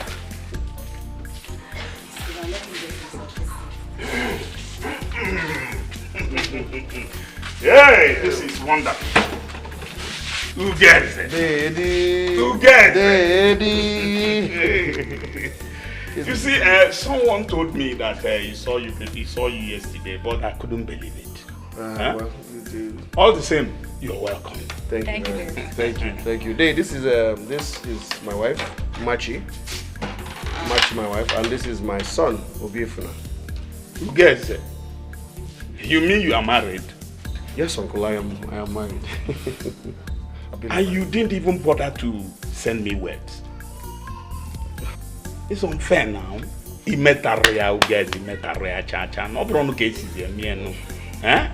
Hey, this is wonderful. Who gets it? Daddy. Who gets it? You see, someone told me that he saw you yesterday, but I couldn't believe it. Well, all the same, you're welcome. Thank you. Dave, this is my wife, Machi, my wife, and this is my son, Obiefuna. Who gets it? You mean you are married? Yes, Uncle, I am married. And you didn't even bother to send me words. It's unfair now. Imetaria guys, imetaria cha. No problem cases here, me and no. Eh?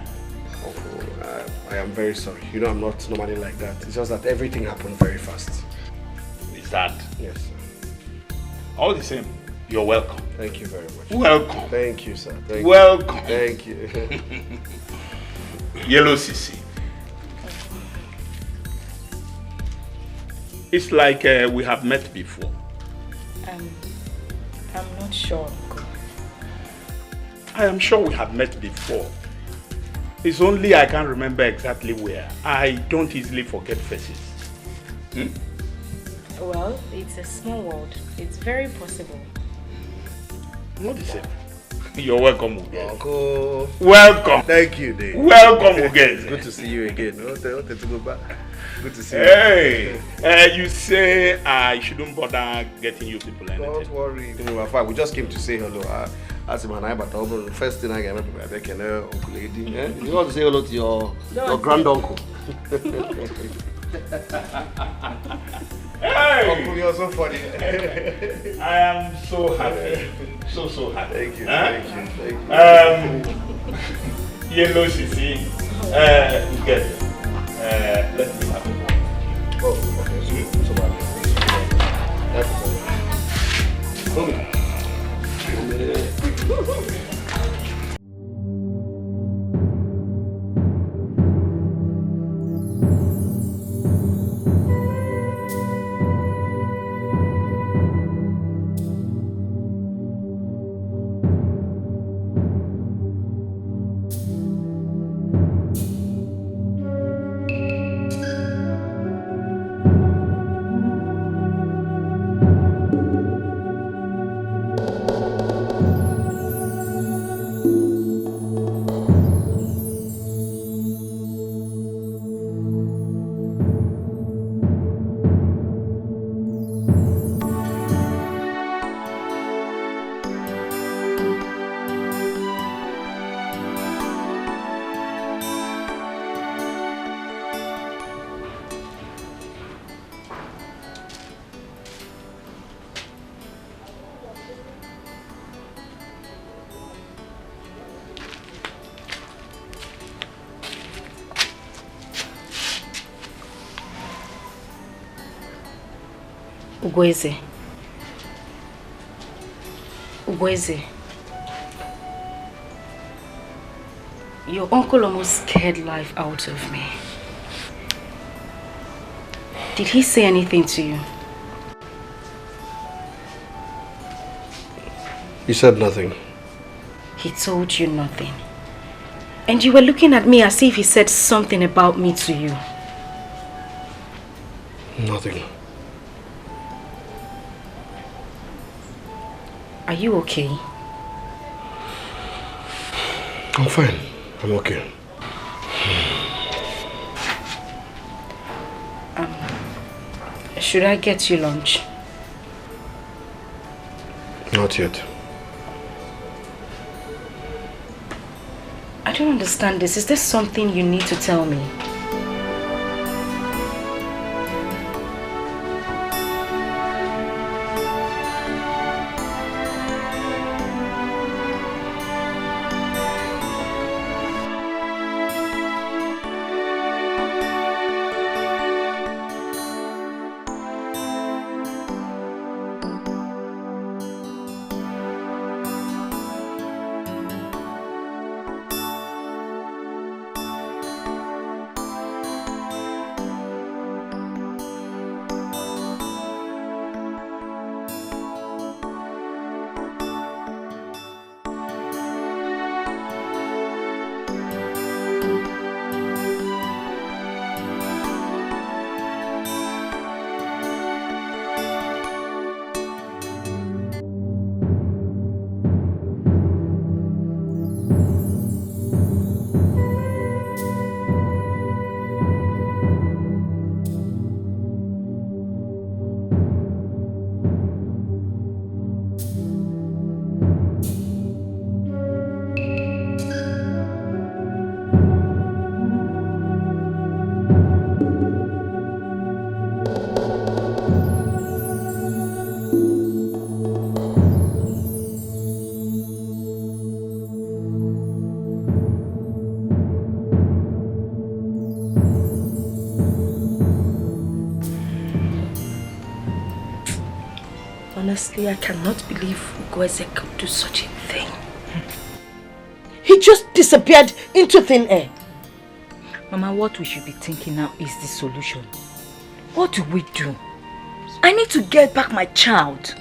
I am very sorry. You know I'm not normally like that. It's just that everything happened very fast. Is that? Yes, sir. All the same, you're welcome. Thank you very much. Welcome. Thank you, sir. Welcome. Thank you. Yellow Sissy. It's like we have met before. I'm not sure. I am sure we have met before. It's only I can't remember exactly where. I don't easily forget faces. Well, it's a small world. It's very possible. Not the same. You're welcome, Uge. Uncle. Welcome. Thank you, Dave. Welcome, Uge. Good to see you again. Good to go back. Good to see you. Hey, you say I shouldn't bother getting you people anything. Don't worry. We're fine. We just came to say hello. As my neighbor, the first thing I get, Uncle Lady. You want to say hello to your granduncle. Hey! Uncle, you're so funny. I am so happy. So happy. Thank you. Yellow Sissy. Get it. Let me have it. Oh, okay. So bad. Ugweze. Ugweze. Your uncle almost scared life out of me. Did he say anything to you? He said nothing. He told you nothing. And you were looking at me as if he said something about me to you. Nothing. Are you okay? I'm fine. I'm okay. Should I get you lunch? Not yet. I don't understand this. Is there something you need to tell me? Honestly, I cannot believe Ugweze could do such a thing. He just disappeared into thin air. Mama, what we should be thinking now is the solution. What do we do? I need to get back my child.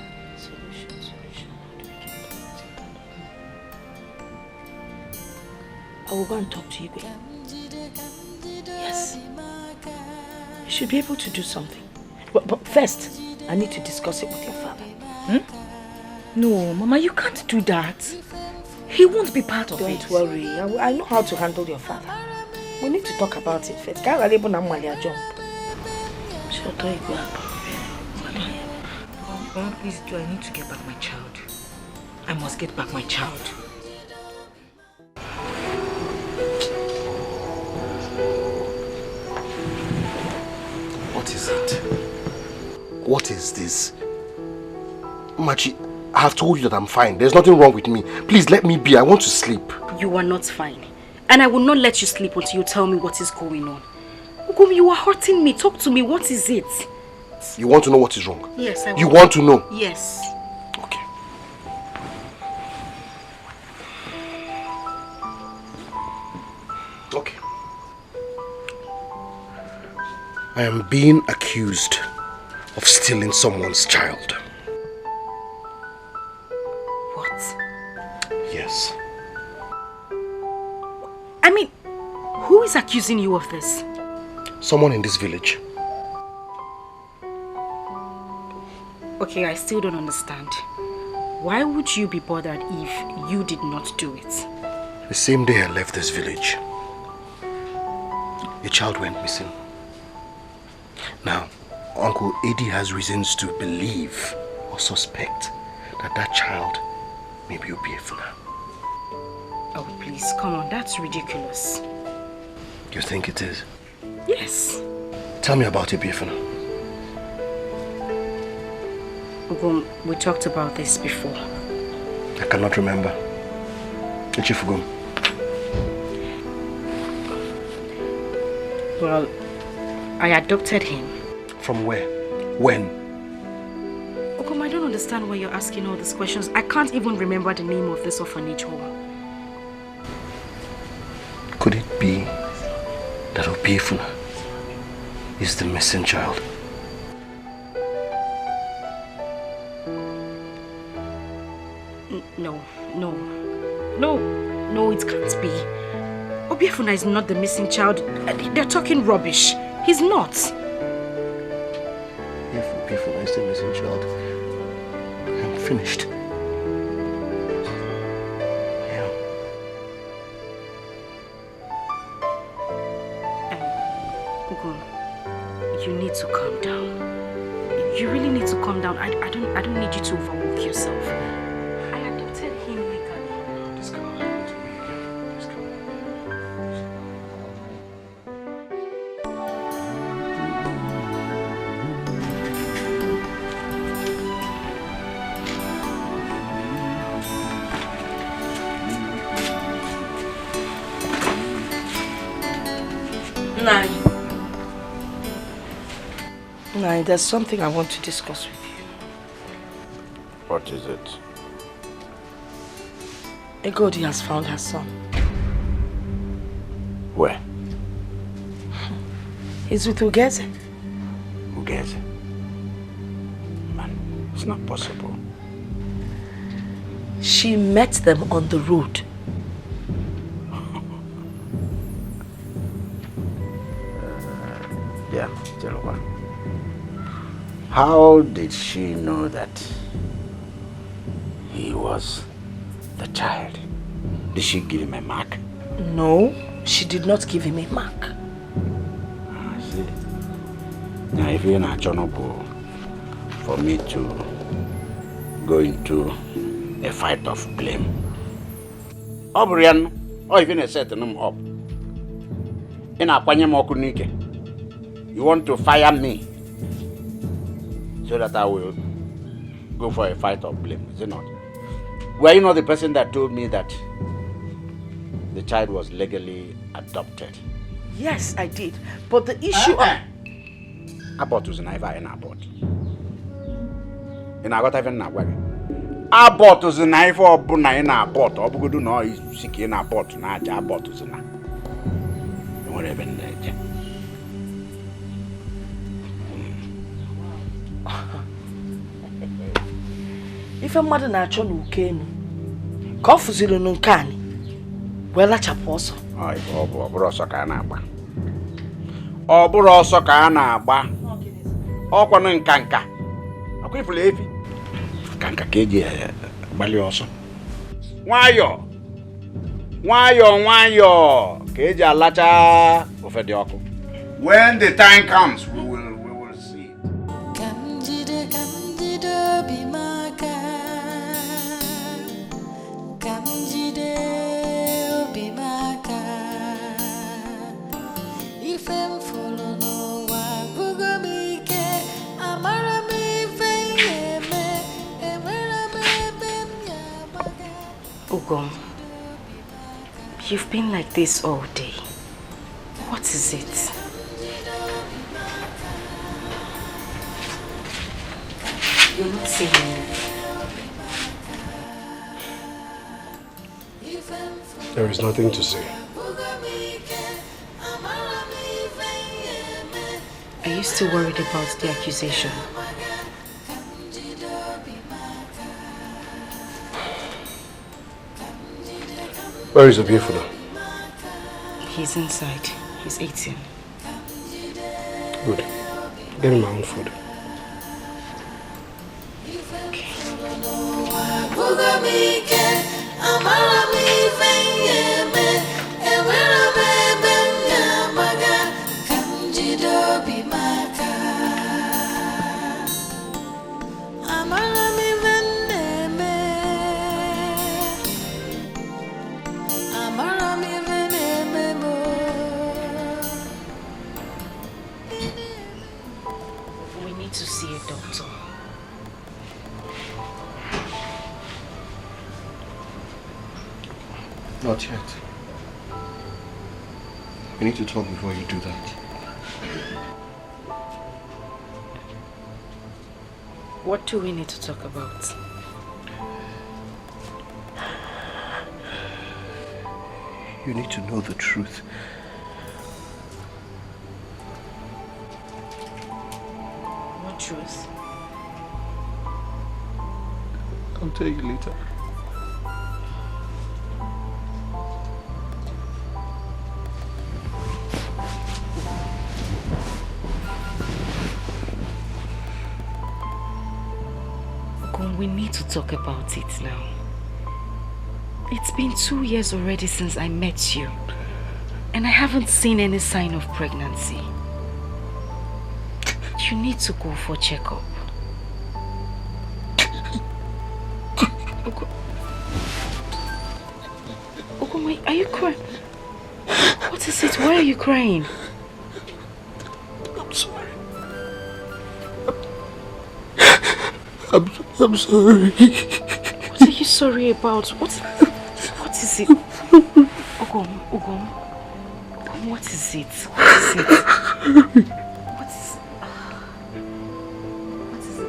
I will go and talk to Igwe. Yes. You should be able to do something. But first, I need to discuss it with your father. No, Mama, you can't do that. He won't be part of it. Don't worry. I know how to handle your father. We need to talk about it first. Mama, please do. I need to get back my child. I must get back my child. What is it? What is this? Machi, I have told you that I'm fine. There's nothing wrong with me. Please let me be. I want to sleep. You are not fine. And I will not let you sleep until you tell me what is going on. Ugum, you are hurting me. Talk to me. What is it? You want to know what is wrong? Yes, I want. You want to know? Yes. Okay. Okay. I am being accused of stealing someone's child. What? Yes. I mean, who is accusing you of this? Someone in this village. Okay, I still don't understand. Why would you be bothered if you did not do it? The same day I left this village, a child went missing. Now, Uncle Eddie has reasons to believe or suspect that that child may be Obiefuna. Oh, please, come on, that's ridiculous. You think it is? Yes. Tell me about Obiefuna. Ugum, we talked about this before. I cannot remember. Ugum. Well, I adopted him. From where? When? understand why you're asking all these questions. I can't even remember the name of this orphanage home. Could it be that Obiefuna is the missing child? No, it can't be. Obiefuna is not the missing child. They're talking rubbish. He's not. If Obiefuna is the missing child, I'm finished. You need to calm down. You really need to calm down. I don't need you to overwork yourself. I adopted him legally. Just come on. Just come Nai, there's something I want to discuss with you. What is it? Egodi has found her son. Where? He's with Ugeze. Ugeze? Man, it's not possible. She met them on the road. Yeah, tell her. How did she know that he was the child? Did she give him a mark? No, she did not give him a mark. I see. Now, if you're not honorable for me to go into a fight of blame, Obrian, or even a setting him up, in a Panyamokunike, you want to fire me so that I will go for a fight of blame, is it not? Were you not the person that told me that the child was legally adopted? Yes, I did. But the issue Abort was never an abort. And I got even a way. Abort was a knife or buna in a abort, or good no is sick in a abort, not abort was a knife. Whatever. If a mother na-achọ n'ukenu, ka ọ fụziri n'nke anyị, wee lachapụ ọsọ. Ọ bụrụ ọsọ ka a na-agba. Ọ bụrụ ọsọ ka a na-agba. Ọkwanụ nka. Akwa ifuru efi. Nka ka eji agbalị ọsọ. Nwayọọ ka eji alacha ofe dị ọkụ. When the time comes, we will see. Kanjide be maka. Kanjide be maka. If I'm follow no wa bugomike amara me feyeme emera me bemya baga. Ugom, you've been like this all day. What is it? You're not saying it. There is nothing to say. Are you still worried about the accusation? Where is Obiefuna? He's inside. He's eating. Good. Get him my own food. We need to see a doctor. Not yet. We need to talk before you do that. What do we need to talk about? You need to know the truth. What truth? I'll tell you later. We need to talk about it now. It's been 2 years already since I met you, and I haven't seen any sign of pregnancy. You need to go for checkup. Ogum, are you crying? What is it? Why are you crying? I'm sorry. I'm sorry. What are you sorry about? What is it? Ogum, what is it? What is it?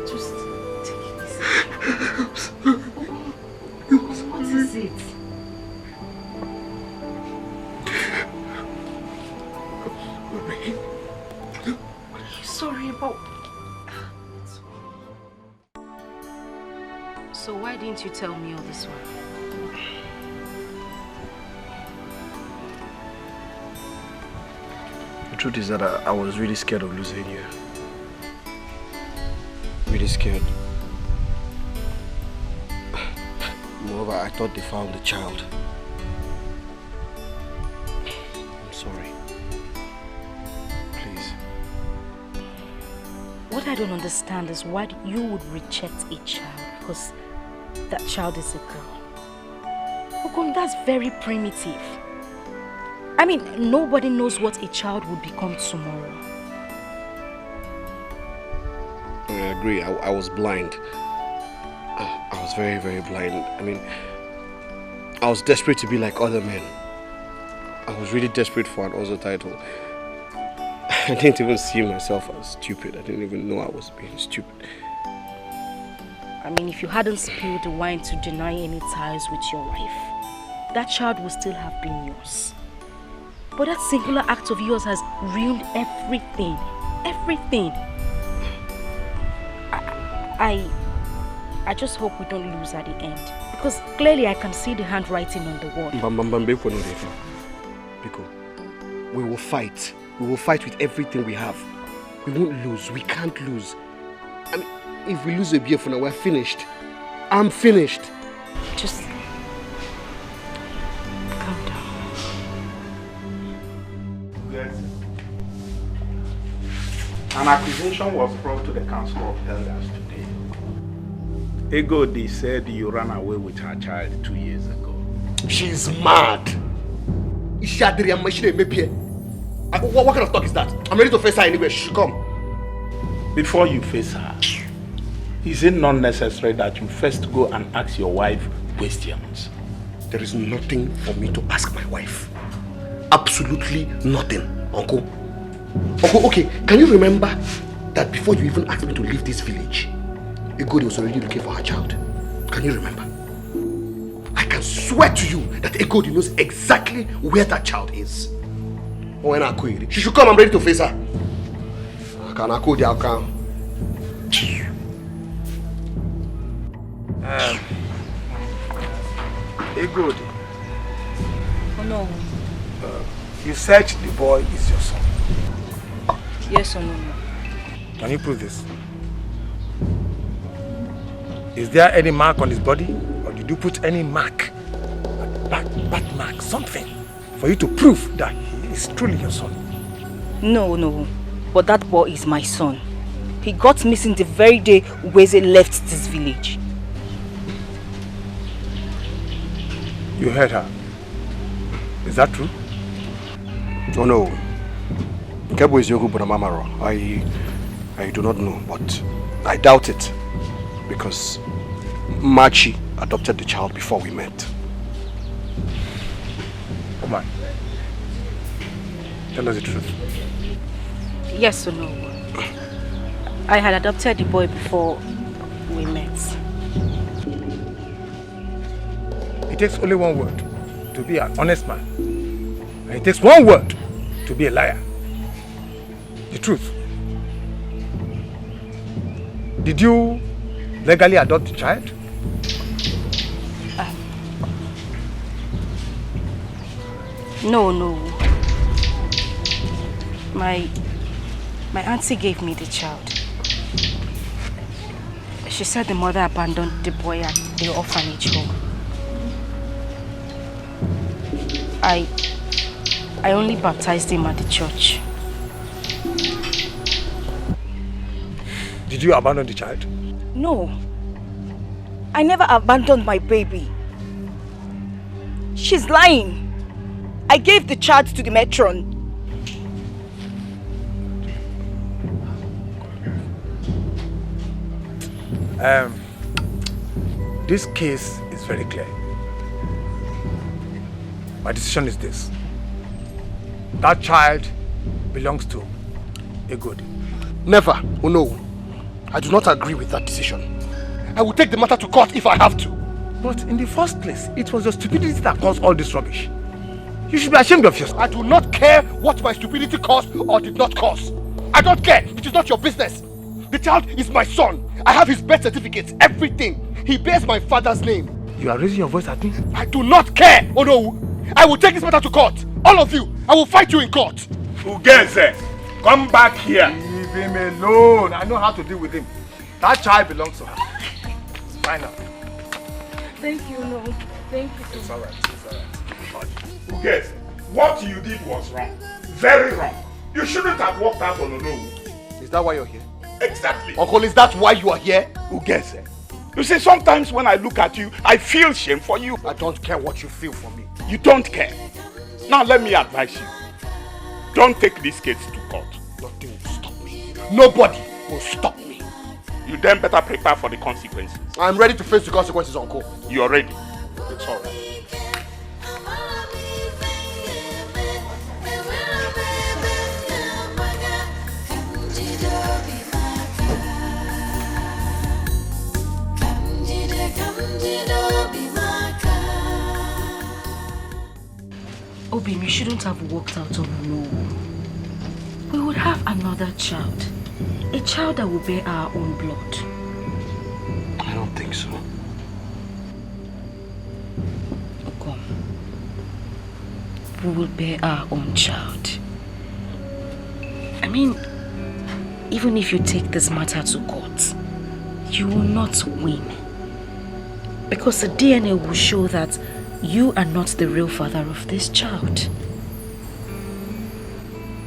Just take it easy. What is it? What are you sorry about? So why didn't you tell me all this one? The truth is that I was really scared of losing you. Really scared. Moreover, I thought they found the child. I'm sorry. Please. What I don't understand is why you would reject a child because that child is a girl. Ogum, that's very primitive. I mean, nobody knows what a child would become tomorrow. I agree. I was blind. I was very, very blind. I mean, I was desperate to be like other men. I was really desperate for an Ozo title. I didn't even see myself as stupid. I didn't even know I was being stupid. I mean, if you hadn't spilled the wine to deny any ties with your wife, that child would still have been yours. But that singular act of yours has ruined everything. Everything. I just hope we don't lose at the end. Because clearly I can see the handwriting on the wall. Biko, we will fight. We will fight with everything we have. We won't lose. We can't lose. I mean, if we lose a beer for now, we're finished. I'm finished. Just calm down. Yes. An accusation was brought to the Council of Elders today. Egodi said you ran away with her child 2 years ago. She's mad. What kind of talk is that? I'm ready to face her anyway. She should come. Before you face her, is it not necessary that you first go and ask your wife questions? There is nothing for me to ask my wife. Absolutely nothing, Uncle. Uncle, okay, can you remember that before you even asked me to leave this village, Egodi was already looking for her child? Can you remember? I can swear to you that Egodi knows exactly where that child is. She should come, I'm ready to face her. Can I call the account? Egodi. Oh no. You said the boy is your son. Yes or no? Can you prove this? Is there any mark on his body? Or did you put any mark? Bat mark, something, for you to prove that he is truly your son? No. But that boy is my son. He got missing the very day Weze left this village. You heard her. Is that true? Oh no. I do not know, but I doubt it. Because Machi adopted the child before we met. Come on. Tell us the truth. Yes or no? I had adopted the boy before we met. It takes only one word to be an honest man. And it takes one word to be a liar. The truth. Did you legally adopt the child? No. My auntie gave me the child. She said the mother abandoned the boy at the orphanage home. I only baptized him at the church. Did you abandon the child? No. I never abandoned my baby. She's lying. I gave the child to the matron. This case is very clear. My decision is this. That child belongs to Egodi. Never, no. I do not agree with that decision. I will take the matter to court if I have to. But in the first place, it was your stupidity that caused all this rubbish. You should be ashamed of yourself. I do not care what my stupidity caused or did not cause. I don't care. It is not your business. The child is my son. I have his birth certificates, everything. He bears my father's name. You are raising your voice at me? I do not care, oh no. I will take this matter to court. All of you. I will fight you in court. Ugeze, come back here. Leave him alone. I know how to deal with him. That child belongs to her. Fine now. Thank you, no. Thank you. It's alright. Ugeze, what you did was wrong. Very wrong. You shouldn't have walked out on Onowu. Is that why you're here? Exactly. Uncle, is that why you are here? Ugeze, you see, sometimes when I look at you, I feel shame for you. I don't care what you feel for me. You don't care. Now let me advise you. Don't take this case to court. Nothing will stop me. Nobody will stop me. You then better prepare for the consequences. I'm ready to face the consequences, Uncle. You're ready. It's alright. Obim, you shouldn't have walked out of Onowu. We would have another child. A child that will bear our own blood. I don't think so. Come. We will bear our own child. I mean, even if you take this matter to court, you will not win. Because the DNA will show that you are not the real father of this child.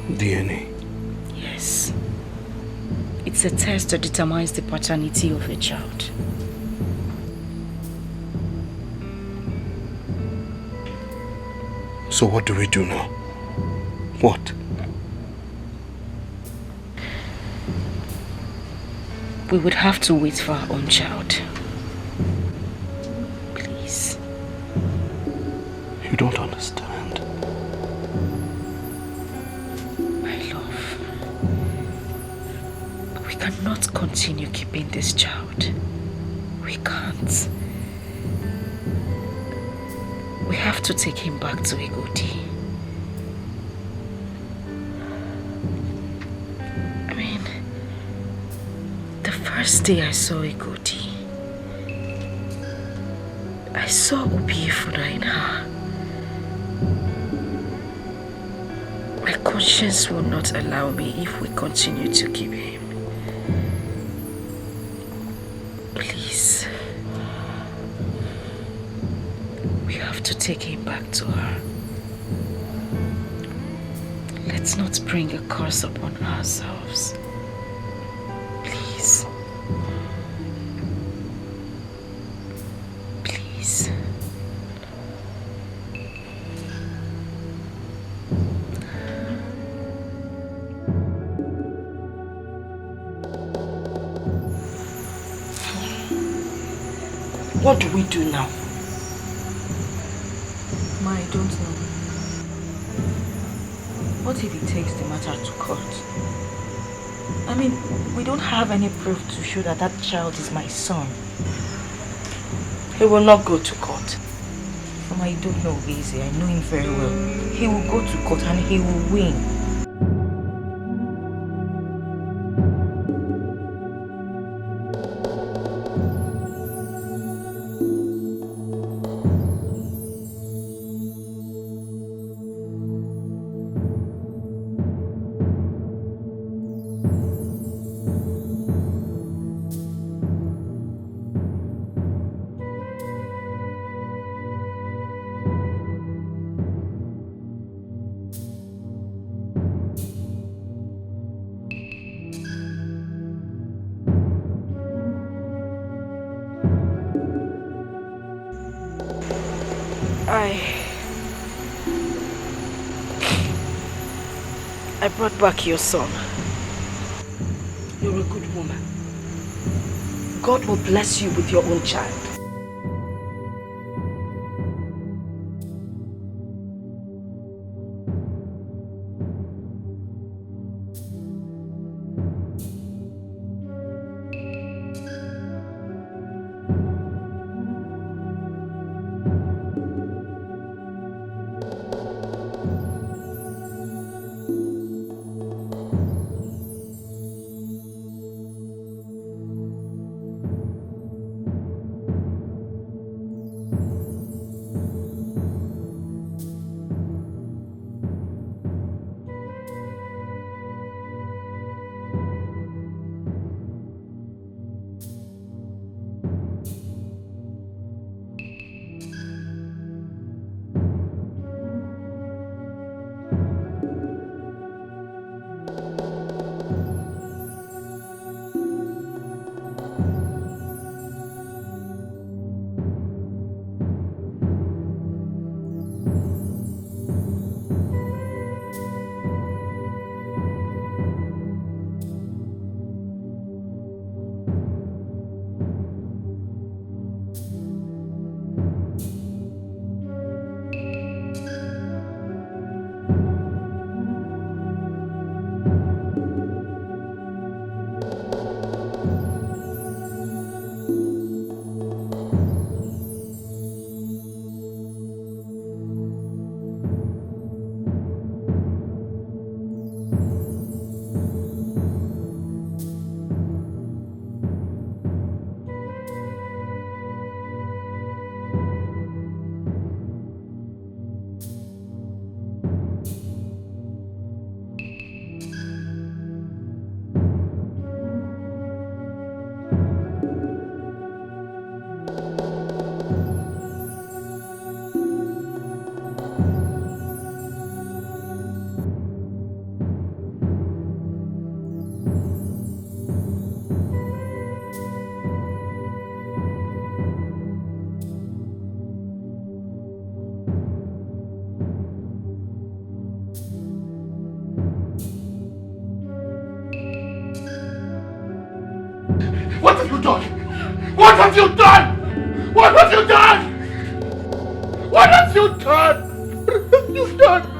DNA? Yes. It's a test that determines the paternity of a child. So what do we do now? What? We would have to wait for our own child. Please. You don't understand. My love. We cannot continue keeping this child. We can't. We have to take him back to Egodi. I mean, the first day I saw Egodi, I saw obio in her. My conscience will not allow me if we continue to keep him. Please. We have to take him back to her. Let's not bring a curse upon ourselves. Please. Please. What do we do now? I don't know. What if he takes the matter to court? I mean, we don't have any proof to show that that child is my son. He will not go to court. Mama, you don't know Easy. I know him very well. He will go to court and he will win. I brought back your son. You're a good woman. God will bless you with your own child. What have you done? What have you done? What have you done? What have you done? What have you done?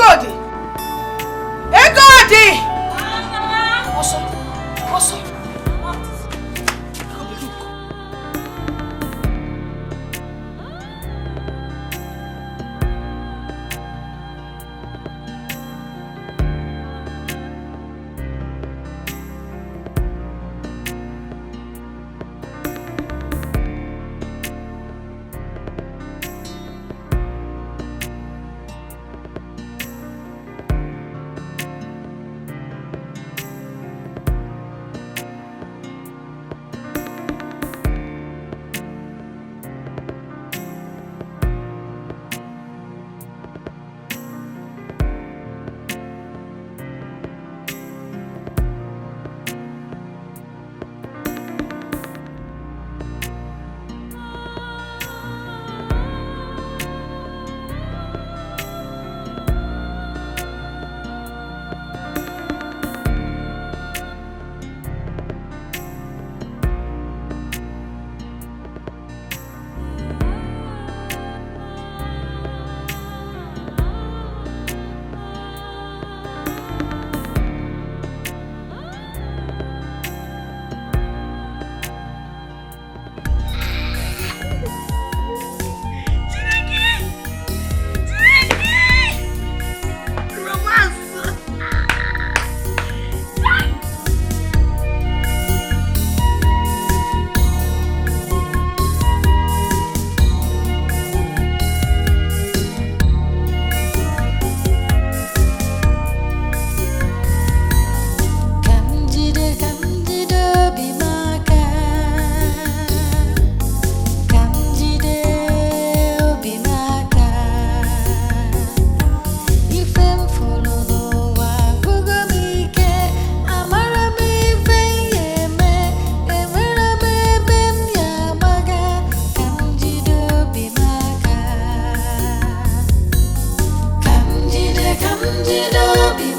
Egodi! Egodi! Oso! Oso! Come,